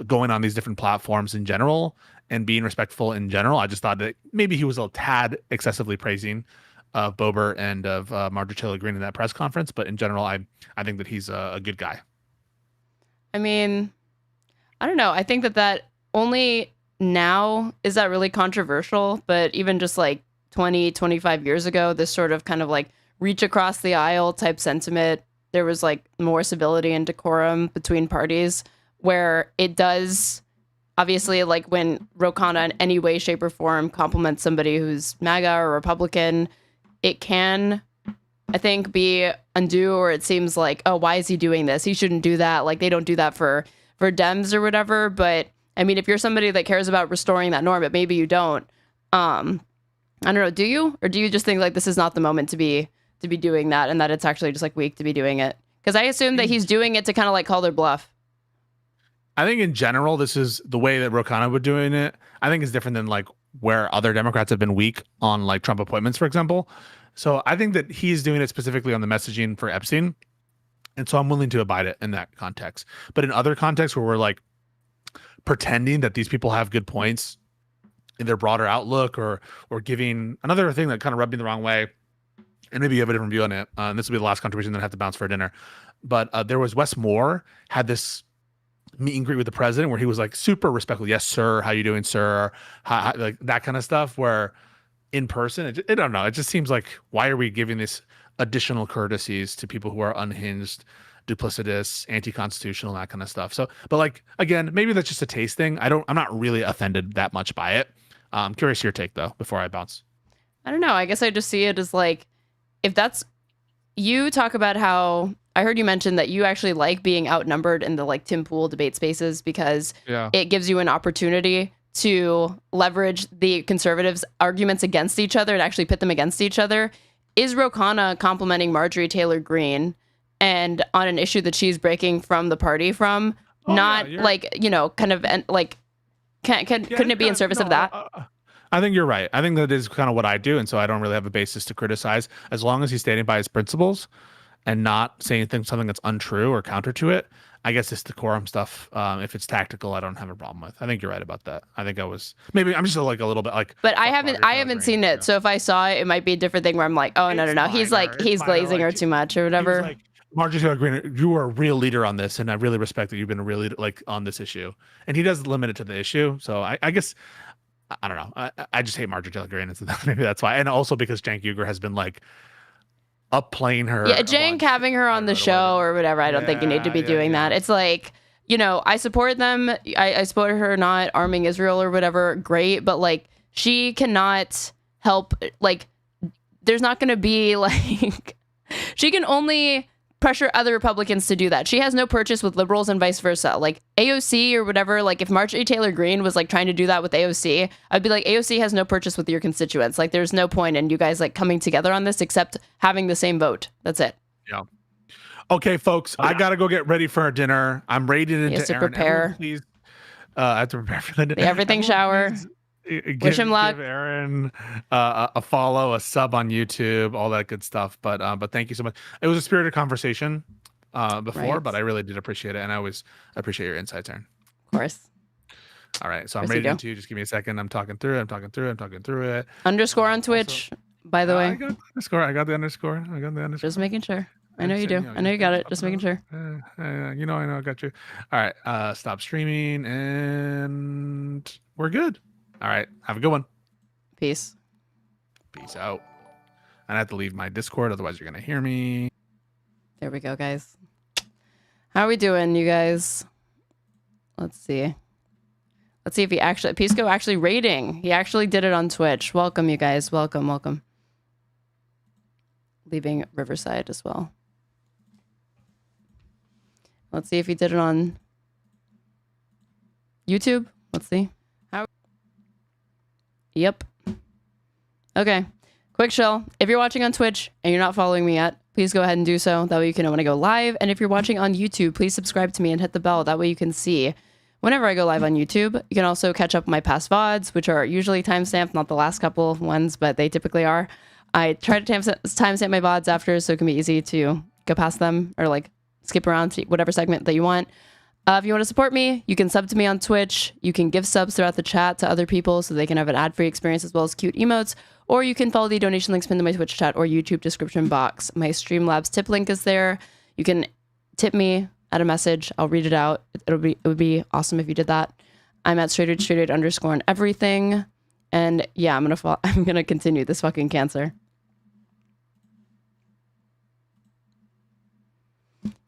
going on these different platforms in general and being respectful in general. I just thought that maybe he was a tad excessively praising of Boebert and of Marjorie Taylor Greene in that press conference. But in general, I think that he's a good guy. I mean, I don't know. I think that only now is that really controversial, but even just like 20, 25 years ago, this sort of kind of like reach across the aisle type sentiment, there was like more civility and decorum between parties, where it does obviously, like when Ro Khanna in any way, shape, or form compliments somebody who's MAGA or Republican, it can, I think, be undue, or it seems like, oh, why is he doing this? He shouldn't do that. Like, they don't do that for Dems or whatever. But I mean, if you're somebody that cares about restoring that norm, but maybe you don't, I don't know, do you? Or do you just think like this is not the moment to be doing that, and that it's actually just like weak to be doing it? Because I assume that he's doing it to kind of like call their bluff. I think in general, this is the way that Ro Khanna would doing it. I think is different than like where other Democrats have been weak on like Trump appointments, for example. So I think that he's doing it specifically on the messaging for Epstein. And so I'm willing to abide it in that context. But in other contexts where we're like pretending that these people have good points in their broader outlook, or giving another thing that kind of rubbed me the wrong way, and maybe you have a different view on it. And this will be the last contribution, then I have to bounce for dinner. But there was Wes Moore had this meet and greet with the president where he was like super respectful. Yes, sir. How you doing, sir? How, like that kind of stuff, where in person, I don't know. It just seems like, why are we giving this additional courtesies to people who are unhinged, duplicitous, anti-constitutional, that kind of stuff? So, but like, again, maybe that's just a taste thing. I'm not really offended that much by it. I'm curious your take though, before I bounce. I don't know. I guess I just see it as like, if that's, you talk about how, I heard you mention that you actually like being outnumbered in the like Tim Pool debate spaces because it gives you an opportunity to leverage the conservatives' arguments against each other and actually pit them against each other. Is Ro Khanna complimenting Marjorie Taylor Greene and on an issue that she's breaking from the party from? Like, you know, kind of like, couldn't it be in service of that? I think you're right. I think that is kind of what I do. And so I don't really have a basis to criticize, as long as he's standing by his principles and not saying something that's untrue or counter to it. I guess it's decorum stuff. If it's tactical, I don't have a problem with. I think you're right about that. I think I'm just like a little bit like, but I haven't seen it. So if I saw it, it might be a different thing where I'm like, oh, no. He's like, he's glazing her too much or whatever. Like, Marjorie Taylor Greene, you are a real leader on this, and I really respect that you've been a real leader, like, on this issue. And he does limit it to the issue. So I guess, I don't know. I just hate Marjorie Taylor Greene, and so maybe that's why. And also because Cenk Uygur has been like upplaying her. Yeah, Cenk having her on the show or whatever. I don't think you need to be doing that. It's like, you know, I support them. I support her not arming Israel or whatever. Great, but like she cannot help. Like, there's not going to be like she can only pressure other Republicans to do that. She has no purchase with liberals and vice versa. Like AOC or whatever, like if Marjorie Taylor Greene was like trying to do that with AOC, I'd be like, AOC has no purchase with your constituents. Like there's no point in you guys like coming together on this except having the same vote. That's it. Yeah. Okay, folks, I got to go get ready for our dinner. I'm ready to prepare. Everyone, please, I have to prepare for the dinner. The everything shower. Wish him luck. Give Aaron a follow, a sub on YouTube, all that good stuff. But thank you so much. It was a spirited conversation before, but I really did appreciate it, and I always appreciate your insights, Aaron. Of course. All right, so I'm ready to. Just give me a second. I'm talking through it. Underscore on Twitch, by the way. I got the underscore. Just making sure. I know you do. I know you got it. Just making sure. I know. I got you. All right. Stop streaming, and we're good. All right. Have a good one. Peace out. I have to leave my Discord, otherwise you're going to hear me. There we go, guys. How are we doing, you guys? Let's see if he actually... Pisco actually rating. He actually did it on Twitch. Welcome, you guys. Welcome. Leaving Riverside as well. Let's see if he did it on YouTube. Let's see. Yep. Okay. Quick shell. If you're watching on Twitch and you're not following me yet, please go ahead and do so. That way you can know when I go live. And if you're watching on YouTube, please subscribe to me and hit the bell. That way you can see whenever I go live on YouTube. You can also catch up my past VODs, which are usually timestamped, not the last couple ones, but they typically are. I try to timestamp my VODs after, so it can be easy to go past them or like skip around to whatever segment that you want. If you want to support me, you can sub to me on Twitch. You can give subs throughout the chat to other people so they can have an ad-free experience as well as cute emotes. Or you can follow the donation links pinned in my Twitch chat or YouTube description box. My Streamlabs tip link is there. You can tip me at a message. I'll read it out. It would be awesome if you did that. I'm at Straighterade _ on everything. And yeah, I'm gonna continue this fucking cancer.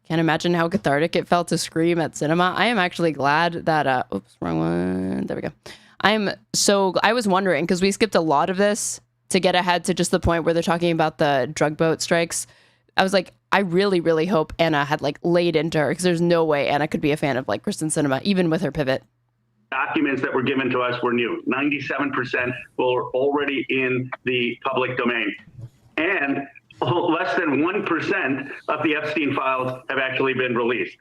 Can't imagine how cathartic it felt to scream at cinema. I am actually glad that oops, wrong one. There we go. I was wondering, because we skipped a lot of this to get ahead to just the point where they're talking about the drug boat strikes. I was like, I really, really hope Anna had like laid into her, because there's no way Anna could be a fan of like Kristen Sinema, even with her pivot. Documents that were given to us were new. 97% were already in the public domain. And less than 1% of the Epstein files have actually been released.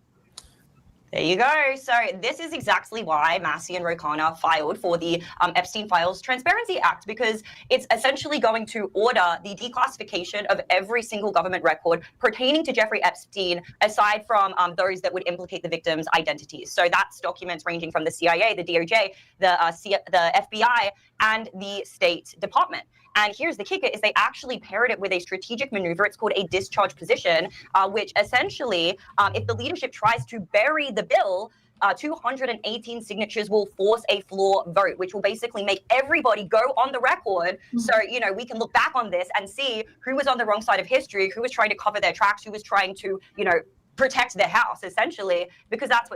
There you go. So this is exactly why Massey and Ro Khanna filed for the Epstein Files Transparency Act, because it's essentially going to order the declassification of every single government record pertaining to Jeffrey Epstein, aside from those that would implicate the victims' identities. So that's documents ranging from the CIA, the DOJ, the FBI, and the State Department. And here's the kicker, is they actually paired it with a strategic maneuver. It's called a discharge position, which essentially, if the leadership tries to bury the bill, 218 signatures will force a floor vote, which will basically make everybody go on the record. So, we can look back on this and see who was on the wrong side of history, who was trying to cover their tracks, who was trying to, protect their house, essentially, because that's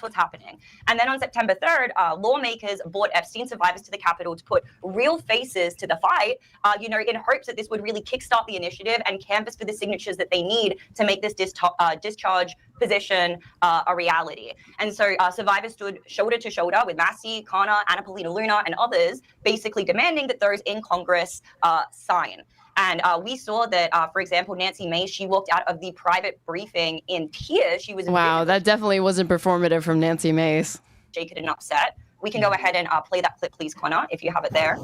what's happening. And then on September 3rd, lawmakers brought Epstein survivors to the Capitol to put real faces to the fight, in hopes that this would really kickstart the initiative and canvass for the signatures that they need to make this discharge position a reality. And so survivors stood shoulder to shoulder with Massey, Khanna, Anna Paulina Luna, and others, basically demanding that those in Congress sign. And we saw that, for example, Nancy Mace, she walked out of the private briefing in tears. She was wow, that definitely wasn't performative from Nancy Mace. Shaken and upset. We can go ahead and play that clip, please, Connor, if you have it there.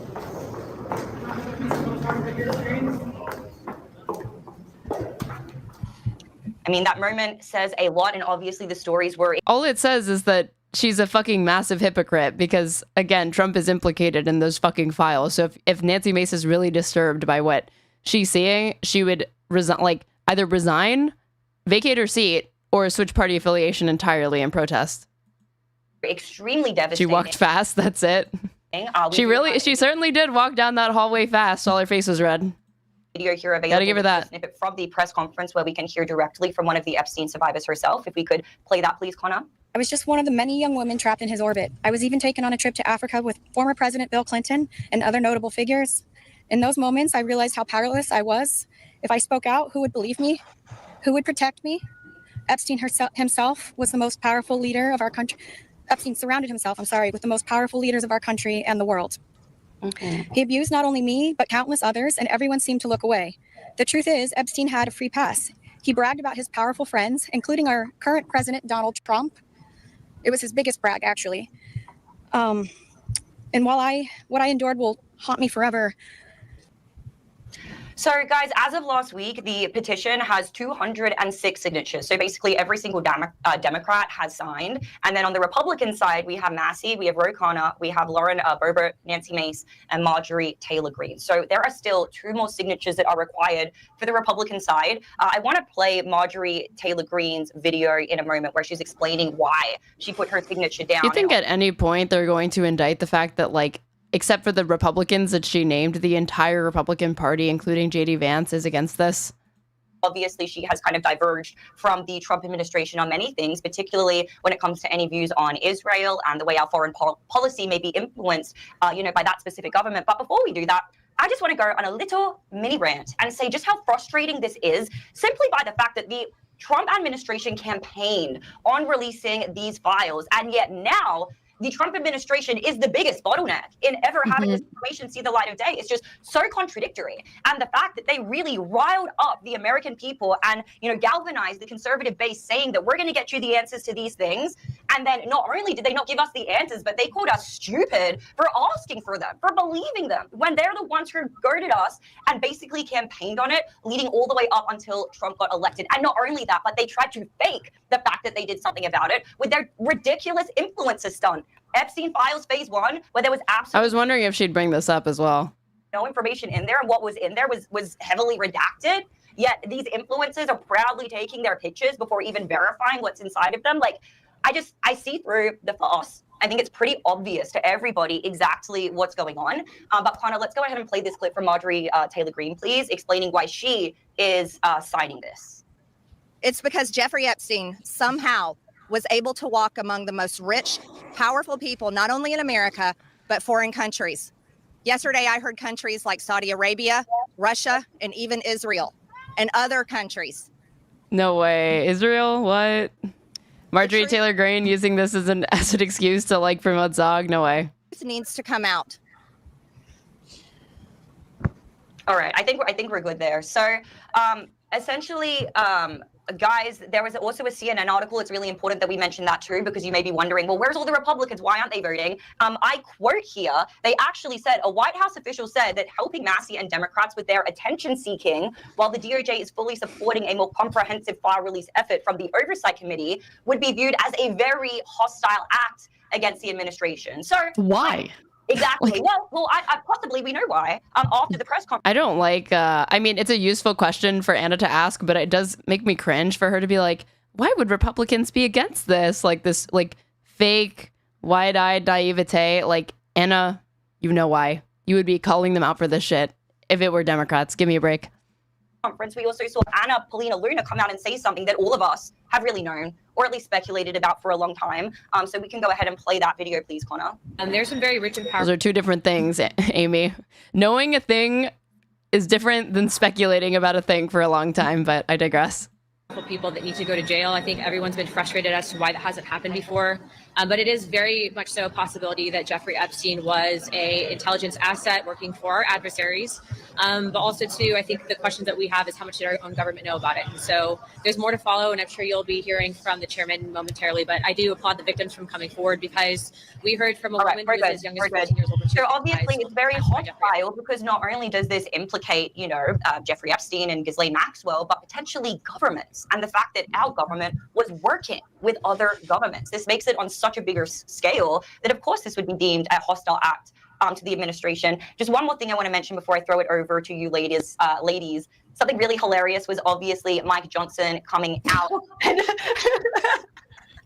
I mean, that moment says a lot, and obviously the stories were... All it says is that she's a fucking massive hypocrite because, again, Trump is implicated in those fucking files. So if Nancy Mace is really disturbed by what she's seeing, she would either resign, vacate her seat, or switch party affiliation entirely in protest. Extremely devastating. She walked fast, that's it. She certainly did walk down that hallway fast while her face was red. Video here available. Gotta give her that. Snippet from the press conference where we can hear directly from one of the Epstein survivors herself. If we could play that, please, Connor. I was just one of the many young women trapped in his orbit. I was even taken on a trip to Africa with former President Bill Clinton and other notable figures. In those moments, I realized how powerless I was. If I spoke out, who would believe me? Who would protect me? Epstein himself was the most powerful leader of our country. Epstein surrounded himself, with the most powerful leaders of our country and the world. Mm-hmm. He abused not only me, but countless others, and everyone seemed to look away. The truth is, Epstein had a free pass. He bragged about his powerful friends, including our current president, Donald Trump. It was his biggest brag, actually. And what I endured will haunt me forever. So, guys, as of last week, the petition has 206 signatures. So basically every single Democrat has signed. And then on the Republican side, we have Massey, we have Ro Khanna, we have Lauren Boebert, Nancy Mace, and Marjorie Taylor Greene. So there are still 2 more signatures that are required for the Republican side. I want to play Marjorie Taylor Greene's video in a moment where she's explaining why she put her signature down. Do you think at any point they're going to indict the fact that, except for the Republicans that she named, the entire Republican Party, including J.D. Vance, is against this? Obviously, she has kind of diverged from the Trump administration on many things, particularly when it comes to any views on Israel and the way our foreign policy may be influenced, by that specific government. But before we do that, I just want to go on a little mini rant and say just how frustrating this is, simply by the fact that the Trump administration campaigned on releasing these files, and yet now the Trump administration is the biggest bottleneck in ever having this information see the light of day. It's just so contradictory. And the fact that they really riled up the American people and, galvanized the conservative base saying that we're going to get you the answers to these things. And then not only did they not give us the answers, but they called us stupid for asking for them, for believing them, when they're the ones who goaded us and basically campaigned on it, leading all the way up until Trump got elected. And not only that, but they tried to fake the fact that they did something about it with their ridiculous influencer stunt. Epstein Files Phase 1, where there was absolutely— I was wondering if she'd bring this up as well. No information in there, and what was in there was heavily redacted. Yet these influencers are proudly taking their pictures before even verifying what's inside of them. Like, I see through the farce. I think it's pretty obvious to everybody exactly what's going on. But Connor, let's go ahead and play this clip from Marjorie Taylor Greene, please, explaining why she is signing this. It's because Jeffrey Epstein somehow was able to walk among the most rich, powerful people, not only in America, but foreign countries. Yesterday, I heard countries like Saudi Arabia, Russia, and even Israel, and other countries. No way. Israel? What? Marjorie Taylor Greene using this as an excuse to like promote Zog? No way. This needs to come out. All right, I think we're good there. So essentially, guys, there was also a CNN article. It's really important that we mention that too, because you may be wondering, well, where's all the Republicans? Why aren't they voting? I quote here, they actually said, a White House official said that helping Massey and Democrats with their attention seeking, while the DOJ is fully supporting a more comprehensive file release effort from the Oversight Committee, would be viewed as a very hostile act against the administration. So why? Exactly. Well, I possibly we know why. After the press conference. I don't like, I mean, it's a useful question for Anna to ask, but it does make me cringe for her to be like, why would Republicans be against this? Like this, like fake, wide-eyed naivete. Like, Anna, you know why. You would be calling them out for this shit if it were Democrats. Give me a break. Conference, we also saw Anna Paulina Luna come out and say something that all of us have really known, or at least speculated about for a long time. So we can go ahead and play that video, please, Connor. There's some very rich and powerful. Those are two different things, Amy. Knowing a thing is different than speculating about a thing for a long time, but I digress. People that need to go to jail. I think everyone's been frustrated as to why that hasn't happened before. But it is very much so a possibility that Jeffrey Epstein was a intelligence asset working for our adversaries. But also, too, I think the questions that we have is how much did our own government know about it? And so there's more to follow, and I'm sure you'll be hearing from the chairman momentarily. But I do applaud the victims from coming forward, because we heard from a woman who was as young as 14 years old. So obviously it's very hostile, because not only does this implicate, Jeffrey Epstein and Ghislaine Maxwell, but potentially governments, and the fact that our government was working with other governments. This makes it on such a bigger scale that, of course, this would be deemed a hostile act to the administration. Just one more thing I want to mention before I throw it over to you ladies. Something really hilarious was obviously Mike Johnson coming out and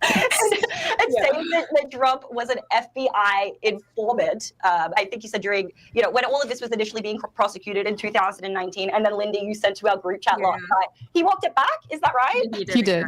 saying that Trump was an FBI informant. I think he said during, when all of this was initially being prosecuted in 2019, and then Lindy, you sent to our group chat last night. He walked it back. Is that right? He did.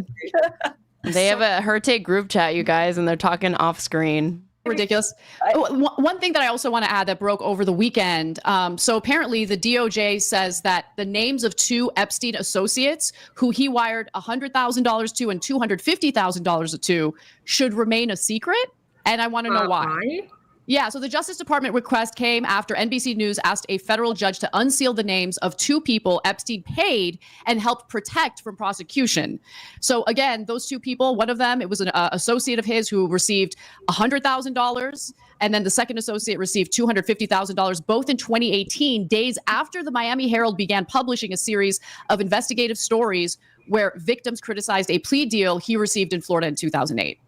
They have a Her Take group chat, you guys, and they're talking off screen. Ridiculous. One thing that I also want to add that broke over the weekend. So apparently the DOJ says that the names of two Epstein associates who he wired $100,000 to and $250,000 to should remain a secret. And I want to know why. Yeah, so the Justice Department request came after NBC News asked a federal judge to unseal the names of two people Epstein paid and helped protect from prosecution. So again, those two people, one of them, it was an associate of his who received $100,000, and then the second associate received $250,000, both in 2018, days after the Miami Herald began publishing a series of investigative stories where victims criticized a plea deal he received in Florida in 2008.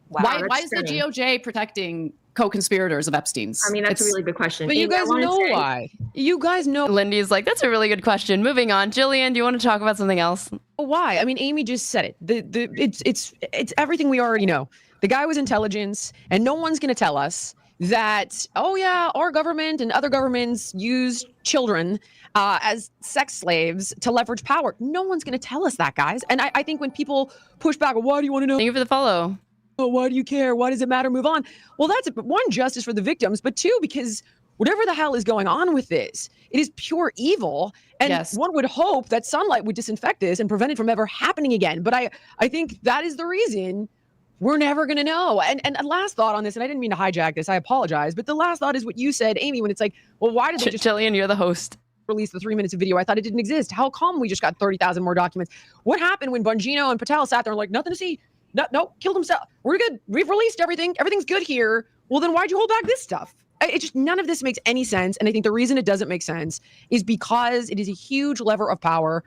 Wow, why is the DOJ protecting co-conspirators of Epstein's? I mean, that's a really good question. But you guys know why. You guys know. Lindy's like, that's a really good question. Moving on. Jillian, do you want to talk about something else? Why? I mean, Amy just said it. It's everything we already know. The guy was intelligence, and no one's going to tell us that, oh yeah, our government and other governments use children as sex slaves to leverage power. No one's going to tell us that, guys. And I think when people push back, why do you want to know? Thank you for the follow. Oh, why do you care? Why does it matter? Move on. Well, that's one, justice for the victims, but two, because whatever the hell is going on with this, it is pure evil. And one would hope that sunlight would disinfect this and prevent it from ever happening again. But I think that is the reason we're never going to know. And last thought on this, and I didn't mean to hijack this, I apologize, but the last thought is what you said, Amy, when it's like, well, why did they just— Jillian, you're the host. Release the 3 minutes of video? I thought it didn't exist. How come we just got 30,000 more documents? What happened when Bongino and Patel sat there and like, nothing to see? no, killed himself. We're good. We've released everything. Everything's good here. Well, then why'd you hold back this stuff? It just, none of this makes any sense. And I think the reason it doesn't make sense is because it is a huge lever of power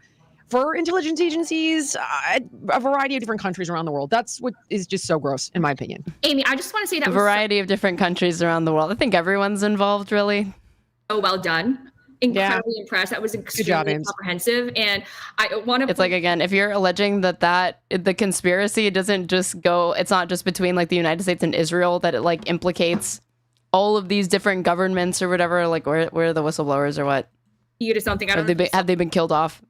for intelligence agencies, a variety of different countries around the world. That's what is just so gross, in my opinion. Amy, I just want to say that a variety of different countries around the world. I think everyone's involved, really. So well done. Incredibly impressed. That was extremely comprehensive. And I want to. It's like, again, if you're alleging that the conspiracy doesn't just go, it's not just between like the United States and Israel, that it like implicates all of these different governments or whatever. Like, where are the whistleblowers or what? You did something. Have they been killed off?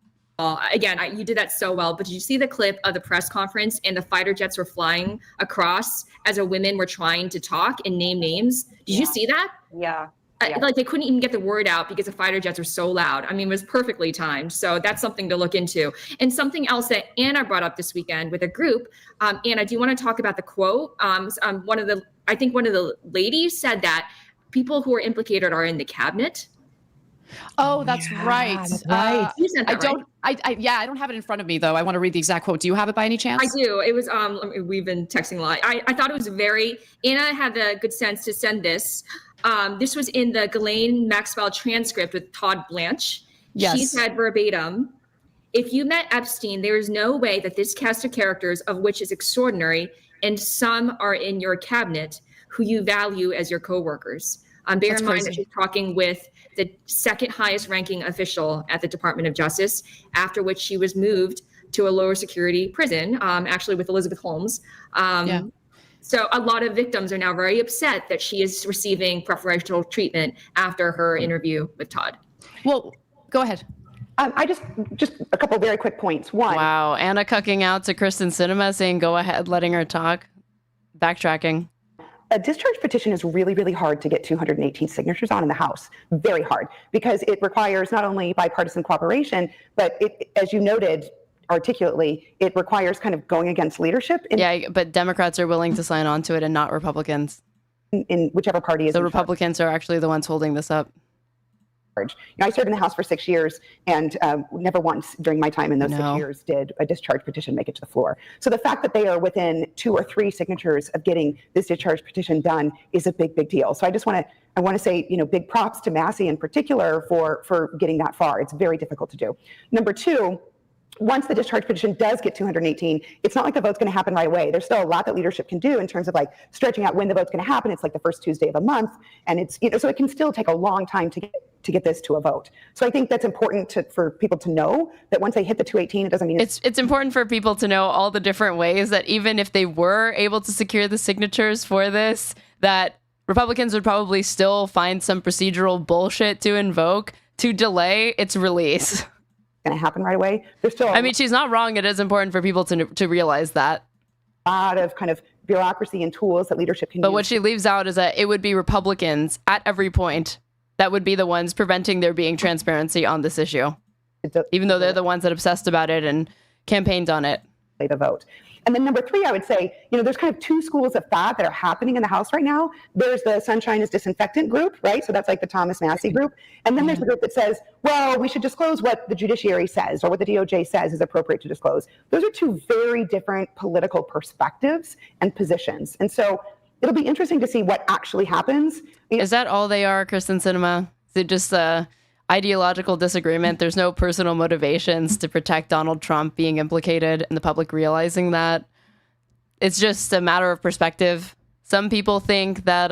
Again, you did that so well. But did you see the clip of the press conference and the fighter jets were flying across as a women were trying to talk and name names? Did you see that? Yeah. Like they couldn't even get the word out because the fighter jets were so loud. I mean, it was perfectly timed. So that's something to look into. And something else that Anna brought up this weekend with a group. Anna, do you want to talk about the quote? I think one of the ladies said that people who are implicated are in the cabinet. Oh, that's right. That's right. You said that, I don't have it in front of me though. I want to read the exact quote. Do you have it by any chance? I do. It was we've been texting a lot. I thought it was Anna had the good sense to send this. This was in the Ghislaine Maxwell transcript with Todd Blanche. Yes. She said verbatim, "If you met Epstein, there is no way that this cast of characters, of which is extraordinary, and some are in your cabinet, who you value as your coworkers." Bear in mind that she's talking with the second highest ranking official at the Department of Justice, after which she was moved to a lower security prison, actually with Elizabeth Holmes. So a lot of victims are now very upset that she is receiving preferential treatment after her interview with Todd. Well, go ahead. I just a couple very quick points. One. Wow, Anna cucking out to Kristen Sinema, saying go ahead, letting her talk. Backtracking. A discharge petition is really, really hard to get 218 signatures on in the House. Very hard, because it requires not only bipartisan cooperation, but it, as you noted articulately, it requires kind of going against leadership. But Democrats are willing to sign on to it and not Republicans. In whichever party is. So Republicans are actually the ones holding this up. I served in the House for 6 years, and never once during my time in those 6 years did a discharge petition make it to the floor. So the fact that they are within 2 or 3 signatures of getting this discharge petition done is a big, big deal. So I want to say, big props to Massey in particular for getting that far. It's very difficult to do. Number two, once the discharge petition does get 218, it's not like the vote's going to happen right away. There's still a lot that leadership can do in terms of like stretching out when the vote's going to happen. It's like the first Tuesday of a month, and it's so it can still take a long time to get this to a vote. So I think that's important for people to know that once they hit the 218, it doesn't mean it's important for people to know all the different ways that even if they were able to secure the signatures for this, that Republicans would probably still find some procedural bullshit to invoke to delay its release. Going to happen right away. There's still she's not wrong. It is important for people to realize that. A lot of kind of bureaucracy and tools that leadership can use. But what she leaves out is that it would be Republicans at every point that would be the ones preventing there being transparency on this issue, even though they're the ones that obsessed about it and campaigned on it. The vote. And then number three, I would say, there's kind of 2 schools of thought that are happening in the House right now. There's the Sunshine is Disinfectant group, right? So that's like the Thomas Massey group. And then there's the group that says, well, we should disclose what the judiciary says or what the DOJ says is appropriate to disclose. Those are 2 very different political perspectives and positions. And so it'll be interesting to see what actually happens. Is that all they are, Kristen Sinema? Is it just ideological disagreement? There's no personal motivations to protect Donald Trump being implicated and the public realizing that? It's just a matter of perspective. Some people think that,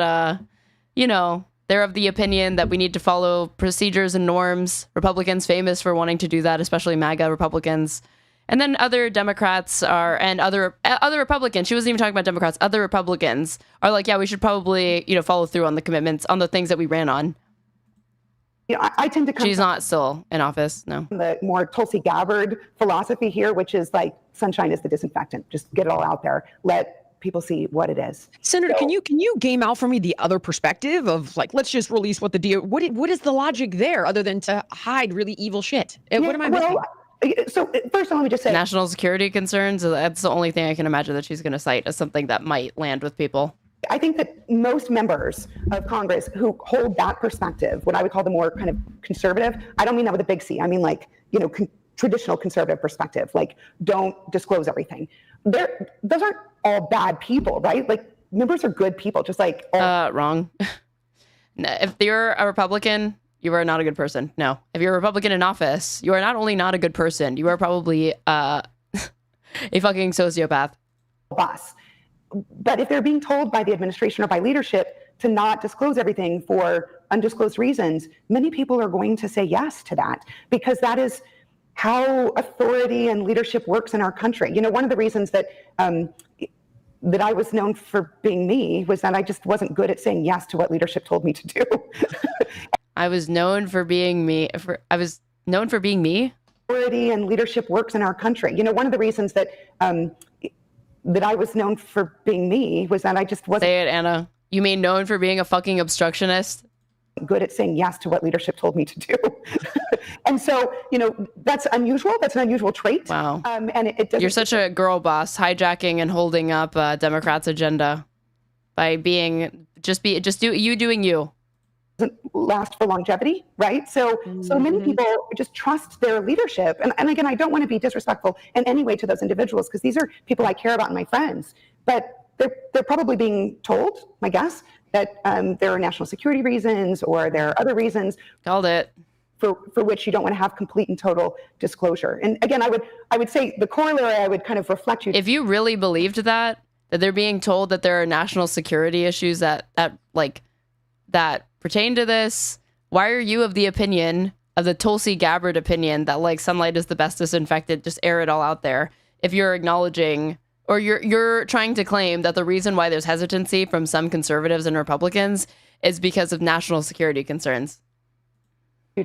they're of the opinion that we need to follow procedures and norms. Republicans famous for wanting to do that, especially MAGA Republicans. And then other Democrats and other Republicans, she wasn't even talking about Democrats, other Republicans are like, yeah, we should probably, follow through on the commitments, on the things that we ran on. I tend to come. She's not still in office, no. The more Tulsi Gabbard philosophy here, which is like sunshine is the disinfectant. Just get it all out there. Let people see what it is. Senator, can you game out for me the other perspective of like, let's just release what what is the logic there other than to hide really evil shit? What am I missing? So first, let me just say national security concerns. That's the only thing I can imagine that she's going to cite as something that might land with people. I think that most members of Congress who hold that perspective, what I would call the more kind of conservative, I don't mean that with a big C. I mean like, traditional conservative perspective, like don't disclose everything. Those aren't all bad people, right? Like members are good people, just like all. Wrong. No, if you're a Republican, you are not a good person. No. If you're a Republican in office, you are not only not a good person, you are probably a fucking sociopath. Boss. But if they're being told by the administration or by leadership to not disclose everything for undisclosed reasons, many people are going to say yes to that, because that is how authority and leadership works in our country. You know, one of the reasons that that I was known for being me was that I just wasn't good at saying yes to what leadership told me to do. I was known for being me. I was known for being me. Authority and leadership works in our country. You know, one of the reasons that that I was known for being me was that I just wasn't. Say it, Anna. You mean known for being a fucking obstructionist? Good at saying yes to what leadership told me to do. And so, you know, that's unusual. That's an unusual trait. Wow. And it doesn't. You're such a girl boss, hijacking and holding up Democrats' agenda by being doing you. Doesn't last for longevity, right? So many people just trust their leadership. And again, I don't want to be disrespectful in any way to those individuals, because these are people I care about and my friends. But they're probably being told, my guess, that there are national security reasons or there are other reasons. Called it. For which you don't want to have complete and total disclosure. And again, I would say the corollary, I would kind of reflect you. If you really believed that they're being told that there are national security issues that pertain to this, why are you of the opinion of the Tulsi Gabbard opinion that like sunlight is the best disinfectant? Just air it all out there. If you're acknowledging or you're trying to claim that the reason why there's hesitancy from some conservatives and Republicans is because of national security concerns.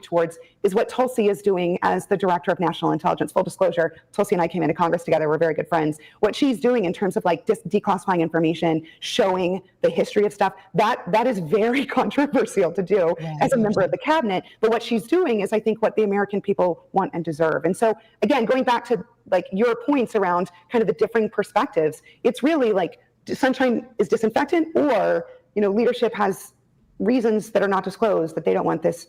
Towards is what Tulsi is doing as the director of national intelligence. Full disclosure, Tulsi and I came into Congress together. We're very good friends. What she's doing in terms of like declassifying information, showing the history of stuff, that is very controversial to do as a member of the cabinet. But what she's doing is, I think, what the American people want and deserve. And so, again, going back to like your points around kind of the differing perspectives, it's really like sunshine is disinfectant, or, you know, leadership has reasons that are not disclosed that they don't want this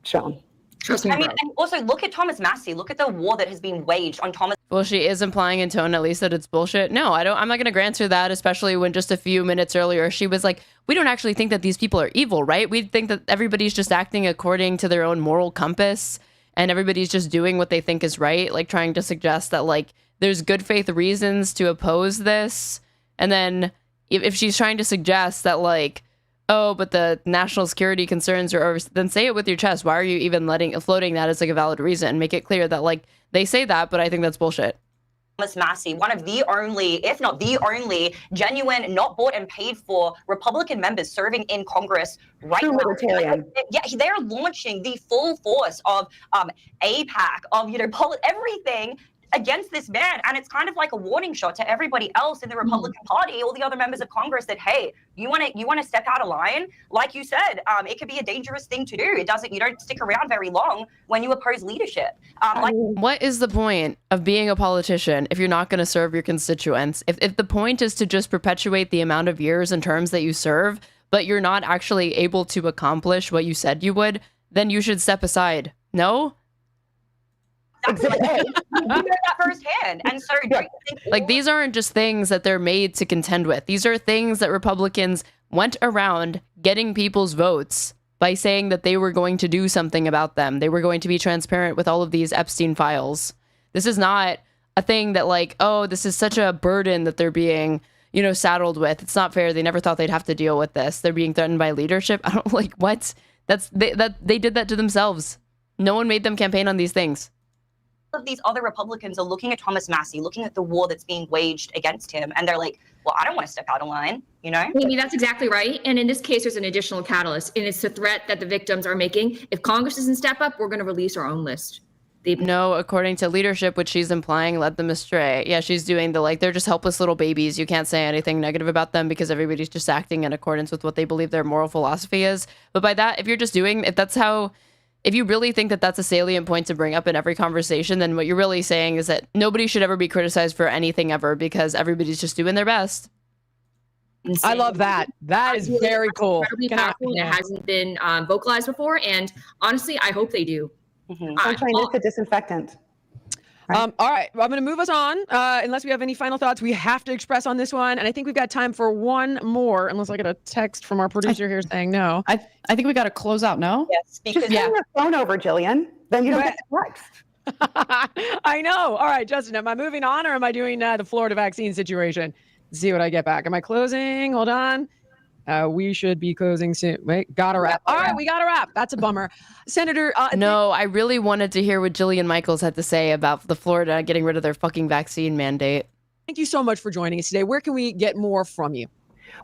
shown. I mean, and also look at Thomas Massie. Look at the war that has been waged on Thomas. Well, she is implying in tone, at least, that it's bullshit. No, I'm not going to grant her that, especially when just a few minutes earlier she was like, we don't actually think that these people are evil, right? We think that everybody's just acting according to their own moral compass and everybody's just doing what they think is right, like trying to suggest that like there's good faith reasons to oppose this. And then if she's trying to suggest that like, oh, but the national security concerns are, then say it with your chest. Why are you even floating that as like a valid reason? Make it clear that like they say that, but I think that's bullshit. Thomas Massie, one of the only, if not the only, genuine, not bought and paid for Republican members serving in Congress right now. Libertarian. Yeah, they're launching the full force of AIPAC, of, you know, everything against this man. And it's kind of like a warning shot to everybody else in the Republican Party, all the other members of Congress, that, hey, you want to step out of line? Like you said, it could be a dangerous thing to do. You don't stick around very long when you oppose leadership. What is the point of being a politician if you're not going to serve your constituents? If the point is to just perpetuate the amount of years and terms that you serve, but you're not actually able to accomplish what you said you would, then you should step aside. No? Exactly. You know that firsthand. And so don't you think like these aren't just things that they're made to contend with. These are things that Republicans went around getting people's votes by saying that they were going to do something about them. They were going to be transparent with all of these Epstein files. This is not a thing that like, oh, this is such a burden that they're being, you know, saddled with. It's not fair. They never thought they'd have to deal with this. They're being threatened by leadership. I don't like what? They did that to themselves. No one made them campaign on these things. of these other Republicans are looking at Thomas Massie, looking at the war that's being waged against him, and they're like, well, I don't want to step out of line, you know? Amy, that's exactly right. And in this case, there's an additional catalyst, and it's the threat that the victims are making. If Congress doesn't step up, we're going to release our own list. No, according to leadership, which she's implying led them astray. Yeah, she's doing the, like, they're just helpless little babies. You can't say anything negative about them because everybody's just acting in accordance with what they believe their moral philosophy is. But by that, if you're just doing, if you really think that that's a salient point to bring up in every conversation, then what you're really saying is that nobody should ever be criticized for anything ever because everybody's just doing their best. I love that. That is very cool. Incredibly powerful. It hasn't been vocalized before, and honestly, I hope they do. I'm trying this a disinfectant. Right? All right. Well, I'm going to move us on. Unless we have any final thoughts, we have to express on this one. And I think we've got time for one more, unless I get a text from our producer here saying no. I think we got to close out. No. Yes, Just because turn your phone over, Jillian. Then you don't get the text. I know. All right, Justin, am I moving on or am I doing the Florida vaccine situation? Let's see what I get back. Am I closing? Hold on. We should be closing soon. Wait, gotta wrap. All right, we gotta wrap. That's a bummer. Senator. No, I really wanted to hear what Jillian Michaels had to say about the Florida getting rid of their fucking vaccine mandate. Thank you so much for joining us today. Where can we get more from you?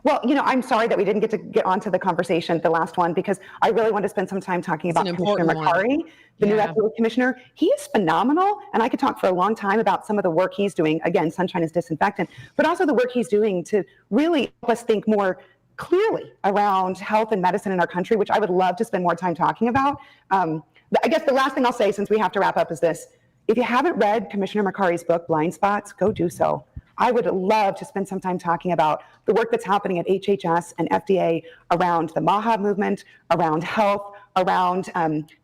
Well, I'm sorry that we didn't get onto the conversation, the last one, because I really want to spend some time talking about Commissioner McCarry, the new FDA commissioner. He is phenomenal, and I could talk for a long time about some of the work he's doing. Again, sunshine is disinfectant, but also the work he's doing to really help us think more clearly around health and medicine in our country, which I would love to spend more time talking about. I guess the last thing I'll say, since we have to wrap up, is this. If you haven't read Commissioner McCarry's book, Blind Spots, go do so. I would love to spend some time talking about the work that's happening at HHS and FDA around the MAHA movement, around health, around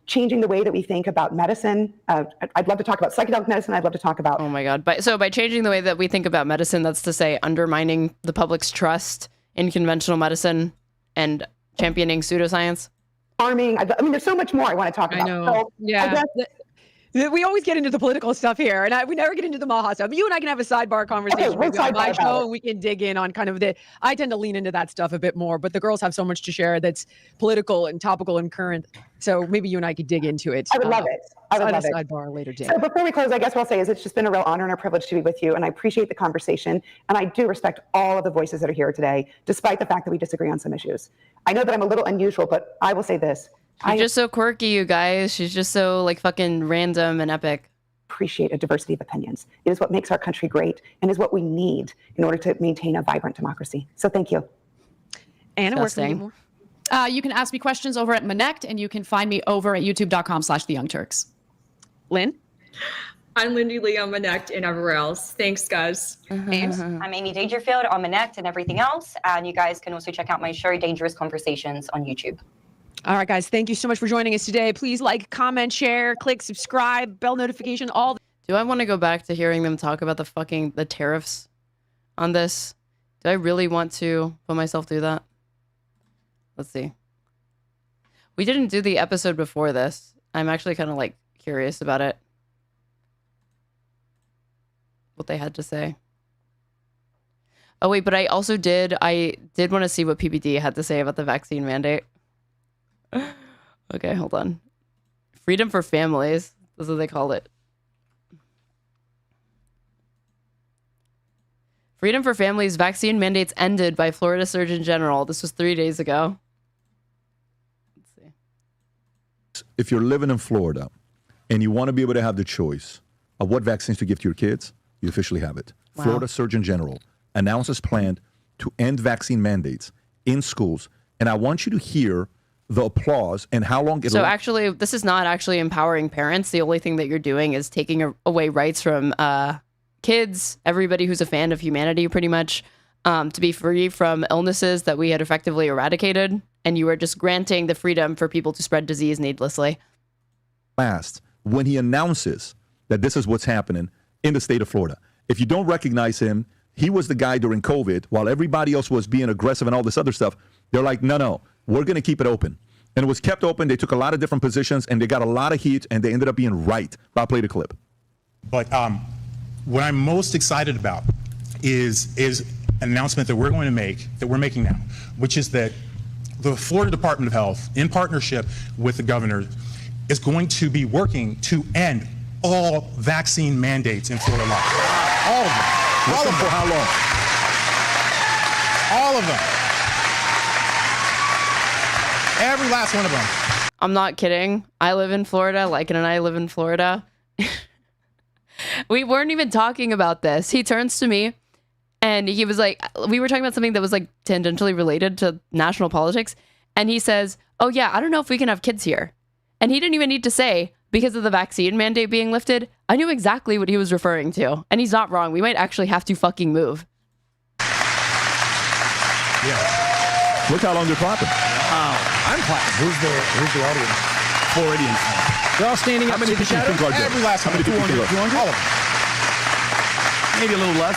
changing the way that we think about medicine. I'd love to talk about psychedelic medicine. I'd love to talk about... Oh my God. So by changing the way that we think about medicine, that's to say undermining the public's trust in conventional medicine and championing pseudoscience. Farming. I mean, there's so much more I want to talk about. I know. So, Yeah. We always get into the political stuff here, and we never get into the MAHA stuff. You and I can have a sidebar conversation we'll on my sidebar show, about it. and we can dig in on kind of I tend to lean into that stuff a bit more, but the girls have so much to share that's political and topical and current. So maybe you and I could dig into it. I would love it. I would love it. Sidebar later date. So before we close, I guess what I'll say is it's just been a real honor and a privilege to be with you, and I appreciate the conversation, and I do respect all of the voices that are here today, despite the fact that we disagree on some issues. I know that I'm a little unusual, but I will say this. She's just so quirky, you guys. She's just so fucking random and epic. Appreciate a diversity of opinions. It is what makes our country great and is what we need in order to maintain a vibrant democracy. So thank you. Anna, where can we get more? You can ask me questions over at Manect, and you can find me over at youtube.com/theyoungturks. Lynn? I'm Lindy Lee on Manect and everywhere else. Thanks, guys. Ames? I'm Amy Dangerfield on Manect and everything else. And you guys can also check out my show, Dangerous Conversations, on YouTube. All right, guys. Thank you so much for joining us today. Please like, comment, share, click, subscribe, bell notification, all. Do I want to go back to hearing them talk about the tariffs on this? Do I really want to put myself through that? Let's see. We didn't do the episode before this. I'm actually kind of curious about it. What they had to say. Oh wait, but I did want to see what PPD had to say about the vaccine mandate. Okay, hold on. Freedom for families. That's what they call it. Freedom for families. Vaccine mandates ended by Florida Surgeon General. This was 3 days ago. Let's see. If you're living in Florida and you want to be able to have the choice of what vaccines to give to your kids, you officially have it. Wow. Florida Surgeon General announces plan to end vaccine mandates in schools. And I want you to hear the applause and how long it'll... So actually, this is not actually empowering parents. The only thing that you're doing is taking away rights from kids, everybody who's a fan of humanity, pretty much, to be free from illnesses that we had effectively eradicated. And you are just granting the freedom for people to spread disease needlessly. Last, when he announces that this is what's happening in the state of Florida. If you don't recognize him, he was the guy during COVID, while everybody else was being aggressive and all this other stuff. They're like, no, we're going to keep it open. And it was kept open. They took a lot of different positions, and they got a lot of heat, and they ended up being right. I'll play the clip. But what I'm most excited about is an announcement that we're making now, which is that the Florida Department of Health, in partnership with the governor, is going to be working to end all vaccine mandates in Florida law. All of them. All of them. For how long? All of them. Every last one of them. I'm not kidding. I live in Florida. Lycan and I live in Florida. We weren't even talking about this. He turns to me and he was like, we were talking about something that was tangentially related to national politics. And he says, oh yeah, I don't know if we can have kids here. And he didn't even need to say, because of the vaccine mandate being lifted. I knew exactly what he was referring to. And he's not wrong. We might actually have to fucking move. Yeah. Look how long you're clapping. I'm clapping. Who's the audience? Floridians. They're all standing up. How many See the people shadows? think are dead? Every last How one. many people 200, think are 200, all of them. Maybe a little less.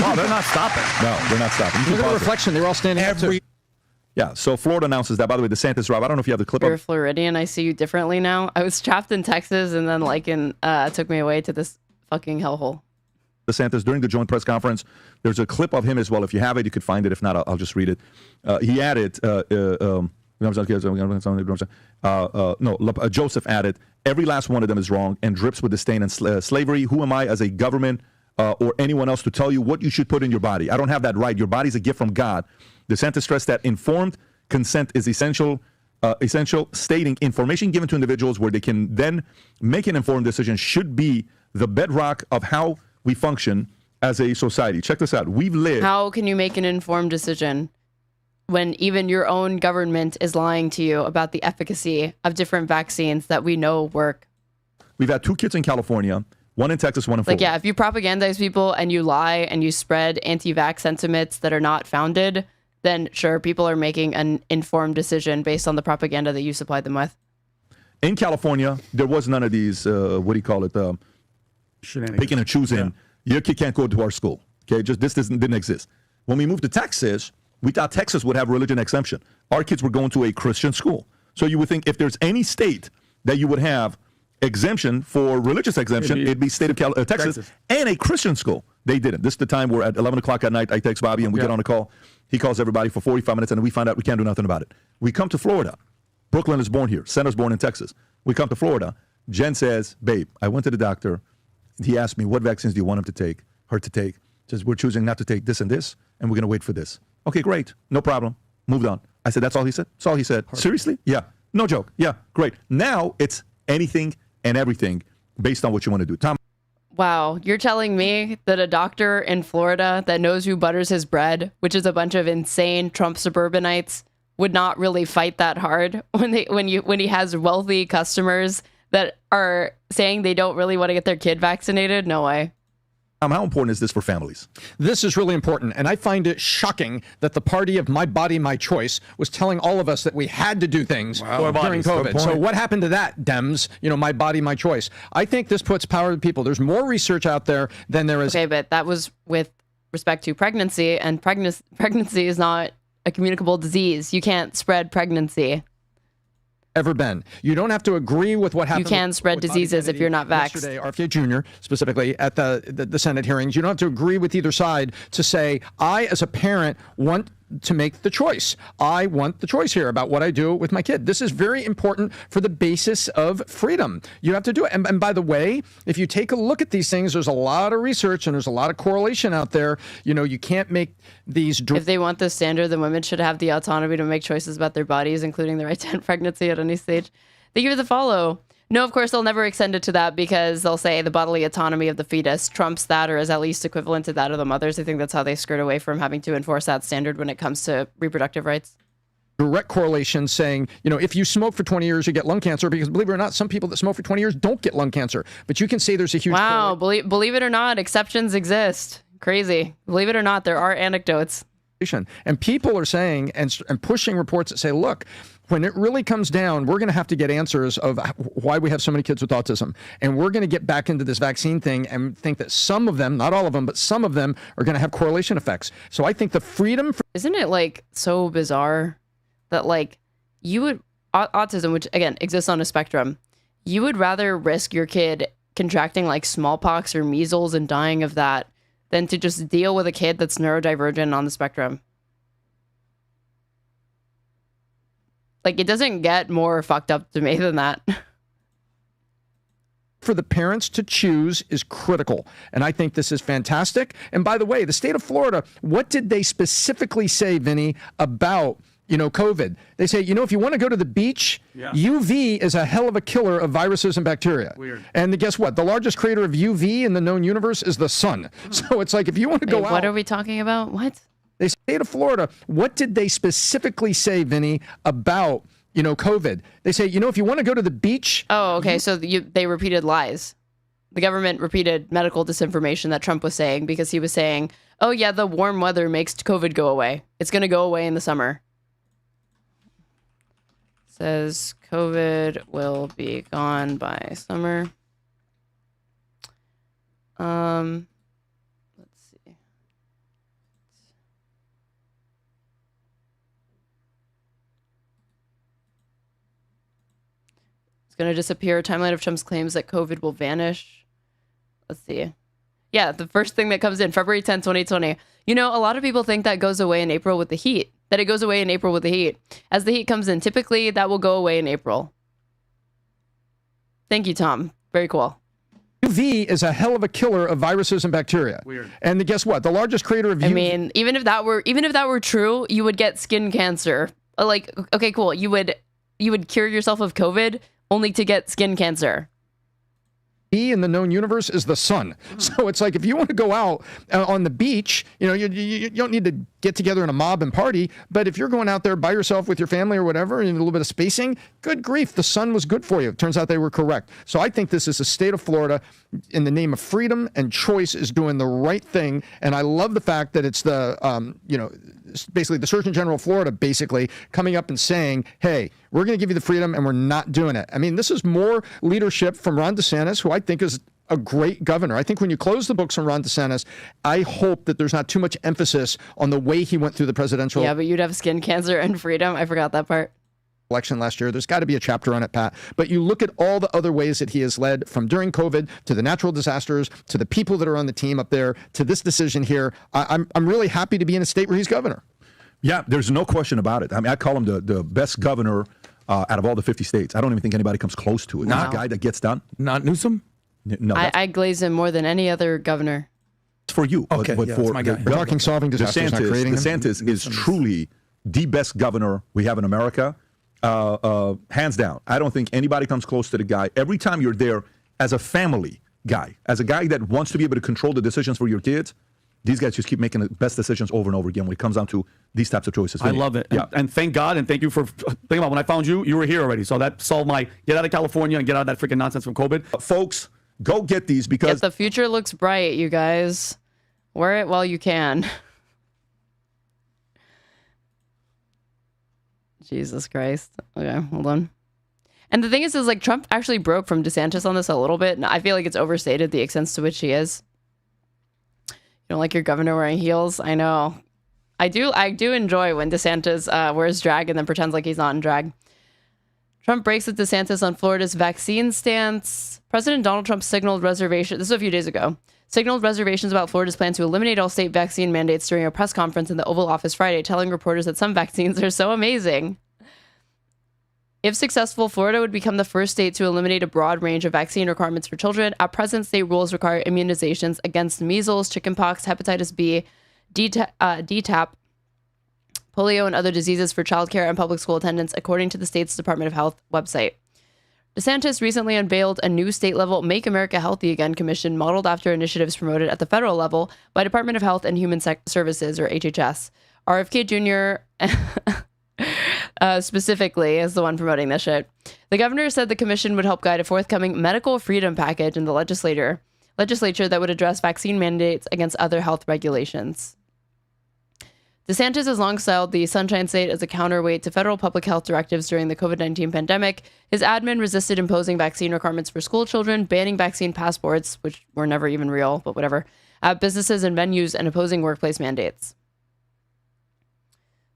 Wow, they're not stopping. No, they're not stopping. Look at the reflection. They're all standing up. Too. Yeah, so Florida announces that. By the way, DeSantis, Rob, I don't know if you have the clip You're up. Floridian. I see you differently now. I was trapped in Texas, and then took me away to this fucking hellhole. DeSantis during the joint press conference. There's a clip of him as well. If you have it, you could find it. If not, I'll just read it. He added, Joseph added, every last one of them is wrong and drips with disdain and slavery. Who am I as a government or anyone else to tell you what you should put in your body? I don't have that right. Your body's a gift from God. DeSantis stressed that informed consent is essential, stating information given to individuals where they can then make an informed decision should be the bedrock of how we function as a society. Check this out. We've lived. How can you make an informed decision when even your own government is lying to you about the efficacy of different vaccines that we know work? We've had 2 kids in California, one in Texas, one in Florida. Like, yeah, if you propagandize people and you lie and you spread anti-vax sentiments that are not founded, then sure, people are making an informed decision based on the propaganda that you supplied them with. In California, there was none of these, picking and choosing. Your kid can't go to our school. Okay, just this didn't exist. When we moved to Texas, we thought Texas would have religion exemption. Our kids were going to a Christian school. So you would think if there's any state that you would have exemption for religious exemption, it'd be state of Texas and a Christian school. They didn't. This is the time where at 11 o'clock at night, I text Bobby and we get on a call. He calls everybody for 45 minutes and we find out we can't do nothing about it. We come to Florida. Brooklyn is born here. Senna's born in Texas. We come to Florida. Jen says, babe, I went to the doctor. He asked me, what vaccines do you want her to take? Says, we're choosing not to take this and this, and we're going to wait for this. Okay, great. No problem. Moved on. I said, that's all he said? That's all he said. Perfect. Seriously? Yeah. No joke. Yeah, great. Now it's anything and everything based on what you want to do. Tom. Wow. You're telling me that a doctor in Florida that knows who butters his bread, which is a bunch of insane Trump suburbanites, would not really fight that hard when he has wealthy customers that are saying they don't really want to get their kid vaccinated? No way. How important is this for families? This is really important, and I find it shocking that the party of my body, my choice was telling all of us that we had to do things during COVID. So what happened to that, Dems? My body, my choice. I think this puts power to people. There's more research out there than there is. Okay, but that was with respect to pregnancy, and pregnancy is not a communicable disease. You can't spread pregnancy. Ever been. You don't have to agree with what happened. You can spread diseases if you're not vaxxed. Yesterday, RFK Jr., specifically at the Senate hearings, you don't have to agree with either side to say, I, as a parent, want to make the choice. I want the choice here about what I do with my kid. This is very important for the basis of freedom. You have to do it. And by the way, if you take a look at these things, there's a lot of research and there's a lot of correlation out there. You can't make these. If they want the standard, then women should have the autonomy to make choices about their bodies, including the right to end pregnancy at any stage. Thank you for the follow. No, of course, they'll never extend it to that because they'll say the bodily autonomy of the fetus trumps that or is at least equivalent to that of the mothers. I think that's how they skirt away from having to enforce that standard when it comes to reproductive rights. Direct correlation saying, if you smoke for 20 years, you get lung cancer, because believe it or not, some people that smoke for 20 years don't get lung cancer. But you can say there's a huge... Wow, believe it or not, exceptions exist. Crazy. Believe it or not, there are anecdotes. And people are saying and pushing reports that say, look, when it really comes down, we're going to have to get answers of why we have so many kids with autism. And we're going to get back into this vaccine thing and think that some of them, not all of them, but some of them are going to have correlation effects. So I think the freedom... Isn't it so bizarre that you would... Autism, which again exists on a spectrum, you would rather risk your kid contracting smallpox or measles and dying of that than to just deal with a kid that's neurodivergent on the spectrum. It doesn't get more fucked up to me than that. For the parents to choose is critical. And I think this is fantastic. And by the way, the state of Florida, what did they specifically say, Vinny, about COVID? They say, if you want to go to the beach, UV is a hell of a killer of viruses and bacteria. Weird. And guess what? The largest creator of UV in the known universe is the sun. So it's if you want to go out... What are we talking about? What? The state of Florida, what did they specifically say, Vinny, about, COVID? They say, if you want to go to the beach... Oh, okay. So they repeated lies. The government repeated medical disinformation that Trump was saying because he was saying, oh, yeah, the warm weather makes COVID go away. It's going to go away in the summer. says COVID will be gone by summer. Let's see. It's going to disappear. Timeline of Trump's claims that COVID will vanish. Let's see. Yeah, the first thing that comes in, February 10th, 2020. You know, a lot of people think that goes away in April with the heat. That it goes away in April with the heat. As the heat comes in, typically that will go away in April. Thank you, Tom. Very cool. UV is a hell of a killer of viruses and bacteria. Weird. And guess what? The largest creator of UV. I mean, even if that were true, you would get skin cancer. Like, okay, cool. You would cure yourself of COVID only to get skin cancer. In the known universe is the sun. So it's like if you want to go out on the beach, you know, you don't need to get together in a mob and party. But if you're going out there by yourself with your family or whatever, and a little bit of spacing, good grief, the sun was good for you. It turns out they were correct. So I think this is the state of Florida, in the name of freedom and choice, is doing the right thing. And I love the fact that it's the, basically the Surgeon General of Florida basically coming up and saying, hey, we're going to give you the freedom and we're not doing it. I mean, this is more leadership from Ron DeSantis, who I think is a great governor. I think when you close the books on Ron DeSantis, I hope that there's not too much emphasis on the way he went through the presidential. Yeah, but you'd have skin cancer and freedom. I forgot that part. Election last year. There's got to be a chapter on it, Pat. But you look at all the other ways that he has led, from during COVID to the natural disasters to the people that are on the team up there to this decision here. I'm really happy to be in a state where he's governor. Yeah, there's no question about it. I mean, I call him the best governor out of all the 50 states. I don't even think anybody comes close to it. He's a guy that gets done. Not Newsom? No, I glaze him more than any other governor. For you. Okay, but yeah, for that's my guy. We're talking solving disasters, not creating them. DeSantis is truly the best governor we have in America. Hands down. I don't think anybody comes close to the guy. Every time you're there as a family guy, as a guy that wants to be able to control the decisions for your kids, these guys just keep making the best decisions over and over again when it comes down to these types of choices. I love it. Yeah. And thank God, and thank you for thinking about when I found you, you were here already. So that solved my get out of California and get out of that freaking nonsense from COVID. Folks, go get these because the future looks bright, you guys. Wear it while you can. Jesus Christ. Okay, hold on. And the thing is like Trump actually broke from DeSantis on this a little bit, and I feel like it's overstated the extent to which he is. You don't like your governor wearing heels? I know. I do enjoy when DeSantis wears drag and then pretends like he's not in drag. Trump breaks with DeSantis on Florida's vaccine stance. President Donald Trump signaled reservations. This was a few days ago. Signaled reservations about Florida's plan to eliminate all state vaccine mandates during a press conference in the Oval Office Friday, telling reporters that some vaccines are so amazing. If successful, Florida would become the first state to eliminate a broad range of vaccine requirements for children. At present, state rules require immunizations against measles, chickenpox, hepatitis B, DTaP, polio, and other diseases for childcare and public school attendance, according to the state's Department of Health website. DeSantis recently unveiled a new state-level Make America Healthy Again commission modeled after initiatives promoted at the federal level by Department of Health and Human Services, or HHS. RFK Jr. Specifically is the one promoting this shit. The governor said the commission would help guide a forthcoming medical freedom package in the legislature that would address vaccine mandates against other health regulations. DeSantis has long styled the Sunshine State as a counterweight to federal public health directives during the COVID-19 pandemic. His admin resisted imposing vaccine requirements for school children, banning vaccine passports, which were never even real, but whatever, at businesses and venues, and opposing workplace mandates.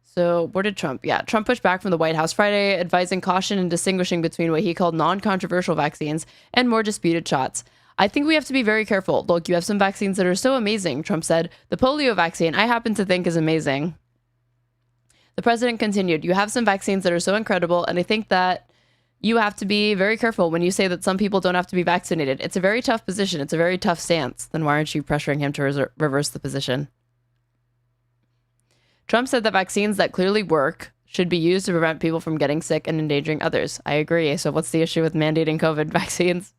So where did Trump? Yeah, Trump pushed back from the White House Friday, advising caution and distinguishing between what he called non-controversial vaccines and more disputed shots. I think we have to be very careful. Look, you have some vaccines that are so amazing, Trump said. The polio vaccine, I happen to think, is amazing. The president continued, you have some vaccines that are so incredible, and I think that you have to be very careful when you say that some people don't have to be vaccinated. It's a very tough position. It's a very tough stance. Then why aren't you pressuring him to reverse the position? Trump said that vaccines that clearly work should be used to prevent people from getting sick and endangering others. I agree. So what's the issue with mandating COVID vaccines?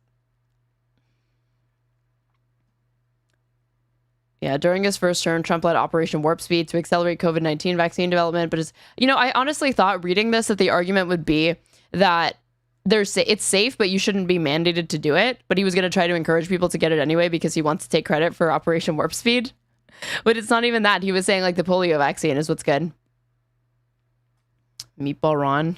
Yeah, during his first term, Trump led Operation Warp Speed to accelerate COVID-19 vaccine development. But I honestly thought reading this that the argument would be that it's safe, but you shouldn't be mandated to do it. But he was going to try to encourage people to get it anyway because he wants to take credit for Operation Warp Speed. But it's not even that. He was saying like the polio vaccine is what's good. Meatball Ron.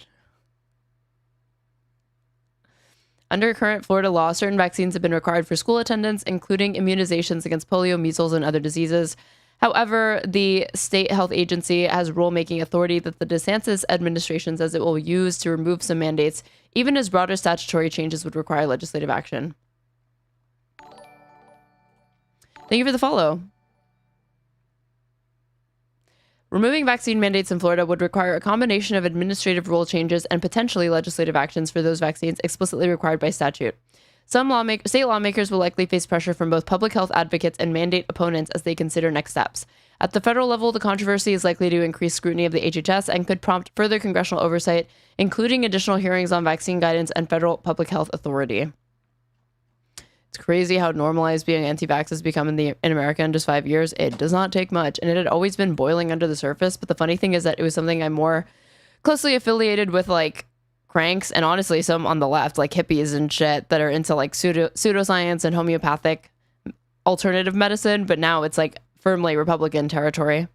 Under current Florida law, certain vaccines have been required for school attendance, including immunizations against polio, measles, and other diseases. However, the state health agency has rulemaking authority that the DeSantis administration says it will use to remove some mandates, even as broader statutory changes would require legislative action. Thank you for the follow. Removing vaccine mandates in Florida would require a combination of administrative rule changes and potentially legislative actions for those vaccines explicitly required by statute. Some state lawmakers will likely face pressure from both public health advocates and mandate opponents as they consider next steps. At the federal level, the controversy is likely to increase scrutiny of the HHS and could prompt further congressional oversight, including additional hearings on vaccine guidance and federal public health authority. It's crazy how normalized being anti-vax has become in America in just 5 years. It does not take much, and it had always been boiling under the surface. But the funny thing is that it was something I'm more closely affiliated with, like cranks, and honestly some on the left, like hippies and shit, that are into like pseudoscience and homeopathic alternative medicine. But now it's like firmly Republican territory.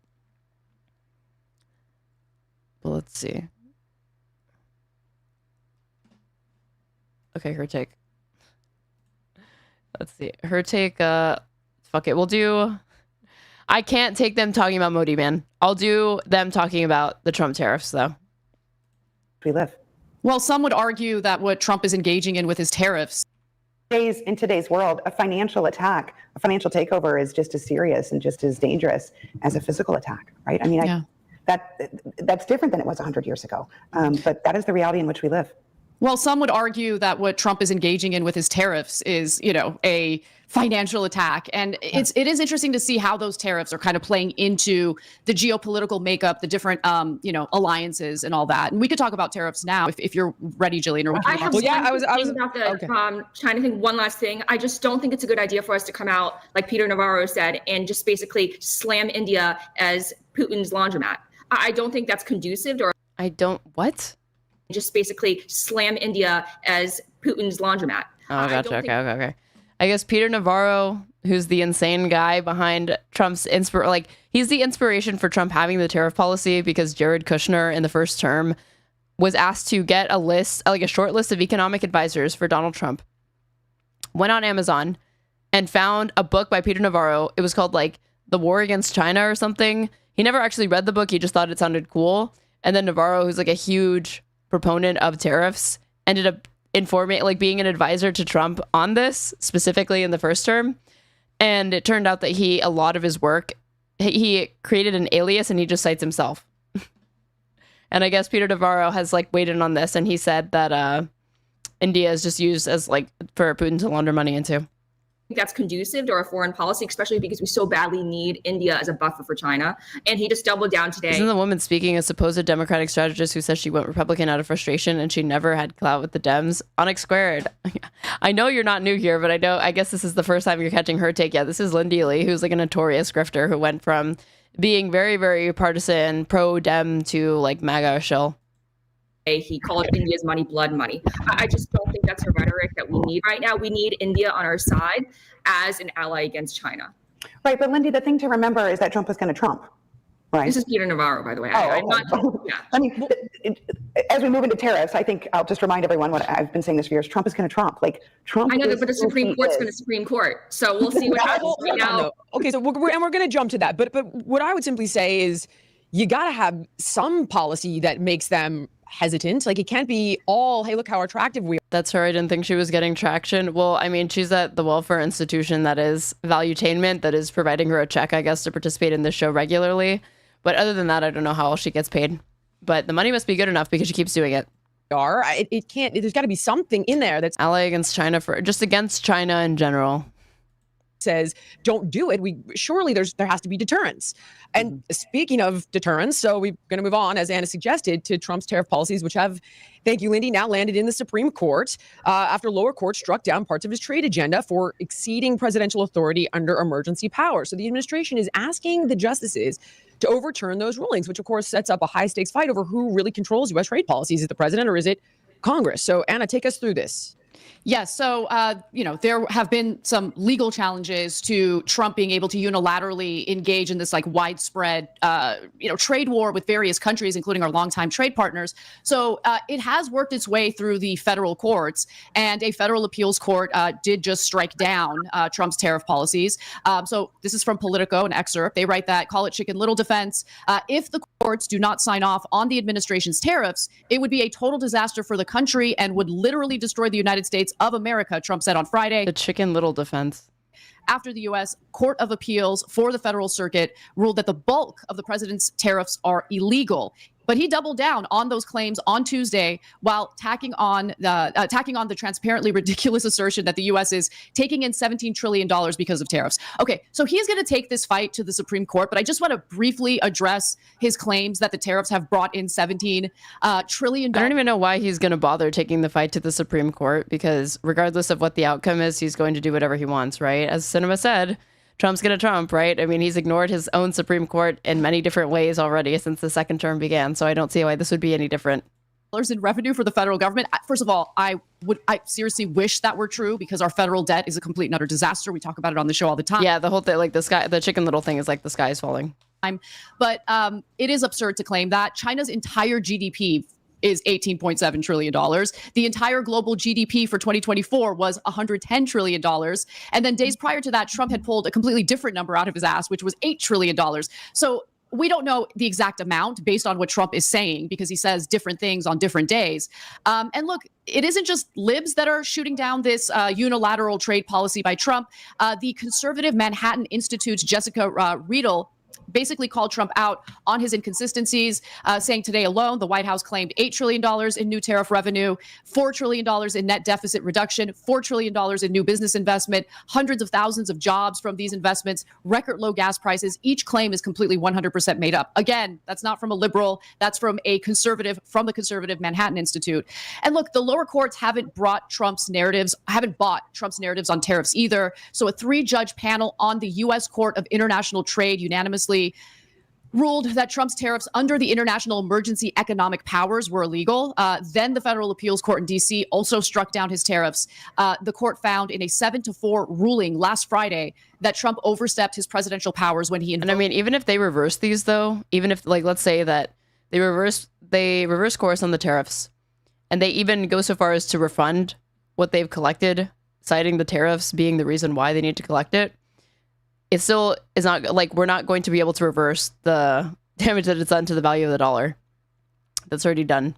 But let's see. Okay, her take. Let's see. Her take, fuck it. We'll do... I can't take them talking about Modi, man. I'll do them talking about the Trump tariffs, though. We live. Well, some would argue that what Trump is engaging in with his tariffs... In today's world, a financial attack, a financial takeover is just as serious and just as dangerous as a physical attack, right? I mean, that's different than it was 100 years ago. But that is the reality in which we live. Well, some would argue that what Trump is engaging in with his tariffs is, you know, a financial attack. And it is interesting to see how those tariffs are kind of playing into the geopolitical makeup, the different, alliances and all that. And we could talk about tariffs now if you're ready, Jillian. Or I have I was about the China thing. One last thing. I just don't think it's a good idea for us to come out, like Peter Navarro said, and just basically slam India as Putin's laundromat. I don't think that's conducive to... What? Just basically slam India as Putin's laundromat. Oh, gotcha. Okay. I guess Peter Navarro, who's the insane guy behind Trump's he's the inspiration for Trump having the tariff policy, because Jared Kushner in the first term was asked to get a list, like a short list of economic advisors for Donald Trump. Went on Amazon and found a book by Peter Navarro. It was called like The War Against China or something. He never actually read the book. He just thought it sounded cool. And then Navarro, who's like a huge proponent of tariffs, ended up being an advisor to Trump on this, specifically in the first term. And it turned out that a lot of his work, he created an alias and he just cites himself. And I guess Peter Navarro has weighed in on this, and he said that India is just used as for Putin to launder money into. That's conducive to our foreign policy, especially because we so badly need India as a buffer for China. And he just doubled down today. Isn't the woman speaking a supposed Democratic strategist who says she went Republican out of frustration and she never had clout with the Dems? Onyx Squared. I know you're not new here, but I guess this is the first time you're catching her take. Yeah, this is Lindy Lee, who's a notorious grifter who went from being very, very partisan, pro-Dem to MAGA shill. He called India's money blood money. I just don't think that's a rhetoric that we need right now. We need India on our side as an ally against China. Right, but Lindy, the thing to remember is that Trump was going to Trump, right? This is Peter Navarro, by the way. I mean, as we move into tariffs, I think I'll just remind everyone what I've been saying this for years. Trump is going to Trump. Trump. I know that, but the Supreme Court's going to Supreme Court. So we'll see what happens right now. Okay, so we're going to jump to that. But what I would simply say is you got to have some policy that makes them hesitant. It can't be all, hey, look how attractive we are. That's her. I didn't think she was getting traction. Well, I mean, she's at the welfare institution that is Valuetainment, that is providing her a check, I guess, to participate in this show regularly. But other than that, I don't know how else she gets paid. But the money must be good enough because she keeps doing it. It can't, there's got to be something in there that's ally against China, just against China in general. Says don't do it. Surely there has to be deterrence. And speaking of deterrence, so we're going to move on, as Anna suggested, to Trump's tariff policies, which have, thank you, Lindy, now landed in the Supreme Court after lower courts struck down parts of his trade agenda for exceeding presidential authority under emergency power. So the administration is asking the justices to overturn those rulings, which of course sets up a high stakes fight over who really controls U.S. trade policies. Is it the president or is it Congress? So Anna, take us through this. Yes. So, there have been some legal challenges to Trump being able to unilaterally engage in this like widespread, trade war with various countries, including our longtime trade partners. So it has worked its way through the federal courts, and a federal appeals court did just strike down Trump's tariff policies. So this is from Politico, an excerpt. They write that, call it Chicken Little defense. If the courts do not sign off on the administration's tariffs, it would be a total disaster for the country and would literally destroy the United States of America, Trump said on Friday. The Chicken Little defense. After the U.S. Court of Appeals for the Federal Circuit ruled that the bulk of the president's tariffs are illegal. But he doubled down on those claims on Tuesday while tacking on the transparently ridiculous assertion that the U.S. is taking in $17 trillion because of tariffs. Okay, so he's going to take this fight to the Supreme Court, but I just want to briefly address his claims that the tariffs have brought in $17 trillion. I don't even know why he's going to bother taking the fight to the Supreme Court, because regardless of what the outcome is, he's going to do whatever he wants, right? As Cinema said, Trump's going to Trump, right? I mean, he's ignored his own Supreme Court in many different ways already since the second term began. So I don't see why this would be any different. In revenue for the federal government. First of all, I seriously wish that were true, because our federal debt is a complete and utter disaster. We talk about it on the show all the time. Yeah, the whole thing, like the Chicken Little thing is like the sky is falling. But it is absurd to claim that China's entire GDP is $18.7 trillion. The entire global GDP for 2024 was $110 trillion. And then days prior to that, Trump had pulled a completely different number out of his ass, which was $8 trillion. So we don't know the exact amount based on what Trump is saying, because he says different things on different days. And look, it isn't just libs that are shooting down this unilateral trade policy by Trump. The conservative Manhattan Institute's Jessica Riedel basically called Trump out on his inconsistencies, saying today alone, the White House claimed $8 trillion in new tariff revenue, $4 trillion in net deficit reduction, $4 trillion in new business investment, hundreds of thousands of jobs from these investments, record low gas prices. Each claim is completely 100% made up. Again, that's not from a liberal. That's from a conservative, from the conservative Manhattan Institute. And look, the lower courts haven't bought Trump's narratives on tariffs either. So a 3-judge panel on the U.S. Court of International Trade unanimously ruled that Trump's tariffs under the International Emergency Economic Powers were illegal. Then the federal appeals court in D.C. also struck down his tariffs. The court found in a 7-4 ruling last Friday that Trump overstepped his presidential powers when he invoked. And I mean, even if they reverse these, though, even if, like, let's say that they reverse course on the tariffs, and they even go so far as to refund what they've collected, citing the tariffs being the reason why they need to collect it, it still is not, like, we're not going to be able to reverse the damage that it's done to the value of the dollar. That's already done.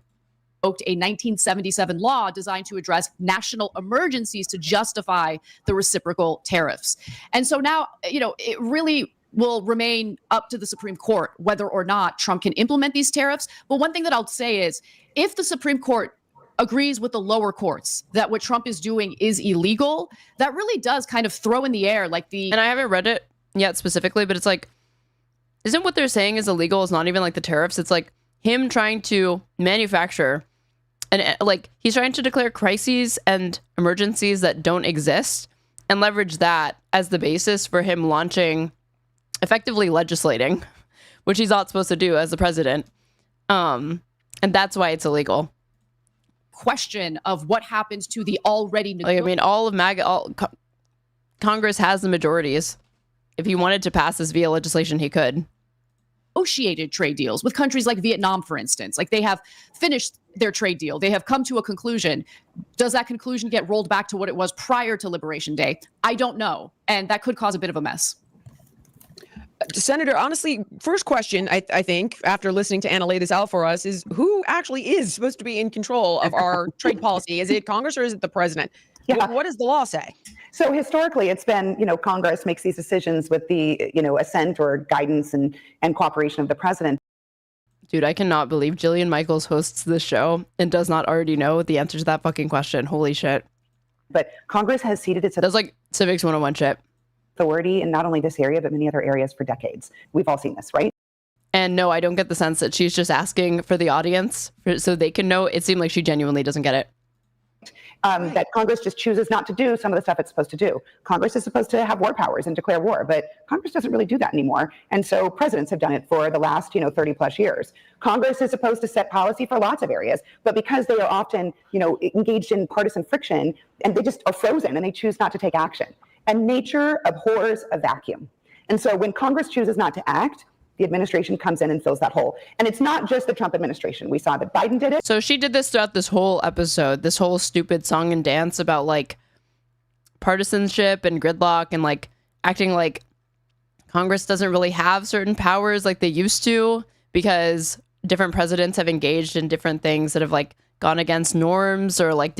A 1977 law designed to address national emergencies to justify the reciprocal tariffs. And so now, it really will remain up to the Supreme Court whether or not Trump can implement these tariffs. But one thing that I'll say is, if the Supreme Court agrees with the lower courts that what Trump is doing is illegal, that really does kind of throw in the air and I haven't read it yet specifically, but it's like, isn't what they're saying is illegal is not even like the tariffs. It's like him trying to manufacture and like he's trying to declare crises and emergencies that don't exist and leverage that as the basis for him launching, effectively legislating, which he's not supposed to do as the president. And that's why it's illegal. Question of what happens to the already all of MAGA, Congress has the majorities. If he wanted to pass this via legislation, he could. Negotiated trade deals with countries like Vietnam, for instance. Like, they have finished their trade deal. They have come to a conclusion. Does that conclusion get rolled back to what it was prior to Liberation Day? I don't know. And that could cause a bit of a mess. Senator, honestly, first question, I think, after listening to Anna lay this out for us, is who actually is supposed to be in control of our trade policy? Is it Congress or is it the president? Yeah. What does the law say? So historically, it's been, Congress makes these decisions with the, assent or guidance and cooperation of the president. Dude, I cannot believe Jillian Michaels hosts this show and does not already know the answer to that fucking question. Holy shit. But Congress has ceded its... That's like Civics 101 shit. ...authority in not only this area, but many other areas for decades. We've all seen this, right? And no, I don't get the sense that she's just asking for the audience so they can know. It seemed like she genuinely doesn't get it. that Congress just chooses not to do some of the stuff it's supposed to do. Congress is supposed to have war powers and declare war, but Congress doesn't really do that anymore. And so presidents have done it for the last, 30 plus years. Congress is supposed to set policy for lots of areas, but because they are often, engaged in partisan friction, and they just are frozen and they choose not to take action. And nature abhors a vacuum. And so when Congress chooses not to act, the administration comes in and fills that hole. And it's not just the Trump administration. We saw that Biden did it. So she did this throughout this whole episode, this whole stupid song and dance about like partisanship and gridlock and like acting like Congress doesn't really have certain powers like they used to because different presidents have engaged in different things that have like gone against norms or like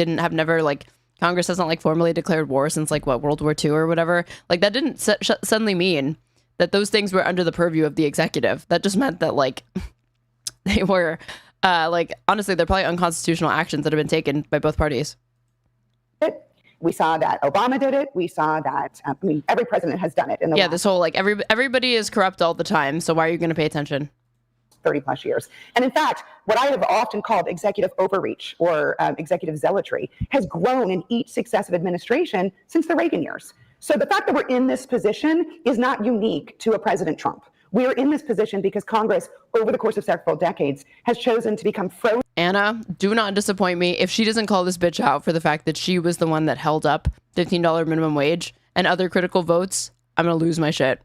Congress hasn't like formally declared war since like World War II or whatever. Like that didn't suddenly mean that those things were under the purview of the executive. That just meant that like they were honestly, they're probably unconstitutional actions that have been taken by both parties. We saw that Obama did it. We saw that, every president has done it. This whole like everybody is corrupt all the time. So why are you going to pay attention? 30 plus years. And in fact, what I have often called executive overreach or executive zealotry has grown in each successive administration since the Reagan years. So the fact that we're in this position is not unique to a President Trump. We're in this position because Congress, over the course of several decades, has chosen to become frozen. Anna, do not disappoint me. If she doesn't call this bitch out for the fact that she was the one that held up $15 minimum wage and other critical votes, I'm going to lose my shit.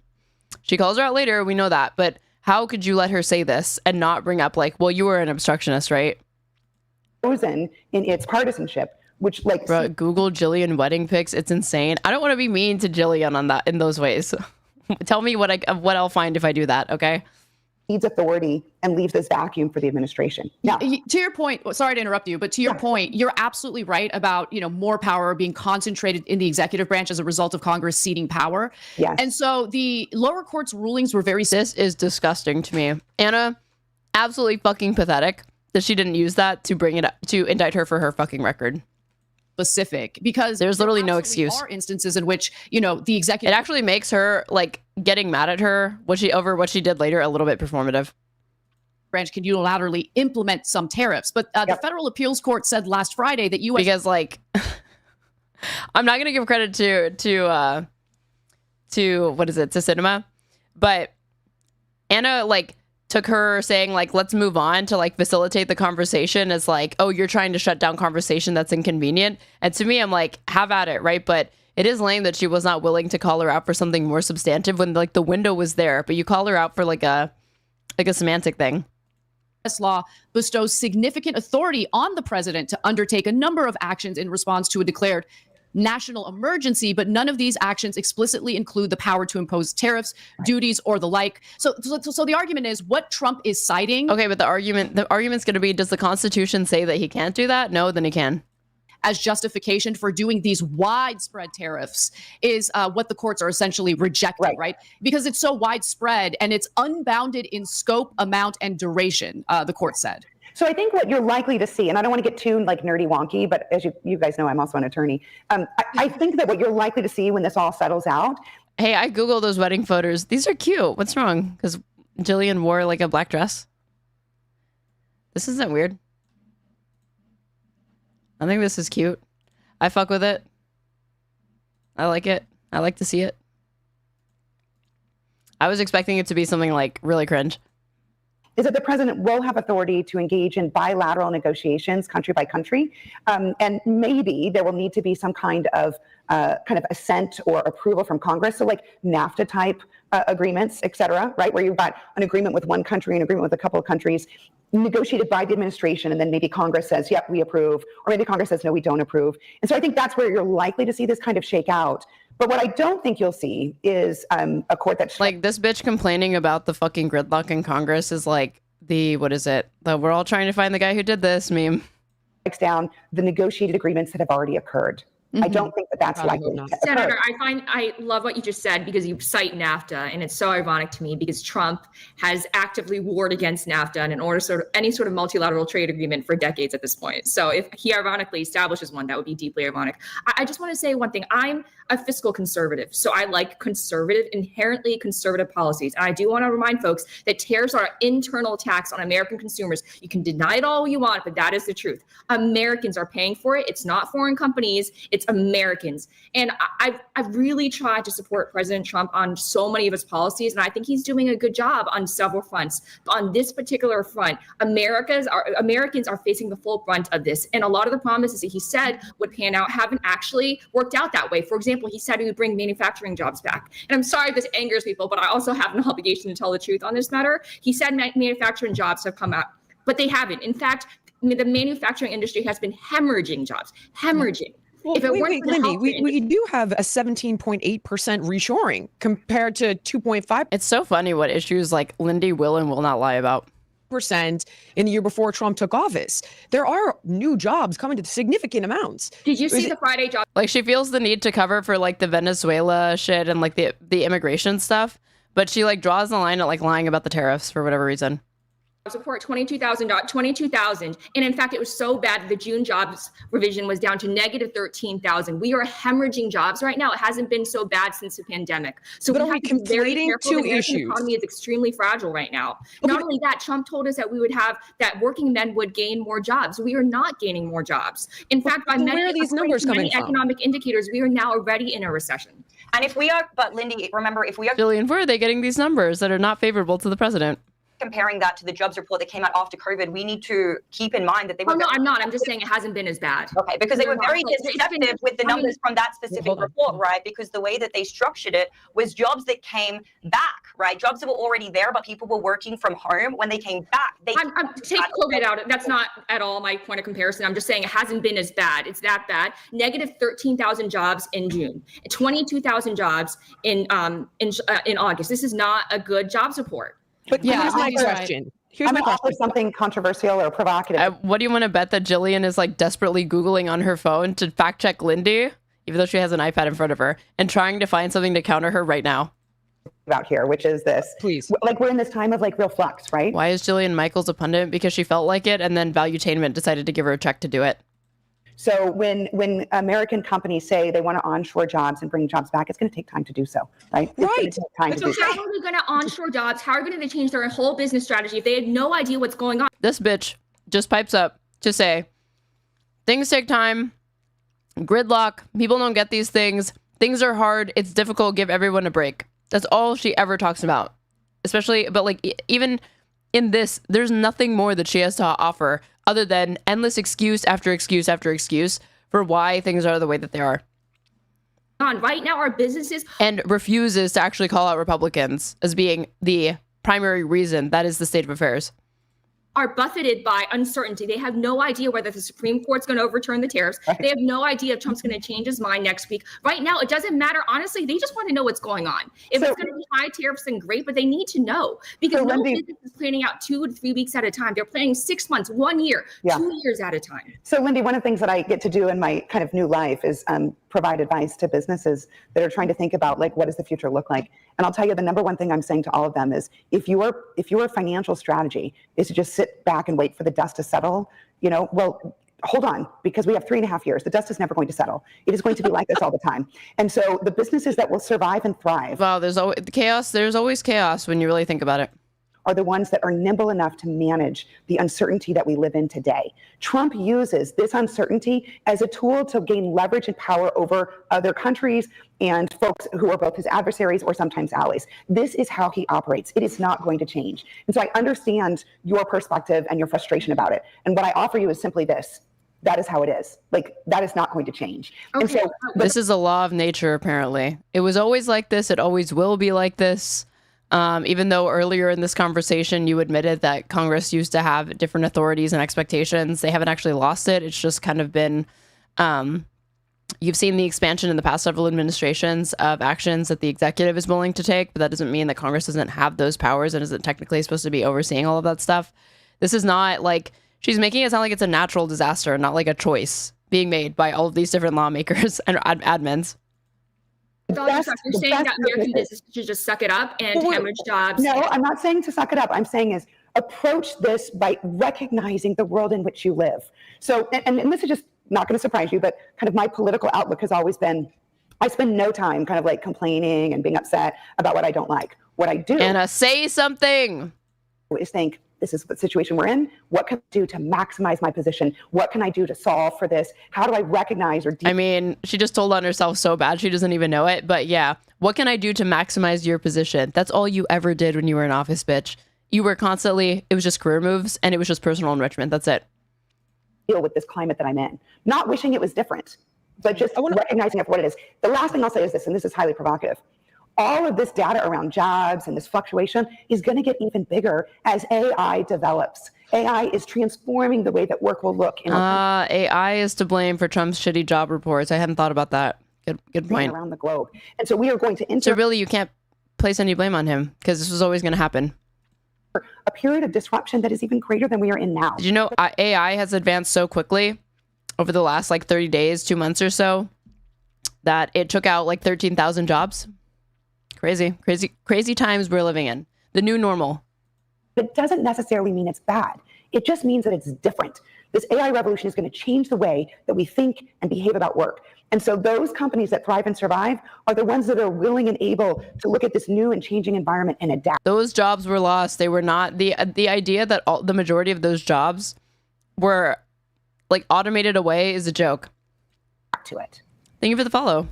She calls her out later. We know that. But how could you let her say this and not bring up like, well, you were an obstructionist, right? Frozen in its partisanship. Which like bro, Google Jillian wedding pics. It's insane. I don't want to be mean to Jillian on that in those ways. Tell me what I'll find if I do that. Okay. Needs authority and leaves this vacuum for the administration. Now, to your point, sorry to interrupt you, but to your point, you're absolutely right about, more power being concentrated in the executive branch as a result of Congress ceding power. Yes. And so the lower court's rulings were very... This is disgusting to me. Anna, absolutely fucking pathetic that she didn't use that to bring it up, to indict her for her fucking record. Specific, because there's literally no excuse. There are instances in which the executive, it actually makes her like getting mad at her what she did later a little bit performative. Branch can unilaterally implement some tariffs, but the federal appeals court said last Friday that U.S. because like I'm not gonna give credit to Cinema, but Anna like took her saying like let's move on to like facilitate the conversation as like, oh, you're trying to shut down conversation that's inconvenient. And to me, I'm like, have at it, right? But it is lame that she was not willing to call her out for something more substantive when like the window was there, but you call her out for like a semantic thing. U.S. law bestows significant authority on the president to undertake a number of actions in response to a declared national emergency, but none of these actions explicitly include the power to impose tariffs, duties, or the like. So the argument is what Trump is citing. Okay, but the argument's going to be, does the Constitution say that he can't do that? No, then he can. As justification for doing these widespread tariffs is what the courts are essentially rejecting, right? Because it's so widespread and it's unbounded in scope, amount, and duration, the court said. So I think what you're likely to see, and I don't want to get too like nerdy wonky, but as you guys know, I'm also an attorney. I think that what you're likely to see when this all settles out. Hey, I Googled those wedding photos. These are cute. What's wrong? Because Jillian wore like a black dress. This isn't weird. I think this is cute. I fuck with it. I like it. I like to see it. I was expecting it to be something like really cringe. Is that the president will have authority to engage in bilateral negotiations, country by country, and maybe there will need to be some kind of assent or approval from Congress. So like NAFTA type agreements, et cetera, right? Where you've got an agreement with one country, an agreement with a couple of countries, negotiated by the administration, and then maybe Congress says, yep, we approve, or maybe Congress says, no, we don't approve. And so I think that's where you're likely to see this kind of shake out. But what I don't think you'll see is a court that's like this bitch complaining about the fucking gridlock in Congress is like the we're all trying to find the guy who did this meme. Breaks down the negotiated agreements that have already occurred. I don't think that that's likely to occur. Senator, I love what you just said because you cite NAFTA, and it's so ironic to me because Trump has actively warred against NAFTA and in order any sort of multilateral trade agreement for decades at this point. So if he ironically establishes one, that would be deeply ironic. I just want to say one thing. I'm a fiscal conservative, so I like inherently conservative policies. And I do want to remind folks that tariffs are an internal tax on American consumers. You can deny it all you want, but that is the truth. Americans are paying for it. It's not foreign companies, it's Americans. And I've really tried to support President Trump on so many of his policies, and I think he's doing a good job on several fronts. But on this particular front, Americans are facing the full brunt of this. And a lot of the promises that he said would pan out haven't actually worked out that way. For example, he said he would bring manufacturing jobs back. And I'm sorry if this angers people, but I also have an obligation to tell the truth on this matter. He said manufacturing jobs have come out, but they haven't. In fact, the manufacturing industry has been hemorrhaging jobs, hemorrhaging. Well, wait, Lindy, we do have a 17.8% reshoring compared to 2.5%. It's so funny what issues like Lindy will and will not lie about. In the year before Trump took office. There are new jobs coming to significant amounts. Did you see the Friday job? Like she feels the need to cover for like the Venezuela shit and like the immigration stuff, but she like draws the line at like lying about the tariffs for whatever reason. Support 22,000, and in fact it was so bad that the June jobs revision was down to negative 13,000. We are hemorrhaging jobs right now. It hasn't been so bad since the pandemic. So but we have to be very careful. The American economy is extremely fragile right now. Not only that, Trump told us that we would have that working men would gain more jobs. We are not gaining more jobs. In fact, by many economic indicators, we are now already in a recession. And if we are, but Lindy, remember, if we are, Jillian, where are they getting these numbers that are not favorable to the president? Comparing that to the jobs report that came out after COVID, we need to keep in mind that they were. Oh, no, I'm not. I'm just saying it hasn't been as bad. Okay, because they were very deceptive with the numbers from that specific report, right? Because the way that they structured it was jobs that came back, right? Jobs that were already there, but people were working from home. When they came back, I'm take COVID out. That's not at all my point of comparison. I'm just saying it hasn't been as bad. It's that bad. Negative 13,000 jobs in June, 22,000 jobs in August. This is not a good jobs report. But here's my question. I'm going to offer something controversial or provocative. What do you want to bet that Jillian is like desperately Googling on her phone to fact check Lindy, even though she has an iPad in front of her, and trying to find something to counter her right now? About here, which is this. Please. Like we're in this time of like real flux, right? Why is Jillian Michaels a pundit? Because she felt like it, and then Valuetainment decided to give her a check to do it. So when American companies say they want to onshore jobs and bring jobs back, it's going to take time to do so, right? Right. So how are they going to onshore jobs? How are they going to change their whole business strategy if they had no idea what's going on? This bitch just pipes up to say, things take time, gridlock, people don't get these things are hard, it's difficult, give everyone a break. That's all she ever talks about. Especially, but like even in this, there's nothing more that she has to offer other than endless excuse after excuse after excuse for why things are the way that they are. Right now, our businesses... And refuses to actually call out Republicans as being the primary reason that is the state of affairs. Are buffeted by uncertainty. They have no idea whether the Supreme Court's going to overturn the tariffs. They have no idea if Trump's going to change his mind next week. Right now, it doesn't matter. Honestly, they just want to know what's going on. If it's going to be high tariffs, then great, but they need to know because no business is planning out 2 to 3 weeks at a time. They're planning 6 months, 1 year, 2 years at a time. So, Lindy, one of the things that I get to do in my kind of new life is provide advice to businesses that are trying to think about like what does the future look like. And I'll tell you the number one thing I'm saying to all of them is if your financial strategy is to just sit back and wait for the dust to settle, well, hold on, because we have 3.5 years. The dust is never going to settle. It is going to be like this all the time. And so the businesses that will survive and thrive. Wow, there's always chaos. There's always chaos when you really think about it. Are the ones that are nimble enough to manage the uncertainty that we live in today. Trump uses this uncertainty as a tool to gain leverage and power over other countries and folks who are both his adversaries or sometimes allies. This is how he operates. It is not going to change. And so I understand your perspective and your frustration about it. And what I offer you is simply this. That is how it is. Like, that is not going to change. Okay. And so, this is a law of nature, apparently. It was always like this. It always will be like this. Even though earlier in this conversation you admitted that Congress used to have different authorities and expectations, they haven't actually lost it. It's just kind of been, you've seen the expansion in the past several administrations of actions that the executive is willing to take, but that doesn't mean that Congress doesn't have those powers and isn't technically supposed to be overseeing all of that stuff. This is not like, she's making it sound like it's a natural disaster, not like a choice. being made by all of these different lawmakers and admins. With all due respect, you're saying that American businesses should just suck it up and hemorrhage jobs. No, I'm not saying to suck it up. I'm saying is approach this by recognizing the world in which you live. So, and this is just not going to surprise you, but kind of my political outlook has always been, I spend no time kind of like complaining and being upset about what I don't like. What I do, Anna, say something, is think, this is the situation we're in. What can I do to maximize my position? What can I do to solve for this? How do I recognize or... I mean, she just told on herself so bad she doesn't even know it. But yeah, what can I do to maximize your position? That's all you ever did when you were in office, bitch. You were constantly, it was just career moves and it was just personal enrichment. That's it. Deal with this climate that I'm in. Not wishing it was different, but just recognizing it for what it is. The last thing I'll say is this, and this is highly provocative. All of this data around jobs and this fluctuation is going to get even bigger as AI develops. AI is transforming the way that work will look in our AI is to blame for Trump's shitty job reports. I hadn't thought about that. Good point. Around the globe. And so we are going to enter... So really, you can't place any blame on him because this was always going to happen. A period of disruption that is even greater than we are in now. Did you know AI has advanced so quickly over the last like 30 days, 2 months or so, that it took out like 13,000 jobs? Crazy times we're living in. The new normal. It doesn't necessarily mean it's bad. It just means that it's different. This AI revolution is going to change the way that we think and behave about work. And so those companies that thrive and survive are the ones that are willing and able to look at this new and changing environment and adapt. Those jobs were lost. They were not the idea that the majority of those jobs were like automated away is a joke. Back to it. Thank you for the follow.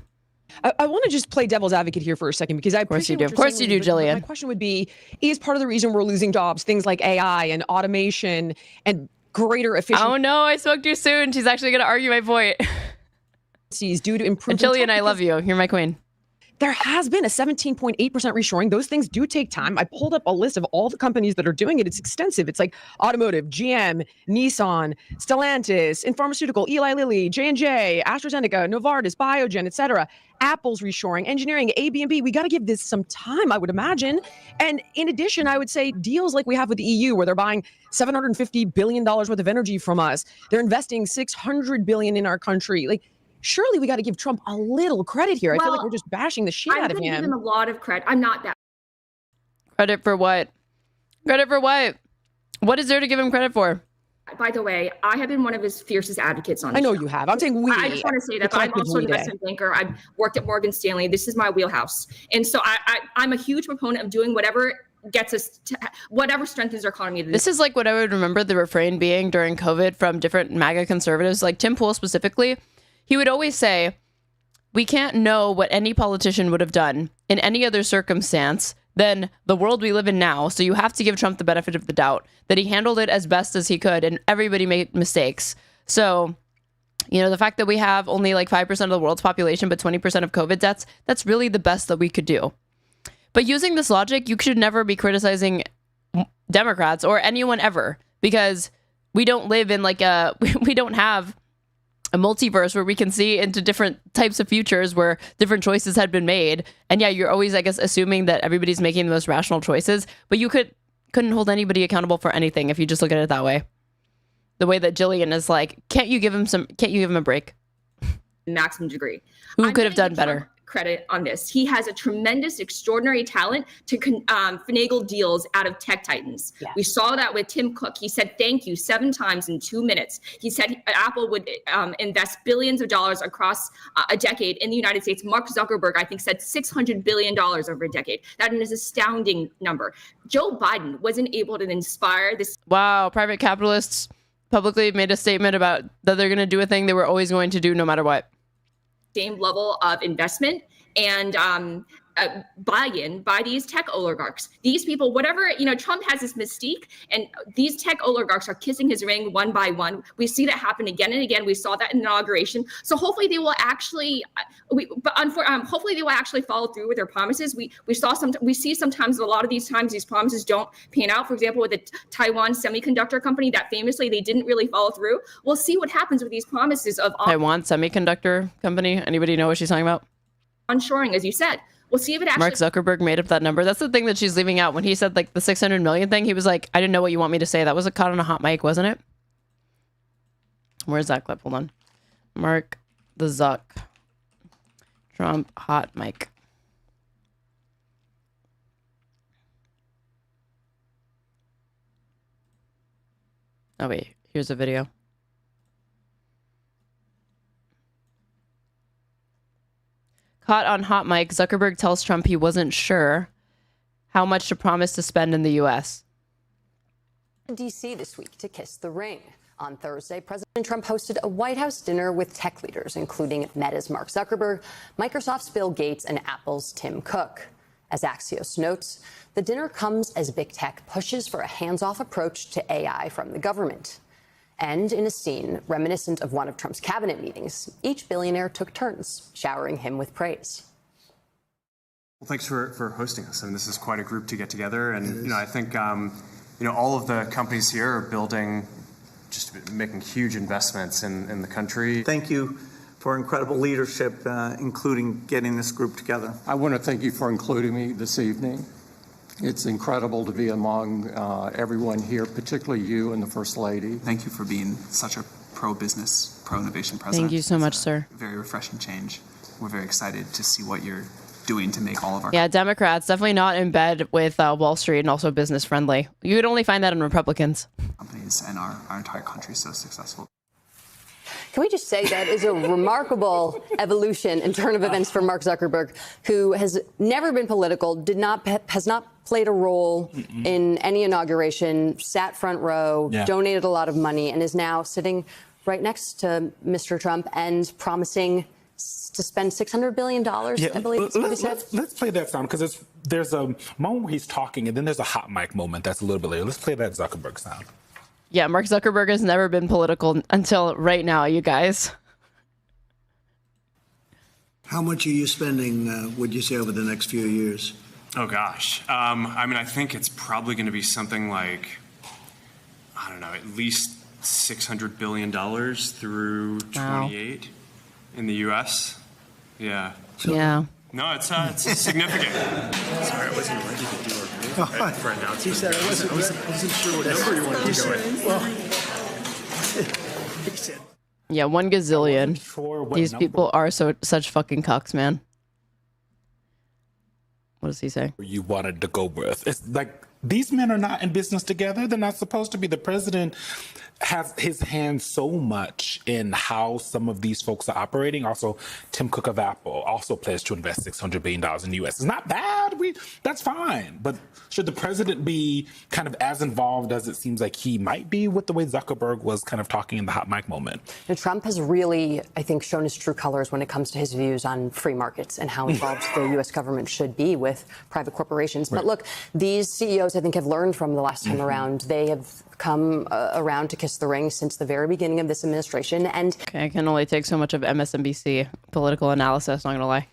I want to just play devil's advocate here for a second because I appreciate Of course you do, Jillian. My question would be, is part of the reason we're losing jobs things like AI and automation and greater efficiency? Oh no, I spoke too soon. She's actually going to argue my point. Due to improve. Jillian, I love you. You're my queen. There has been a 17.8% reshoring. Those things do take time. I pulled up a list of all the companies that are doing it. It's extensive. It's like automotive, GM, Nissan, Stellantis, in pharmaceutical, Eli Lilly, J&J, AstraZeneca, Novartis, Biogen, etc. Apple's reshoring, engineering, Airbnb. We got to give this some time, I would imagine. And in addition, I would say deals like we have with the EU, where they're buying $750 billion worth of energy from us. They're investing $600 billion in our country. Like, surely we got to give Trump a little credit here. I feel like we're just bashing the shit out of him. I'm going to give him a lot of credit. I'm not that. Credit for what? Credit for what? What is there to give him credit for? By the way, I have been one of his fiercest advocates on. I know you have. I'm saying we. I just want to say that, but I'm also an investment banker. I've worked at Morgan Stanley. This is my wheelhouse, and so I'm a huge proponent of doing whatever gets us to whatever strengthens our economy. This is like what I would remember the refrain being during COVID from different MAGA conservatives, like Tim Pool specifically. He would always say, we can't know what any politician would have done in any other circumstance than the world we live in now. So you have to give Trump the benefit of the doubt that he handled it as best as he could, and everybody made mistakes. So, you know, the fact that we have only like 5% of the world's population, but 20% of COVID deaths, that's really the best that we could do. But using this logic, you should never be criticizing Democrats or anyone ever, because we don't live in like we don't have a multiverse where we can see into different types of futures where different choices had been made. And yeah, you're always, I guess, assuming that everybody's making the most rational choices, but you couldn't hold anybody accountable for anything if you just look at it that way. The way that Jillian is like, can't you give him a break? Maximum degree. Who could have done better? Credit on this. He has a tremendous, extraordinary talent to finagle deals out of tech titans. Yeah. We saw that with Tim Cook. He said thank you 7 times in 2 minutes. He said Apple would invest billions of dollars across a decade in the United States. Mark Zuckerberg, I think, said $600 billion over a decade. That is an astounding number. Joe Biden wasn't able to inspire this. Wow, private capitalists publicly made a statement about that they're going to do a thing they were always going to do no matter what. Same level of investment and buy-in by these tech oligarchs. These people, whatever, you know, Trump has this mystique, and these tech oligarchs are kissing his ring one by one. We see that happen again and again. We saw that in inauguration. So hopefully they will actually, hopefully they will actually follow through with their promises. We see sometimes a lot of these times these promises don't pan out. For example, with the Taiwan semiconductor company, that famously they didn't really follow through. We'll see what happens with these promises of Taiwan semiconductor company. Anybody know what she's talking about? Onshoring, as you said. We'll see if it actually. Mark Zuckerberg made up that number. That's the thing that she's leaving out. When he said like the 600 million thing, he was like, I didn't know what you want me to say. That was caught on a hot mic, wasn't it? Where's that clip? Hold on. Mark the Zuck. Trump hot mic. Oh, wait. Here's a video. Caught on hot mic, Zuckerberg tells Trump he wasn't sure how much to promise to spend in the U.S. D.C. this week to kiss the ring. On Thursday, President Trump hosted a White House dinner with tech leaders, including Meta's Mark Zuckerberg, Microsoft's Bill Gates, and Apple's Tim Cook. As Axios notes, the dinner comes as big tech pushes for a hands-off approach to AI from the government. And in a scene reminiscent of one of Trump's cabinet meetings, each billionaire took turns showering him with praise. Well, thanks for hosting us. I mean, this is quite a group to get together. And, I think, all of the companies here are building, just making huge investments in the country. Thank you for incredible leadership, including getting this group together. I want to thank you for including me this evening. It's incredible to be among everyone here, particularly you and the First Lady. Thank you for being such a pro-business, pro-innovation president. Thank you so much, sir. Very refreshing change. We're very excited to see what you're doing to make all of our... Yeah, Democrats definitely not in bed with Wall Street and also business friendly. You would only find that in Republicans. ...companies and our entire country so successful. Can we just say that is a remarkable evolution and turn of events for Mark Zuckerberg, who has never been political, has not played a role in any inauguration, sat front row, donated a lot of money, and is now sitting right next to Mr. Trump and promising to spend $600 billion, I believe is what he said. Let's play that sound, because there's a moment where he's talking, and then there's a hot mic moment that's a little bit later. Let's play that Zuckerberg sound. Yeah, Mark Zuckerberg has never been political until right now, you guys. How much are you spending, would you say, over the next few years? Oh, gosh. I think it's probably going to be something like, I don't know, at least $600 billion through 28 in the U.S. Yeah. Yeah. No, it's significant. Sorry, I wasn't ready to do for announcement. He said I wasn't sure what number you wanted to go with. Well, he said. Yeah, 1 gazillion. These people are such fucking cucks, man. What does he say? You wanted to go with. It's like, these men are not in business together. They're not supposed to be. The president has his hands so much in how some of these folks are operating. Also, Tim Cook of Apple also pledged to invest $600 billion in the U.S. It's not bad. That's fine. But should the president be kind of as involved as it seems like he might be with the way Zuckerberg was kind of talking in the hot mic moment? And Trump has really, I think, shown his true colors when it comes to his views on free markets and how involved the U.S. government should be with private corporations. But look, these CEOs, I think, have learned from the last time around. They have come around to kiss the ring since the very beginning of this administration. And okay, I can only take so much of MSNBC political analysis, not gonna lie.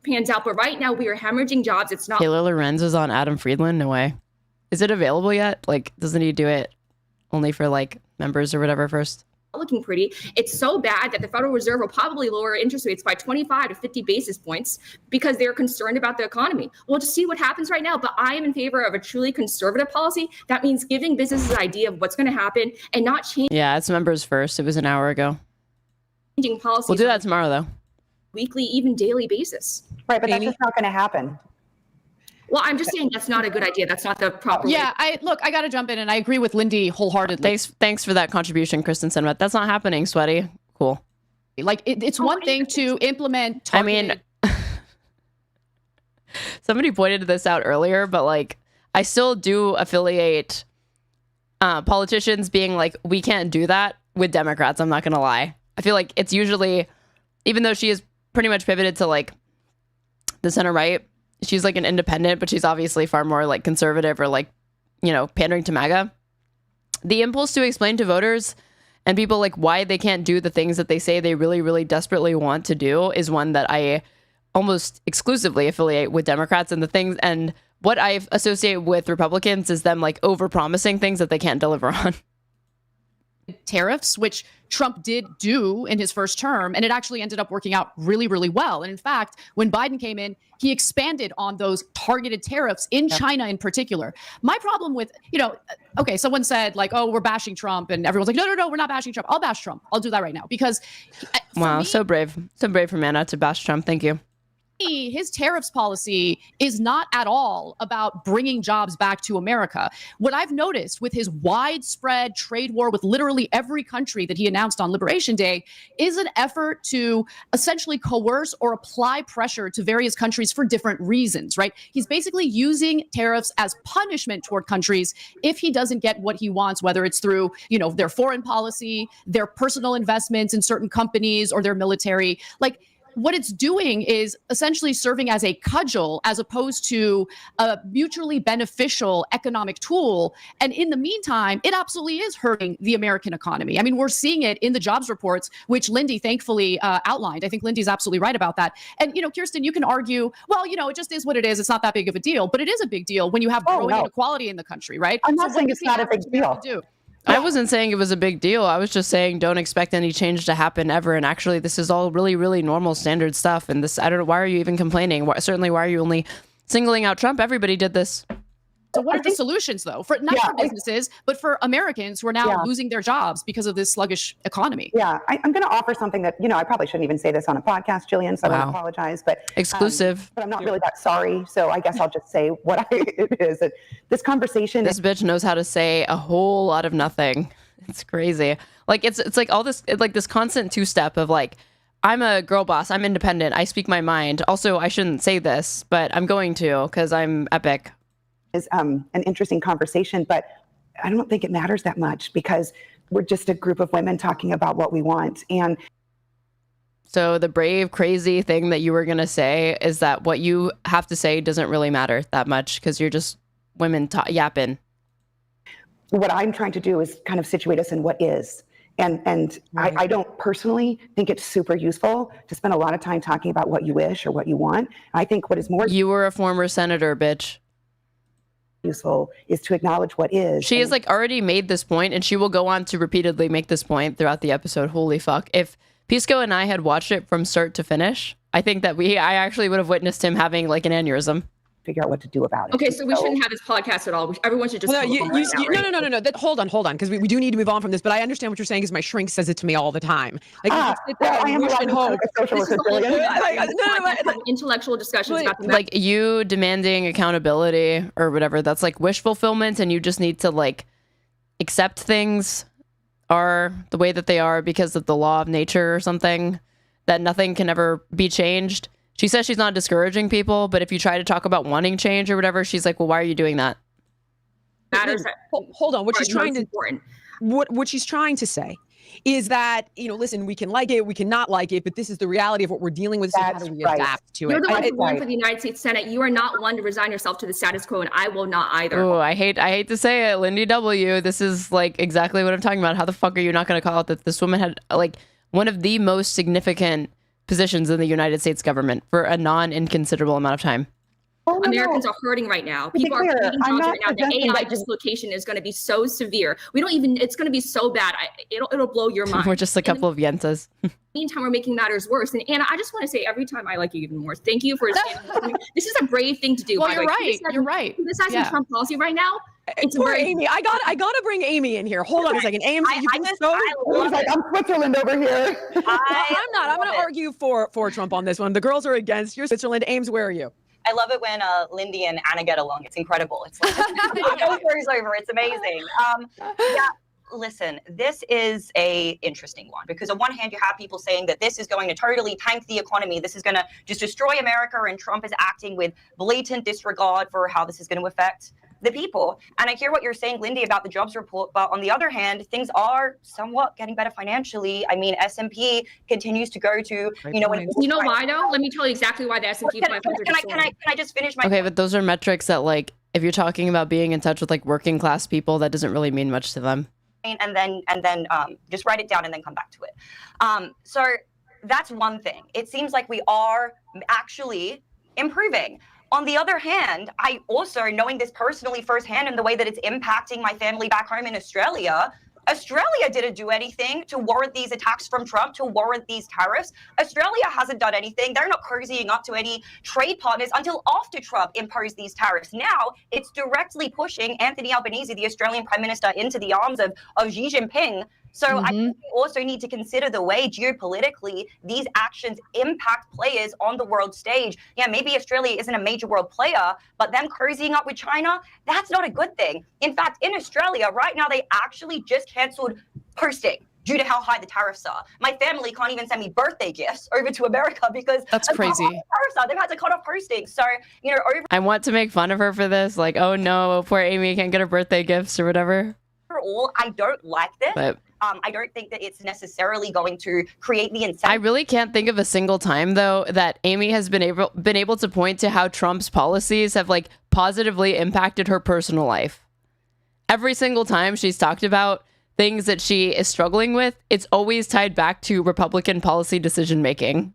Pans out, but right now we are hemorrhaging jobs. It's not. Taylor Lorenz is on Adam Friedland? No way. Is it available yet? Like, doesn't he do it only for like members or whatever first? Looking pretty. It's so bad that the Federal Reserve will probably lower interest rates by 25 to 50 basis points because they're concerned about the economy. We'll just see what happens right now. But I am in favor of a truly conservative policy. That means giving businesses an idea of what's going to happen and not changing. Yeah, it's members first. It was an hour ago. Changing policies. We'll do that tomorrow, though. Weekly, even daily basis. Right, but that's just not going to happen. Well, I'm just saying that's not a good idea. That's not the proper way. Yeah, I got to jump in, and I agree with Lindy wholeheartedly. Thanks for that contribution, Kristen Sinwet. That's not happening, Sweaty. Cool. Like, it's one thing to implement targeted... I mean, somebody pointed this out earlier, but like, I still do affiliate politicians being like, we can't do that with Democrats. I'm not going to lie. I feel like it's usually, even though she is pretty much pivoted to like the center right, she's like an independent, but she's obviously far more like conservative or like, you know, pandering to MAGA. The impulse to explain to voters and people like why they can't do the things that they say they really, really desperately want to do is one that I almost exclusively affiliate with Democrats. And the things and what I associate with Republicans is them like over promising things that they can't deliver on. tariffs, which Trump did do in his first term, and it actually ended up working out really, really well. And in fact, when Biden came in, he expanded on those targeted tariffs in China in particular. My problem with, okay, someone said like, oh, we're bashing Trump, and everyone's like, no, we're not bashing Trump. I'll bash Trump. I'll do that right now because wow, so brave from Anna to bash Trump. Thank you. His tariffs policy is not at all about bringing jobs back to America. What I've noticed with his widespread trade war with literally every country that he announced on Liberation Day is an effort to essentially coerce or apply pressure to various countries for different reasons, right? He's basically using tariffs as punishment toward countries if he doesn't get what he wants, whether it's through, their foreign policy, their personal investments in certain companies, or their military. Like, what it's doing is essentially serving as a cudgel as opposed to a mutually beneficial economic tool. And in the meantime, it absolutely is hurting the American economy. I mean, we're seeing it in the jobs reports, which Lindy thankfully outlined. I think Lindy's absolutely right about that. And, Kirsten, you can argue, well, it just is what it is. It's not that big of a deal. But it is a big deal when you have growing inequality in the country, right? I'm not saying it's not a big deal. I wasn't saying it was a big deal. I was just saying don't expect any change to happen ever. And actually, this is all really, really normal standard stuff. And this, I don't know, why are you even complaining? Certainly, why are you only singling out Trump? Everybody did this. So what are the solutions, though, for not for businesses, but for Americans who are now losing their jobs because of this sluggish economy? Yeah, I'm going to offer something that, I probably shouldn't even say this on a podcast, Jillian, so I want to apologize. But exclusive. But I'm not really that sorry, so I guess I'll just say what it is. This conversation. This bitch knows how to say a whole lot of nothing. It's crazy. Like it's like all this, like this constant two-step of like, I'm a girl boss, I'm independent, I speak my mind. Also, I shouldn't say this, but I'm going to because I'm epic. Is an interesting conversation, but I don't think it matters that much because we're just a group of women talking about what we want. And so the brave, crazy thing that you were going to say is that what you have to say doesn't really matter that much because you're just women yapping. What I'm trying to do is kind of situate us in what is. And right. I don't personally think it's super useful to spend a lot of time talking about what you wish or what you want. I think what is more... You were a former senator, bitch. Useful is to acknowledge what is. She has like already made this point, and she will go on to repeatedly make this point throughout the episode. Holy fuck. If Pisco and I had watched it from start to finish, I think that I actually would have witnessed him having like an aneurysm. Figure out what to do about it. Okay, so we shouldn't have this podcast at all. Everyone should just no. Hold on. Because we do need to move on from this. But I understand what you're saying. Because my shrink says it to me all the time. Like, I am a socialist. Intellectual discussions about like you demanding accountability or whatever. That's like wish fulfillment, and you just need to like accept things are the way that they are because of the law of nature or something. That nothing can ever be changed. She says she's not discouraging people, but if you try to talk about wanting change or whatever, she's like, well, why are you doing that? Matters. Hold on. What she's trying to what she's trying to say is that, listen, we can like it, we cannot like it, but this is the reality of what we're dealing with. So how do we adapt to it? You're the one who won for the United States Senate. You are not one to resign yourself to the status quo, and I will not either. Oh, I hate to say it, Lindy W. This is like exactly what I'm talking about. How the fuck are you not going to call it that this woman had like one of the most significant positions in the United States government for a non-inconsiderable amount of time? Americans are hurting right now. People are creating jobs right now. The AI dislocation is going to be so severe. It's going to be so bad. It'll blow your mind. We're just a couple of yentas. Meantime, we're making matters worse. And Anna, I just want to say every time I like you even more. Thank you for standing. This is a brave thing to do. Well, you're right. You're right. Criticizing Trump policy right now. It's poor Amy. I gotta bring Amy in here. Hold on a second. Amy, I'm Switzerland over here. I'm not. I'm going to argue for Trump on this one. The girls are against. You're Switzerland. Ames, where are you? I love it when Lindy and Anna get along. It's incredible. It's like no story's over. It's amazing. Listen, this is a interesting one because on one hand, you have people saying that this is going to totally tank the economy. This is going to just destroy America, and Trump is acting with blatant disregard for how this is going to affect the people. And I hear what you're saying, Lindy, about the jobs report. But on the other hand, things are somewhat getting better financially. I mean, S&P continues to go to, why though? Let me tell you exactly why the S&P 500 can I just finish my Okay, but those are metrics that like, if you're talking about being in touch with like working class people, that doesn't really mean much to them. And then just write it down and then come back to it. So that's one thing. It seems like we are actually improving. On the other hand, I also, knowing this personally firsthand and the way that it's impacting my family back home in Australia, Australia didn't do anything to warrant these attacks from Trump, to warrant these tariffs. Australia hasn't done anything. They're not cozying up to any trade partners until after Trump imposed these tariffs. Now it's directly pushing Anthony Albanese, the Australian Prime Minister, into the arms of Xi Jinping. So I think we also need to consider the way geopolitically these actions impact players on the world stage. Yeah, maybe Australia isn't a major world player, but them cozying up with China, that's not a good thing. In fact, in Australia right now, they actually just canceled posting due to how high the tariffs are. My family can't even send me birthday gifts over to America because that's crazy. How high the tariffs are. They've had to cut off posting. So, you know, I want to make fun of her for this. Like, oh no, poor Amy can't get her birthday gifts or whatever. Overall, I don't like this. But I don't think that it's necessarily going to create the incentive. I really can't think of a single time, though, that Amy has been able to point to how Trump's policies have like positively impacted her personal life. Every single time she's talked about things that she is struggling with, it's always tied back to Republican policy decision making.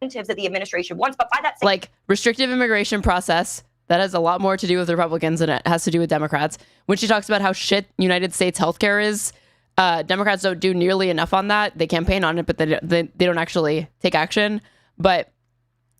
Incentives that the administration wants, but by that like restrictive immigration process. That has a lot more to do with Republicans than it has to do with Democrats. When she talks about how shit United States healthcare is, Democrats don't do nearly enough on that. They campaign on it, but they don't actually take action. But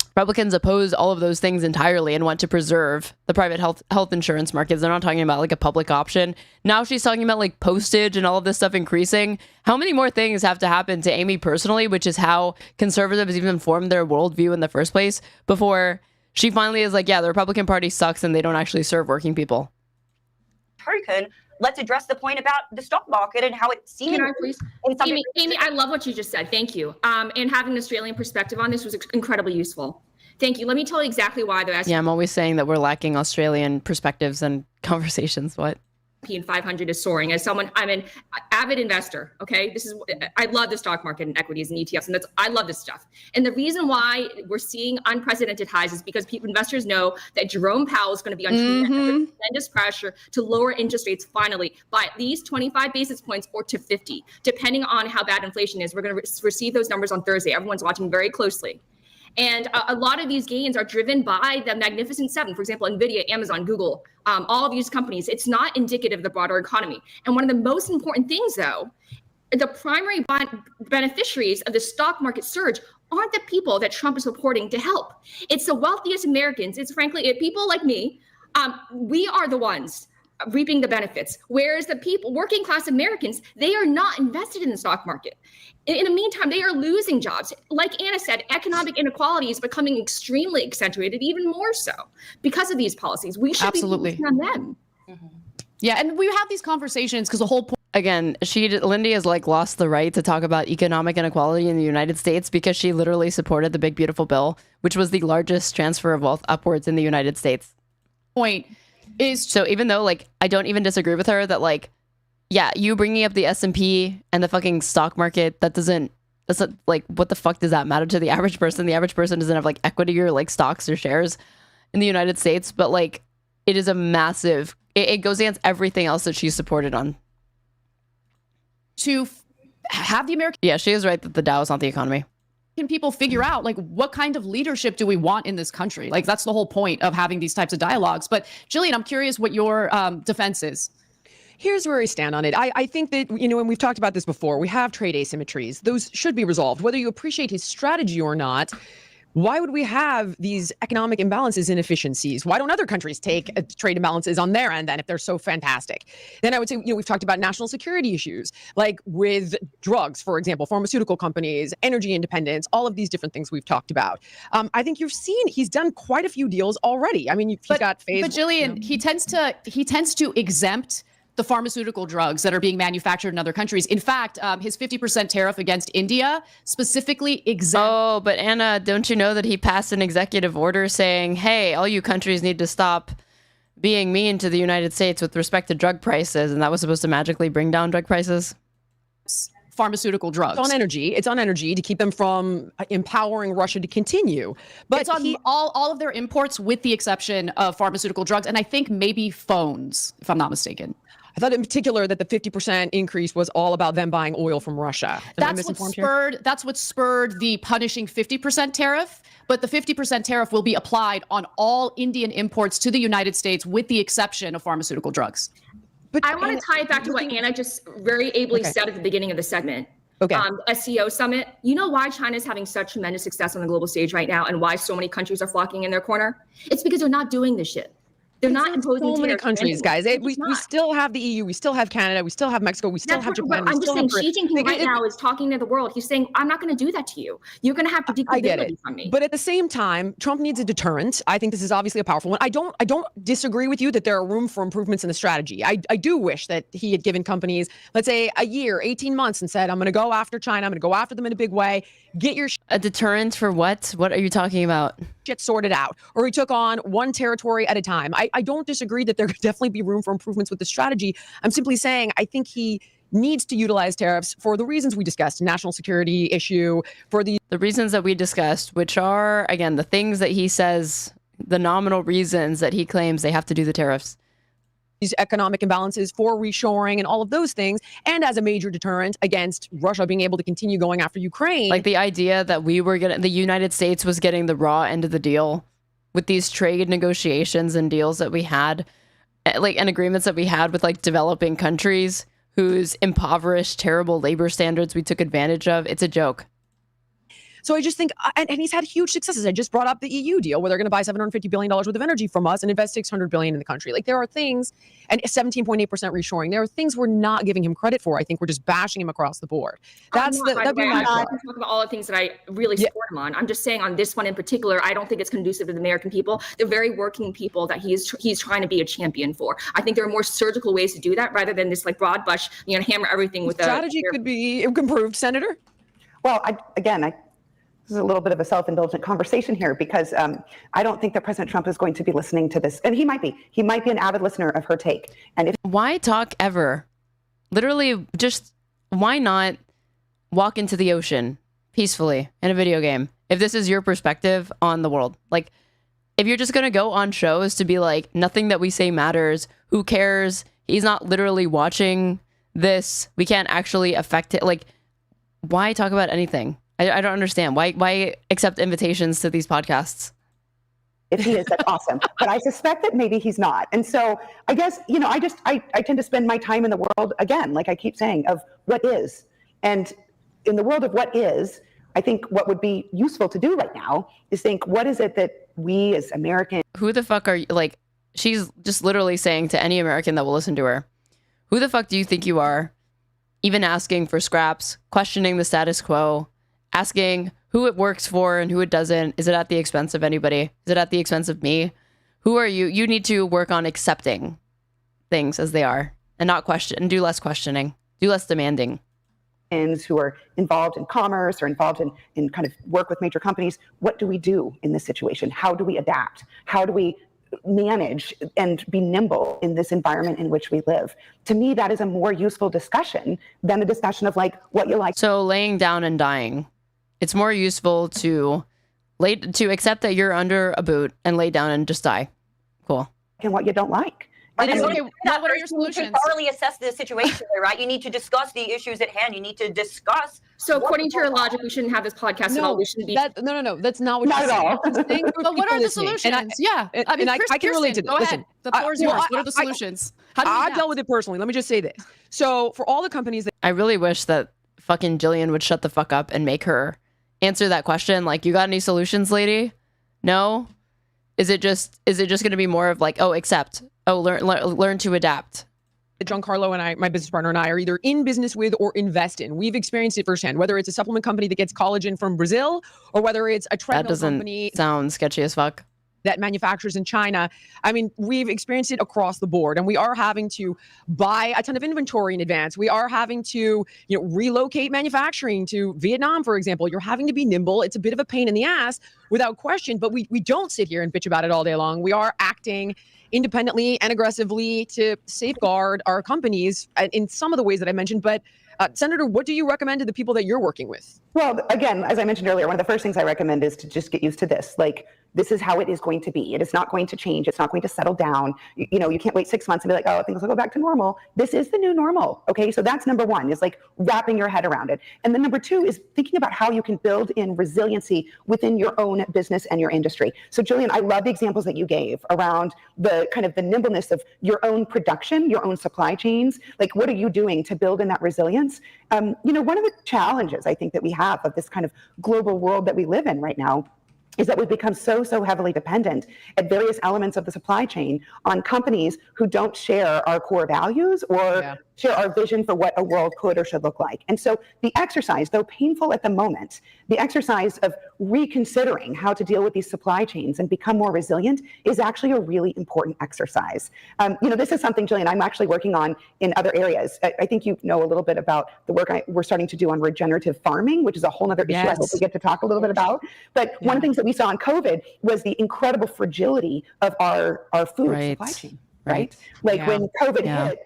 Republicans oppose all of those things entirely and want to preserve the private health insurance markets. They're not talking about like a public option. Now she's talking about like postage and all of this stuff increasing. How many more things have to happen to Amy personally, which is how conservatives even formed their worldview in the first place, before she finally is like, yeah, the Republican Party sucks and they don't actually serve working people. Token, let's address the point about the stock market and how it seems. Can I please? Amy, I love what you just said. Thank you. And having an Australian perspective on this was incredibly useful. Thank you. Let me tell you exactly why, though. Yeah, I'm always saying that we're lacking Australian perspectives and conversations. What? And 500 is soaring. As someone, I'm an avid investor. Okay, I love the stock market and equities and ETFs, and I love this stuff. And the reason why we're seeing unprecedented highs is because investors know that Jerome Powell is going to be under tremendous pressure to lower interest rates finally by at least 25 basis points or to 50, depending on how bad inflation is. We're going to receive those numbers on Thursday. Everyone's watching very closely. And a lot of these gains are driven by the Magnificent Seven, for example, NVIDIA, Amazon, Google, all of these companies. It's not indicative of the broader economy. And one of the most important things, though, the primary beneficiaries of the stock market surge aren't the people that Trump is purporting to help. It's the wealthiest Americans. It's frankly people like me. We are the ones reaping the benefits, whereas the people, working class Americans, they are not invested in the stock market. In the meantime, they are losing jobs. Like Anna said, economic inequality is becoming extremely accentuated, even more so because of these policies. We should be focusing on them. Yeah, and we have these conversations because the whole point. Again, Lindy has like lost the right to talk about economic inequality in the United States because she literally supported the Big Beautiful Bill, which was the largest transfer of wealth upwards in the United States. Point is, so even though like I don't even disagree with her that like, yeah, you bringing up the S&P and the fucking stock market, that's not like, what the fuck does that matter to the average person? The average person doesn't have like equity or like stocks or shares in the United States, but like it is a massive, it goes against everything else that she's supported on. To have the American. Yeah, she is right that the Dow is not the economy. Can people figure out like what kind of leadership do we want in this country? Like that's the whole point of having these types of dialogues. But Jillian, I'm curious what your defense is. Here's where I stand on it. I think that, you know, and we've talked about this before, we have trade asymmetries. Those should be resolved. Whether you appreciate his strategy or not, why would we have these economic imbalances and inefficiencies? Why don't other countries take trade imbalances on their end then if they're so fantastic? Then I would say, you know, we've talked about national security issues, like with drugs, for example, pharmaceutical companies, energy independence, all of these different things we've talked about. I think you've seen he's done quite a few deals already. I mean, he's got phase. But Jillian, you know, he tends to exempt the pharmaceutical drugs that are being manufactured in other countries. In fact, his 50% tariff against India specifically exempt. Oh, but Anna, don't you know that he passed an executive order saying, hey, all you countries need to stop being mean to the United States with respect to drug prices, and that was supposed to magically bring down drug prices? Pharmaceutical drugs. It's on energy. It's on energy to keep them from empowering Russia to continue. But it's on all of their imports with the exception of pharmaceutical drugs, and I think maybe phones, if I'm not mistaken. I thought in particular that the 50% increase was all about them buying oil from Russia. That's what spurred the punishing 50% tariff. But the 50% tariff will be applied on all Indian imports to the United States with the exception of pharmaceutical drugs. But I want to tie it back to what Anna just very ably said at the beginning of the segment. Okay. SCO summit. You know why China is having such tremendous success on the global stage right now, and why so many countries are flocking in their corner? It's because they're not doing this shit. They're not imposing so many tariffs countries, anyway. guys. We still have the EU, we still have Canada, we still have Mexico, we still have Japan. I'm just saying, Xi Jinping right now is talking to the world. He's saying, I'm not going to do that to you. You're going to have predictability from me. But at the same time, Trump needs a deterrent. I think this is obviously a powerful one. I don't disagree with you that there are room for improvements in the strategy. I do wish that he had given companies, let's say, a year, 18 months, and said, I'm going to go after China. I'm going to go after them in a big way. Get your a deterrent for what? What are you talking about? Shit sorted out. Or he took on one territory at a time. I don't disagree that there could definitely be room for improvements with the strategy. I'm simply saying I think he needs to utilize tariffs for the reasons we discussed, national security issue, for the reasons that we discussed, which are, again, the things that he says, the nominal reasons that he claims they have to do the tariffs. These economic imbalances, for reshoring and all of those things, and as a major deterrent against Russia being able to continue going after Ukraine. Like the idea that the United States was getting the raw end of the deal with these trade negotiations and deals that we had, and agreements that we had with like developing countries whose impoverished, terrible labor standards we took advantage of. It's a joke. So I just think, and he's had huge successes. I just brought up the EU deal where they're going to buy $750 billion worth of energy from us and invest $600 billion in the country. Like there are things, and 17.8% reshoring. There are things we're not giving him credit for. I think we're just bashing him across the board. That'd be my talk about all the things that I really support him on. I'm just saying on this one in particular, I don't think it's conducive to the American people. The very working people that he's trying to be a champion for. I think there are more surgical ways to do that rather than this like broad brush, hammer everything with strategy could be improved, Senator. Well, this is a little bit of a self-indulgent conversation here because I don't think that President Trump is going to be listening to this. And he might be. He might be an avid listener of her take. And why talk ever? Literally, just why not walk into the ocean peacefully in a video game if this is your perspective on the world? Like, if you're just going to go on shows to be like, nothing that we say matters, who cares? He's not literally watching this. We can't actually affect it. Like, why talk about anything? I don't understand. Why accept invitations to these podcasts? If he is, that's awesome. But I suspect that maybe he's not. And so I guess, I tend to spend my time in the world, again, like I keep saying, of what is. And in the world of what is, I think what would be useful to do right now is think, what is it that we as Americans... Who the fuck are you? Like, she's just literally saying to any American that will listen to her, who the fuck do you think you are? Even asking for scraps, questioning the status quo, asking who it works for and who it doesn't. Is it at the expense of anybody? Is it at the expense of me? Who are you? You need to work on accepting things as they are and not question, and do less questioning, do less demanding. Who are involved in commerce or involved in kind of work with major companies. What do we do in this situation? How do we adapt? How do we manage and be nimble in this environment in which we live? To me, that is a more useful discussion than a discussion of like what you like. So laying down and dying. It's more useful to accept that you're under a boot and lay down and just die. Cool. And what you don't like. What are your solutions? You need to thoroughly assess the situation, right? You need to discuss the issues at hand. You need to discuss. So according to your logic, we shouldn't have this podcast at all. We shouldn't be. No. That's not what you're saying. Not But what are the solutions? I can relate to this. Go Listen, ahead. The floor is yours. What are the solutions? I've dealt with it personally. Let me just say this. So for all the companies that... I really wish that fucking Jillian would shut the fuck up and make her answer that question. Like, you got any solutions, lady? No? Is it just going to be more of like, accept. Learn to adapt. Giancarlo and I, my business partner and I, are either in business with or invest in. We've experienced it firsthand, whether it's a supplement company that gets collagen from Brazil or whether it's a treadmill company. That doesn't sound sketchy as fuck. That manufactures in China. I mean, we've experienced it across the board, and we are having to buy a ton of inventory in advance. We are having to, relocate manufacturing to Vietnam, for example. You're having to be nimble. It's a bit of a pain in the ass, without question, but we don't sit here and bitch about it all day long. We are acting independently and aggressively to safeguard our companies in some of the ways that I mentioned, but Senator, what do you recommend to the people that you're working with? Well, again, as I mentioned earlier, one of the first things I recommend is to just get used to this. Like, this is how it is going to be. It is not going to change. It's not going to settle down. You can't wait 6 months and be like, oh, things will go back to normal. This is the new normal. Okay, so that's number one, is like wrapping your head around it. And then number two is thinking about how you can build in resiliency within your own business and your industry. So Jillian, I love the examples that you gave around the kind of the nimbleness of your own production, your own supply chains. Like, what are you doing to build in that resilience? One of the challenges I think that we have of this kind of global world that we live in right now is that we've become so heavily dependent at various elements of the supply chain on companies who don't share our core values or share our vision for what a world could or should look like. And so the exercise, though painful at the moment, the exercise of reconsidering how to deal with these supply chains and become more resilient is actually a really important exercise. This is something, Jillian, I'm actually working on in other areas. I think you know a little bit about the work we're starting to do on regenerative farming, which is a whole other issue I hope we get to talk a little bit about. But one of the things that we saw in COVID was the incredible fragility of our food supply chain, right? Like when COVID hit,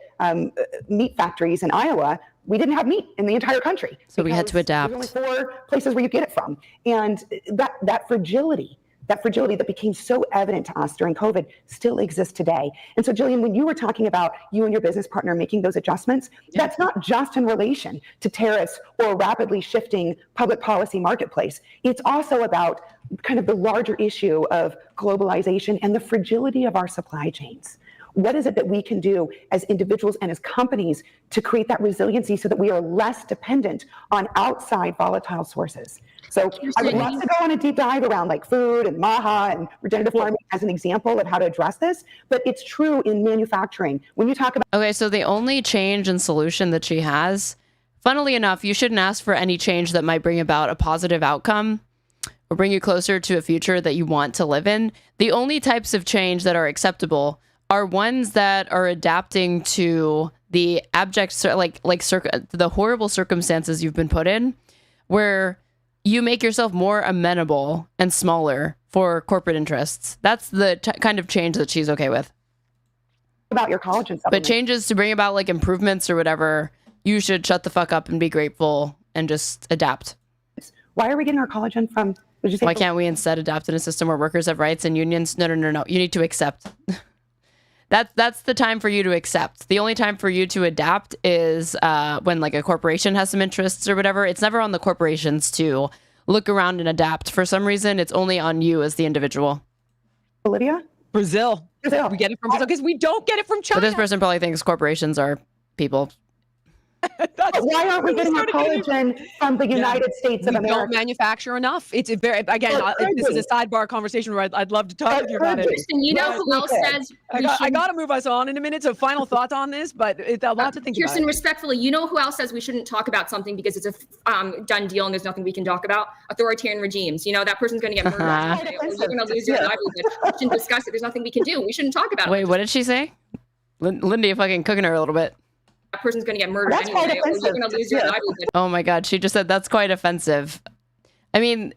meat factories in Iowa, we didn't have meat in the entire country. So we had to adapt. There's only 4 places where you get it from. And that fragility that became so evident to us during COVID still exists today. And so, Jillian, when you were talking about you and your business partner making those adjustments, that's not just in relation to tariffs or rapidly shifting public policy marketplace. It's also about kind of the larger issue of globalization and the fragility of our supply chains. What is it that we can do as individuals and as companies to create that resiliency so that we are less dependent on outside volatile sources? So I would love to go on a deep dive around like food and MAHA and regenerative farming as an example of how to address this, but it's true in manufacturing. When you talk about— Okay, so the only change and solution that she has, funnily enough, you shouldn't ask for any change that might bring about a positive outcome or bring you closer to a future that you want to live in. The only types of change that are acceptable are ones that are adapting to the abject, the horrible circumstances you've been put in, where you make yourself more amenable and smaller for corporate interests. That's the kind of change that she's okay with. About your collagen supplements. But changes to bring about like improvements or whatever, you should shut the fuck up and be grateful and just adapt. Why are we getting our collagen from? Why can't we instead adapt in a system where workers have rights and unions? No. You need to accept. That's the time for you to accept. The only time for you to adapt is when like a corporation has some interests or whatever. It's never on the corporations to look around and adapt. For some reason, it's only on you as the individual. Olivia? Brazil. We get it from Brazil because we don't get it from China. But this person probably thinks corporations are people. Why aren't we getting our collagen from the United States of America? We don't manufacture enough. It's a very, again, this is a sidebar conversation where I'd love to talk with you about it. You know who else says I got to move us on in a minute. So final thoughts on this, but it's a lot to think about. Kirsten, respectfully, you know who else says we shouldn't talk about something because it's a done deal and there's nothing we can talk about? Authoritarian regimes. You know, that person's going to get murdered. You're going to lose your livelihood. We shouldn't discuss it. There's nothing we can do. We shouldn't talk about it. Wait, what did she say? Lindy fucking cooking her a little bit. That person's going to get murdered anyway, or you're going to lose your livelihood. Oh my God, she just said that's quite offensive. I mean,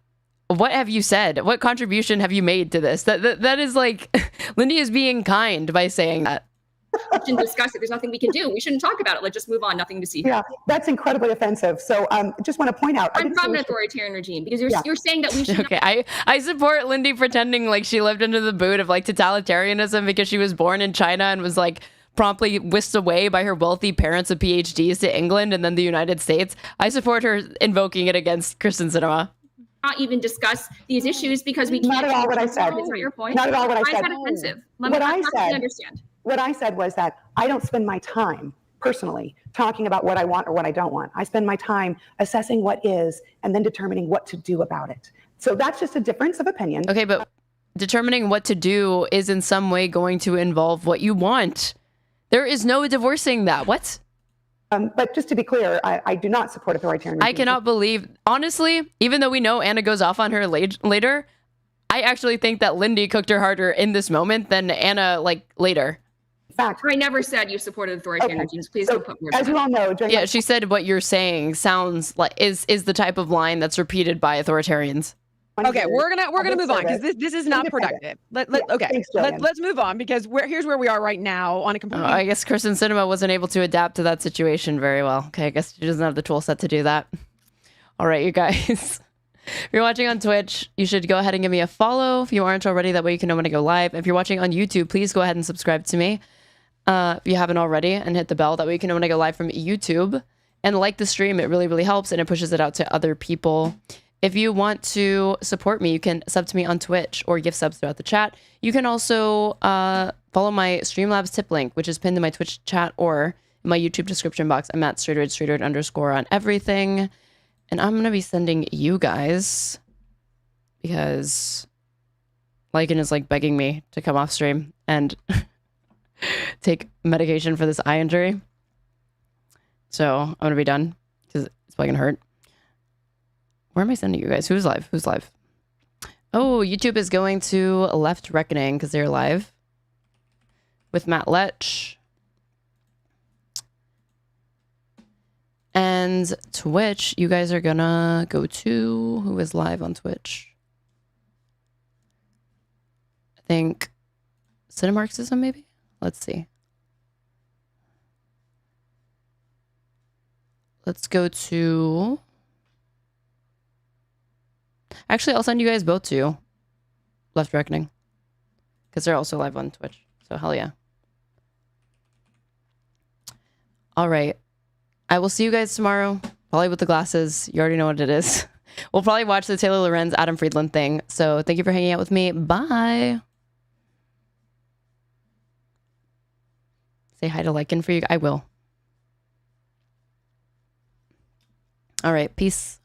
what have you said? What contribution have you made to this? That is like, Lindy is being kind by saying that. We shouldn't discuss it. There's nothing we can do. We shouldn't talk about it. Let's just move on. Nothing to see here. Yeah, that's incredibly offensive. So just want to point out. I'm from an authoritarian regime because you're saying that we should. Okay, I support Lindy pretending like she lived under the boot of like totalitarianism because she was born in China and was like promptly whisked away by her wealthy parents with PhDs to England and then the United States. I support her invoking it against Kristen Sinema. Not even discuss these issues because we can't. Not at all what I said. Is that your point? Not at all what I Why said. is that offensive? What I said was that I don't spend my time personally talking about what I want or what I don't want. I spend my time assessing what is and then determining what to do about it. So that's just a difference of opinion. Okay, but determining what to do is in some way going to involve what you want. There is no divorcing that. What? But just to be clear, I do not support authoritarian regimes. I cannot believe, honestly, even though we know Anna goes off on her later, I actually think that Lindy cooked her harder in this moment than Anna, like, later. Fact. I never said you supported authoritarian regimes. Please don't put words. As you all know, yeah, she said what you're saying sounds like is the type of line that's repeated by authoritarians. Okay, we're gonna move on because this is not Independent. productive. Yeah, thanks, Jillian. Let's move on because here's where we are right now on a completely. I guess Kristen Cinema wasn't able to adapt to that situation very well. Okay, I guess she doesn't have the tool set to do that. All right, you guys. If you're watching on Twitch, you should go ahead and give me a follow if you aren't already. That way you can know when I go live. If you're watching on YouTube, please go ahead and subscribe to me if you haven't already, and hit the bell. That way you can know when I go live from YouTube. And like the stream, it really, really helps, and it pushes it out to other people. If you want to support me, you can sub to me on Twitch or give subs throughout the chat. You can also follow my Streamlabs tip link, which is pinned in my Twitch chat or in my YouTube description box. I'm at Straighterade _ on everything. And I'm going to be sending you guys, because Lycan is like begging me to come off stream and take medication for this eye injury. So I'm going to be done because it's probably going to hurt. Where am I sending you guys? Who's live? Who's live? Oh, YouTube is going to Left Reckoning because they're live with Matt Lech. And Twitch, you guys are gonna go to who is live on Twitch? I think Cinemarxism, maybe? Let's see. Let's go to... Actually, I'll send you guys both to Left Reckoning, because they're also live on Twitch. So hell yeah. All right. I will see you guys tomorrow, probably with the glasses. You already know what it is. We'll probably watch the Taylor Lorenz, Adam Friedland thing. So thank you for hanging out with me. Bye. Say hi to Lycan for you. I will. All right. Peace.